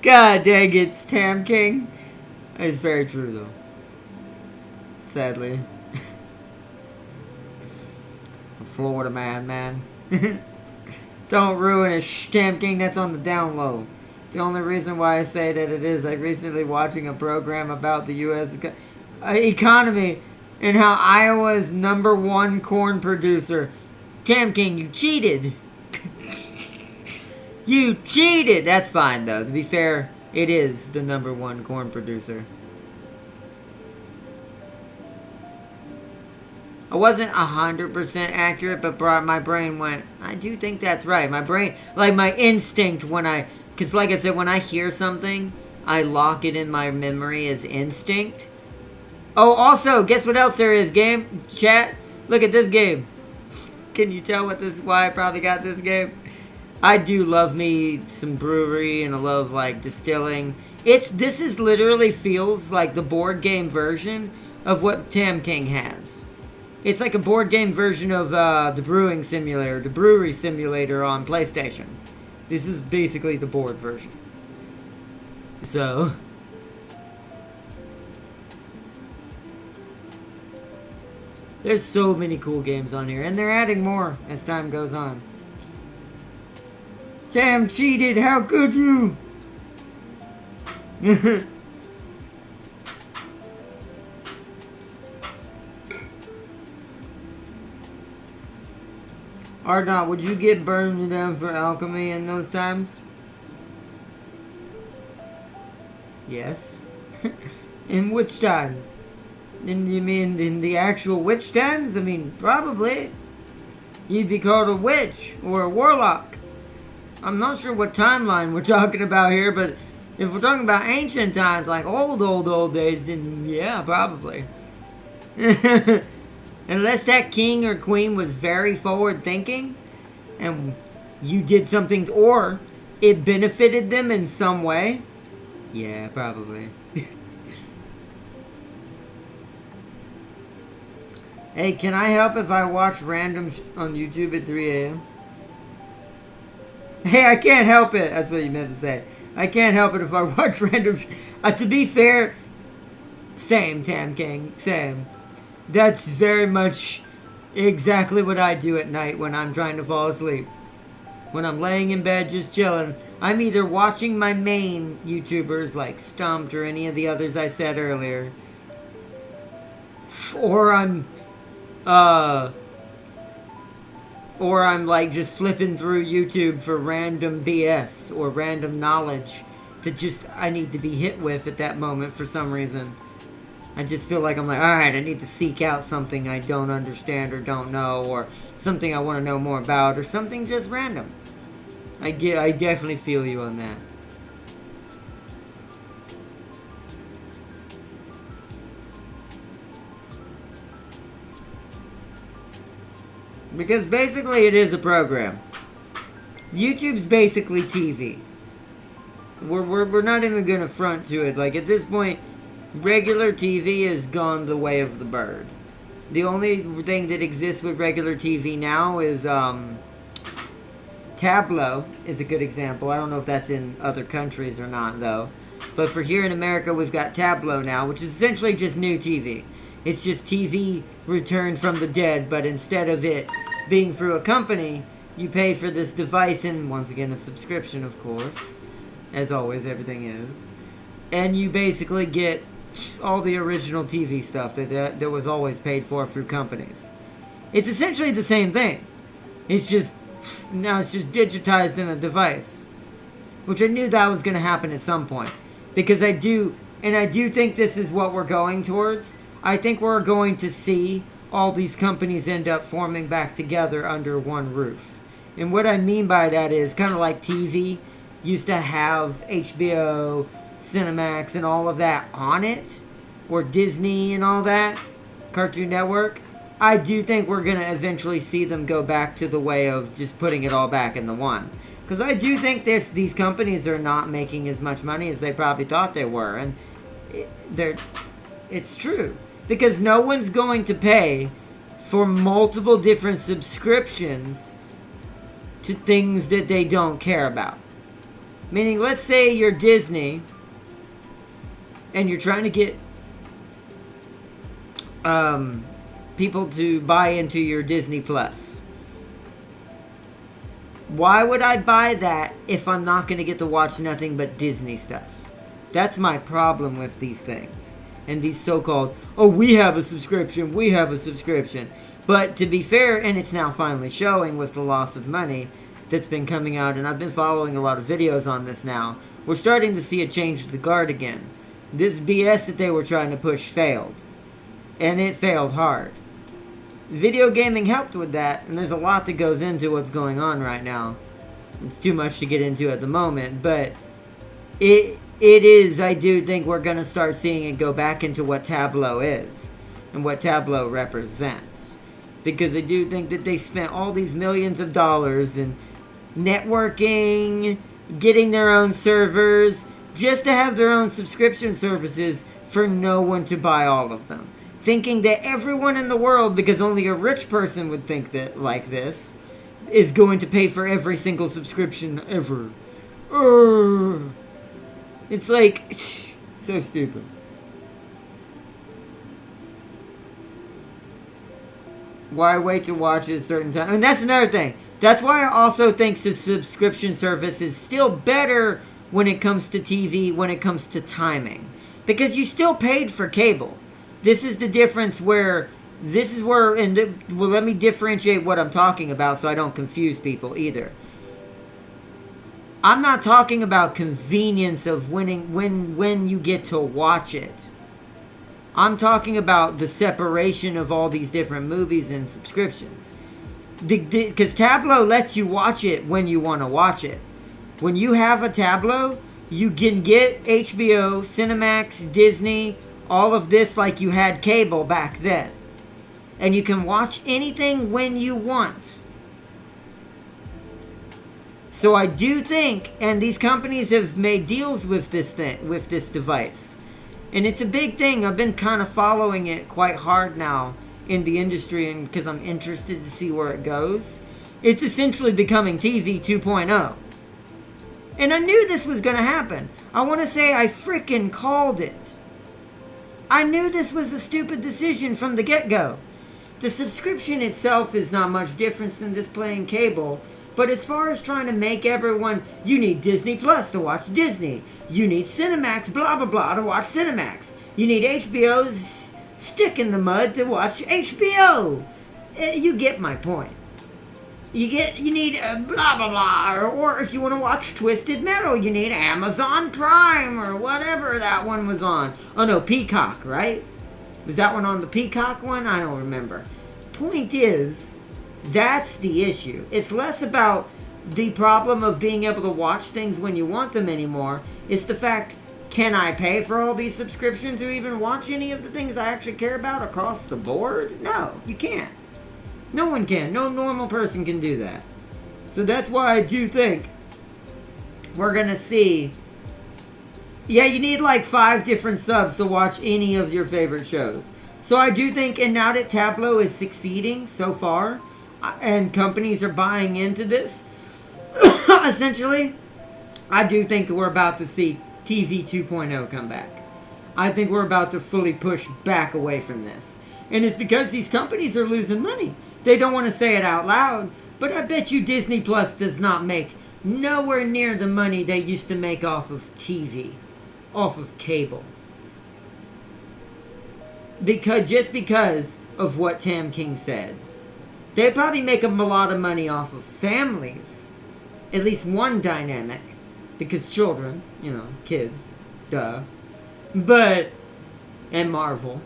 God dang it, Tam King. It's very true though. Sadly. A Florida man. Don't ruin a Tam King that's on the down low. The only reason why I say that it is, like, recently watching a program about the U.S. economy and how Iowa's #1 corn producer. Tam King, you cheated. You cheated. That's fine, though. To be fair, it is the #1 corn producer. I wasn't 100% accurate, but my brain went, I do think that's right. My brain, like my instinct because like I said, when I hear something, I lock it in my memory as instinct. Oh, also, guess what else there is, game? Chat, look at this game. Can you tell why I probably got this game? I do love me some brewery, and I love, like, distilling. This is literally feels like the board game version of what Tam King has. It's like a board game version of the brewery simulator on PlayStation. This is basically the board version. So there's so many cool games on here, and they're adding more as time goes on. Sam cheated, how could you? Ardnot, would you get burned to death for alchemy in those times? Yes. In which times? You mean in the actual witch times? I mean, probably. You'd be called a witch or a warlock. I'm not sure what timeline we're talking about here, but If we're talking about ancient times, like old days, then yeah, probably. Unless that king or queen was very forward thinking and you did something, or it benefited them in some way. Yeah, probably. Hey, can I help if I watch random on YouTube at 3 a.m.? Hey, I can't help it. That's what you meant to say. I can't help it if I watch random. To be fair, same, Tam King, same. That's very much exactly what I do at night when I'm trying to fall asleep. When I'm laying in bed just chilling, I'm either watching my main YouTubers like Stumped or any of the others I said earlier, or I'm like just flipping through YouTube for random BS or random knowledge that just I need to be hit with at that moment for some reason. I just feel like I'm like, alright, I need to seek out something I don't understand or don't know, or something I want to know more about, or something just random. I definitely feel you on that. Because basically it is a program. YouTube's basically TV. We're not even gonna front to it. Like at this point, regular TV has gone the way of the bird. The only thing that exists with regular TV now is Tableau is a good example. I don't know if that's in other countries or not though. But for here in America, we've got Tableau now, which is essentially just new TV. It's just TV returned from the dead, but instead of it being through a company, you pay for this device, and once again a subscription, of course, as always everything is, and you basically get all the original TV stuff that was always paid for through companies. It's essentially the same thing. It's just now it's just digitized in a device, which I knew that was going to happen at some point, because I do think this is what we're going towards. I think we're going to see all these companies end up forming back together under one roof. And what I mean by that is kind of like TV used to have HBO, Cinemax, and all of that on it, or Disney and all that, Cartoon Network. I do think we're going to eventually see them go back to the way of just putting it all back in the one. Because I do think these companies are not making as much money as they probably thought they were. And it's true. Because no one's going to pay for multiple different subscriptions to things that they don't care about. Meaning, let's say you're Disney and you're trying to get people to buy into your Disney Plus. Why would I buy that if I'm not going to get to watch nothing but Disney stuff? That's my problem with these things. And these so-called, oh, we have a subscription. But to be fair, and it's now finally showing with the loss of money that's been coming out, and I've been following a lot of videos on this now, we're starting to see a change of the guard again. This BS that they were trying to push failed. And it failed hard. Video gaming helped with that, and there's a lot that goes into what's going on right now. It's too much to get into at the moment, but it is, I do think we're going to start seeing it go back into what Tableau is and what Tableau represents. Because I do think that they spent all these millions of dollars in networking, getting their own servers, just to have their own subscription services for no one to buy all of them. Thinking that everyone in the world, because only a rich person would think that like this, is going to pay for every single subscription ever. It's like, so stupid. Why wait to watch at a certain time? And that's another thing. That's why I also think the subscription service is still better when it comes to TV, when it comes to timing. Because you still paid for cable. This is the difference where, well, let me differentiate what I'm talking about so I don't confuse people either. I'm not talking about convenience of when you get to watch it. I'm talking about the separation of all these different movies and subscriptions. Because Tableau lets you watch it when you want to watch it. When you have a Tableau, you can get HBO, Cinemax, Disney, all of this like you had cable back then. And you can watch anything when you want. So I do think, and these companies have made deals with this thing, with this device. And it's a big thing. I've been kind of following it quite hard now in the industry, and because I'm interested to see where it goes. It's essentially becoming TV 2.0. And I knew this was going to happen. I want to say I frickin' called it. I knew this was a stupid decision from the get-go. The subscription itself is not much different than this playing cable. But as far as trying to make everyone, you need Disney Plus to watch Disney. You need Cinemax, blah, blah, blah, to watch Cinemax. You need HBO's stick in the mud to watch HBO. You get my point. You need blah, blah, blah. Or if you want to watch Twisted Metal, you need Amazon Prime or whatever that one was on. Oh no, Peacock, right? Was that one on the Peacock one? I don't remember. Point is, that's the issue. It's less about the problem of being able to watch things when you want them anymore. It's the fact, can I pay for all these subscriptions to even watch any of the things I actually care about across the board? No, you can't. No one can. No normal person can do that. So that's why I do think we're going to see... Yeah, you need like 5 different subs to watch any of your favorite shows. So I do think, and now that Tableau is succeeding so far, and companies are buying into this, essentially, I do think we're about to see TV 2.0 come back. I think we're about to fully push back away from this. And it's because these companies are losing money. They don't want to say it out loud, but I bet you Disney Plus does not make nowhere near the money they used to make off of TV, off of cable. Because of what Tam King said. They probably make a lot of money off of families. At least one dynamic. Because children, kids, duh. But, and Marvel.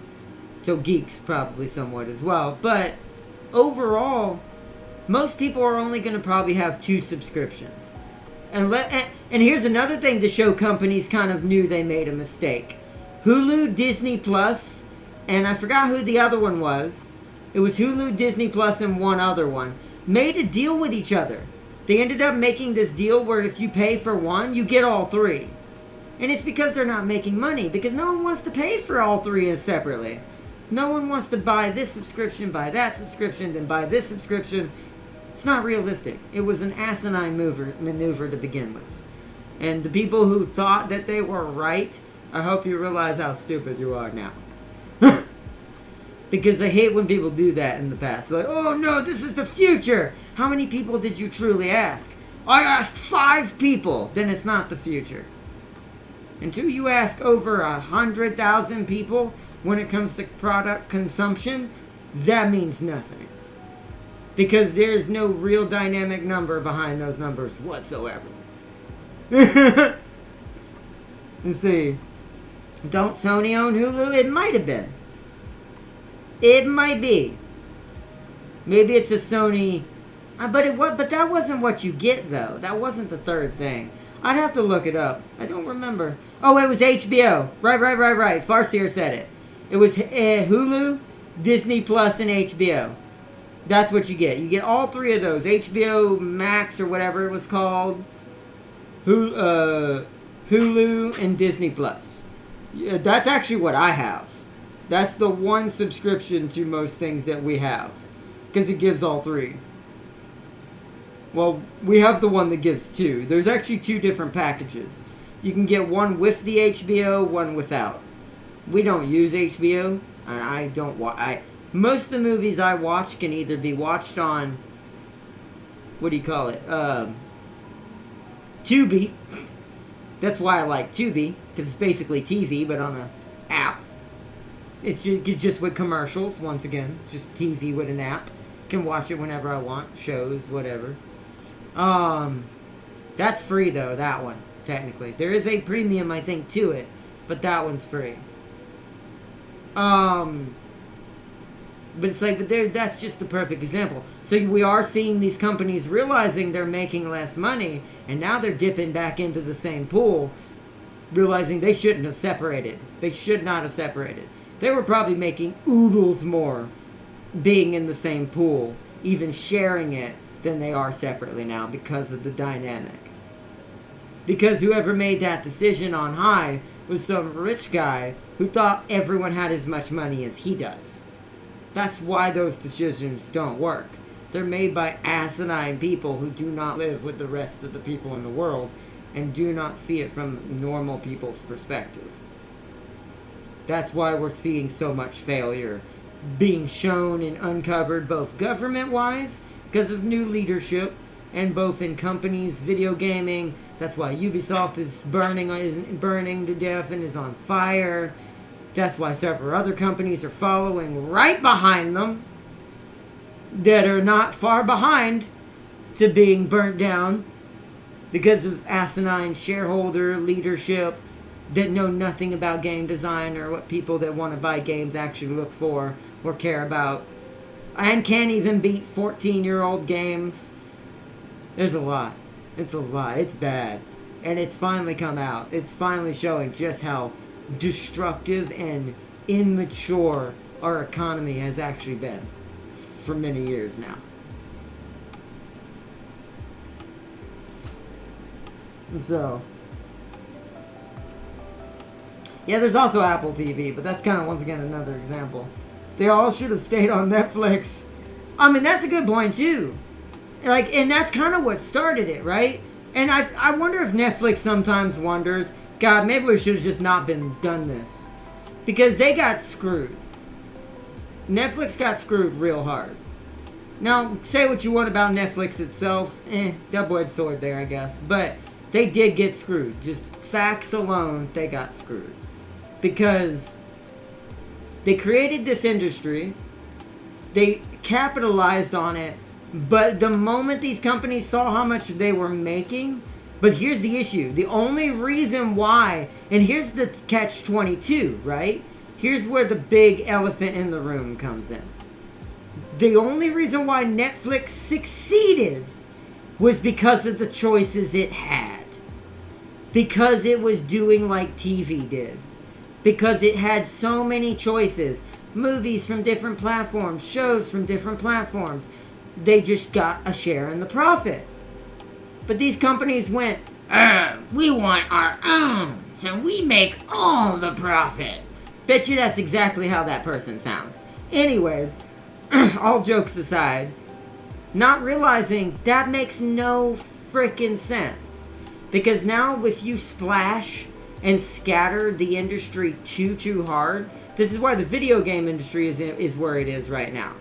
So geeks probably somewhat as well. But, overall, most people are only going to probably have 2 subscriptions. And here's another thing the show companies kind of knew they made a mistake. Hulu, Disney Plus, and I forgot who the other one was. It was Hulu, Disney Plus, and one other one. Made a deal with each other. They ended up making this deal where if you pay for one, you get all 3. And it's because they're not making money. Because no one wants to pay for all 3 separately. No one wants to buy this subscription, buy that subscription, then buy this subscription. It's not realistic. It was an asinine maneuver to begin with. And the people who thought that they were right, I hope you realize how stupid you are now. Because I hate when people do that in the past. Like, oh no, this is the future. How many people did you truly ask? I asked 5 people. Then it's not the future. Until you ask over 100,000 people when it comes to product consumption, that means nothing. Because there's no real dynamic number behind those numbers whatsoever. Let's see. Don't Sony own Hulu? It might have been. It might be. Maybe it's a Sony... But that wasn't what you get, though. That wasn't the third thing. I'd have to look it up. I don't remember. Oh, it was HBO. Right. Farseer said it. It was Hulu, Disney Plus, and HBO. That's what you get. You get all 3 of those. HBO Max, or whatever it was called. Hulu, and Disney Plus. Yeah, that's actually what I have. That's the one subscription to most things that we have. Because it gives all 3. Well, we have the one that gives 2. There's actually 2 different packages. You can get one with the HBO, one without. We don't use HBO. And I don't watch... Most of the movies I watch can either be watched on... What do you call it? Tubi. That's why I like Tubi. Because it's basically TV, but on an app. It's just with commercials, once again. Just TV with an app. Can watch it whenever I want. Shows, whatever. That's free, though, that one, technically. There is a premium, I think, to it. But that one's free. But it's like, that's just the perfect example. So we are seeing these companies realizing they're making less money. And now they're dipping back into the same pool. realizing they shouldn't have separated. They should not have separated. They were probably making oodles more being in the same pool, even sharing it, than they are separately now because of the dynamic. Because whoever made that decision on high was some rich guy who thought everyone had as much money as he does. That's why those decisions don't work. They're made by asinine people who do not live with the rest of the people in the world and do not see it from normal people's perspective. That's why we're seeing so much failure being shown and uncovered, both government-wise, because of new leadership, and both in companies, video gaming. That's why Ubisoft is burning to death and is on fire. That's why several other companies are following right behind them that are not far behind to being burnt down because of asinine shareholder leadership that know nothing about game design or what people that want to buy games actually look for or care about, and can't even beat 14-year-old games. There's a lot. It's a lot. It's bad. And it's finally come out. It's finally showing just how destructive and immature our economy has actually been for many years now. So, yeah, there's also Apple TV, but that's kind of, once again, another example. They all should have stayed on Netflix. I mean, that's a good point, too. Like, and that's kind of what started it, right? And I wonder if Netflix sometimes wonders, God, maybe we should have just not done this. Because they got screwed. Netflix got screwed real hard. Now, say what you want about Netflix itself. Double-edged sword there, I guess. But they did get screwed. Just facts alone, they got screwed. Because they created this industry. They capitalized on it. But the moment these companies saw how much they were making... But here's the issue. The only reason why... And here's the catch-22, right? Here's where the big elephant in the room comes in. The only reason why Netflix succeeded was because of the choices it had. Because it was doing like TV did. Because it had so many choices. Movies from different platforms. Shows from different platforms. They just got a share in the profit. But these companies went, we want our own, so we make all the profit. Bet you that's exactly how that person sounds. Anyways, all jokes aside, not realizing that makes no frickin' sense. Because now if you splash and scatter the industry too hard, this is why the video game industry is where it is right now.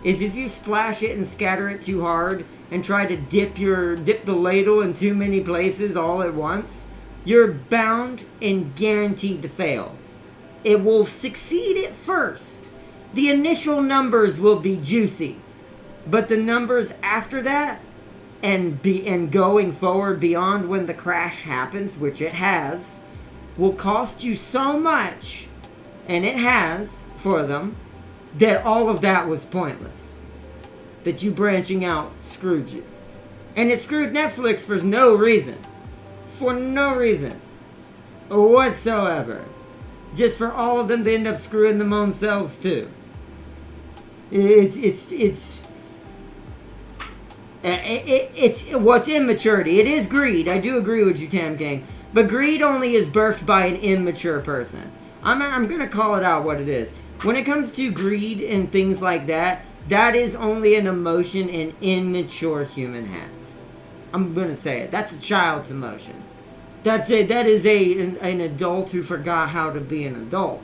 Is if you splash it and scatter it too hard and try to dip the ladle in too many places all at once, you're bound and guaranteed to fail. It will succeed at first. The initial numbers will be juicy, but the numbers after that and going forward beyond when the crash happens, which it has, will cost you so much, and it has for them, that all of that was pointless. That you branching out screwed you. And it screwed Netflix for no reason. For no reason whatsoever. Just for all of them to end up screwing them own selves too. It's what's immaturity. It is greed. I do agree with you, Tam King. But greed only is birthed by an immature person. I'm going to call it out what it is. When it comes to greed and things like that, that is only an emotion an immature human has. I'm going to say it. That's a child's emotion. That is an adult who forgot how to be an adult.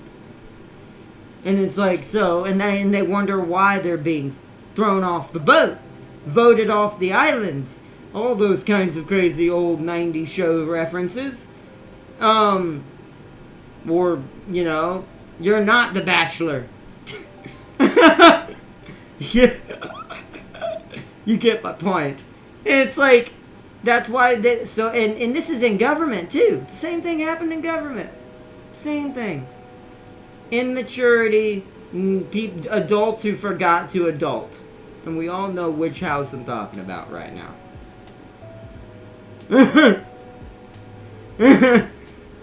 And it's like, so, and they wonder why they're being thrown off the boat, voted off the island, all those kinds of crazy old 90s show references. Or, you know, you're not the Bachelor. Yeah. You get my point. And it's like, that's why, and this is in government too. The same thing happened in government. Same thing. Immaturity, adults who forgot to adult. And we all know which house I'm talking about right now.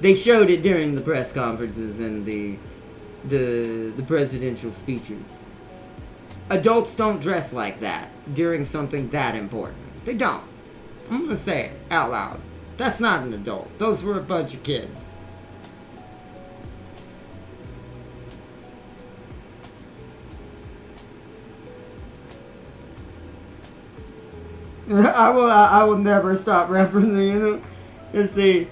They showed it during the press conferences and the presidential speeches. Adults don't dress like that during something that important. They don't. I'm gonna say it out loud. That's not an adult. Those were a bunch of kids. I will never stop referencing, you know. Let's see.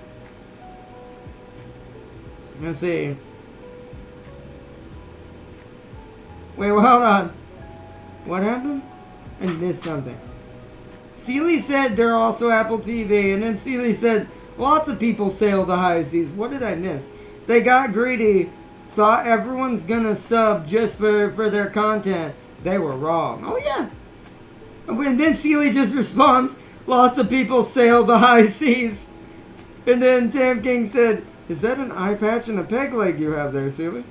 Wait, well, hold on. What happened? I missed something. Seeley said they're also Apple TV, and then Seeley said lots of people sail the high seas. What did I miss? They got greedy, thought everyone's gonna sub just for their content. They were wrong. Oh yeah. And then Seeley just responds, lots of people sail the high seas. And then Tam King said, is that an eye patch and a peg leg you have there, Seeley?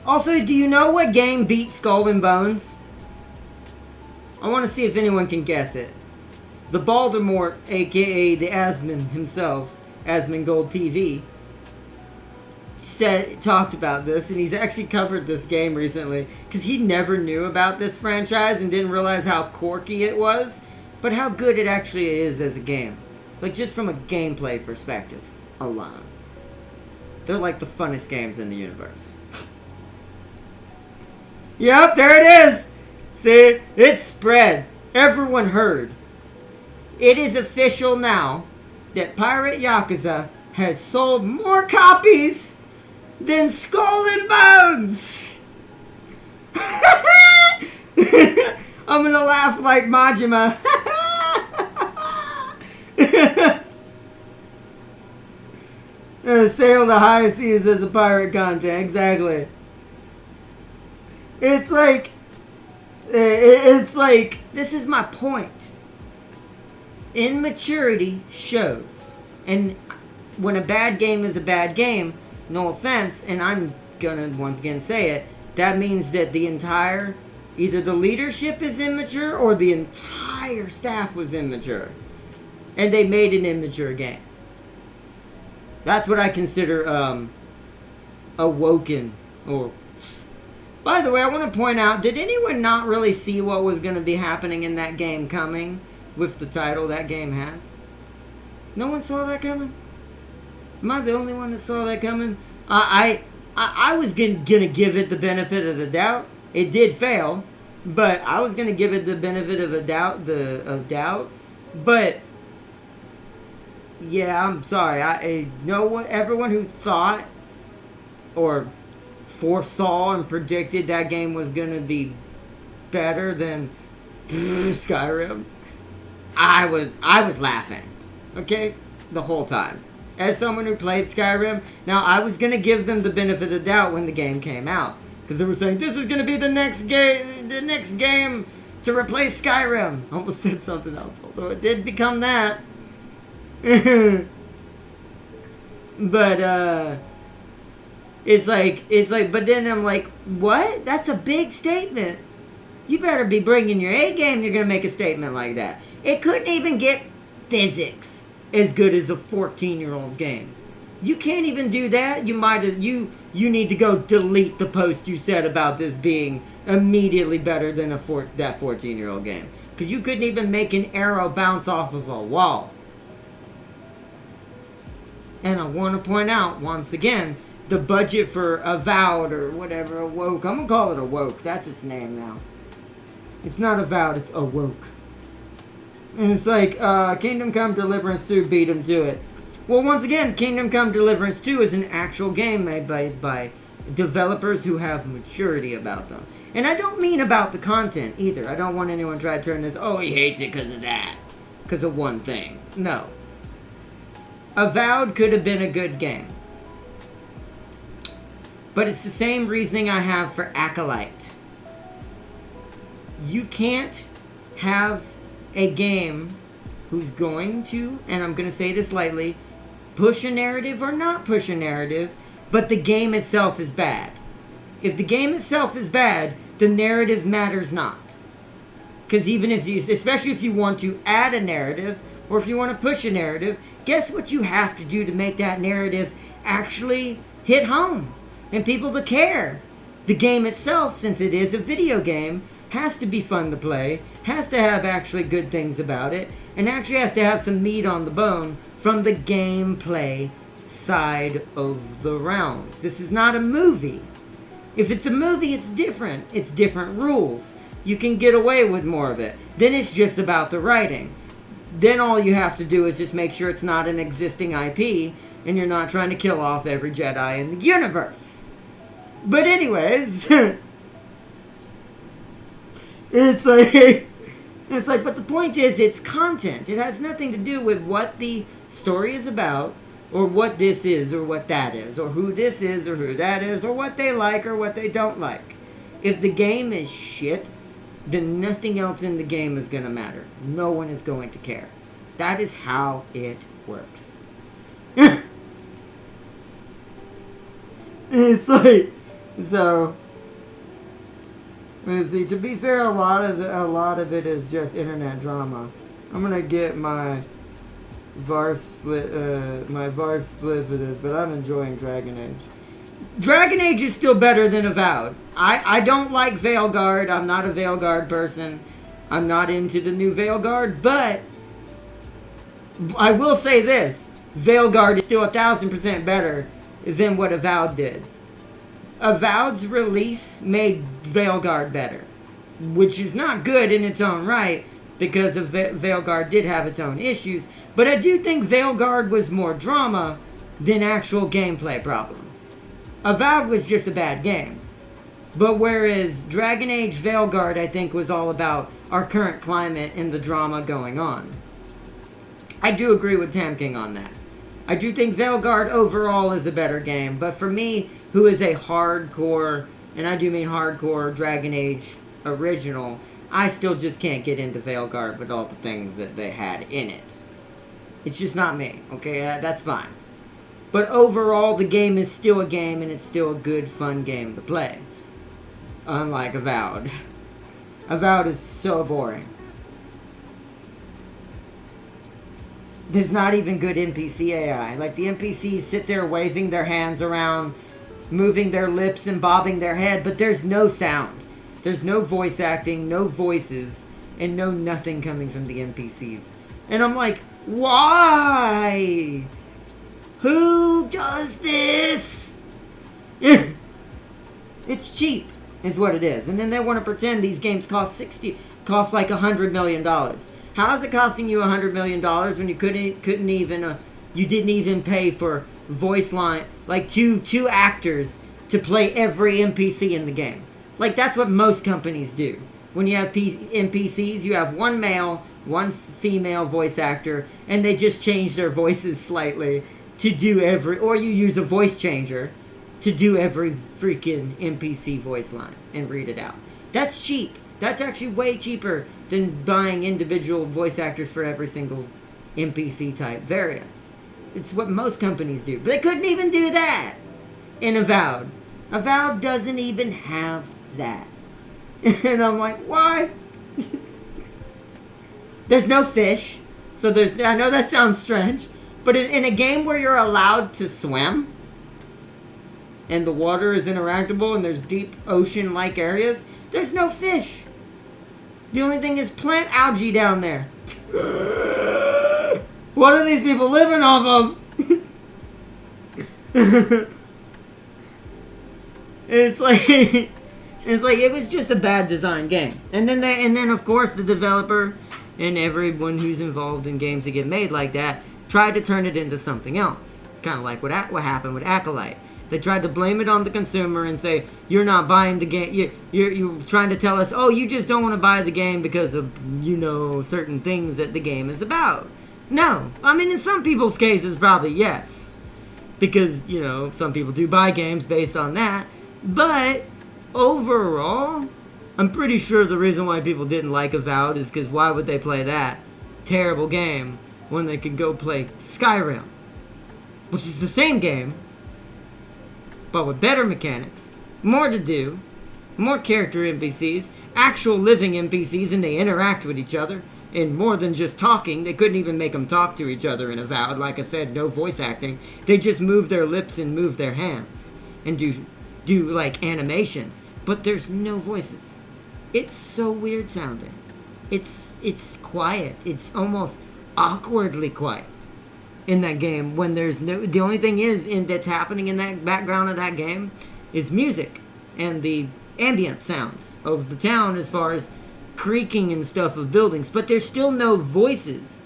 Also, do you know what game beat Skull and Bones? I want to see if anyone can guess it. The Baltimore, aka the Asmon himself, Asmongold TV, talked about this, and he's actually covered this game recently because he never knew about this franchise and didn't realize how quirky it was, but how good it actually is as a game. Like, just from a gameplay perspective alone. They're like the funnest games in the universe. Yep, there it is! See? It's spread. Everyone heard. It is official now that Pirate Yakuza has sold more copies than Skull and Bones! I'm gonna laugh like Majima. Sail the high seas as a pirate content, exactly. It's like, this is my point. Immaturity shows. And when a bad game is a bad game, no offense, and I'm gonna once again say it, that means that the entire, either the leadership is immature or the entire staff was immature. And they made an immature game. That's what I consider, awoken, or... By the way, I want to point out, did anyone not really see what was going to be happening in that game coming with the title that game has? No one saw that coming? Am I the only one that saw that coming? I was gonna give it the benefit of the doubt. It did fail, but I was gonna give it the benefit of a doubt. But yeah, I'm sorry. I know what everyone who thought or foresaw and predicted that game was gonna be better than Skyrim. I was laughing, okay, the whole time. As someone who played Skyrim, now I was gonna give them the benefit of the doubt when the game came out, because they were saying this is gonna be the next game to replace Skyrim. I almost said something else, although it did become that. But it's like, but then I'm like, what? That's a big statement. You better be bringing your A game. You're gonna make a statement like that. It couldn't even get physics as good as a 14-year-old game. You can't even do that. You need to go delete the post you said about this being immediately better than that 14-year-old game, because you couldn't even make an arrow bounce off of a wall. And I want to point out once again, the budget for Avowed or whatever, Awoke. I'm gonna call it Awoke. That's its name now. It's not Avowed. It's Awoke. And it's like, Kingdom Come Deliverance 2 beat him to it. Well, once again, Kingdom Come Deliverance 2 is an actual game made by developers who have maturity about them. And I don't mean about the content, either. I don't want anyone to try to turn this, oh, he hates it because of that. Because of one thing. No. Avowed could have been a good game. But it's the same reasoning I have for Acolyte. You can't have a game who's going to, and I'm going to say this lightly, push a narrative or not push a narrative, but the game itself is bad. If the game itself is bad, the narrative matters not. Because even if you, especially if you want to add a narrative, or if you want to push a narrative, guess what you have to do to make that narrative actually hit home and people to care? The game itself, since it is a video game, has to be fun to play, has to have actually good things about it, and actually has to have some meat on the bone from the gameplay side of the realms. This is not a movie. If it's a movie, it's different. It's different rules. You can get away with more of it. Then it's just about the writing. Then all you have to do is just make sure it's not an existing IP, and you're not trying to kill off every Jedi in the universe. But anyways, it's like, but the point is, it's content. It has nothing to do with what the story is about, or what this is, or what that is, or who this is, or who that is, or what they like, or what they don't like. If the game is shit, then nothing else in the game is going to matter. No one is going to care. That is how it works. It's like, so, let's see, to be fair, a lot of it is just internet drama. I'm going to get my VAR split for this, but I'm enjoying Dragon Age. Dragon Age is still better than Avowed. I don't like Veilguard. I'm not a Veilguard person. I'm not into the new Veilguard, but I will say this. Veilguard is still 1,000% better than what Avowed did. Avowed's release made Veilguard better, which is not good in its own right, because Veilguard did have its own issues, but I do think Veilguard was more drama than actual gameplay problem. Avowed was just a bad game. But whereas Dragon Age Veilguard, I think, was all about our current climate and the drama going on. I do agree with Tam King on that. I do think Veilguard overall is a better game, but for me, who is a hardcore, and I do mean hardcore, Dragon Age original, I still just can't get into Veilguard with all the things that they had in it. It's just not me, okay? That's fine. But overall, the game is still a game, and it's still a good, fun game to play. Unlike Avowed. Avowed is so boring. There's not even good NPC AI. Like, the NPCs sit there waving their hands around, moving their lips and bobbing their head, but there's no sound. There's no voice acting, no voices, and no nothing coming from the NPCs. And I'm like, why? Who does this? It's cheap, is what it is. And then they want to pretend these games cost like $100 million. How is it costing you $100 million when you couldn't even you didn't even pay for voice line, like two actors to play every NPC in the game? Like, that's what most companies do. When you have NPCs, you have one male, one female voice actor, and they just change their voices slightly to do or you use a voice changer to do every freaking NPC voice line and read it out. That's cheap. That's actually way cheaper than buying individual voice actors for every single NPC type variant. It's what most companies do. But they couldn't even do that in Avowed. Avowed doesn't even have that. And I'm like, why? There's no fish. So I know that sounds strange, but in a game where you're allowed to swim, and the water is interactable, and there's deep ocean-like areas, there's no fish. The only thing is plant algae down there. What are these people living off of? It's like it was just a bad design game. And then of course the developer and everyone who's involved in games that get made like that tried to turn it into something else. Kind of like what happened with Acolyte. They tried to blame it on the consumer and say, you're not buying the game. You're trying to tell us, oh, you just don't want to buy the game because of, certain things that the game is about. No. I mean, in some people's cases, probably yes. Because, some people do buy games based on that. But overall, I'm pretty sure the reason why people didn't like Avowed is because why would they play that terrible game when they could go play Skyrim? Which is the same game, but with better mechanics, more to do, more character NPCs, actual living NPCs, and they interact with each other. And more than just talking, they couldn't even make them talk to each other in Avowed. Like I said, no voice acting. They just move their lips and move their hands and do like animations, but there's no voices. It's so weird sounding. It's quiet. It's almost awkwardly quiet in that game when there's no. The only thing that's happening in that background of that game is music and the ambient sounds of the town as far as creaking and stuff of buildings, but there's still no voices.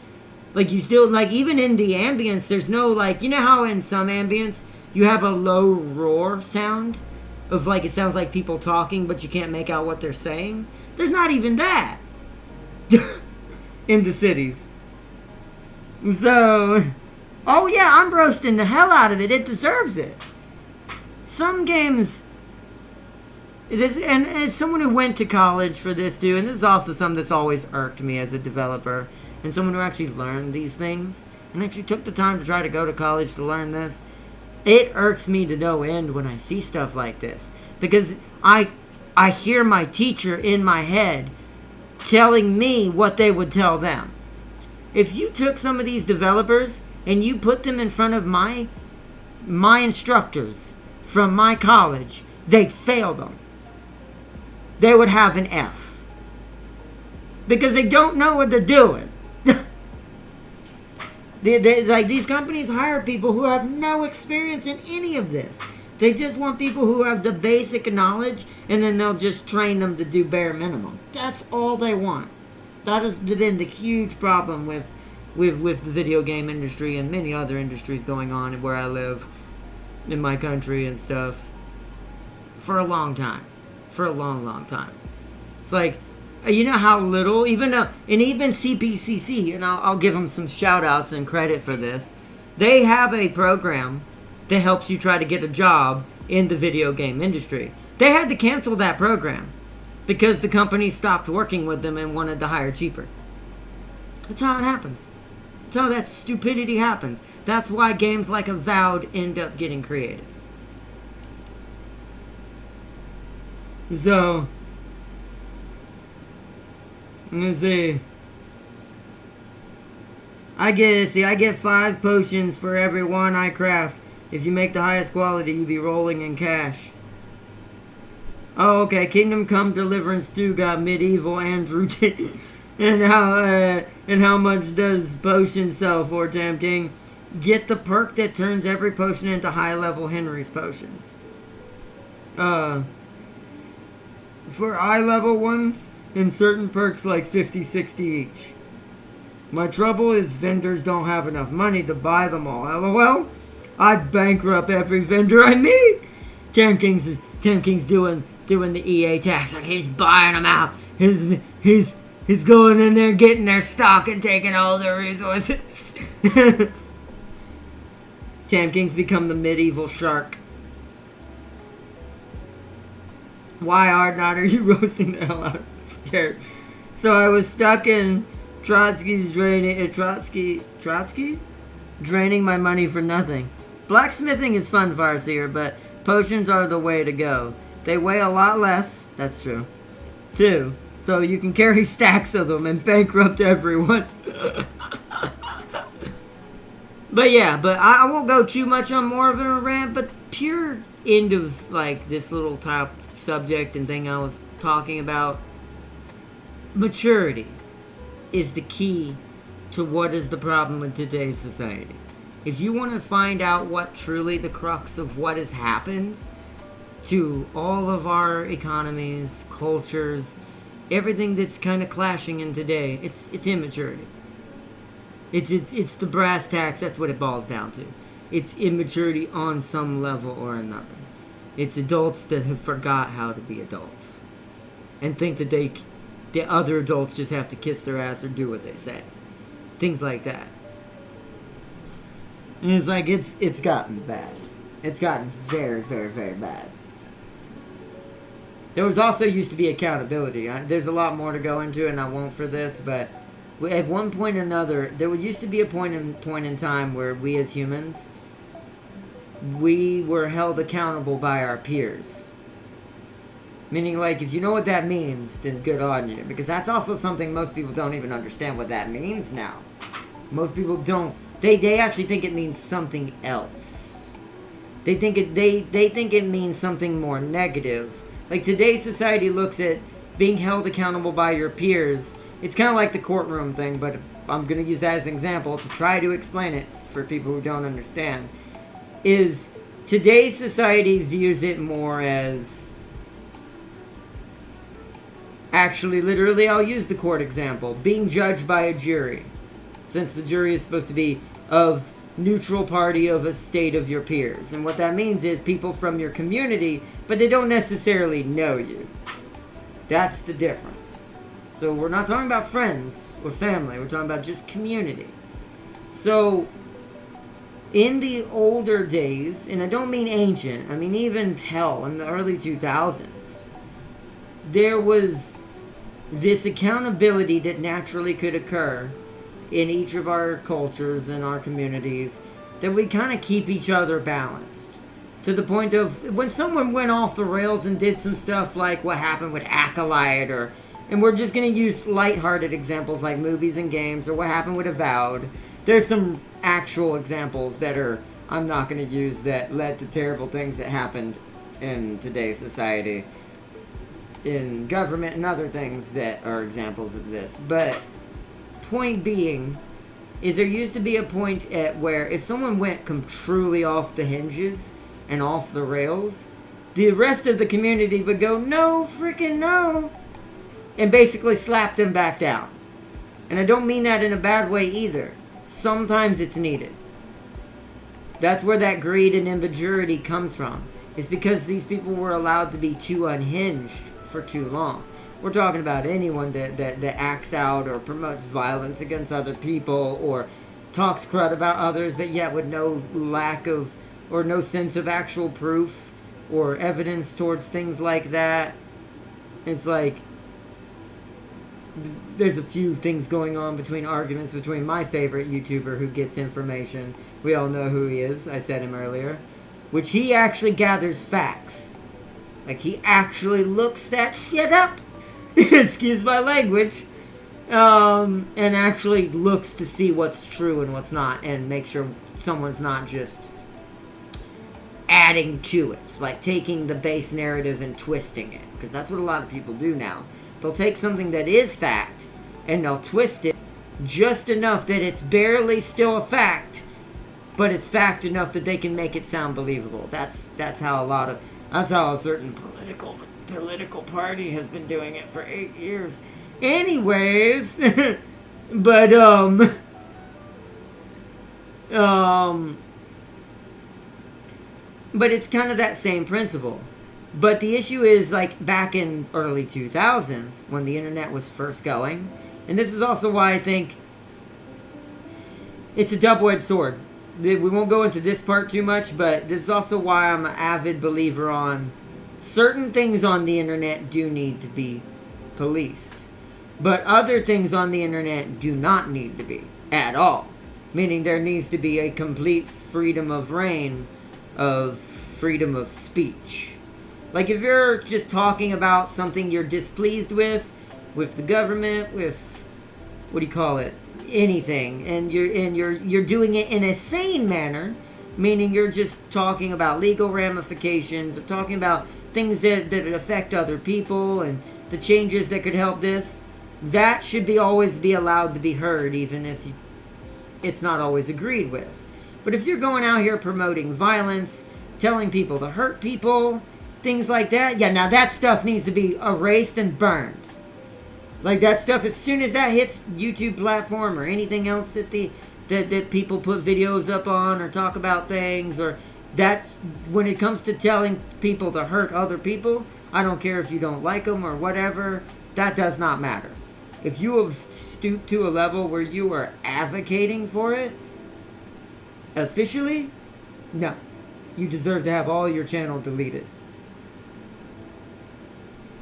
Like, you still, like, even in the ambience, there's no, like, you know how in some ambience you have a low roar sound of, like, it sounds like people talking, but you can't make out what they're saying? There's not even that in the cities. So, oh yeah, I'm roasting the hell out of it. It deserves it. Some games, and as someone who went to college for this too, and this is also something that's always irked me as a developer, and someone who actually learned these things, and actually took the time to try to go to college to learn this, it irks me to no end when I see stuff like this. Because I hear my teacher in my head telling me what they would tell them. If you took some of these developers and you put them in front of my instructors from my college, they'd fail them. They would have an F. Because they don't know what they're doing. Like, these companies hire people who have no experience in any of this. They just want people who have the basic knowledge, and then they'll just train them to do bare minimum. That's all they want. That has been the huge problem with the video game industry and many other industries going on where I live in my country and stuff for a long time. For a long, long time. It's like, you know how little, even CPCC, and I'll give them some shout outs and credit for this, they have a program that helps you try to get a job in the video game industry. They had to cancel that program because the company stopped working with them and wanted to hire cheaper. That's how it happens. That's how that stupidity happens. That's why games like Avowed end up getting created. So, let me see. I get 5 potions for every one I craft. If you make the highest quality, you be rolling in cash. Oh, okay. Kingdom Come Deliverance 2 got medieval Andrew. and how much does potion sell for, Tam King? Get the perk that turns every potion into high level Henry's potions. For eye level ones, and certain perks like 50, 60 each. My trouble is vendors don't have enough money to buy them all. LOL. I'd bankrupt every vendor I meet. Tam King's doing the EA tax. Like, he's buying them out. He's going in there, getting their stock and taking all their resources. Tam King's become the medieval shark. Why, Ardnot, are you roasting the hell out of me? Scared. So I was stuck in Trotsky's draining my money for nothing. Blacksmithing is fun, Farseer, but potions are the way to go. They weigh a lot less, that's true, too, so you can carry stacks of them and bankrupt everyone. But yeah, I won't go too much on more of a rant, but pure end of, like, this little top subject and thing I was talking about. Maturity is the key to what is the problem with today's society. If you want to find out what truly the crux of what has happened to all of our economies, cultures, everything that's kind of clashing in today, it's immaturity. It's the brass tacks. That's what it boils down to. It's immaturity on some level or another. It's adults that have forgot how to be adults and think that the other adults just have to kiss their ass or do what they say. Things like that. And it's like, it's gotten bad. It's gotten very, very, very bad. There was also used to be accountability. There's a lot more to go into, and I won't for this, but at one point or another, there used to be a point in time where we as humans, we were held accountable by our peers. Meaning, like, if you know what that means, then good on you. Because that's also something most people don't even understand what that means now. Most people don't. They actually think it means something else. They think it means something more negative. Like, today's society looks at being held accountable by your peers. It's kind of like the courtroom thing, but I'm going to use that as an example to try to explain it for people who don't understand. Is today's society views it more as... Actually, literally, I'll use the court example. Being judged by a jury. Since the jury is supposed to be of neutral party of a state of your peers. And what that means is people from your community, but they don't necessarily know you. That's the difference. So we're not talking about friends or family. We're talking about just community. So, in the older days, and I don't mean ancient, I mean even hell, in the early 2000s, there was this accountability that naturally could occur in each of our cultures and our communities, that we kind of keep each other balanced. To the point of when someone went off the rails and did some stuff like what happened with Acolyte, and we're just going to use lighthearted examples like movies and games, or what happened with Avowed. There's some actual examples that I'm not going to use that led to terrible things that happened in today's society, in government and other things that are examples of this. But point being is there used to be a point at where if someone went truly off the hinges and off the rails, the rest of the community would go, no, freaking no, and basically slap them back down. And I don't mean that in a bad way either. Sometimes it's needed. That's where that greed and immaturity comes from. It's because these people were allowed to be too unhinged for too long. We're talking about anyone that acts out or promotes violence against other people or talks crud about others, but yet with no lack of or no sense of actual proof or evidence towards things like that. It's like there's a few things going on between arguments between my favorite YouTuber who gets information. We all know who he is. I said him earlier. Which he actually gathers facts. Like, he actually looks that shit up. Excuse my language. And actually looks to see what's true and what's not, and make sure someone's not just adding to it. Like, taking the base narrative and twisting it. Because that's what a lot of people do now. They'll take something that is fact, and they'll twist it just enough that it's barely still a fact, but it's fact enough that they can make it sound believable. That's how a certain political party has been doing it for 8 years. Anyways, but but it's kind of that same principle. But the issue is, like, back in early 2000s, when the internet was first going, and this is also why I think it's a double-edged sword. We won't go into this part too much, but this is also why I'm an avid believer on certain things on the internet do need to be policed. But other things on the internet do not need to be, at all. Meaning there needs to be a complete freedom of reign, of freedom of speech. Like, if you're just talking about something you're displeased with the government, with, what do you call it, anything, and you're doing it in a sane manner, meaning you're just talking about legal ramifications, or talking about things that affect other people, and the changes that could help this, that should always be allowed to be heard, even if it's not always agreed with. But if you're going out here promoting violence, telling people to hurt people, things like that, yeah, now that stuff needs to be erased and burned. Like, that stuff, as soon as that hits YouTube platform or anything else that people put videos up on or talk about things, or that's when it comes to telling people to hurt other people, I don't care if you don't like them or whatever, that does not matter. If you have stooped to a level where you are advocating for it, officially, no. You deserve to have all your channel deleted.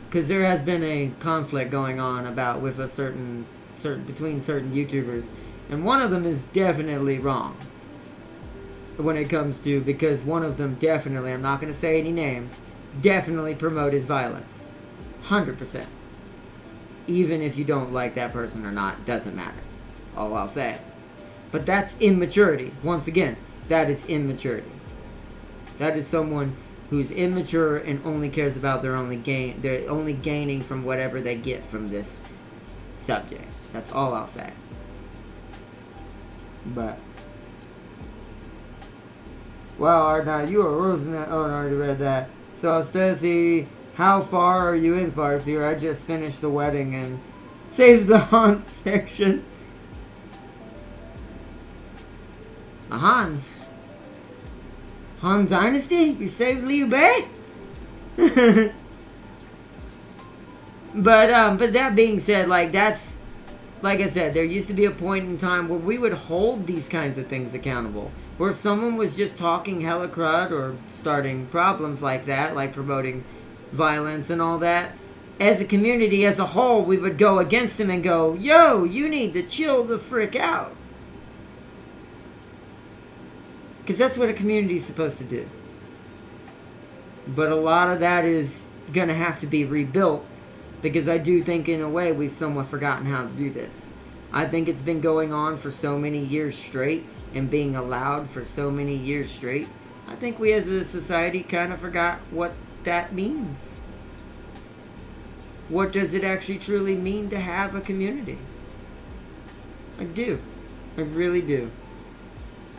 Because there has been a conflict going on with a certain between certain YouTubers, and one of them is definitely wrong when it comes to, because one of them definitely, I'm not going to say any names, definitely promoted violence. 100%. Even if you don't like that person or not, doesn't matter. That's all I'll say. But that's immaturity. Once again, that is immaturity. That is someone who's immature and only cares about their only gain. They're only gaining from whatever they get from this subject. That's all I'll say. But wow, now you are roasting that. Oh, I already read that. So Stacy, how far are you in Farseer? I just finished the wedding and saved the Han section. The Han Dynasty? You saved Liu Bei? But that being said, like that's, like I said, there used to be a point in time where we would hold these kinds of things accountable. Where if someone was just talking hella crud or starting problems like that, like promoting violence and all that, as a community as a whole, we would go against them and go, yo, you need to chill the frick out. Because that's what a community is supposed to do. But a lot of that is going to have to be rebuilt. Because I do think, in a way, we've somewhat forgotten how to do this. I think it's been going on for so many years straight, and being allowed for so many years straight. I think we as a society kind of forgot what that means. What does it actually truly mean to have a community? I do. I really do.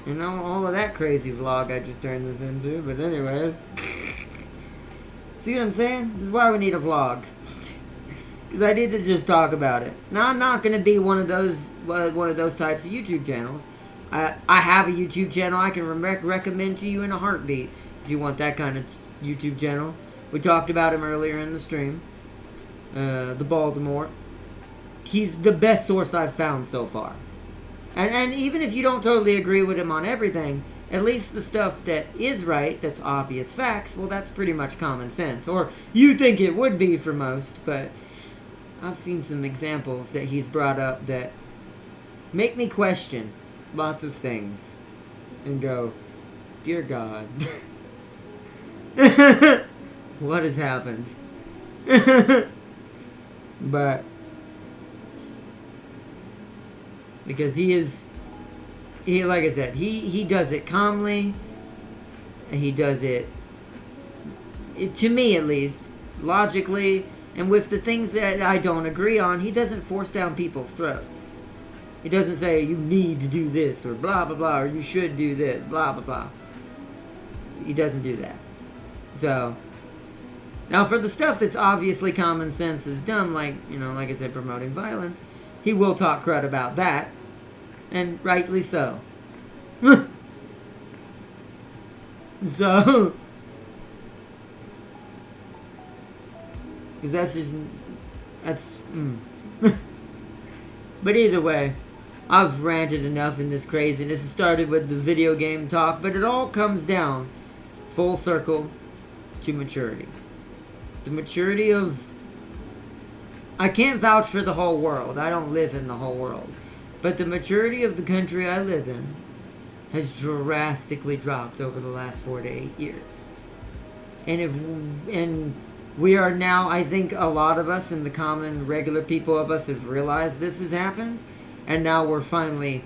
And all of that crazy vlog I just turned this into. But anyways. See what I'm saying? This is why we need a vlog. Because I need to just talk about it. Now, I'm not going to be one of those types of YouTube channels. I have a YouTube channel I can recommend to you in a heartbeat. If you want that kind of YouTube channel. We talked about him earlier in the stream. The Baltimore. He's the best source I've found so far. And even if you don't totally agree with him on everything, at least the stuff that is right, that's obvious facts, well, that's pretty much common sense. Or you think it would be for most, but I've seen some examples that he's brought up that make me question lots of things and go, dear God, what has happened? But because he like I said, he does it calmly, and he does it, to me at least, logically, and with the things that I don't agree on, he doesn't force down people's throats. He doesn't say, you need to do this, or blah, blah, blah, or you should do this, blah, blah, blah. He doesn't do that. So, now for the stuff that's obviously common sense is dumb, like, like I said, promoting violence, he will talk crud about that, and rightly so. So, because But either way, I've ranted enough in this craziness. It started with the video game talk, but it all comes down full circle to maturity. The maturity of... I can't vouch for the whole world. I don't live in the whole world. But the maturity of the country I live in has drastically dropped over the last 4 to 8 years. And we are now, I think a lot of us and the common regular people of us have realized this has happened. And now we're pulling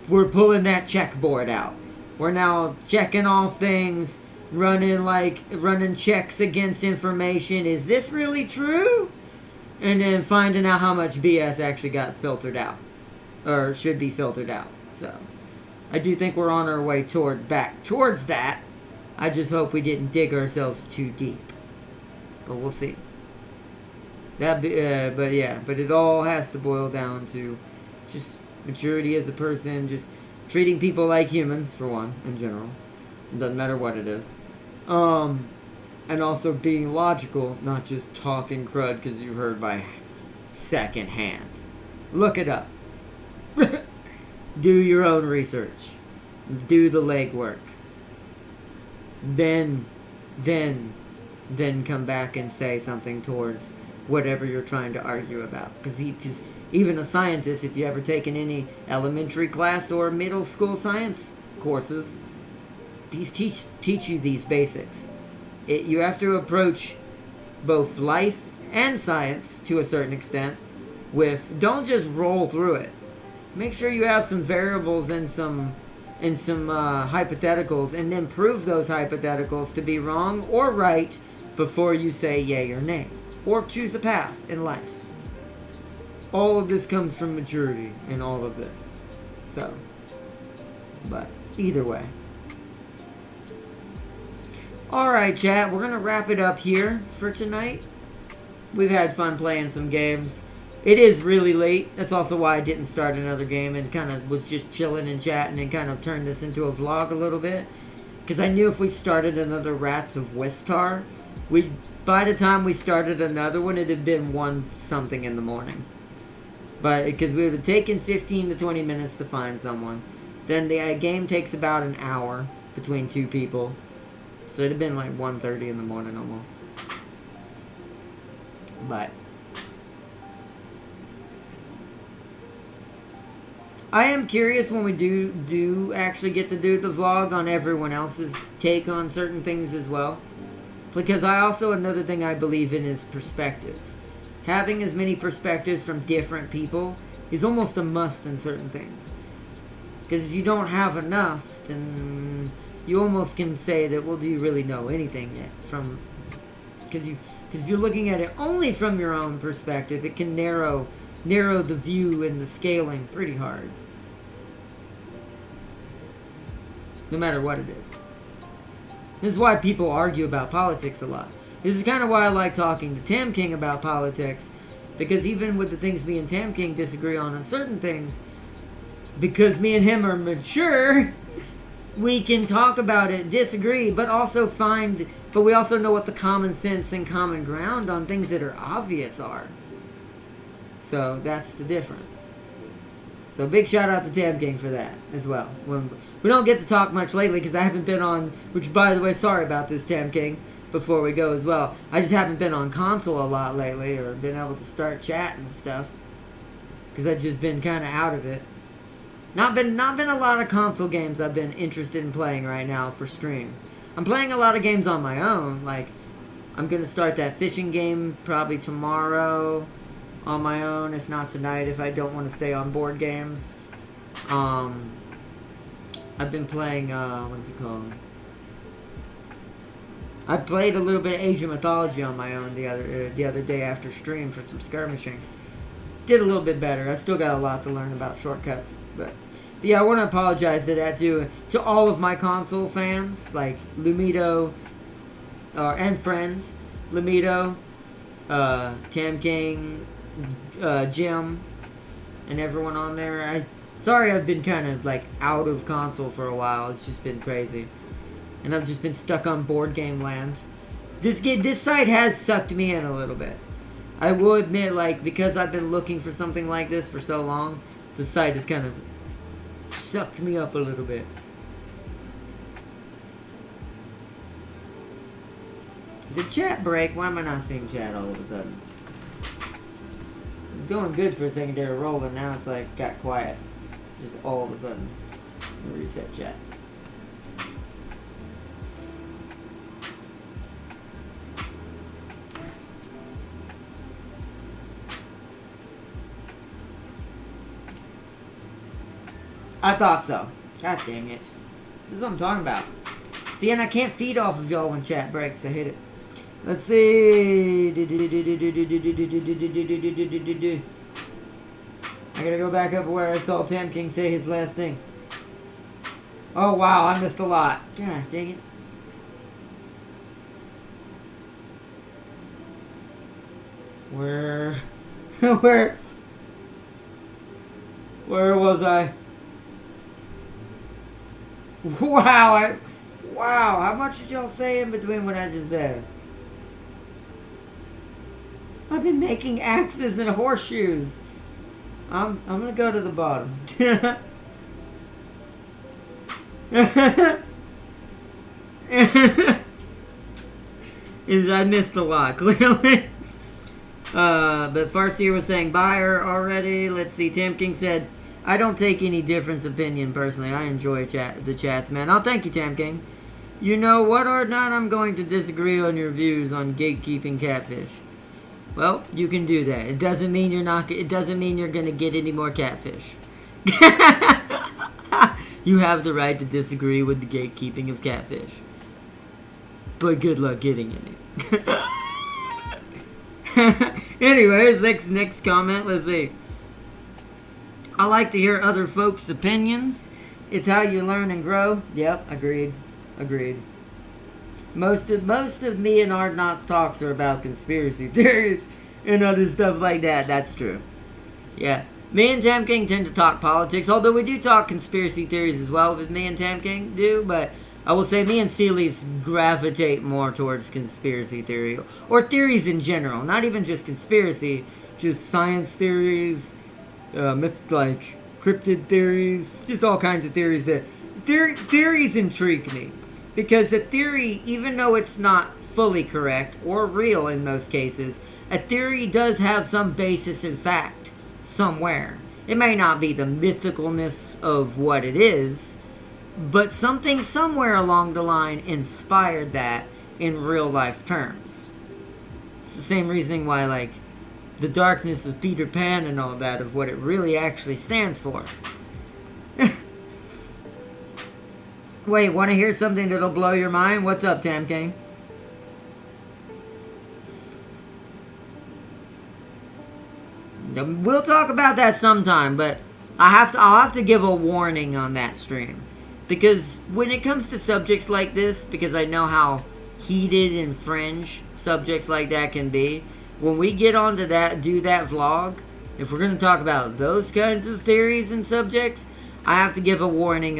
that checkboard out. We're now checking off things, running checks against information. Is this really true? And then finding out how much BS actually got filtered out. Or should be filtered out. So, I do think we're on our way back towards that. I just hope we didn't dig ourselves too deep. But we'll see. But it all has to boil down to just maturity as a person, just treating people like humans, for one, in general. It doesn't matter what it is. And also being logical, not just talking crud because you heard by second hand. Look it up. Do your own research. Do the legwork. Then come back and say something towards whatever you're trying to argue about. Because even a scientist, if you ever taken any elementary class or middle school science courses, these teach you these basics. You have to approach both life and science to a certain extent. Don't just roll through it. Make sure you have some variables and some hypotheticals, and then prove those hypotheticals to be wrong or right before you say yay or nay, or choose a path in life. All of this comes from maturity in all of this. So, but either way. Alright, chat, we're going to wrap it up here for tonight. We've had fun playing some games. It is really late. That's also why I didn't start another game and kind of was just chilling and chatting and kind of turned this into a vlog a little bit. Because I knew if we started another Rats of Wistar, by the time we started another one, it'd have been 1 something in the morning. But because we would have taken 15 to 20 minutes to find someone. Then the game takes about an hour between 2 people. So it'd have been like 1:30 in the morning almost. But I am curious when we do actually get to do the vlog on everyone else's take on certain things as well. Because another thing I believe in is perspective. Having as many perspectives from different people is almost a must in certain things. Because if you don't have enough, then you almost can say that, well, do you really know anything yet? Because if you're looking at it only from your own perspective, it can narrow the view and the scaling pretty hard. No matter what it is. This is why people argue about politics a lot. This is kind of why I like talking to Tam King about politics. Because even with the things me and Tam King disagree on certain things, because me and him are mature, we can talk about it, disagree, but we also know what the common sense and common ground on things that are obvious are. So that's the difference. So big shout out to Tam King for that as well. We don't get to talk much lately because I haven't been on, which by the way, sorry about this, Tam King, before we go as well. I just haven't been on console a lot lately or been able to start chat and stuff because I've just been kind of out of it. Not been a lot of console games I've been interested in playing right now for stream. I'm playing a lot of games on my own. Like, I'm going to start that fishing game probably tomorrow on my own, if not tonight, if I don't want to stay on board games. I've been playing, what is it called? I played a little bit of Asian Mythology on my own the other day after stream for some skirmishing. Did a little bit better. I still got a lot to learn about shortcuts, but yeah, I want to apologize to that too, to all of my console fans like Lumido and friends, Lumido, Tam King, Jim, and everyone on there. Sorry, I've been kind of like out of console for a while. It's just been crazy, and I've just been stuck on board game land. This site has sucked me in a little bit. I will admit, like, because I've been looking for something like this for so long, the site has kind of sucked me up a little bit. The chat break? Why am I not seeing chat all of a sudden? It was going good for a secondary roll, but now it's like got quiet. Just all of a sudden. Reset chat. I thought so. God dang it. This is what I'm talking about. See, and I can't feed off of y'all when chat breaks. I hate it. Let's see. I gotta go back up where I saw Tam King say his last thing. Oh, wow. I missed a lot. God dang it. Where was I? Wow, how much did y'all say in between what I just said? I've been making axes and horseshoes. I'm gonna go to the bottom. I missed a lot, clearly. But Farseer was saying buyer already. Let's see, Tam King said, I don't take any difference opinion personally. I enjoy the chats, man. Oh, thank you, Tam King. You know what or not, I'm going to disagree on your views on gatekeeping catfish. Well, you can do that. It doesn't mean you're not. It doesn't mean you're gonna get any more catfish. You have the right to disagree with the gatekeeping of catfish, but good luck getting any. Anyways, next comment. Let's see. I like to hear other folks' opinions. It's how you learn and grow. Yep, agreed. Most of me and Ardnott's talks are about conspiracy theories and other stuff like that. That's true. Yeah. Me and Tam King tend to talk politics, although we do talk conspiracy theories as well, but me and Tam King do, but I will say me and Seeley's gravitate more towards conspiracy theory, or theories in general, not even just conspiracy, just science theories, like cryptid theories, just all kinds of theories that... Theories intrigue me. Because a theory, even though it's not fully correct or real in most cases, a theory does have some basis in fact somewhere. It may not be the mythicalness of what it is, but something somewhere along the line inspired that in real life terms. It's the same reasoning why, like, the darkness of Peter Pan and all that, of what it really actually stands for. Wait, want to hear something that'll blow your mind? What's up, Tam King? We'll talk about that sometime, but I'll have to give a warning on that stream. Because when it comes to subjects like this, because I know how heated and fringe subjects like that can be, when we get onto that, do that vlog, if we're going to talk about those kinds of theories and subjects, I have to give a warning,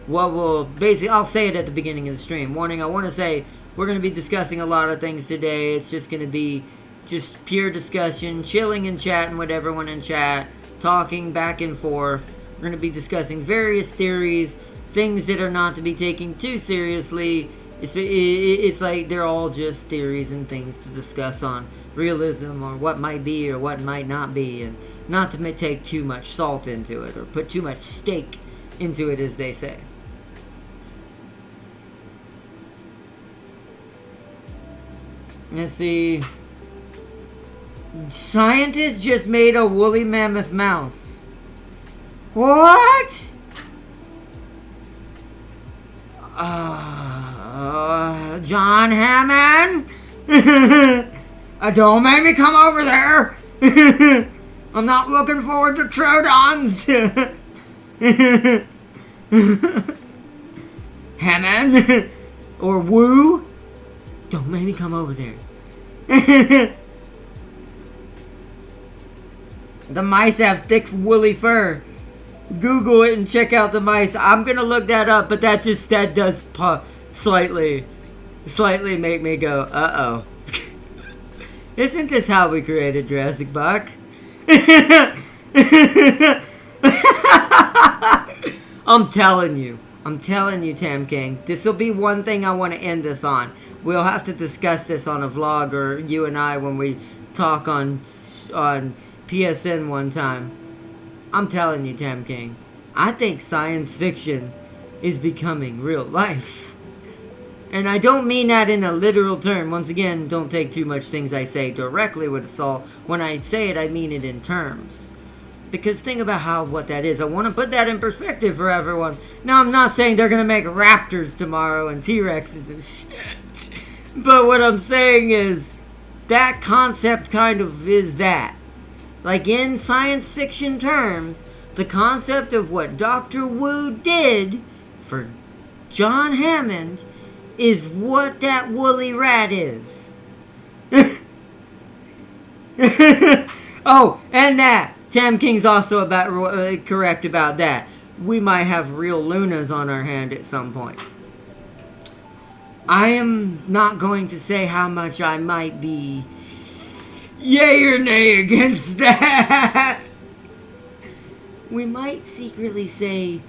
what will basically, I'll say it at the beginning of the stream. Warning, I want to say we're going to be discussing a lot of things today. It's just going to be just pure discussion, chilling and chatting with everyone in chat, talking back and forth. We're going to be discussing various theories, things that are not to be taken too seriously. It's like they're all just theories and things to discuss on realism, or what might be or what might not be, and not to take too much salt into it or put too much steak into it, as they say. Let's see. Scientists just made a woolly mammoth mouse. What? John Hammond? Don't make me come over there. I'm not looking forward to Troodons. Hammond? Or Woo? Don't make me come over there. The mice have thick woolly fur. Google it and check out the mice. I'm gonna look that up, but that does slightly make me go, uh-oh. Isn't this how we created Jurassic Park? I'm telling you, Tam King. This will be one thing I want to end this on. We'll have to discuss this on a vlog, or you and I when we talk on PSN one time. I'm telling you, Tam King. I think science fiction is becoming real life. And I don't mean that in a literal term. Once again, don't take too much things I say directly with assault. When I say it, I mean it in terms. Because think about what that is. I want to put that in perspective for everyone. Now, I'm not saying they're going to make raptors tomorrow and T-Rexes and shit. But what I'm saying is, that concept kind of is that. Like, in science fiction terms, the concept of what Dr. Wu did for John Hammond is what that woolly rat is. Oh, and that. Tam King's also correct about that. We might have real Lunas on our hand at some point. I am not going to say how much I might be yay or nay against that. We might secretly say,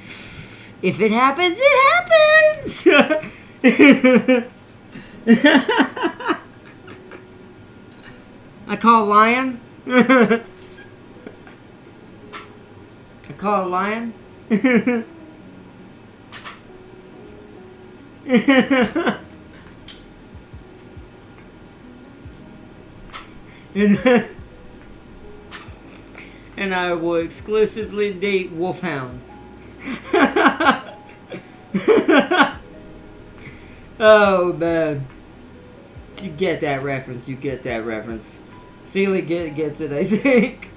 if it happens, it happens. I call a lion. I call a lion. And, and I will exclusively date wolfhounds. Oh, man. You get that reference. You get that reference. Sealy gets it, I think.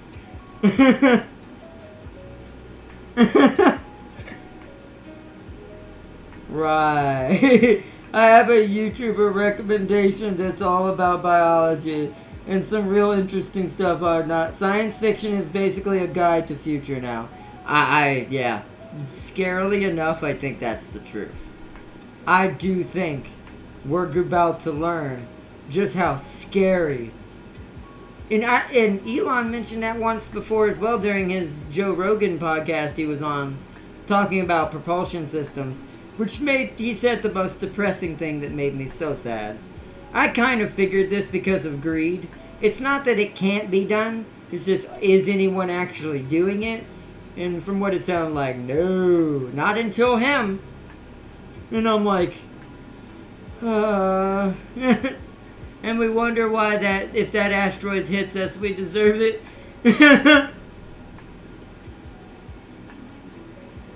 Right. I have a YouTuber recommendation that's all about biology and some real interesting stuff are not. Science fiction is basically a guide to future now. Yeah. Scarily enough, I think that's the truth. I do think we're about to learn just how scary. And Elon mentioned that once before as well during his Joe Rogan podcast he was on, talking about propulsion systems, which he said the most depressing thing that made me so sad. I kind of figured this because of greed. It's not that it can't be done, it's just, is anyone actually doing it? And from what it sounded like, no, not until him. And I'm like, and we wonder why that, if that asteroid hits us, we deserve it.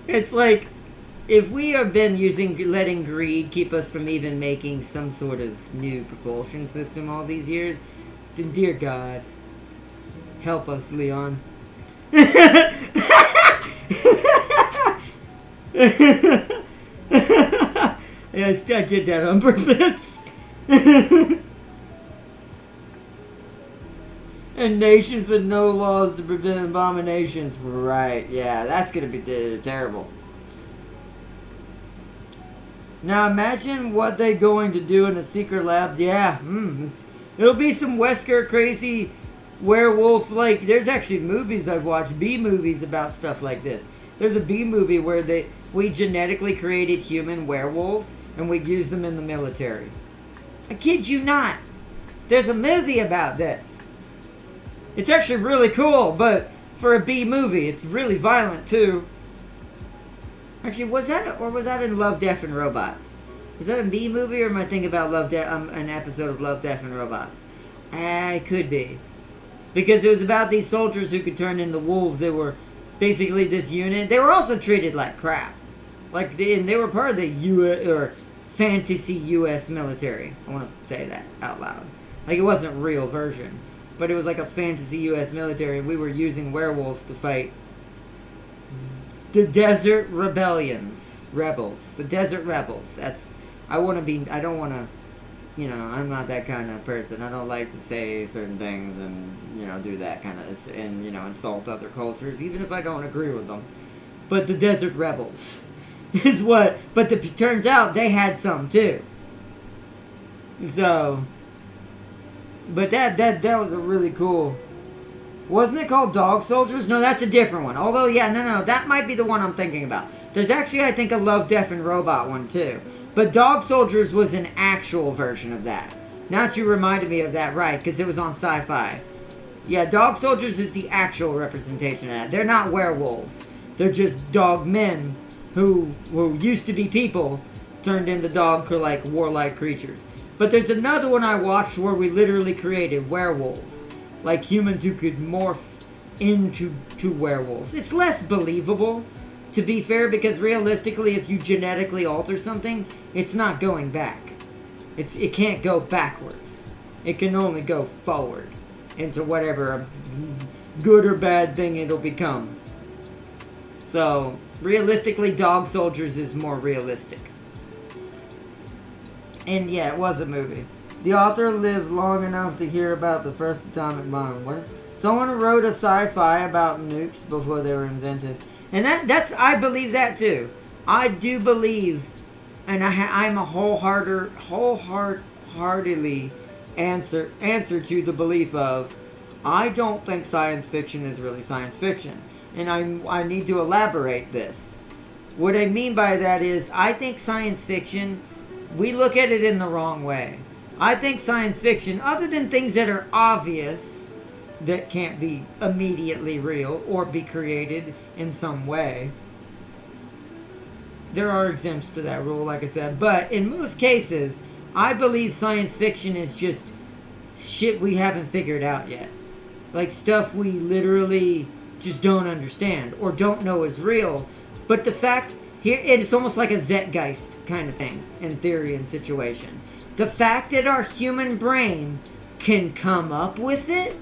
It's like, if we have been letting greed keep us from even making some sort of new propulsion system all these years, then dear God, help us, Leon. Yes, I did that on purpose. And nations with no laws to prevent abominations. Right, yeah, that's gonna be terrible. Now imagine what they're going to do in the secret labs. Yeah, it'll be some Wesker crazy werewolf, like, there's actually movies I've watched, B movies about stuff like this. There's a B movie where we genetically created human werewolves and we used them in the military. I kid you not. There's a movie about this. It's actually really cool, but for a B movie, it's really violent too. Actually, was that in Love, Death, and Robots? Is that a B movie, or am I thinking about an episode of Love, Death, and Robots? I could be. Because it was about these soldiers who could turn into wolves. They were basically this unit. They were also treated like crap. Like, they were part of the U.S. or fantasy U.S. military. I want to say that out loud. Like, it wasn't a real version. But it was like a fantasy U.S. military. We were using werewolves to fight the desert rebels. The desert rebels. I don't want to, I'm not that kind of person. I don't like to say certain things and, do that kind of, and, insult other cultures, even if I don't agree with them. But the desert rebels is what, but it turns out they had some too. So, but that was a really cool. Wasn't it called Dog Soldiers? No, that's a different one. Although, yeah, no, that might be the one I'm thinking about. There's actually, I think, a Love, Death, and Robot one, too. But Dog Soldiers was an actual version of that. Now that you reminded me of that, right, because it was on Sci-Fi. Yeah, Dog Soldiers is the actual representation of that. They're not werewolves. They're just dog men who used to be people turned into dog-like, warlike creatures. But there's another one I watched where we literally created werewolves. Like humans who could morph into werewolves. It's less believable, to be fair, because realistically, if you genetically alter something, it's not going back. It can't go backwards. It can only go forward into whatever good or bad thing it'll become. So, realistically, Dog Soldiers is more realistic. And yeah, it was a movie. The author lived long enough to hear about the first atomic bomb. Someone wrote a sci-fi about nukes before they were invented. And that's I believe that too. I do believe, and I'm a wholeheartedly answer to the belief of, I don't think science fiction is really science fiction. And I need to elaborate this. What I mean by that is, I think science fiction, we look at it in the wrong way. I think science fiction, other than things that are obvious, that can't be immediately real or be created in some way, there are exempts to that rule, like I said. But in most cases, I believe science fiction is just shit we haven't figured out yet. Like stuff we literally just don't understand or don't know is real. But the fact here, it's almost like a Zeitgeist kind of thing in theory and situation. The fact that our human brain can come up with it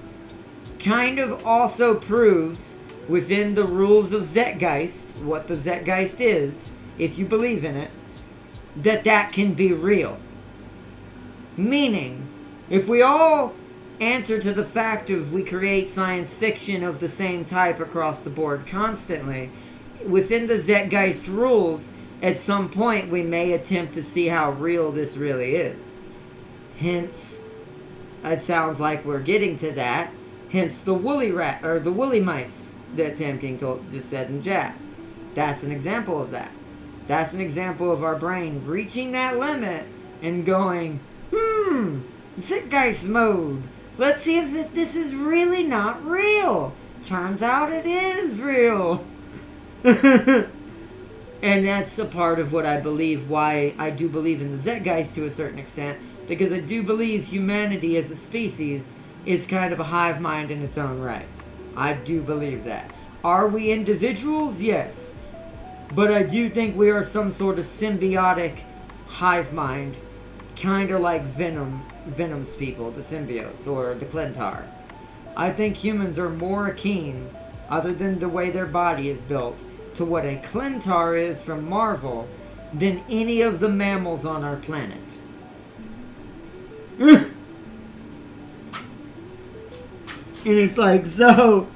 kind of also proves within the rules of Zeitgeist, what the Zeitgeist is, if you believe in it, that can be real. Meaning, if we all answer to the fact of we create science fiction of the same type across the board constantly, within the Zeitgeist rules, at some point we may attempt to see how real this really is. Hence, it sounds like we're getting to that. Hence the woolly rat, or the woolly mice that Tam King just said in chat. That's an example of that. That's an example of our brain reaching that limit and going, Zeitgeist mode. Let's see if this is really not real. Turns out it is real. And that's a part of what I believe, why I do believe in the Zeitgeist to a certain extent, because I do believe humanity as a species is kind of a hive mind in its own right. I do believe that. Are we individuals? Yes. But I do think we are some sort of symbiotic hive mind, kind of like Venom's people, the symbiotes, or the Clentar. I think humans are more akin, other than the way their body is built, to what a Clentar is from Marvel than any of the mammals on our planet. And it's like, so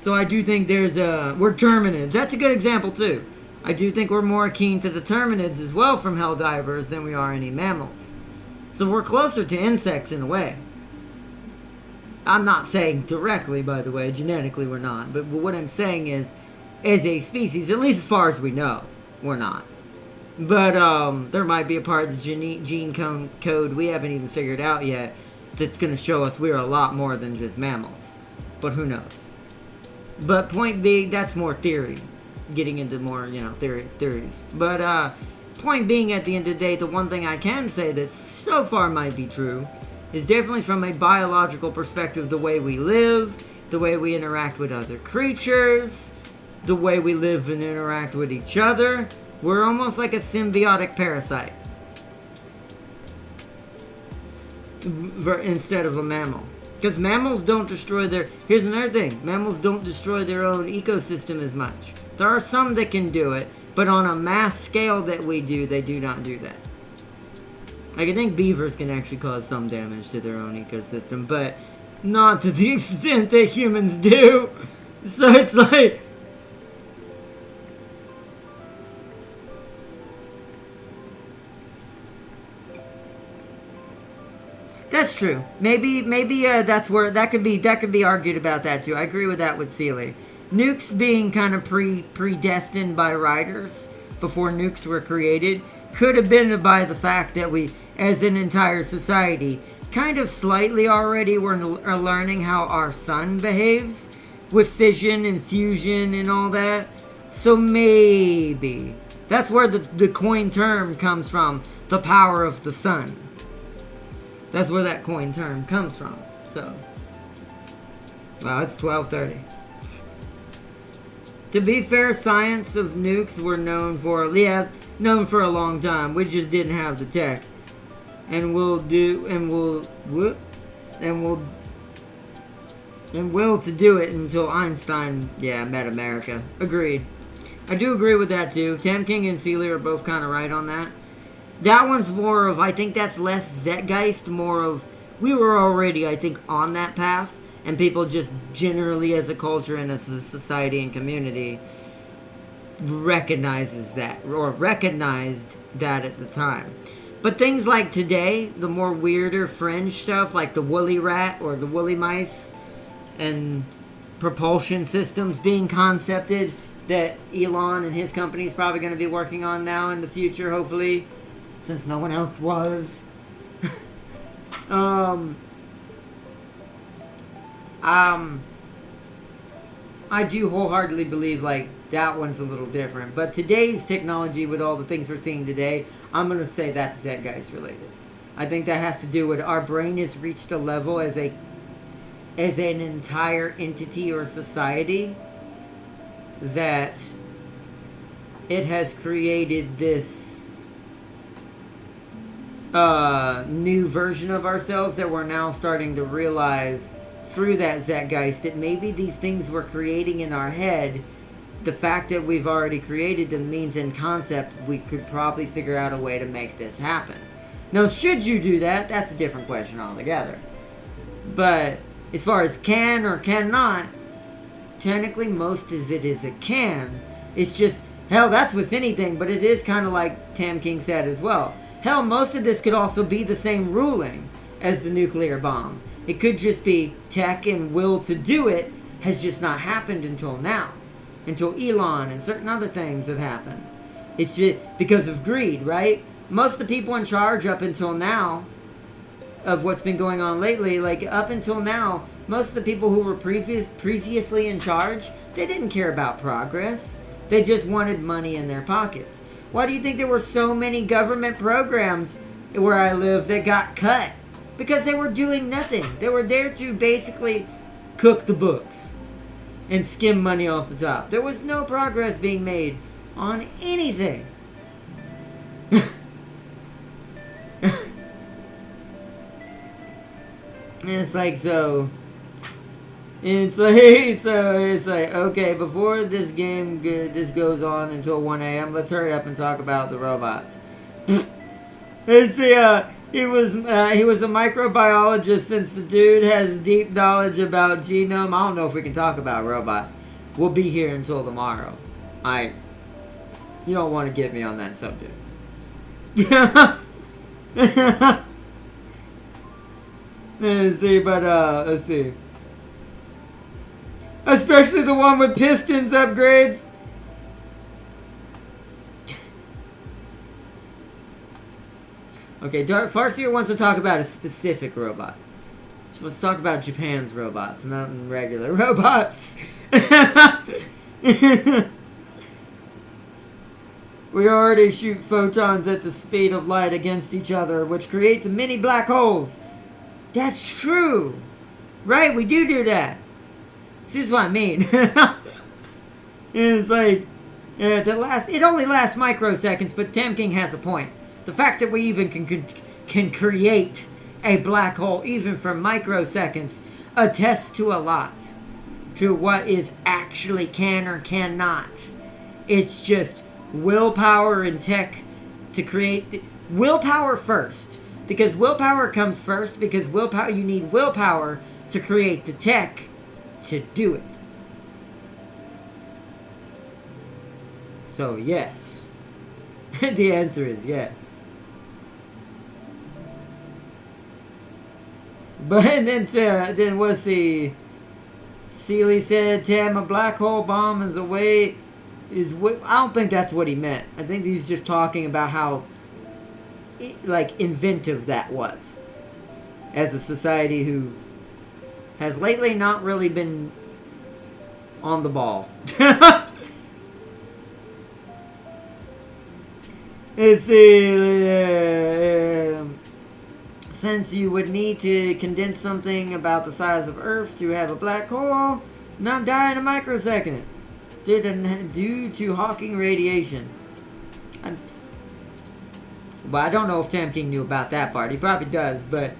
I do think we're Terminids. That's a good example too. I do think we're more akin to the Terminids as well from Helldivers than we are any mammals. So we're closer to insects in a way. I'm not saying directly, by the way, genetically we're not, but what I'm saying is, as a species, at least as far as we know, we're not. But there might be a part of the gene code we haven't even figured out yet that's going to show us we're a lot more than just mammals. But who knows? But point being, that's more theory. Getting into more, theories. But point being, at the end of the day, the one thing I can say that so far might be true is definitely from a biological perspective, the way we live, the way we interact with other creatures, the way we live and interact with each other. We're almost like a symbiotic parasite instead of a mammal. Because mammals don't destroy here's another thing. Mammals don't destroy their own ecosystem as much. There are some that can do it, but on a mass scale that we do, they do not do that. Like, I think beavers can actually cause some damage to their own ecosystem, but not to the extent that humans do. So it's like, that's true. Maybe that's where that could be argued about that too. I agree with that with Sealy. Nukes being kind of predestined by writers before nukes were created could have been by the fact that we, as an entire society, kind of slightly already are learning how our sun behaves with fission and fusion and all that. So maybe that's where the coin term comes from, the power of the sun. That's where that coin term comes from. So, wow, it's 12:30. To be fair, science of nukes were known for a long time. We just didn't have the tech, and will to do it until Einstein, met America. Agreed. I do agree with that too. Tam King and Celia are both kind of right on that. That one's more of, I think that's less Zeitgeist, more of, we were already, I think, on that path, and people just generally as a culture and as a society and community recognized that at the time. But things like today, the more weirder fringe stuff, like the woolly rat or the woolly mice, and propulsion systems being concepted that Elon and his company is probably going to be working on now in the future, hopefully, since no one else was. I do wholeheartedly believe, like, that one's a little different. But today's technology, with all the things we're seeing today, I'm going to say that's Zeitgeist related. I think that has to do with our brain has reached a level as an entire entity or society that it has created this new version of ourselves that we're now starting to realize through that zeitgeist that maybe these things we're creating in our head, the fact that we've already created them means in concept we could probably figure out a way to make this happen. Now, should you do that? That's a different question altogether. But as far as can or cannot, technically most of it is a can. It's just, hell, that's with anything, but it is kind of like Tam King said as well. Hell, most of this could also be the same ruling as the nuclear bomb. It could just be tech and will to do it has just not happened until now. Until Elon and certain other things have happened. It's just because of greed, right? Most of the people in charge up until now of what's been going on lately, like up until now, most of the people who were previously in charge, they didn't care about progress. They just wanted money in their pockets. Why do you think there were so many government programs where I live that got cut? Because they were doing nothing. They were there to basically cook the books and skim money off the top. There was no progress being made on anything. And it's like, so it's like, okay, before this goes on until 1 a.m., let's hurry up and talk about the robots. Let's see, he was a microbiologist. Since the dude has deep knowledge about genome, I don't know if we can talk about robots. We'll be here until tomorrow. You don't want to get me on that subject. Let's see. Especially the one with pistons upgrades. Okay, Farseer wants to talk about a specific robot. She wants to talk about Japan's robots, not regular robots. We already shoot photons at the speed of light against each other, which creates mini black holes. That's true. Right, we do that. See, this is what I mean. It's like, it only lasts microseconds, but Tam King has a point. The fact that we even can create a black hole, even for microseconds, attests to a lot. To what is actually can or cannot. It's just willpower and tech to create... willpower first. Because willpower comes first, because you need willpower to create the tech to do it. So, yes. The answer is yes. But, and then what's the... Seeley said, Tam, a black hole bomb is I don't think that's what he meant. I think he's just talking about how inventive that was as a society who has lately not really been on the ball. Let's see. Since you would need to condense something about the size of Earth to have a black hole not die in a microsecond due to Hawking radiation. Well, I don't know if Tam King knew about that part. He probably does, but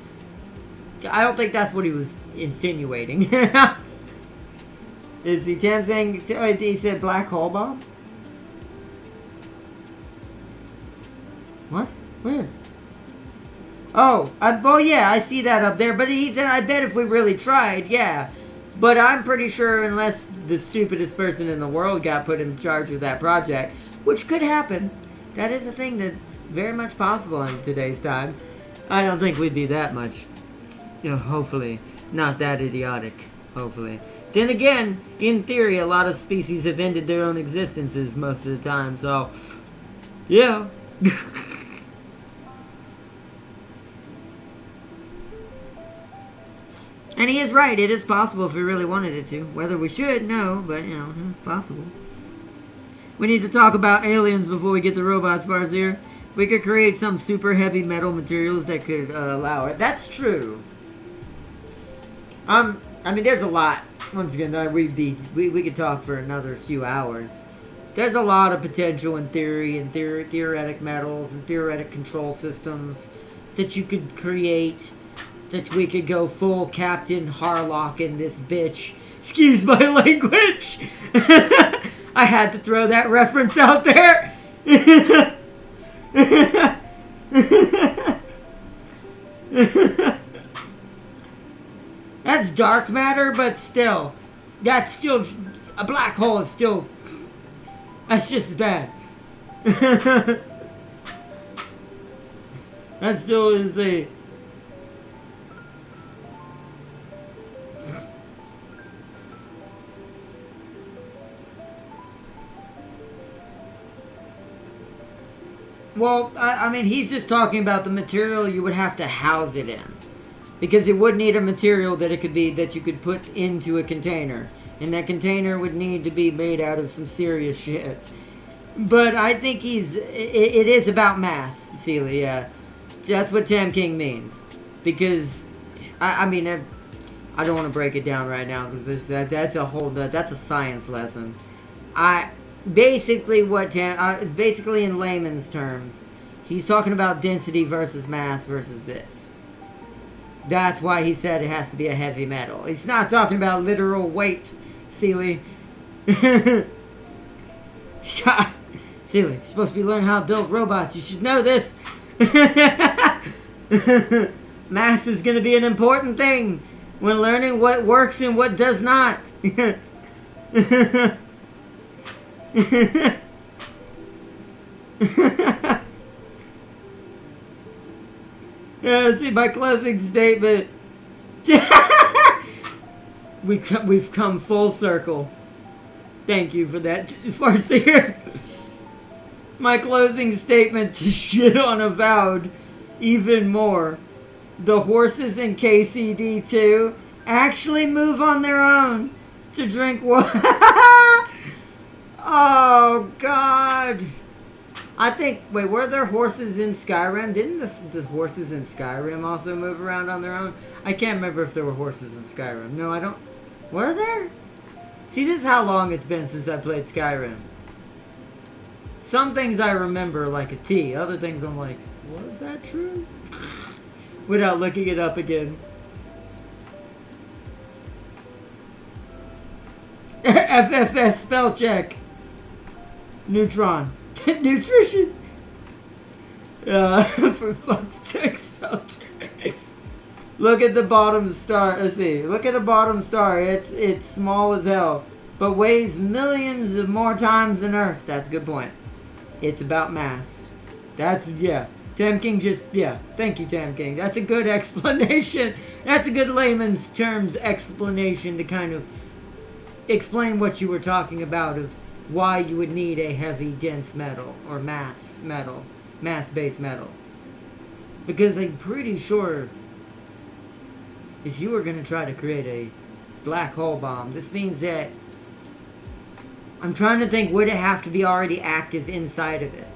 I don't think that's what he was insinuating. Is he Tam saying he said black hole bomb? What? Where? Oh, yeah, I see that up there. But he said, I bet if we really tried, yeah. But I'm pretty sure unless the stupidest person in the world got put in charge of that project, which could happen. That is a thing that's very much possible in today's time. I don't think we'd be that much, hopefully, not that idiotic, hopefully. Then again, in theory, a lot of species have ended their own existences most of the time, so, yeah. And he is right, it is possible if we really wanted it to. Whether we should, no, but, possible. We need to talk about aliens before we get to robots, Farseer. We could create some super heavy metal materials that could allow it. That's true. I mean, there's a lot. Once again, we could talk for another few hours. There's a lot of potential in theory and theoretic metals and theoretic control systems that you could create. That we could go full Captain Harlock in this bitch. Excuse my language. I had to throw that reference out there. That's dark matter, but still. That's still... A black hole is still... That's just as bad. That still is a... Well, I mean, he's just talking about the material you would have to house it in. Because it would need a material that that you could put into a container. And that container would need to be made out of some serious shit. But I think it is about mass, Celia, yeah. That's what Tam King means. Because, I mean, I don't want to break it down right now, because that's a science lesson. Basically in layman's terms, he's talking about density versus mass versus this. That's why he said it has to be a heavy metal. He's not talking about literal weight, Sealy. God. Sealy, you're supposed to be learning how to build robots. You should know this. Mass is going to be an important thing when learning what works and what does not. Yeah, see my closing statement. We've come full circle. Thank you for that, Farseer. My closing statement to shit on Avowed even more. The horses in KCD2 actually move on their own to drink water. Oh, God. I think... Wait, were there horses in Skyrim? Didn't the horses in Skyrim also move around on their own? I can't remember if there were horses in Skyrim. No, I don't... Were there? See, this is how long it's been since I played Skyrim. Some things I remember like a T. Other things I'm like, was that true? Without looking it up again. FFS spell check. Neutron. Nutrition. For fuck's sake, spell check. Look at the bottom star. Let's see. Look at the bottom star. It's small as hell, but weighs millions of more times than Earth. That's a good point. It's about mass. That's, yeah. Tam King just, yeah. Thank you, Tam King. That's a good explanation. That's a good layman's terms explanation to kind of explain what you were talking about of why you would need a heavy, dense metal or mass-based metal. Because I'm pretty sure if you were going to try to create a black hole bomb, this means that I'm trying to think, would it have to be already active inside of it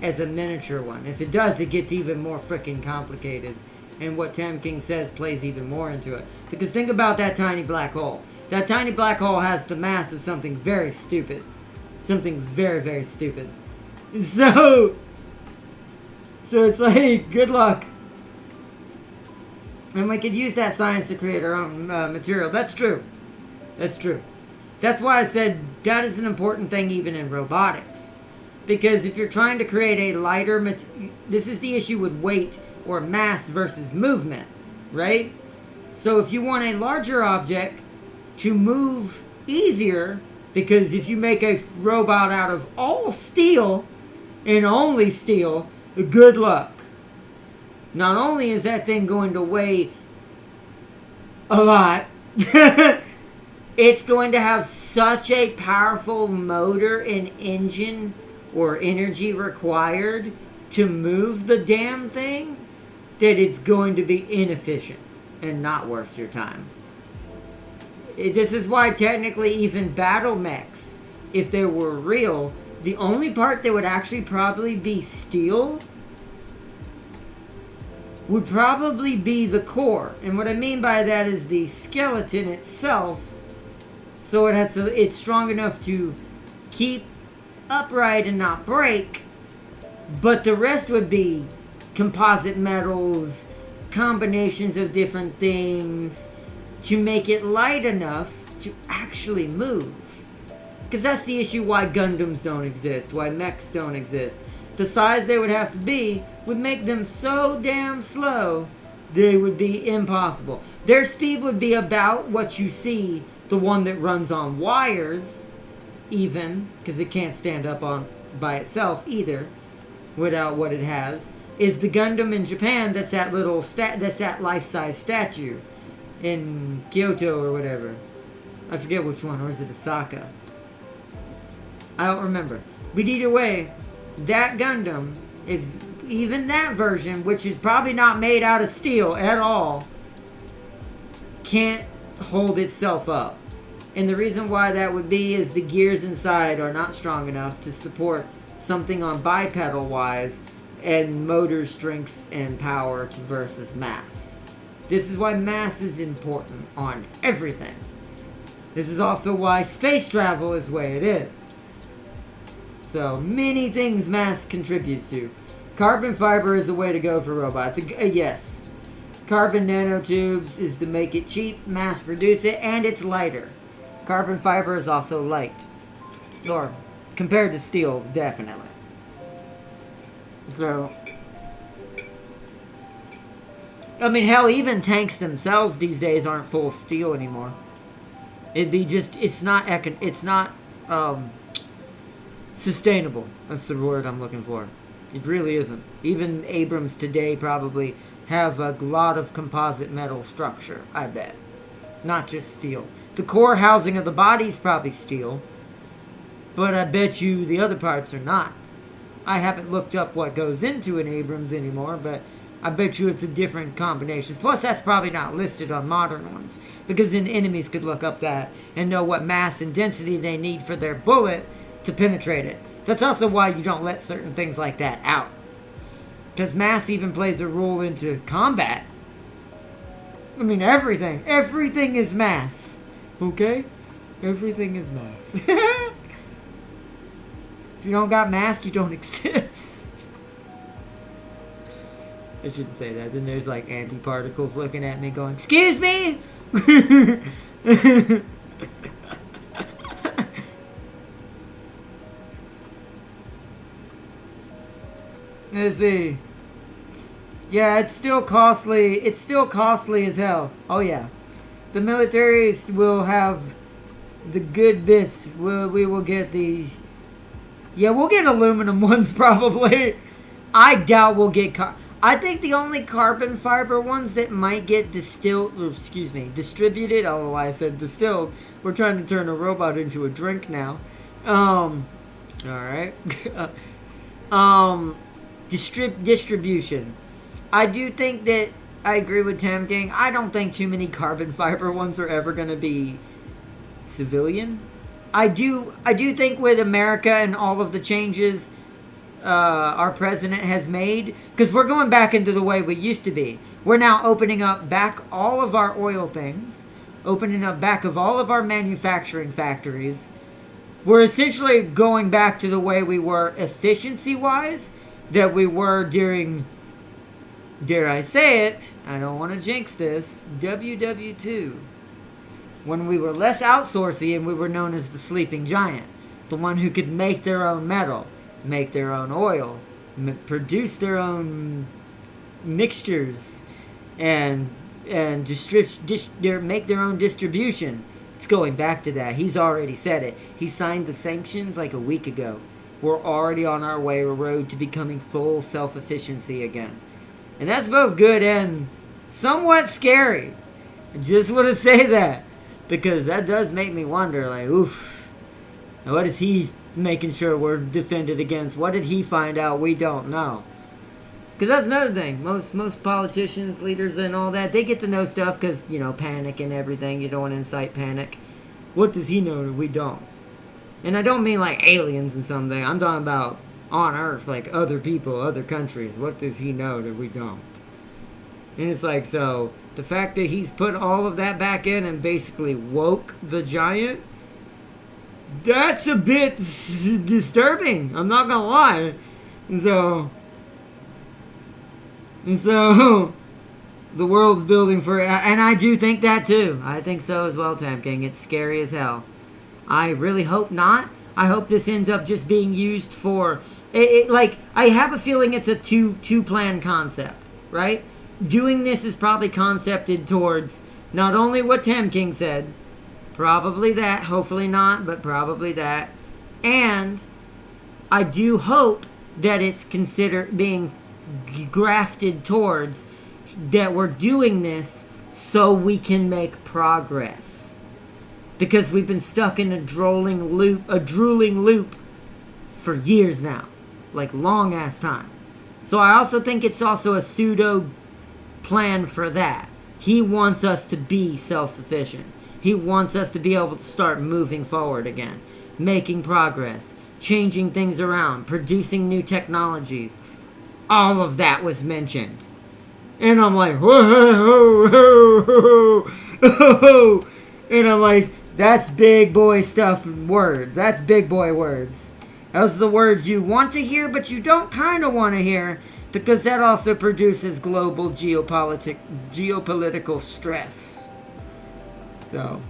as a miniature one? If it does, it gets even more freaking complicated. And what Tam King says plays even more into it. Because think about that tiny black hole. That tiny black hole has the mass of something very stupid. Something very, very stupid. So it's like, good luck. And we could use that science to create our own material. That's true. That's true. That's why I said that is an important thing even in robotics. Because if you're trying to create a lighter this is the issue with weight or mass versus movement, right? So if you want a larger object to move easier, because if you make a robot out of all steel and only steel, good luck. Not only is that thing going to weigh a lot, it's going to have such a powerful motor and engine or energy required to move the damn thing that it's going to be inefficient and not worth your time. This is why technically even battle mechs, if they were real, the only part that would actually probably be steel would probably be the core. And what I mean by that is the skeleton itself, so it's strong enough to keep upright and not break, but the rest would be composite metals, combinations of different things to make it light enough to actually move. Because that's the issue why Gundams don't exist, why mechs don't exist. The size they would have to be would make them so damn slow, they would be impossible. Their speed would be about what you see, the one that runs on wires, even, because it can't stand up on by itself either, without what it has, is the Gundam in Japan that's that little that's that life-size statue in Kyoto or whatever. I forget which one, or is it Osaka? I don't remember. But either way, that Gundam, if even that version, which is probably not made out of steel at all, can't hold itself up. And the reason why that would be is the gears inside are not strong enough to support something on bipedal wise and motor strength and power versus mass. This is why mass is important on everything. This is also why space travel is the way it is. So many things mass contributes to. Carbon fiber is the way to go for robots. Yes. Carbon nanotubes is to make it cheap, mass produce it, and it's lighter. Carbon fiber is also light. Or compared to steel, definitely. So, I mean, hell, even tanks themselves these days aren't full steel anymore. It'd be just, it's not sustainable. That's the word I'm looking for. It really isn't. Even Abrams today probably have a lot of composite metal structure, I bet. Not just steel. The core housing of the body is probably steel, but I bet you the other parts are not. I haven't looked up what goes into an Abrams anymore, but I bet you it's a different combinations. Plus, that's probably not listed on modern ones, because then enemies could look up that and know what mass and density they need for their bullet to penetrate it. That's also why you don't let certain things like that out, because mass even plays a role into combat. I mean, everything is mass, okay? Everything is mass. If you don't got mass, you don't exist. I shouldn't say that. Then there's like antiparticles looking at me going, "Excuse me?" Let's see. Yeah, it's still costly. It's still costly as hell. Oh yeah. The militaries will have the good bits. We will get the... Yeah, we'll get aluminum ones probably. I doubt we'll get... I think the only carbon fiber ones that might get distributed... Oh, I said distilled. We're trying to turn a robot into a drink now. Alright. Distribution. I do think that... I agree with Tam King. I don't think too many carbon fiber ones are ever going to be civilian. I do think with America and all of the changes our president has made, because we're going back into the way we used to be. We're now opening up back all of our oil things, opening up back of all of our manufacturing factories. We're essentially going back to the way we were efficiency-wise that we were during, dare I say it, I don't want to jinx this, WW2. When we were less outsourcey and we were known as the sleeping giant. The one who could make their own metal, make their own oil, produce their own mixtures, and make their own distribution. It's going back to that. He's already said it. He signed the sanctions like a week ago. We're already on our road to becoming full self-efficiency again. And that's both good and somewhat scary. I just want to say that. Because that does make me wonder, like, oof. What is he making sure we're defended against? What did he find out we don't know? Because that's another thing. Most politicians, leaders, and all that, they get to know stuff because, panic and everything. You don't want to incite panic. What does he know that we don't? And I don't mean like aliens and something. I'm talking about on Earth, like other people, other countries. What does he know that we don't? And it's like, so the fact that he's put all of that back in and basically woke the giant, that's a bit disturbing. I'm not gonna lie. And so the world's building for, and I do think that too. I think so as well, Tam King. It's scary as hell. I really hope not. I hope this ends up just being used for, like, I have a feeling it's a two-plan concept, right? Doing this is probably concepted towards not only what Tam King said, probably that, hopefully not, but probably that, and I do hope that it's considered being grafted towards that we're doing this so we can make progress. Because we've been stuck in a drooling loop for years now. Like long ass time. So I also think it's also a pseudo plan for that. He wants us to be self-sufficient. He wants us to be able to start moving forward again. Making progress. Changing things around. Producing new technologies. All of that was mentioned. And I'm like, whoa. And I'm like, that's big boy stuff, words. That's big boy words. Those are the words you want to hear, but you don't kind of want to hear, because that also produces global geopolitical stress. So.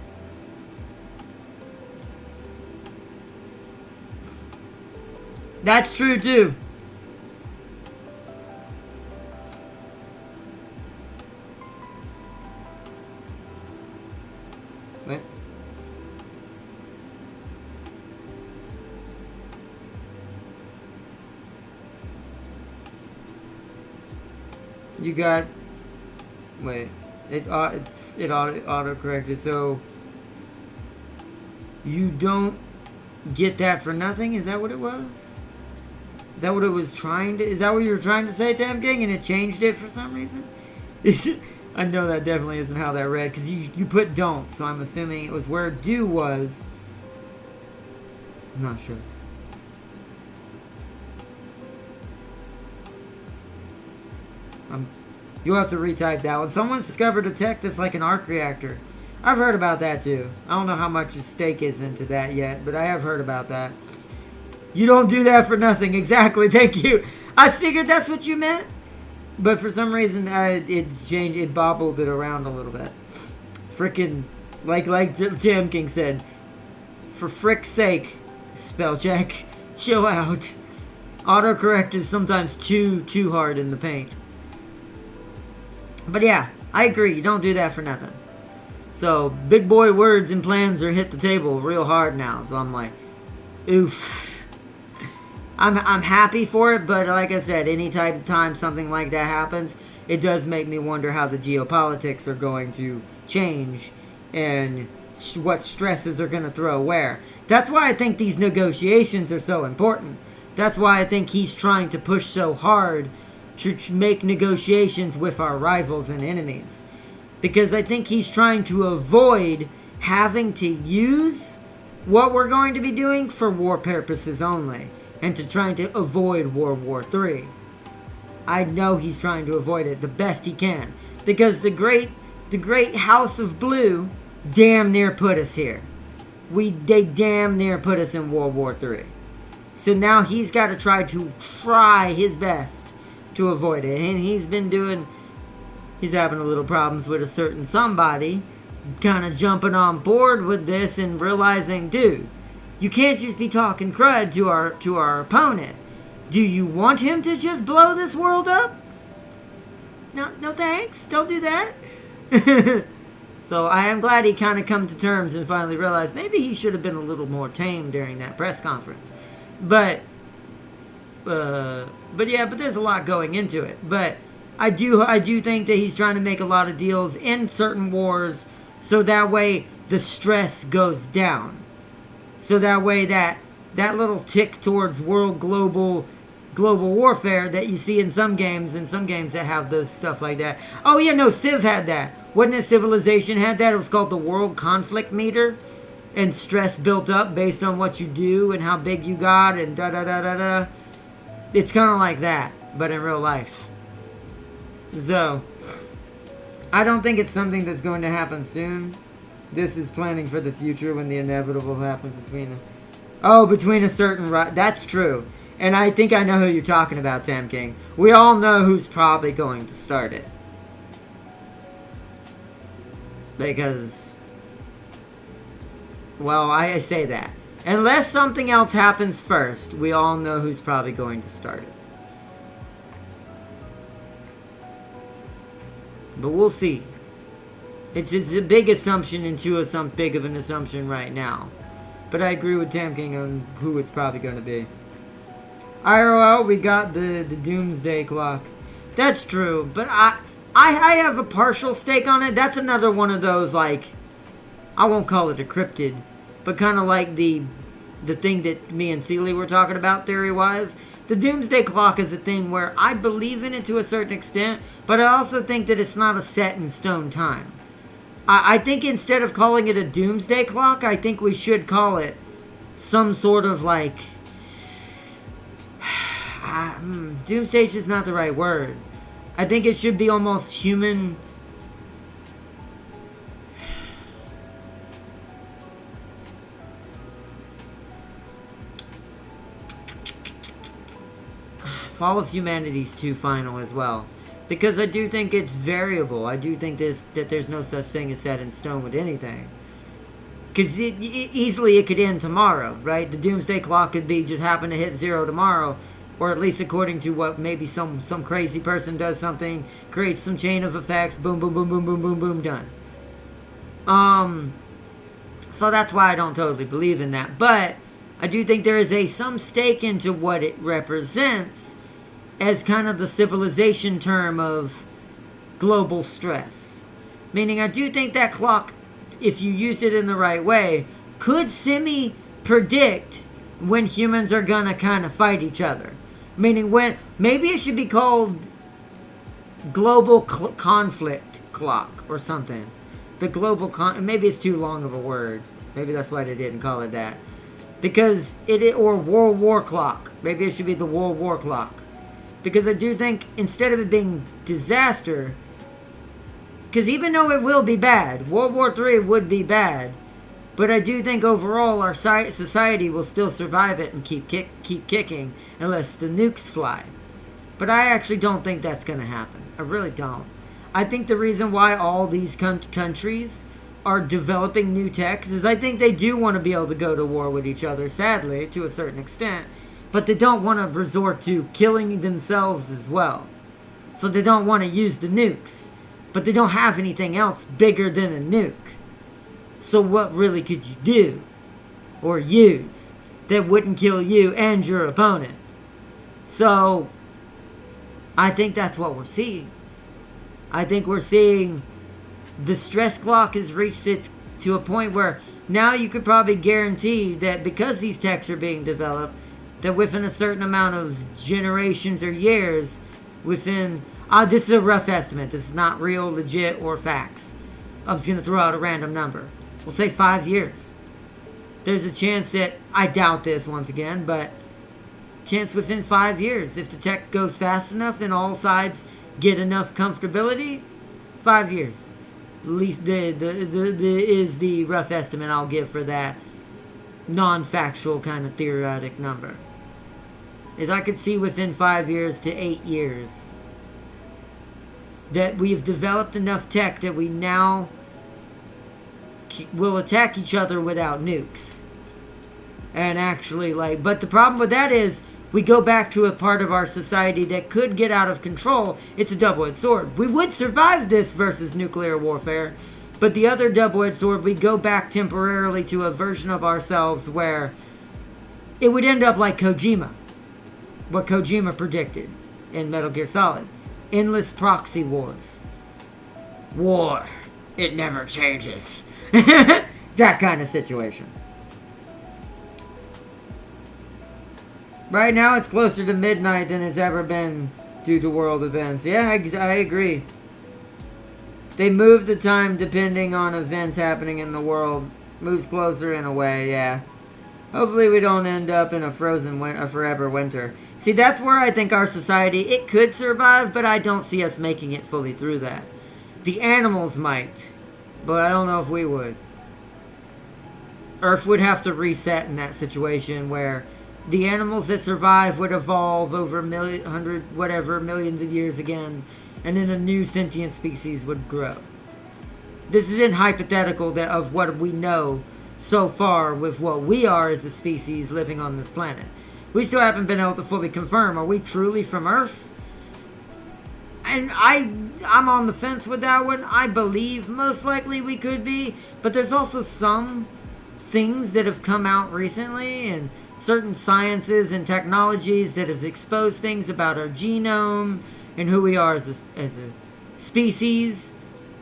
That's true, too. What? You got. Wait. It auto-corrected, so. You don't get that for nothing? Is that what it was? Is that what it was trying to. Is that what you were trying to say, Tam King, and it changed it for some reason? I know that definitely isn't how that read, because you put don't, so I'm assuming it was where do was. I'm not sure. You'll have to retype that one. Someone's discovered a tech that's like an arc reactor. I've heard about that too. I don't know how much stake is into that yet, but I have heard about that. You don't do that for nothing. Exactly. Thank you. I figured that's what you meant. But for some reason, it's changed. It bobbled it around a little bit. Frickin', like Jam King said, for frick's sake, spell check, chill out. Autocorrect is sometimes too hard in the paint. But yeah, I agree. You don't do that for nothing. So big boy words and plans are hit the table real hard now. So I'm like, oof. I'm happy for it, but like I said, any time something like that happens, it does make me wonder how the geopolitics are going to change and what stresses are going to throw where. That's why I think these negotiations are so important. That's why I think he's trying to push so hard to make negotiations with our rivals and enemies. Because I think he's trying to avoid having to use what we're going to be doing for war purposes only. And to trying to avoid World War III. I know he's trying to avoid it the best he can. Because the great House of Blue damn near put us here. They damn near put us in World War III. So now he's got to try his best to avoid it. And he's having a little problems with a certain somebody kind of jumping on board with this and realizing, dude, you can't just be talking crud to our opponent. Do you want him to just blow this world up? No thanks. Don't do that. So I am glad he kind of come to terms and finally realized maybe he should have been a little more tame during that press conference. But there's a lot going into it. But I do think that he's trying to make a lot of deals in certain wars so that way the stress goes down. So that way that little tick towards global warfare that you see in some games that have the stuff like that. Oh yeah, no, Civ had that. Wasn't it Civilization had that? It was called the World Conflict Meter. And stress built up based on what you do and how big you got and da-da-da-da-da. It's kind of like that, but in real life. So, I don't think it's something that's going to happen soon. This is planning for the future when the inevitable happens between a certain right. That's true. And I think I know who you're talking about, Tam King. We all know who's probably going to start it. Because, well, I say that. Unless something else happens first, we all know who's probably going to start it. But we'll see. It's a big assumption into some big of an assumption right now. But I agree with Tam King on who it's probably going to be. IRL, we got the Doomsday Clock. That's true, but I have a partial stake on it. That's another one of those, like, I won't call it a cryptid, but kind of like the thing that me and Seeley were talking about theory-wise. The Doomsday Clock is a thing where I believe in it to a certain extent, but I also think that it's not a set-in-stone time. I think instead of calling it a Doomsday Clock, I think we should call it some sort of, like... Doomsday is just not the right word. I think it should be almost human... Fall of Humanity's too final as well. Because I do think it's variable. I do think that there's no such thing as set in stone with anything. Because easily it could end tomorrow, right? The Doomsday Clock could be just happen to hit 0 tomorrow. Or at least according to what maybe some crazy person does something, creates some chain of effects, boom, boom, boom, boom, boom, boom, boom, done. So that's why I don't totally believe in that. But I do think there is some stake into what it represents as kind of the civilization term of global stress. Meaning I do think that clock, if you used it in the right way, could semi-predict when humans are gonna kind of fight each other. Meaning when, maybe it should be called global conflict clock or something. The global maybe it's too long of a word. Maybe that's why they didn't call it that. Because or World War clock. Maybe it should be the World War clock. Because I do think instead of it being disaster, because even though it will be bad, World War III would be bad, but I do think overall our society will still survive it and keep kicking unless the nukes fly. But I actually don't think that's going to happen. I really don't. I think the reason why all these countries are developing new techs is I think they do want to be able to go to war with each other, sadly, to a certain extent. But they don't want to resort to killing themselves as well. So they don't want to use the nukes. But they don't have anything else bigger than a nuke. So what really could you do? Or use that wouldn't kill you and your opponent? So I think that's what we're seeing. I think we're seeing the stress clock has reached to a point where now you could probably guarantee that because these techs are being developed, that within a certain amount of generations or years, within... this is a rough estimate. This is not real, legit, or facts. I'm just going to throw out a random number. We'll say 5 years. There's a chance that... I doubt this once again, but... chance within 5 years. If the tech goes fast enough and all sides get enough comfortability, 5 years. At least is the rough estimate I'll give for that non-factual kind of theoretic number. Is I could see within 5 years to 8 years that we've developed enough tech that we now will attack each other without nukes. And actually, but the problem with that is we go back to a part of our society that could get out of control. It's a double-edged sword. We would survive this versus nuclear warfare, but the other double-edged sword, we go back temporarily to a version of ourselves where it would end up like Kojima. What Kojima predicted in Metal Gear Solid. Endless proxy wars. War. It never changes. That kind of situation. Right now it's closer to midnight than it's ever been due to world events. Yeah, I agree. They move the time depending on events happening in the world. Moves closer in a way, yeah. Hopefully we don't end up in a forever winter. See, that's where I think our society, it could survive, but I don't see us making it fully through that. The animals might, but I don't know if we would. Earth would have to reset in that situation where the animals that survive would evolve over millions of years again, and then a new sentient species would grow. This isn't hypothetical of what we know so far with what we are as a species living on this planet. We still haven't been able to fully confirm, are we truly from Earth? And I'm on the fence with that one. I believe most likely we could be, but there's also some things that have come out recently and certain sciences and technologies that have exposed things about our genome and who we are as a species,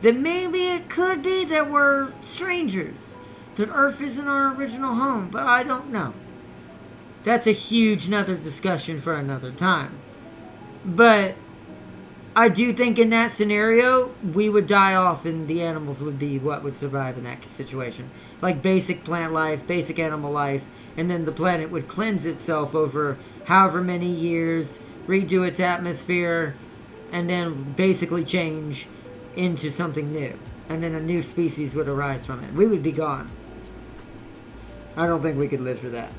that maybe it could be that we're strangers, that Earth isn't our original home, but I don't know. That's a huge another discussion for another time. But I do think in that scenario, we would die off and the animals would be what would survive in that situation. Like basic plant life, basic animal life, and then the planet would cleanse itself over however many years, redo its atmosphere, and then basically change into something new. And then a new species would arise from it. We would be gone. I don't think we could live through that.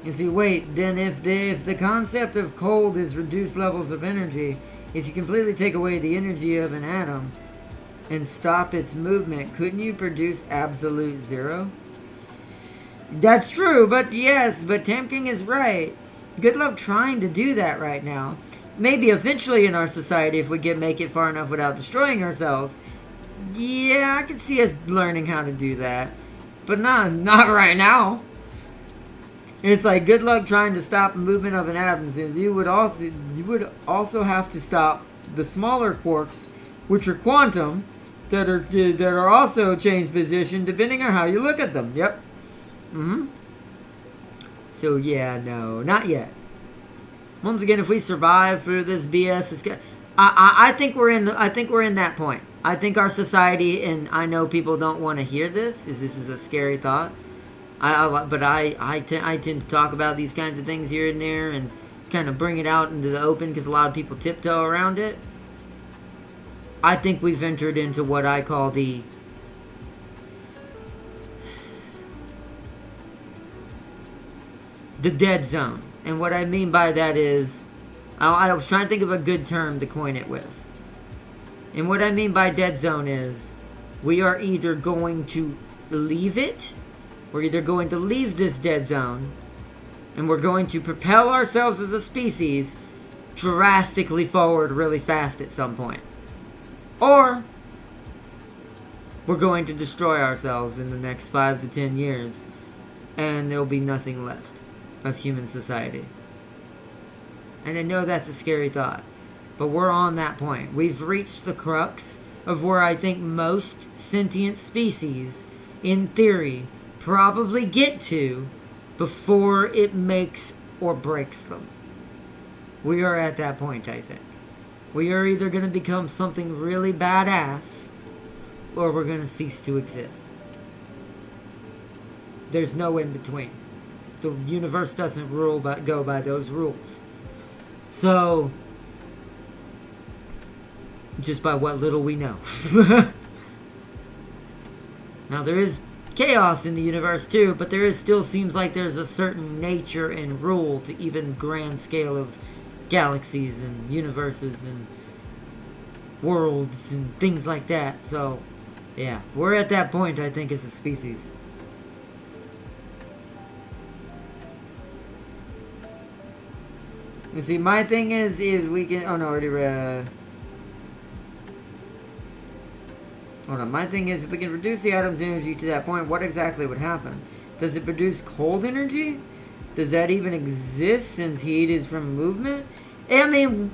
You see, wait, then if the concept of cold is reduced levels of energy, if you completely take away the energy of an atom and stop its movement, couldn't you produce absolute zero? That's true, but yes, but Tamking is right. Good luck trying to do that right now. Maybe eventually in our society if we make it far enough without destroying ourselves. Yeah, I could see us learning how to do that. But not right now. It's like good luck trying to stop the movement of an atom. You would also have to stop the smaller quarks, which are quantum, that are also change position depending on how you look at them. Yep. So yeah, no, not yet. Once again, if we survive through this BS, it's good. I think we're in that point. I think our society, and I know people don't want to hear this, is this is a scary thought. But I tend to talk about these kinds of things here and there and kind of bring it out into the open because a lot of people tiptoe around it. I think we've entered into what I call the dead zone. And what I mean by that is, I was trying to think of a good term to coin it with. And what I mean by dead zone is, we are either going to leave it, we're either going to leave this dead zone, and we're going to propel ourselves as a species drastically forward really fast at some point. Or, we're going to destroy ourselves in the next 5 to 10 years, and there'll be nothing left of human society. And I know that's a scary thought, but we're on that point. We've reached the crux of where I think most sentient species, in theory, probably get to before it makes or breaks them. We are at that point, I think. We are either going to become something really badass, or we're going to cease to exist. There's no in between. The universe doesn't go by those rules. So, just by what little we know. Now, there is chaos in the universe too, but there still seems like there's a certain nature and rule to even grand scale of galaxies and universes and worlds and things like that. So, yeah, we're at that point, I think, as a species. You see, my thing is we can... Oh, no, already read... Hold on. My thing is, if we can reduce the atom's energy to that point, what exactly would happen? Does it produce cold energy? Does that even exist since heat is from movement? I mean,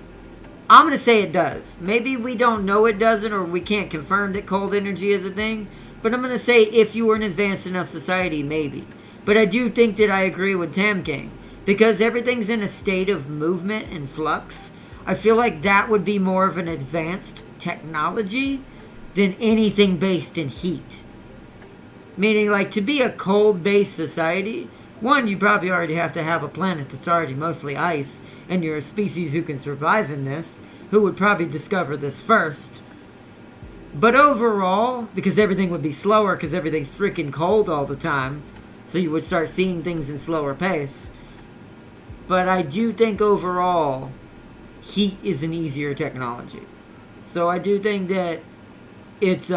I'm going to say it does. Maybe we don't know it doesn't, or we can't confirm that cold energy is a thing. But I'm going to say if you were an advanced enough society, maybe. But I do think that I agree with Tam King. Because everything's in a state of movement and flux, I feel like that would be more of an advanced technology than anything based in heat. Meaning, like, to be a cold-based society, one, you probably already have to have a planet that's already mostly ice, and you're a species who can survive in this, who would probably discover this first. But overall, because everything would be slower because everything's freaking cold all the time, so you would start seeing things in slower pace. But I do think overall, heat is an easier technology. So I do think that it's,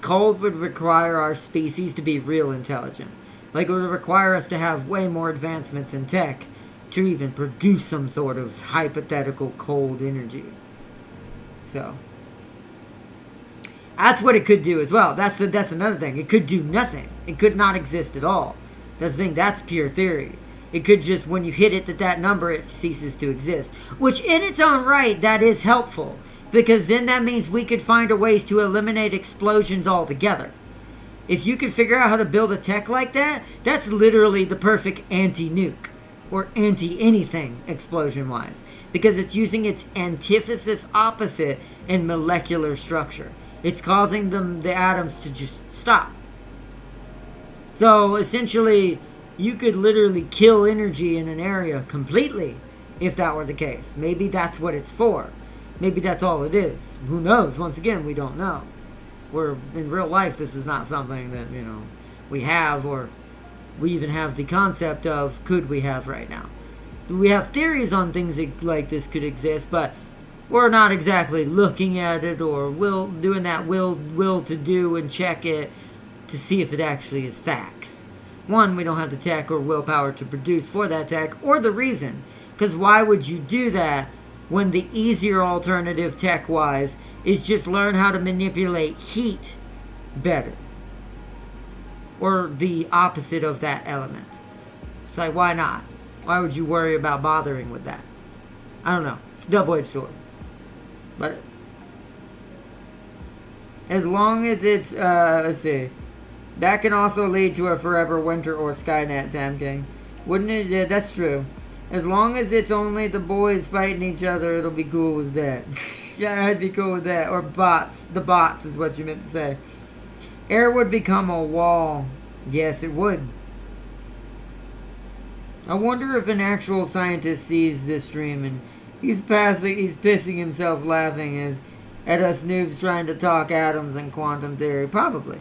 cold would require our species to be real intelligent. Like, it would require us to have way more advancements in tech to even produce some sort of hypothetical cold energy. So that's what it could do as well. That's another thing. It could do nothing. It could not exist at all. That's the thing. That's pure theory. It could just, when you hit it at that number, it ceases to exist. Which, in its own right, that is helpful. Because then that means we could find a ways to eliminate explosions altogether. If you could figure out how to build a tech like that, that's literally the perfect anti-nuke. Or anti-anything, explosion-wise. Because it's using its antithesis opposite in molecular structure. It's causing the atoms to just stop. So, essentially, you could literally kill energy in an area completely if that were the case. Maybe that's what it's for. Maybe that's all it is. Who knows? Once again, we don't know. In real life, this is not something that, we have, or we even have the concept of could we have right now. We have theories on things like this could exist, but we're not exactly looking at it or doing that will to do and check it to see if it actually is facts. One, we don't have the tech or willpower to produce for that tech, or the reason. Because why would you do that when the easier alternative tech-wise is just learn how to manipulate heat better? Or the opposite of that element. It's like, why not? Why would you worry about bothering with that? I don't know. It's a double-edged sword. But as long as it's, let's see. That can also lead to a forever winter or Skynet, Tam King. Wouldn't it? Yeah, that's true. As long as it's only the boys fighting each other, it'll be cool with that. Yeah, I'd be cool with that. Or bots. The bots is what you meant to say. Air would become a wall. Yes, it would. I wonder if an actual scientist sees this stream and he's pissing himself laughing at us noobs trying to talk atoms and quantum theory. Probably.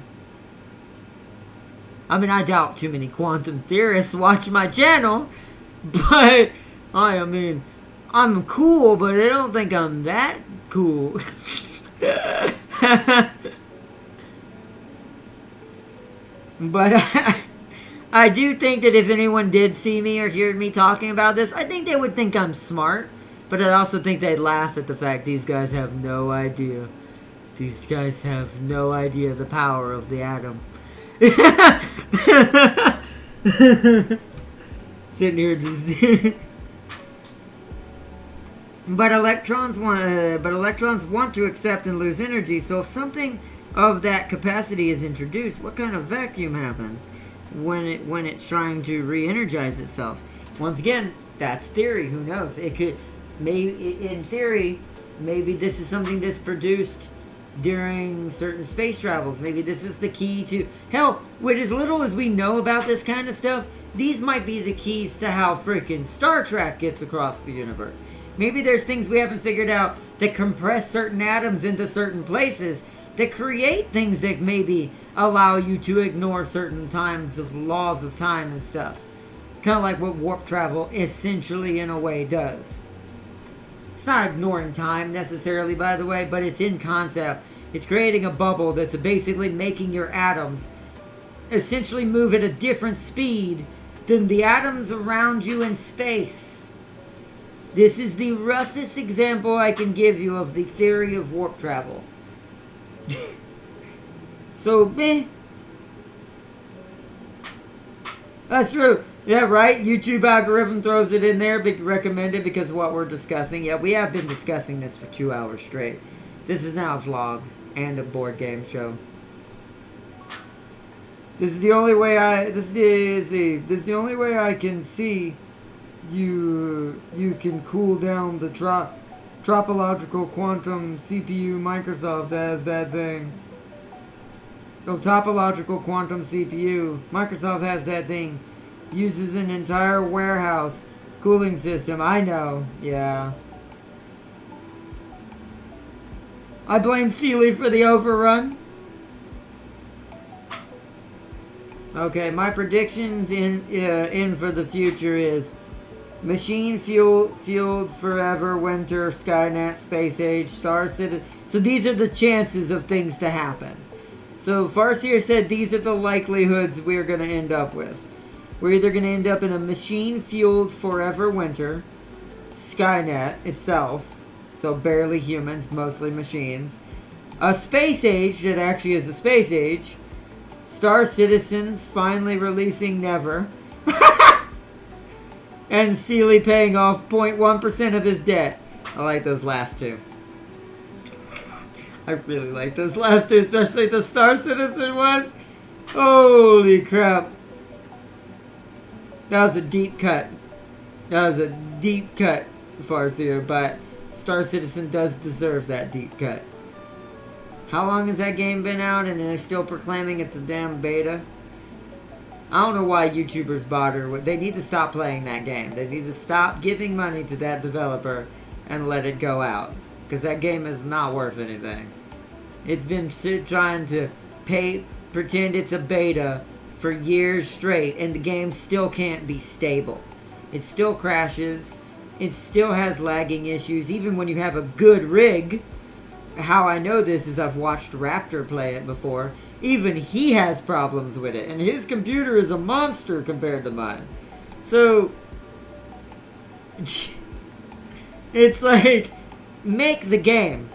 I mean, I doubt too many quantum theorists watch my channel, but I mean, I'm cool, but I don't think I'm that cool. But I do think that if anyone did see me or hear me talking about this, I think they would think I'm smart, but I also think they'd laugh at the fact these guys have no idea. These guys have no idea the power of the atom. Sitting here. But electrons want to accept and lose energy. So if something of that capacity is introduced, what kind of vacuum happens when it's trying to re-energize itself? Once again, that's theory. Who knows? It could, maybe in theory, maybe this is something that's produced during certain space travels. Maybe this is the key to... Hell, with as little as we know about this kind of stuff, these might be the keys to how freaking Star Trek gets across the universe. Maybe there's things we haven't figured out that compress certain atoms into certain places that create things that maybe allow you to ignore certain times of laws of time and stuff. Kind of like what warp travel essentially in a way does. It's not ignoring time necessarily, by the way, but it's in concept. It's creating a bubble that's basically making your atoms essentially move at a different speed than the atoms around you in space. This is the roughest example I can give you of the theory of warp travel. So, that's true. Yeah, right? YouTube algorithm throws it in there, recommended because of what we're discussing. Yeah, we have been discussing this for 2 hours straight. This is now a vlog and a board game show. This is the only way this is the only way I can see you can cool down the topological quantum CPU. Microsoft has that thing. So topological quantum CPU, Microsoft has that thing Uses an entire warehouse cooling system. I know. Yeah. I blame Sealy for the overrun. Okay, my predictions in for the future is machine fueled forever winter Skynet space age Star Citizen. So these are the chances of things to happen. So Farseer said these are the likelihoods we're going to end up with. We're either going to end up in a machine fueled forever winter Skynet itself, so barely humans, mostly machines. A space age that actually is a space age. Star Citizens finally releasing Never. And Sealy paying off 0.1% of his debt. I like those last two. I really like those last two, especially the Star Citizen one. Holy crap. That was a deep cut. That was a deep cut, Farseer, but Star Citizen does deserve that deep cut. How long has that game been out and they're still proclaiming it's a damn beta? I don't know why YouTubers bother with. They need to stop playing that game. They need to stop giving money to that developer and let it go out. Because that game is not worth anything. It's been trying to pretend it's a beta for years straight, and the game still can't be stable. It still crashes. It still has lagging issues, even when you have a good rig. How I know this is I've watched Raptor play it before. Even he has problems with it, and his computer is a monster compared to mine. So, it's like, make the game.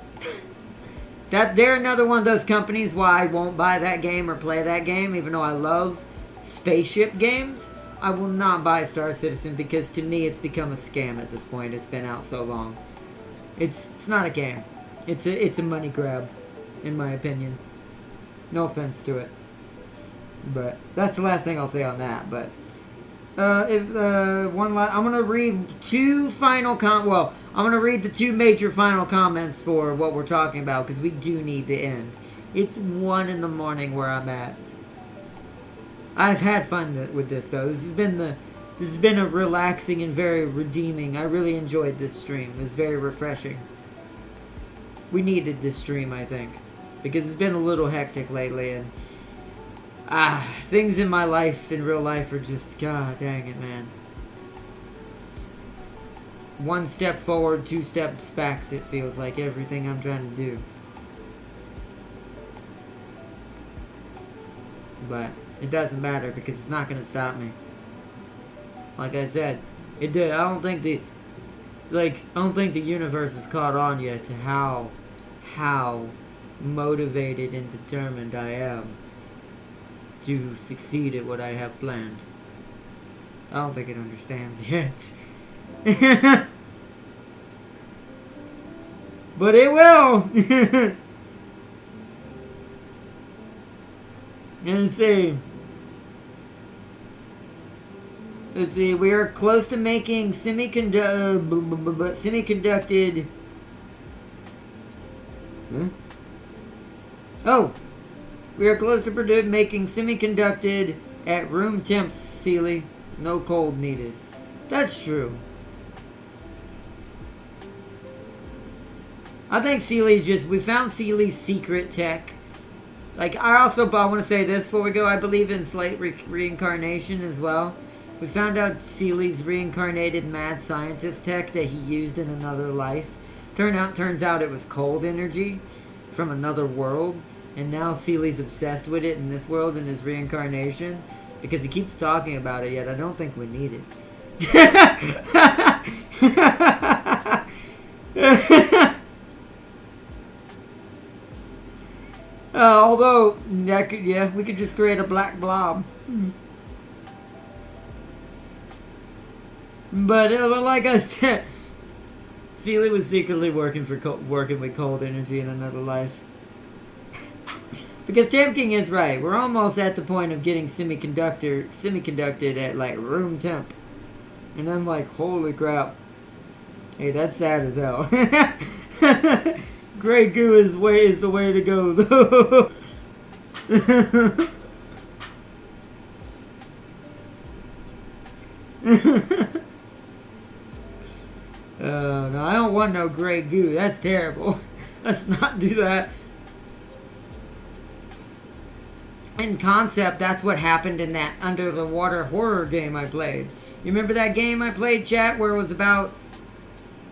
That they're another one of those companies why I won't buy that game or play that game, even though I love spaceship games. I will not buy Star Citizen because to me it's become a scam at this point. It's been out so long. It's not a game. It's a money grab, in my opinion. No offense to it, but that's the last thing I'll say on that. But I'm gonna read I'm gonna read the two major final comments for what we're talking about because we do need to end. It's 1 in the morning where I'm at. I've had fun with this though. This has been a relaxing and very redeeming. I really enjoyed this stream. It was very refreshing. We needed this stream, I think, because it's been a little hectic lately, and things in my life, in real life, are just, god dang it, man. 1 step forward, 2 steps back, it feels like, everything I'm trying to do. But it doesn't matter because it's not going to stop me. Like I said, I don't think the universe has caught on yet to how motivated and determined I am to succeed at what I have planned. I don't think it understands yet. But it will! Let's see, we are close to making semiconducted... Huh? Oh! We are close to making semiconducted at room temps, Sealy. No cold needed. That's true. I think we found Sealy's secret tech. Like, I want to say this before we go, I believe in Slate reincarnation as well. We found out Sealy's reincarnated mad scientist tech that he used in another life. Turns out it was cold energy from another world. And now Sealy's obsessed with it in this world in his reincarnation. Because he keeps talking about it, yet I don't think we need it. Although, we could just create a black blob. But like I said, Sealy was secretly working with cold energy in another life. Because Tam King is right. We're almost at the point of getting semiconducted at like room temp. And I'm like, holy crap. Hey, that's sad as hell. Grey goo is the way to go though. No, I don't want no gray goo. That's terrible. Let's not do that. In concept, that's what happened in that under the water horror game I played. You remember that game I played, chat, where it was about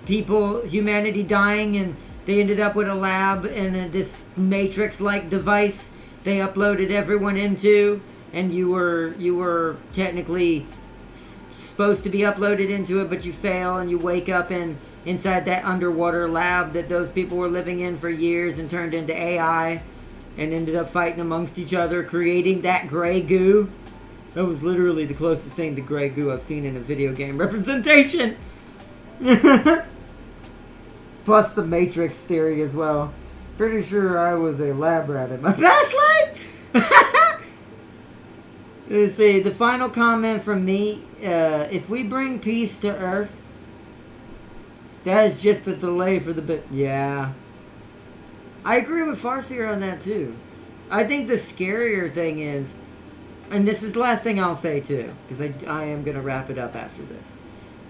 humanity dying, and they ended up with a lab and this Matrix-like device they uploaded everyone into, and you were technically supposed to be uploaded into it, but you fail and you wake up inside that underwater lab that those people were living in for years and turned into AI and ended up fighting amongst each other, creating that gray goo. That was literally the closest thing to gray goo I've seen in a video game representation. Plus the Matrix theory as well. Pretty sure I was a lab rat in my past life. Let's see, the final comment from me. If we bring peace to Earth, that is just a delay for the bit. Yeah. I agree with Farseer on that too. I think the scarier thing is, and this is the last thing I'll say too, because I am going to wrap it up after this.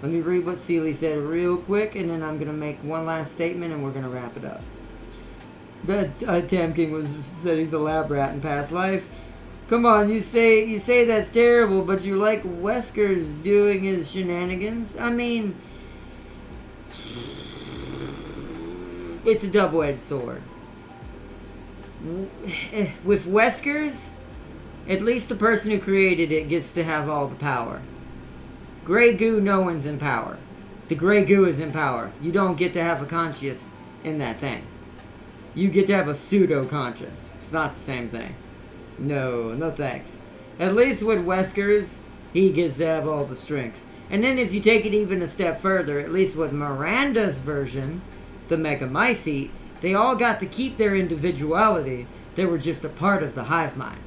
Let me read what Sealy said real quick, and then I'm going to make one last statement, and we're going to wrap it up. But Tam King said he's a lab rat in past life. Come on, you say that's terrible, but you like Wesker's doing his shenanigans? I mean, it's a double-edged sword. With Wesker's, at least the person who created it gets to have all the power. Grey goo, no one's in power. The grey goo is in power. You don't get to have a conscience in that thing. You get to have a pseudo-conscious. It's not the same thing. No thanks. At least with Wesker's, he gets to have all the strength. And then if you take it even a step further, at least with Miranda's version, the Megamycete, they all got to keep their individuality. They were just a part of the hive mind.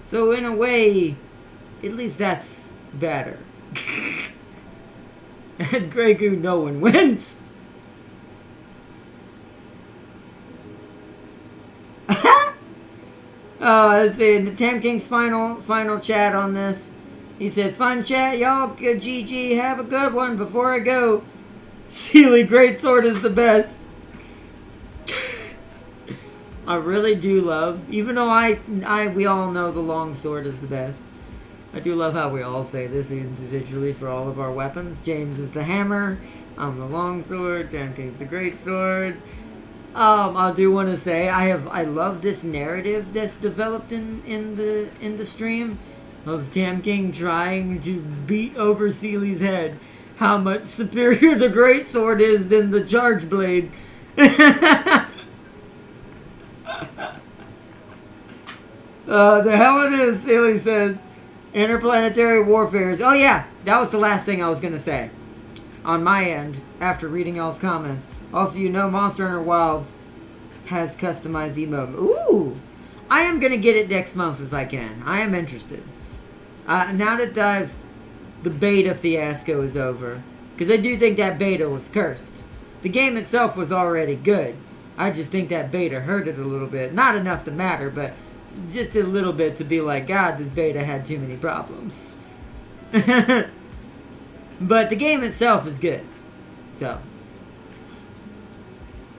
So in a way, at least that's better. And Grey Goo, no one wins. Let's see, the Tam King's final chat on this. He said, fun chat, y'all. Good GG. Have a good one. Before I go, Sealy Greatsword is the best. I really do love, even though we all know the longsword is the best. I do love how we all say this individually for all of our weapons. James is the hammer. I'm the longsword. Tam King's the greatsword. I do want to say I love this narrative that's developed in the stream of Tam King trying to beat over Sealy's head. How much superior the greatsword is than the charge blade. The hell it is, Sealy said. Interplanetary warfare. Oh yeah, that was the last thing I was gonna say. On my end, after reading y'all's comments. Also, you know Monster Hunter Wilds has customized emote. Ooh! I am gonna get it next month if I can. I am interested. Now that the beta fiasco is over. Because I do think that beta was cursed. The game itself was already good. I just think that beta hurt it a little bit. Not enough to matter, but just a little bit to be like, God, this beta had too many problems. But the game itself is good. So.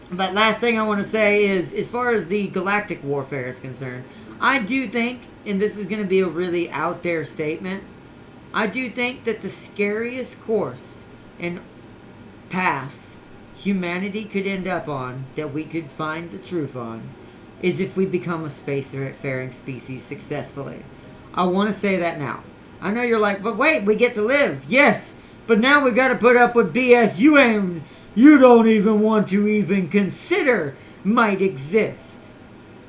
But last thing I want to say is, as far as the galactic warfare is concerned, I do think, and this is going to be a really out there statement, I do think that the scariest course and path humanity could end up on, that we could find the truth on, is if we become a spacefaring species successfully. I want to say that now. I know you're like, but wait, we get to live. Yes, but now we got to put up with BS you don't even want to even consider might exist.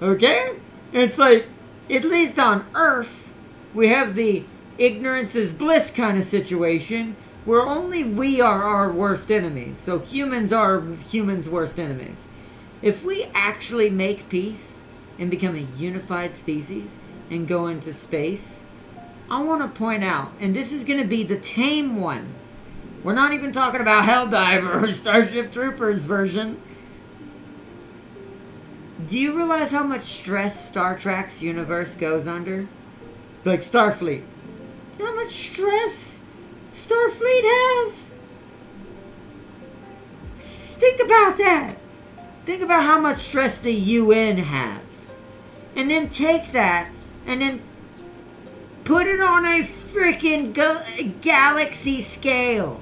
Okay? It's like, at least on Earth, we have the ignorance is bliss kind of situation where only we are our worst enemies. So humans are humans' worst enemies. If we actually make peace and become a unified species and go into space, I want to point out, and this is going to be the tame one. We're not even talking about Helldiver or Starship Troopers version. Do you realize how much stress Star Trek's universe goes under? Like Starfleet. You know how much stress Starfleet has. Think about that. Think about how much stress the UN has. And then take that and then put it on a freaking galaxy scale.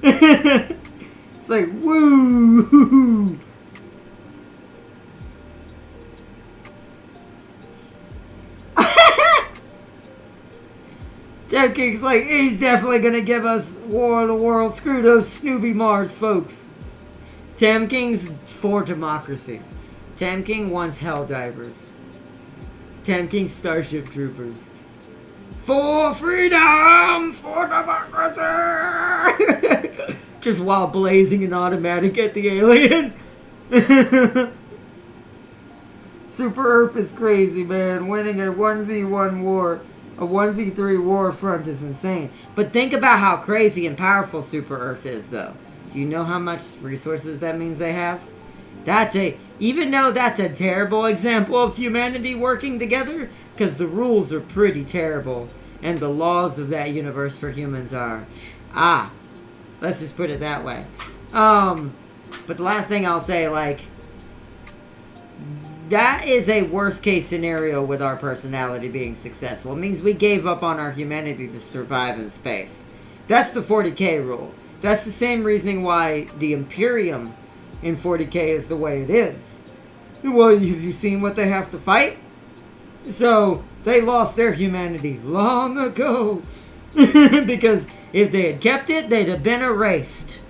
It's like, woo. Ted King's like, he's definitely gonna give us War of the World. Screw those Snoopy Mars folks. Tam King's for democracy. Tam King wants Helldivers. Tam King's Starship Troopers. For freedom! For democracy! Just while blazing an automatic at the alien. Super Earth is crazy, man. Winning a 1v1 war, a 1v3 war front is insane. But think about how crazy and powerful Super Earth is, though. Do you know how much resources that means they have? Even though that's a terrible example of humanity working together, because the rules are pretty terrible, and the laws of that universe for humans are, let's just put it that way. But the last thing I'll say, like, that is a worst case scenario with our personality being successful. It means we gave up on our humanity to survive in space. That's the 40K rule. That's the same reasoning why the Imperium in 40K is the way it is. Well, have you seen what they have to fight? So, they lost their humanity long ago. Because if they had kept it, they'd have been erased.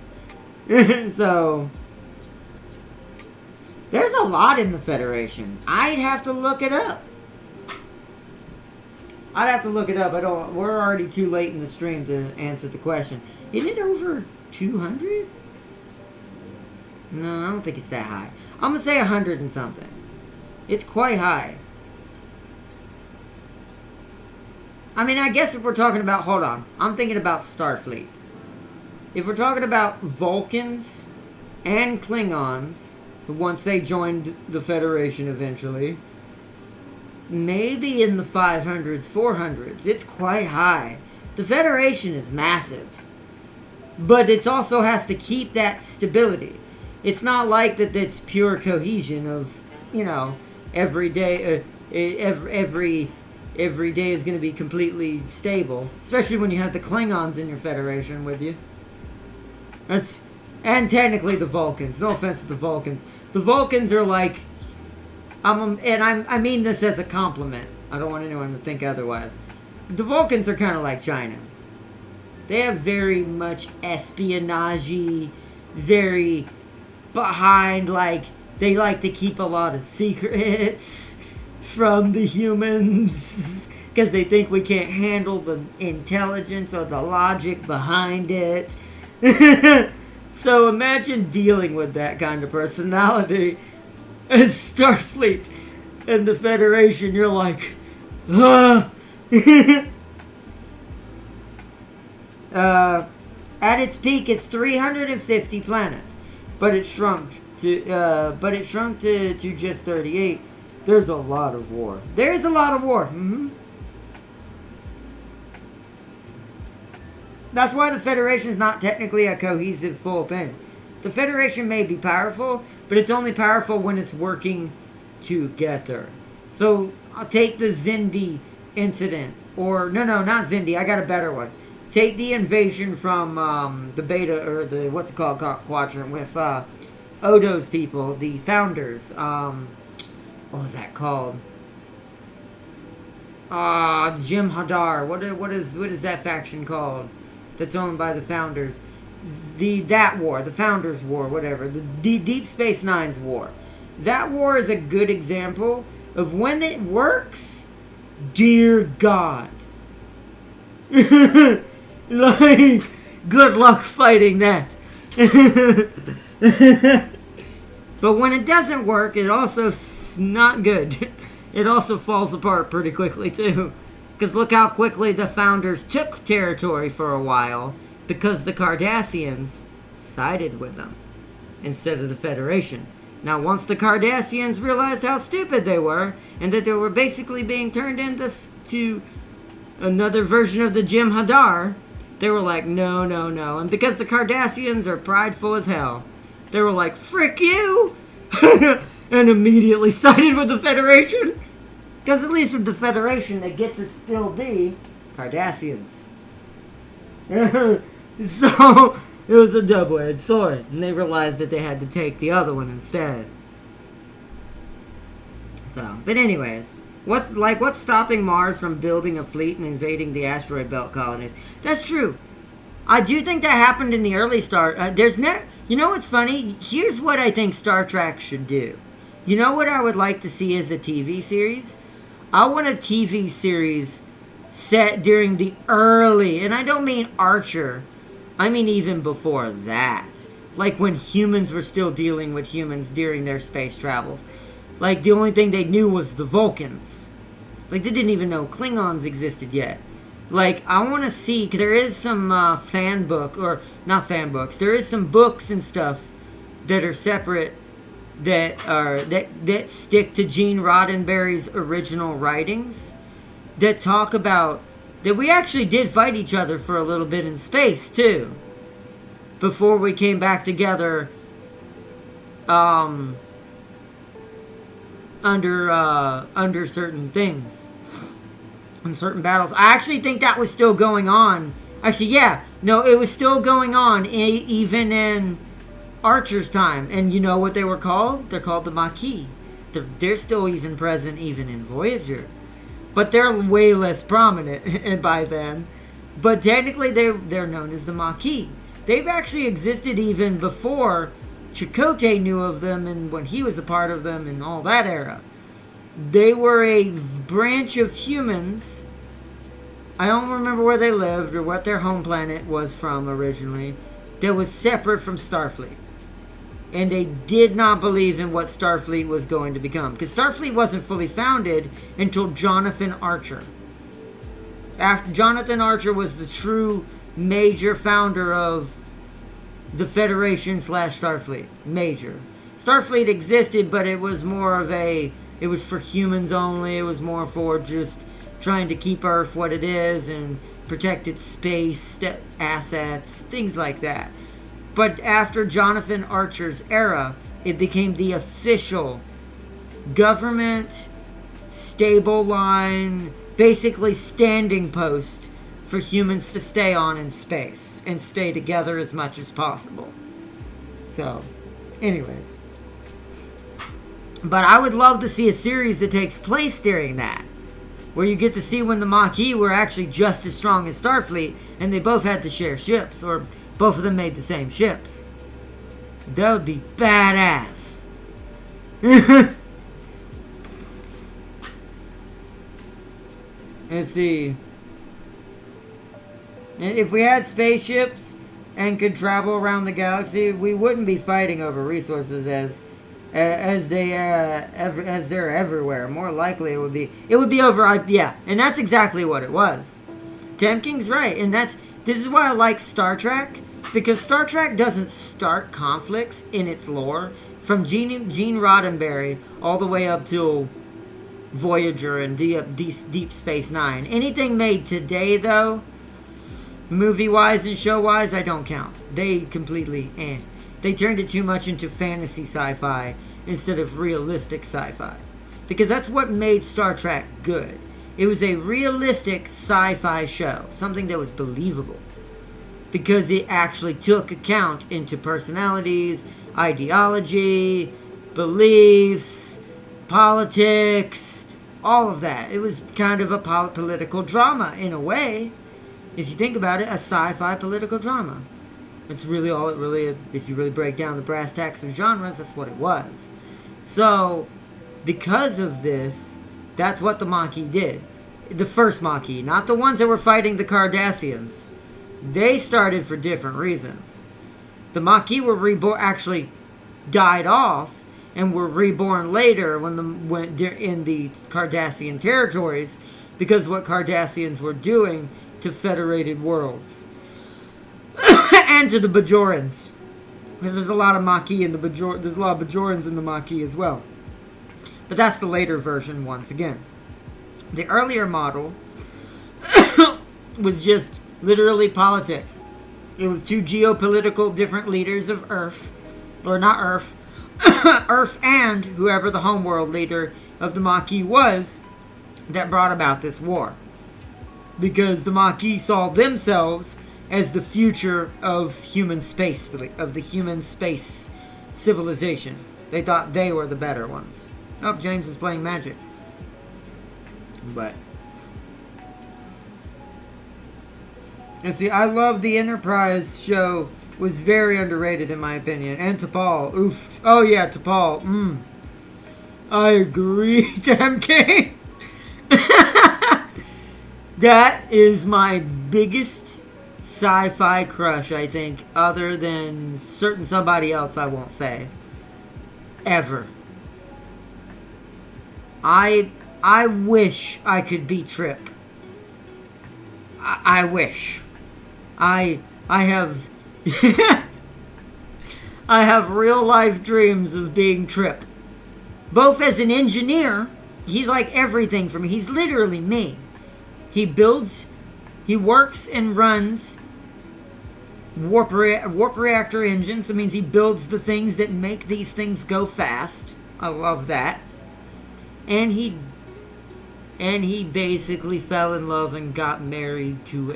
So, there's a lot in the Federation. I'd have to look it up. We're already too late in the stream to answer the question. Isn't it over 200? No, I don't think it's that high. I'm going to say 100 and something. It's quite high. I mean, I guess if we're talking about... Hold on. I'm thinking about Starfleet. If we're talking about Vulcans and Klingons, once they joined the Federation eventually, maybe in the 500s, 400s. It's quite high. The Federation is massive. But it also has to keep that stability. It's not like that it's pure cohesion of, you know, every day, every day is going to be completely stable. Especially when you have the Klingons in your Federation with you. And technically the Vulcans. No offense to the Vulcans. The Vulcans are like, I mean this as a compliment. I don't want anyone to think otherwise. The Vulcans are kind of like China. They have very much espionage, very behind, like, they like to keep a lot of secrets from the humans because they think we can't handle the intelligence or the logic behind it. So imagine dealing with that kind of personality as Starfleet and the Federation. You're like, at its peak, it's 350 planets, but it shrunk to just 38. There's a lot of war. There's a lot of war. That's why the Federation is not technically a cohesive full thing. The Federation may be powerful, but it's only powerful when it's working together. So I'll take the Xindi incident, or no, not Xindi. I got a better one. Take the invasion from the Beta, or the, what's it called, Quadrant, with Odo's people, the Founders. What was that called? Jim Hadar. What is that faction called? That's owned by the Founders. That war, the Founders War, whatever. The Deep Space Nine's war. That war is a good example of when it works. Dear God. Like, good luck fighting that. But when it doesn't work, it also not good. It also falls apart pretty quickly too. Because look how quickly the Founders took territory for a while because the Cardassians sided with them instead of the Federation. Now, once the Cardassians realized how stupid they were, and that they were basically being turned into to another version of the Jim Hadar, they were like, no, no, no. And because the Cardassians are prideful as hell, they were like, frick you! And immediately sided with the Federation. Because at least with the Federation, they get to still be Cardassians. So, it was a double-edged sword. And they realized that they had to take the other one instead. So, but anyways. What's stopping Mars from building a fleet and invading the asteroid belt colonies? That's true. I do think that happened in the early Star... You know what's funny? Here's what I think Star Trek should do. You know what I would like to see as a TV series? I want a TV series set during the early... And I don't mean Archer. I mean even before that. Like when humans were still dealing with humans during their space travels. Like, the only thing they knew was the Vulcans. Like, they didn't even know Klingons existed yet. Like, I want to see, because there is some fan book, or not fan books, there is some books and stuff that are separate that stick to Gene Roddenberry's original writings that talk about that we actually did fight each other for a little bit in space, too. Before we came back together, under certain things in certain battles. I actually think that was still going on. Actually, yeah, no, it was still going on even in Archer's time. And you know what they were called? They're called the Maquis. They're still even present even in Voyager, but they're way less prominent by then. But technically, they're known as the Maquis. They've actually existed even before Chakotay knew of them and when he was a part of them and all that era. They were a branch of humans. I don't remember where they lived or what their home planet was from originally. That was separate from Starfleet. And they did not believe in what Starfleet was going to become. Because Starfleet wasn't fully founded until Jonathan Archer. After Jonathan Archer was the true major founder of the Federation / Starfleet. Major. Starfleet existed, but it was more of it was for humans only. It was more for just trying to keep Earth what it is and protect its space, assets, things like that. But after Jonathan Archer's era, it became the official government, stable line, basically standing post for humans to stay on in space and stay together as much as possible. So, anyways. But I would love to see a series that takes place during that, where you get to see when the Maquis were actually just as strong as Starfleet, and they both had to share ships, or both of them made the same ships. That would be badass. Let's see. If we had spaceships and could travel around the galaxy, we wouldn't be fighting over resources as they're everywhere. More likely, it would be over. Yeah, and that's exactly what it was. Temking's right, and this is why I like Star Trek, because Star Trek doesn't start conflicts in its lore from Gene Roddenberry all the way up to Voyager and Deep Space Nine. Anything made today, though, movie-wise and show-wise, I don't count. They completely, They turned it too much into fantasy sci-fi instead of realistic sci-fi. Because that's what made Star Trek good. It was a realistic sci-fi show. Something that was believable. Because it actually took account into personalities, ideology, beliefs, politics, all of that. It was kind of a political drama in a way. If you think about it, a sci-fi political drama. It's really all it really, if you really break down the brass tacks of genres, that's what it was. So, because of this, that's what the Maquis did. The first Maquis, not the ones that were fighting the Cardassians. They started for different reasons. The Maquis were actually died off and were reborn later when in the Cardassian territories because what Cardassians were doing to federated worlds and to the Bajorans. Because there's a lot of Maquis in the there's a lot of Bajorans in the Maquis as well. But that's the later version once again. The earlier model was just literally politics. It was two geopolitical different leaders of Earth, or not Earth, Earth and whoever the homeworld leader of the Maquis was that brought about this war. Because the Maquis saw themselves as the future of human space, of the human space civilization. They thought they were the better ones. Oh, James is playing Magic. But and see, I love the Enterprise show. Was very underrated in my opinion. And T'Pol, oof. Oh yeah, T'Pol. I agree, TMK. That is my biggest sci-fi crush, I think, other than certain somebody else I won't say. Ever. I wish I could be Trip. I wish. I have I have real life dreams of being Trip. Both as an engineer, he's like everything for me. He's literally me. He builds, he works and runs warp reactor engines. So it means he builds the things that make these things go fast. I love that. And he basically fell in love and got married to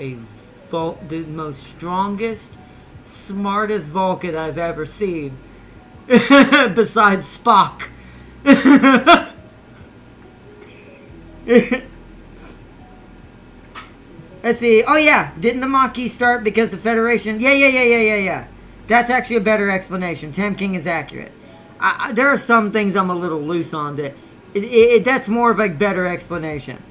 the most strongest, smartest Vulcan I've ever seen. Besides Spock. Let's see. Oh yeah, didn't the Maquis start because the Federation? Yeah. That's actually a better explanation. Tam King is accurate. There are some things I'm a little loose on that. That's more of a better explanation.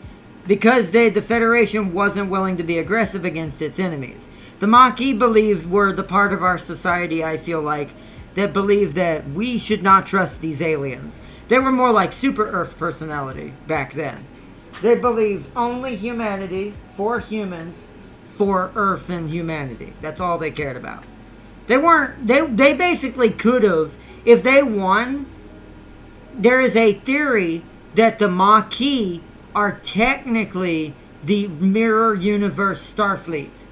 Because the Federation wasn't willing to be aggressive against its enemies. The Maquis believed were the part of our society, I feel like, that believed that we should not trust these aliens. They were more like Super Earth personality back then. They believed only humanity for humans, for Earth and humanity. That's all they cared about. They basically could have, if they won. There is a theory that the Maquis are technically the mirror universe Starfleet.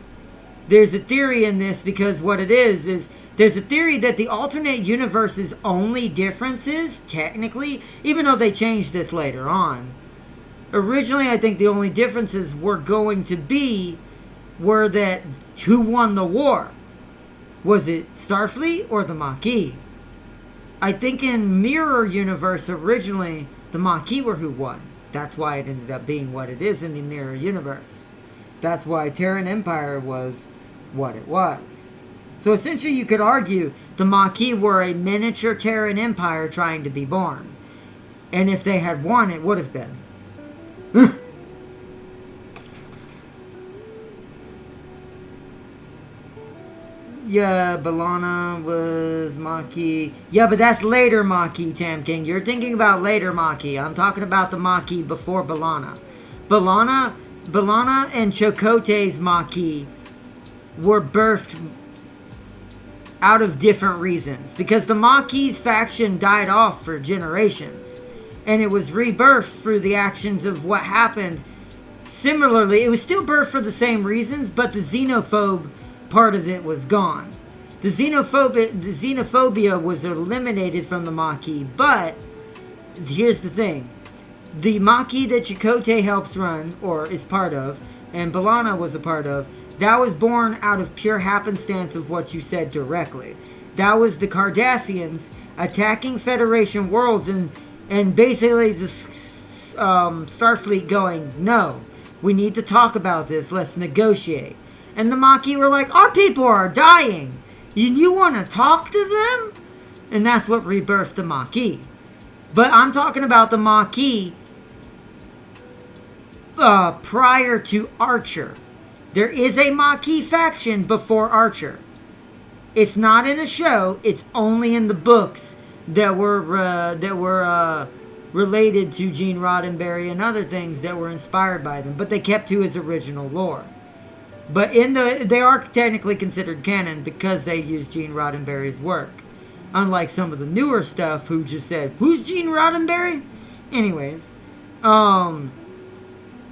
There's a theory in this because what it is there's a theory that the alternate universe's only differences, technically, even though they changed this later on. Originally, I think the only differences were that who won the war? Was it Starfleet or the Maquis? I think in Mirror Universe originally, the Maquis were who won. That's why it ended up being what it is in the Mirror Universe. That's why Terran Empire was what it was. So essentially you could argue the Maquis were a miniature Terran Empire trying to be born. And if they had won, it would have been. Yeah, B'Elanna was Maquis. Yeah, but that's later Maquis, Tam King. You're thinking about later Maquis. I'm talking about the Maquis before B'Elanna. B'Elanna and Chakotay's Maquis were birthed out of different reasons. Because the Maquis faction died off for generations. And it was rebirthed through the actions of what happened. Similarly, it was still birthed for the same reasons, but the xenophobe part of it was gone. The xenophobia was eliminated from the Maquis, but here's the thing. The Maquis that Chakotay helps run, or is part of, and B'Elanna was a part of, that was born out of pure happenstance of what you said directly. That was the Cardassians attacking Federation worlds and basically the Starfleet going, no, we need to talk about this, let's negotiate. And the Maquis were like, our people are dying. You want to talk to them? And that's what rebirthed the Maquis. But I'm talking about the Maquis prior to Archer. There is a Maquis faction before Archer. It's not in a show. It's only in the books that were related to Gene Roddenberry and other things that were inspired by them. But they kept to his original lore. But they are technically considered canon because they use Gene Roddenberry's work. Unlike some of the newer stuff who just said, "Who's Gene Roddenberry?" Anyways,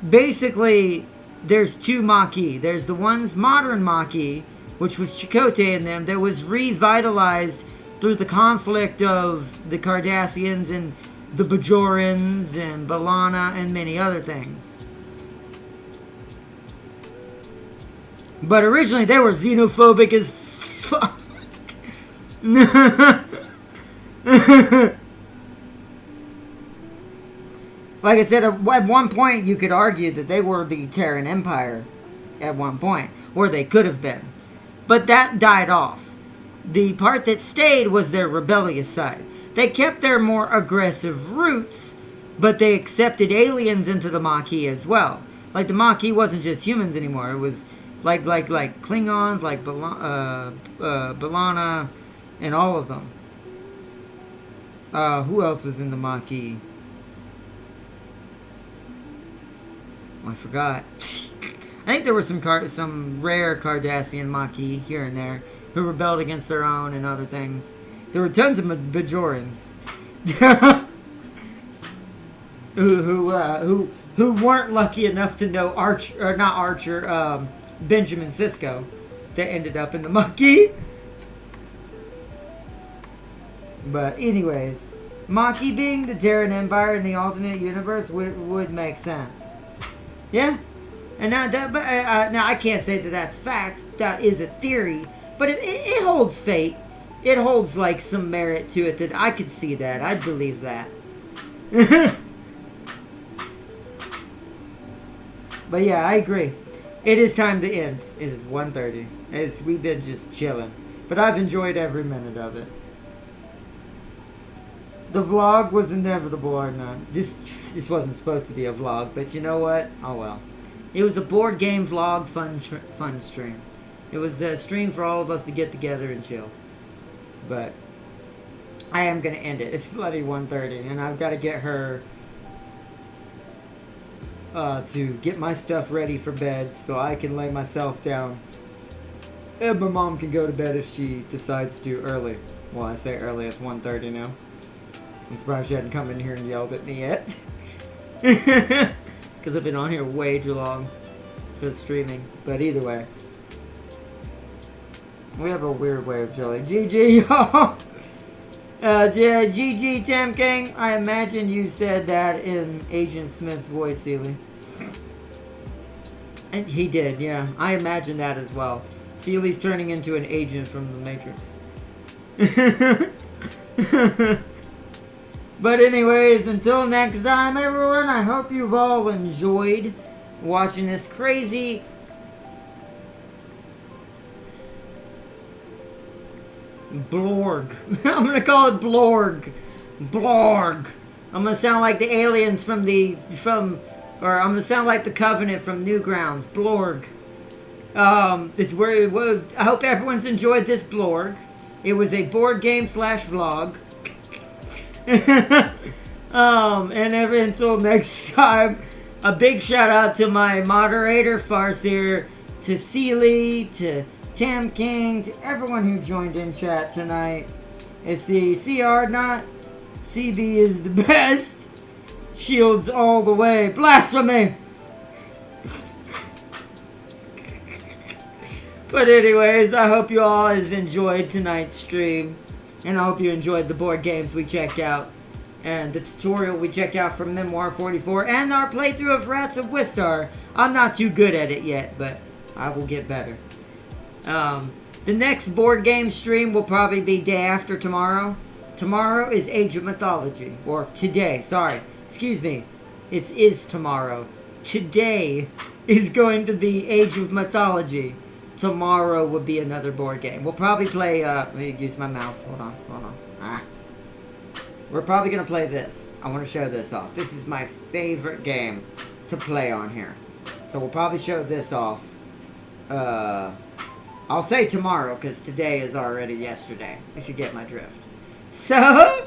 basically, there's two Maquis. There's the ones modern Maquis, which was Chakotay in them, that was revitalized through the conflict of the Cardassians and the Bajorans and B'Elanna and many other things. But originally they were xenophobic as fuck. Like I said, at one point you could argue that they were the Terran Empire at one point, or they could have been. But that died off. The part that stayed was their rebellious side. They kept their more aggressive roots, but they accepted aliens into the Maquis as well. Like, the Maquis wasn't just humans anymore. It was like Klingons, like B'Elanna, and all of them. Who else was in the Maquis? I forgot. I think there were some rare Cardassian Maquis here and there who rebelled against their own and other things. There were tons of Bajorans who weren't lucky enough to know Benjamin Sisko, that ended up in the Maquis. But anyways, Maquis being the Terran Empire in the alternate universe would make sense. Yeah. And now now I can't say that that's fact. That is a theory, but it holds fate. It holds like some merit to it that I could see that. I'd believe that. But yeah, I agree. It is time to end. It is 1:30. We've been just chilling, but I've enjoyed every minute of it. The vlog was inevitable or not. This wasn't supposed to be a vlog, but you know what? Oh well. It was a board game vlog fun stream. It was a stream for all of us to get together and chill. But I am going to end it. It's bloody 1:30 and I've got to get her to get my stuff ready for bed so I can lay myself down. And my mom can go to bed if she decides to early. Well, I say early, it's 1:30 now. I'm surprised she hadn't come in here and yelled at me yet. Because I've been on here way too long for the streaming. But either way. We have a weird way of chilling. GG, y'all! GG, Tim King. I imagine you said that in Agent Smith's voice, Sealy. And he did, yeah. I imagine that as well. Sealy's turning into an agent from the Matrix. But anyways, until next time, everyone, I hope you've all enjoyed watching this crazy blorg. I'm gonna call it blorg. Blorg. I'm gonna sound like the aliens I'm gonna sound like the Covenant from Newgrounds. Blorg. I hope everyone's enjoyed this blorg. It was a board game / vlog. Until next time, a big shout out to my moderator Farseer, to Sealy, to Tam King, to everyone who joined in chat tonight. It's the CR not CB is the best. Shields all the way. Blasphemy. But anyways, I hope you all have enjoyed tonight's stream. And I hope you enjoyed the board games we checked out. And the tutorial we checked out from Memoir 44. And our playthrough of Rats of Wistar. I'm not too good at it yet, but I will get better. The next board game stream will probably be day after tomorrow. Tomorrow is Age of Mythology. Or today, sorry. Excuse me. It is tomorrow. Today is going to be Age of Mythology. Tomorrow will be another board game. We'll probably play, let me use my mouse. Hold on. We're probably going to play this. I want to show this off. This is my favorite game to play on here. So we'll probably show this off. I'll say tomorrow, because today is already yesterday, if you get my drift. So,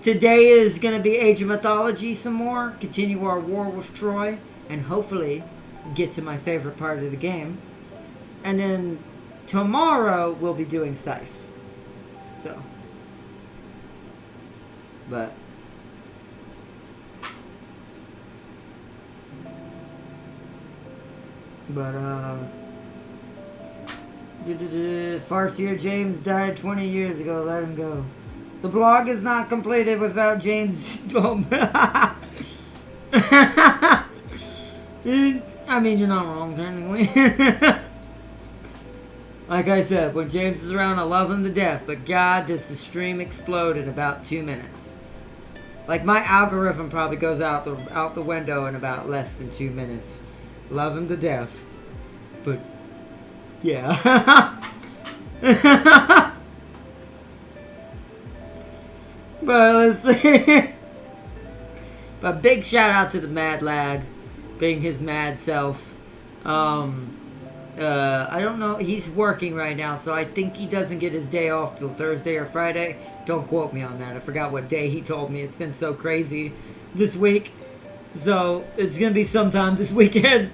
today is going to be Age of Mythology some more. Continue our war with Troy. And hopefully, get to my favorite part of the game. And then tomorrow we'll be doing Scythe. So. But. Farseer James died 20 years ago. Let him go. The blog is not completed without James. I mean, you're not wrong, technically. Like I said, when James is around, I love him to death. But God, does the stream explode in about 2 minutes. Like, my algorithm probably goes out the window in about less than 2 minutes. Love him to death. But, yeah. But let's see. But big shout out to the Mad Lad, being his mad self. I don't know. He's working right now, so I think he doesn't get his day off till Thursday or Friday. Don't quote me on that. I forgot what day he told me. It's been so crazy this week. So it's gonna be sometime this weekend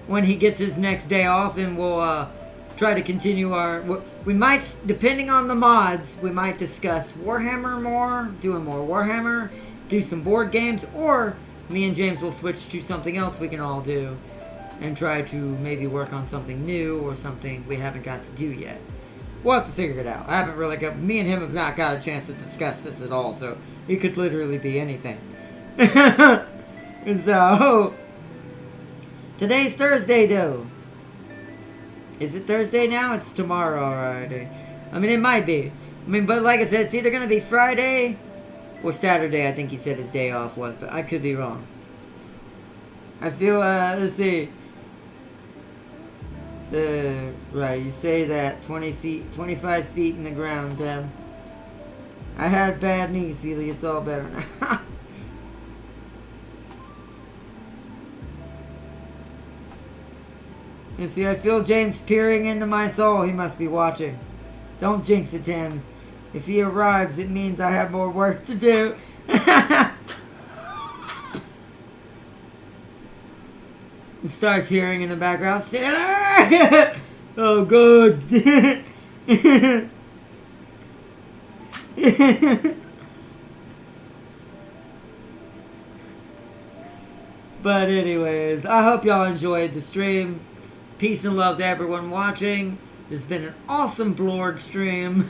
when he gets his next day off, and we'll try to continue our. We might, depending on the mods, we might discuss Warhammer more, doing more Warhammer, do some board games, or me and James will switch to something else we can all do, and try to maybe work on something new or something we haven't got to do yet. We'll have to figure it out. I haven't really got. Me and him have not got a chance to discuss this at all, so it could literally be anything. So today's Thursday, though. Is it Thursday now? It's tomorrow already. I mean, it might be. I mean, but like I said, it's either going to be Friday or Saturday. I think he said his day off was, but I could be wrong. I feel, let's see. Right, you say that 20 feet, 25 feet in the ground, Deb. I had bad knees, Sealy. It's all better now. You see, I feel James peering into my soul. He must be watching. Don't jinx it, Tim. If he arrives, it means I have more work to do. He starts hearing in the background, Cellar! Oh, good. But anyways, I hope y'all enjoyed the stream. Peace and love to everyone watching. This has been an awesome Blorg stream.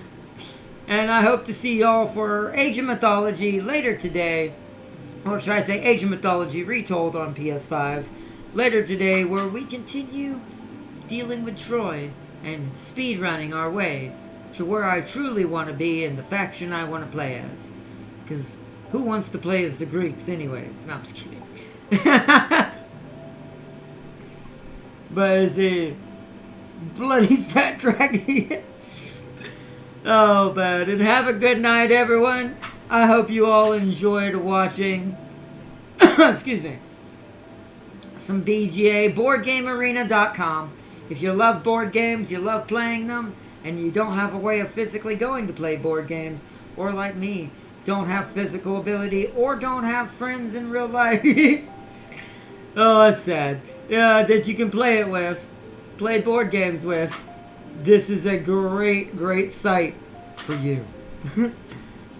And I hope to see y'all for Age of Mythology later today. Or should I say Age of Mythology Retold on PS5 later today, where we continue dealing with Troy and speedrunning our way to where I truly want to be and the faction I want to play as. Because who wants to play as the Greeks anyways? No, I'm just kidding. But is it bloody fat dragon? Oh, man. And have a good night, everyone. I hope you all enjoyed watching. Excuse me. Some BGA, BoardGameArena.com. If you love board games, you love playing them, and you don't have a way of physically going to play board games, or like me, don't have physical ability, or don't have friends in real life. Oh, that's sad. Yeah, that you can play it with, play board games with. This is a great, great site for you.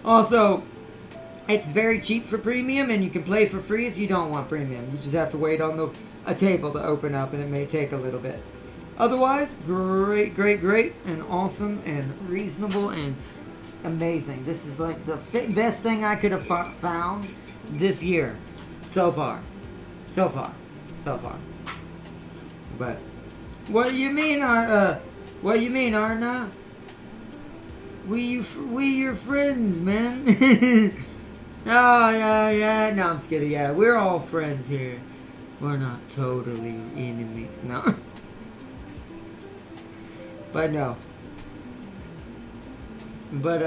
Also, it's very cheap for premium, and you can play for free if you don't want premium. You just have to wait on a table to open up, and it may take a little bit. Otherwise, great, great, great, and awesome, and reasonable, and amazing. This is like the best thing I could have found this year. So far. So far. So far. But, what do you mean, what do you mean, Arna? We your friends, man. Oh, yeah. No, I'm just kidding. Yeah, we're all friends here. We're not totally enemies. No. But no. But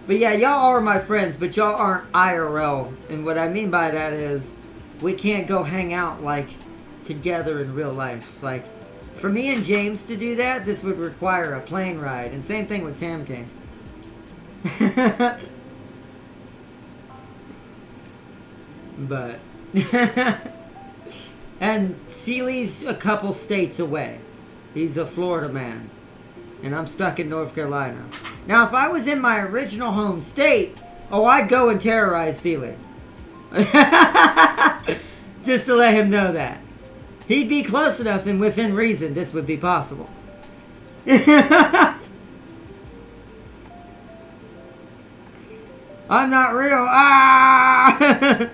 yeah, y'all are my friends, but y'all aren't IRL. And what I mean by that is, we can't go hang out, like, together in real life. Like, for me and James to do that, this would require a plane ride. And same thing with Tam King. But And Sealy's a couple states away. He's a Florida man. And I'm stuck in North Carolina. Now, if I was in my original home state, I'd go and terrorize Sealy. Just to let him know that. He'd be close enough and within reason this would be possible. I'm not real. Ah!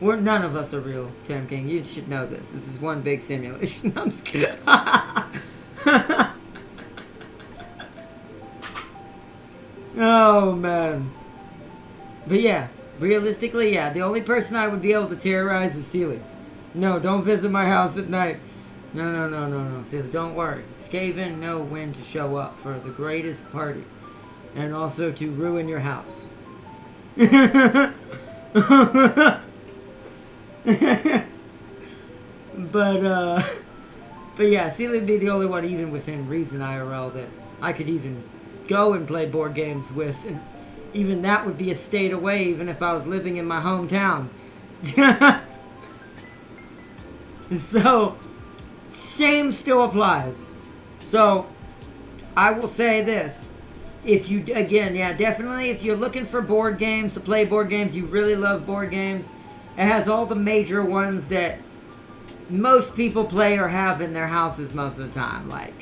None of us are real, Tam King. You should know this. This is one big simulation. I'm just kidding. Oh, man. But yeah, realistically, yeah, the only person I would be able to terrorize is Sealy. No, don't visit my house at night. No, Sealy, don't worry. Skaven know when to show up for the greatest party. And also to ruin your house. But yeah, Sealy would be the only one, even within reason IRL, that I could even go and play board games with, and even that would be a state away, even if I was living in my hometown. So, same still applies. So, I will say this. If you, again, yeah, definitely, if you're looking for board games, to play board games, you really love board games, it has all the major ones that most people play or have in their houses most of the time, like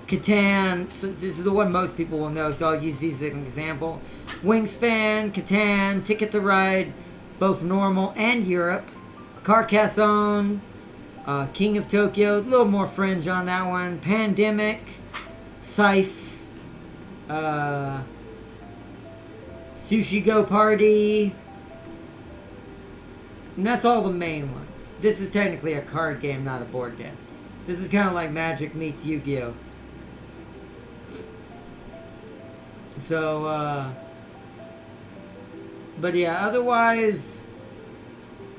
Catan. So this is the one most people will know, so I'll use these as an example. Wingspan, Catan, Ticket to Ride, both normal and Europe. Carcassonne, King of Tokyo, a little more fringe on that one. Pandemic, Scythe, Sushi Go Party, and that's all the main ones. This is technically a card game, not a board game. This is kind of like Magic meets Yu-Gi-Oh! So, but yeah, otherwise,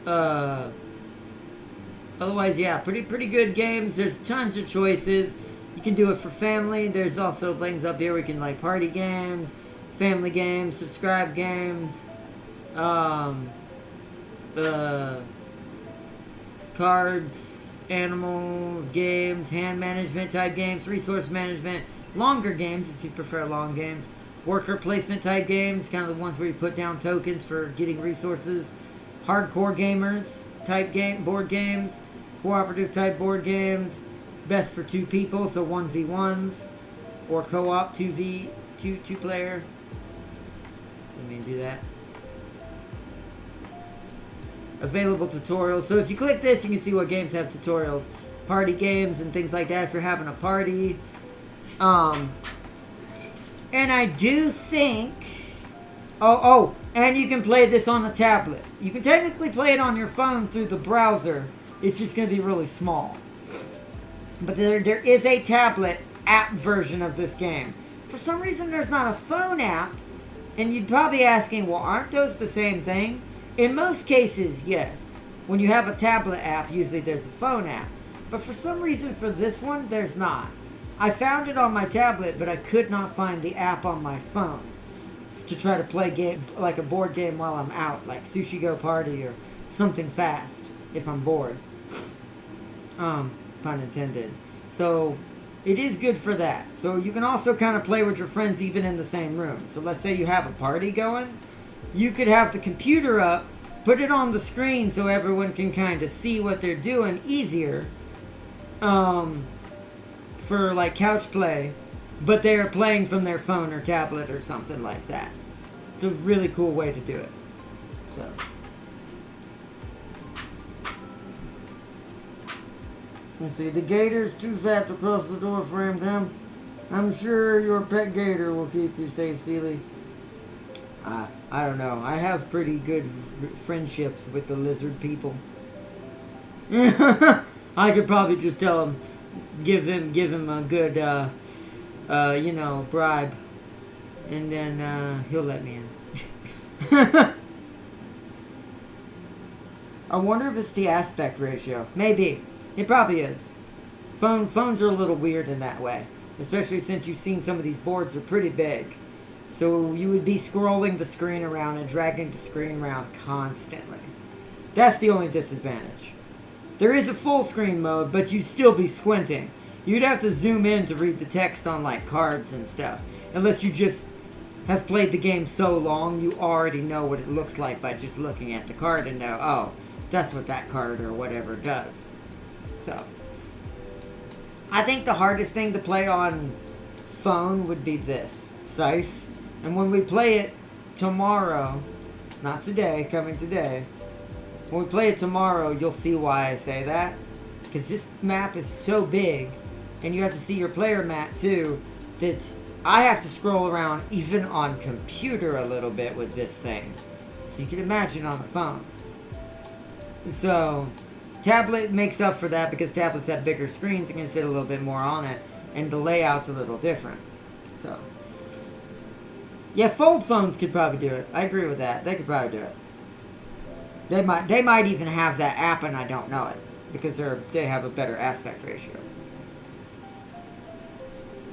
yeah, pretty good games. There's tons of choices. You can do it for family. There's also things up here where you can, like, party games, family games, subscribe games, cards, animals, games, hand management type games, resource management, longer games if you prefer long games, worker placement type games, kind of the ones where you put down tokens for getting resources, hardcore gamers type board games, cooperative type board games, best for 2 people, so 1v1s, or co-op 2 player. Let me do that. Available tutorials. So if you click this, you can see what games have tutorials. Party games and things like that if you're having a party. And I do think... Oh, and you can play this on a tablet. You can technically play it on your phone through the browser. It's just going to be really small. But there is a tablet app version of this game. For some reason, there's not a phone app. And you'd probably be asking, well, aren't those the same thing? In most cases, yes. When you have a tablet app, usually there's a phone app. But for some reason, for this one, there's not. I found it on my tablet, but I could not find the app on my phone to try to play like a board game while I'm out, like Sushi Go Party or something fast if I'm bored. Pun intended. So it is good for that. So you can also kind of play with your friends even in the same room. So let's say you have a party going. You could have the computer up, put it on the screen so everyone can kind of see what they're doing easier for like couch play, but they're playing from their phone or tablet or something like that. It's a really cool way to do it. So. Let's see, the gator's too fat to cross the door frame, Tim. I'm sure your pet gator will keep you safe, Sealy. I don't know. I have pretty good friendships with the lizard people. I could probably just tell him, give him a good, bribe, and then he'll let me in. I wonder if it's the aspect ratio. Maybe. It probably is. Phones are a little weird in that way, especially since you've seen some of these boards are pretty big. So you would be scrolling the screen around and dragging the screen around constantly. That's the only disadvantage. There is a full screen mode, but you'd still be squinting. You'd have to zoom in to read the text on like cards and stuff. Unless you just have played the game so long, you already know what it looks like by just looking at the card and know, oh, that's what that card or whatever does. So, I think the hardest thing to play on phone would be this, Scythe. And when we play it tomorrow, not today, coming today, when we play it tomorrow, you'll see why I say that. Because this map is so big, and you have to see your player mat too, that I have to scroll around even on computer a little bit with this thing. So you can imagine on the phone. So, tablet makes up for that because tablets have bigger screens and can fit a little bit more on it, and the layout's a little different. So, yeah, fold phones could probably do it. I agree with that. They could probably do it. They might even have that app and I don't know it because they have a better aspect ratio.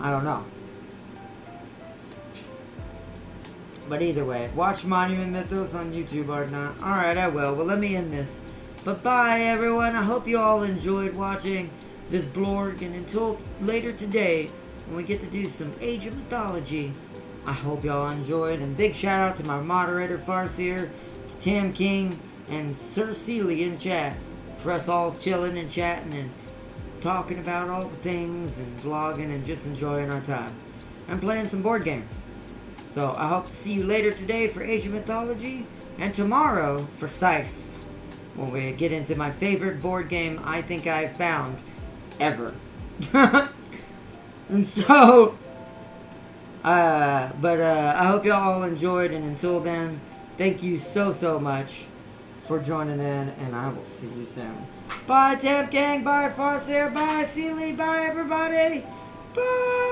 I don't know. But either way, watch Monument Mythos on YouTube or not. Alright, I will. Well, let me end this. But bye, everyone. I hope you all enjoyed watching this blorg. And until later today, when we get to do some Age of Mythology, I hope y'all enjoyed. And big shout out to my moderator, Farseer, to Tam King, and Sir Seeley in chat. For us all chilling and chatting and talking about all the things and vlogging and just enjoying our time. And playing some board games. So I hope to see you later today for Age of Mythology, and tomorrow for Scythe, when we get into my favorite board game I think I've found ever. And so, I hope y'all all enjoyed, and until then, thank you so much for joining in, and I will see you soon. Bye, Tab Gang, bye, Farseer, bye, Seeley, bye, everybody, bye!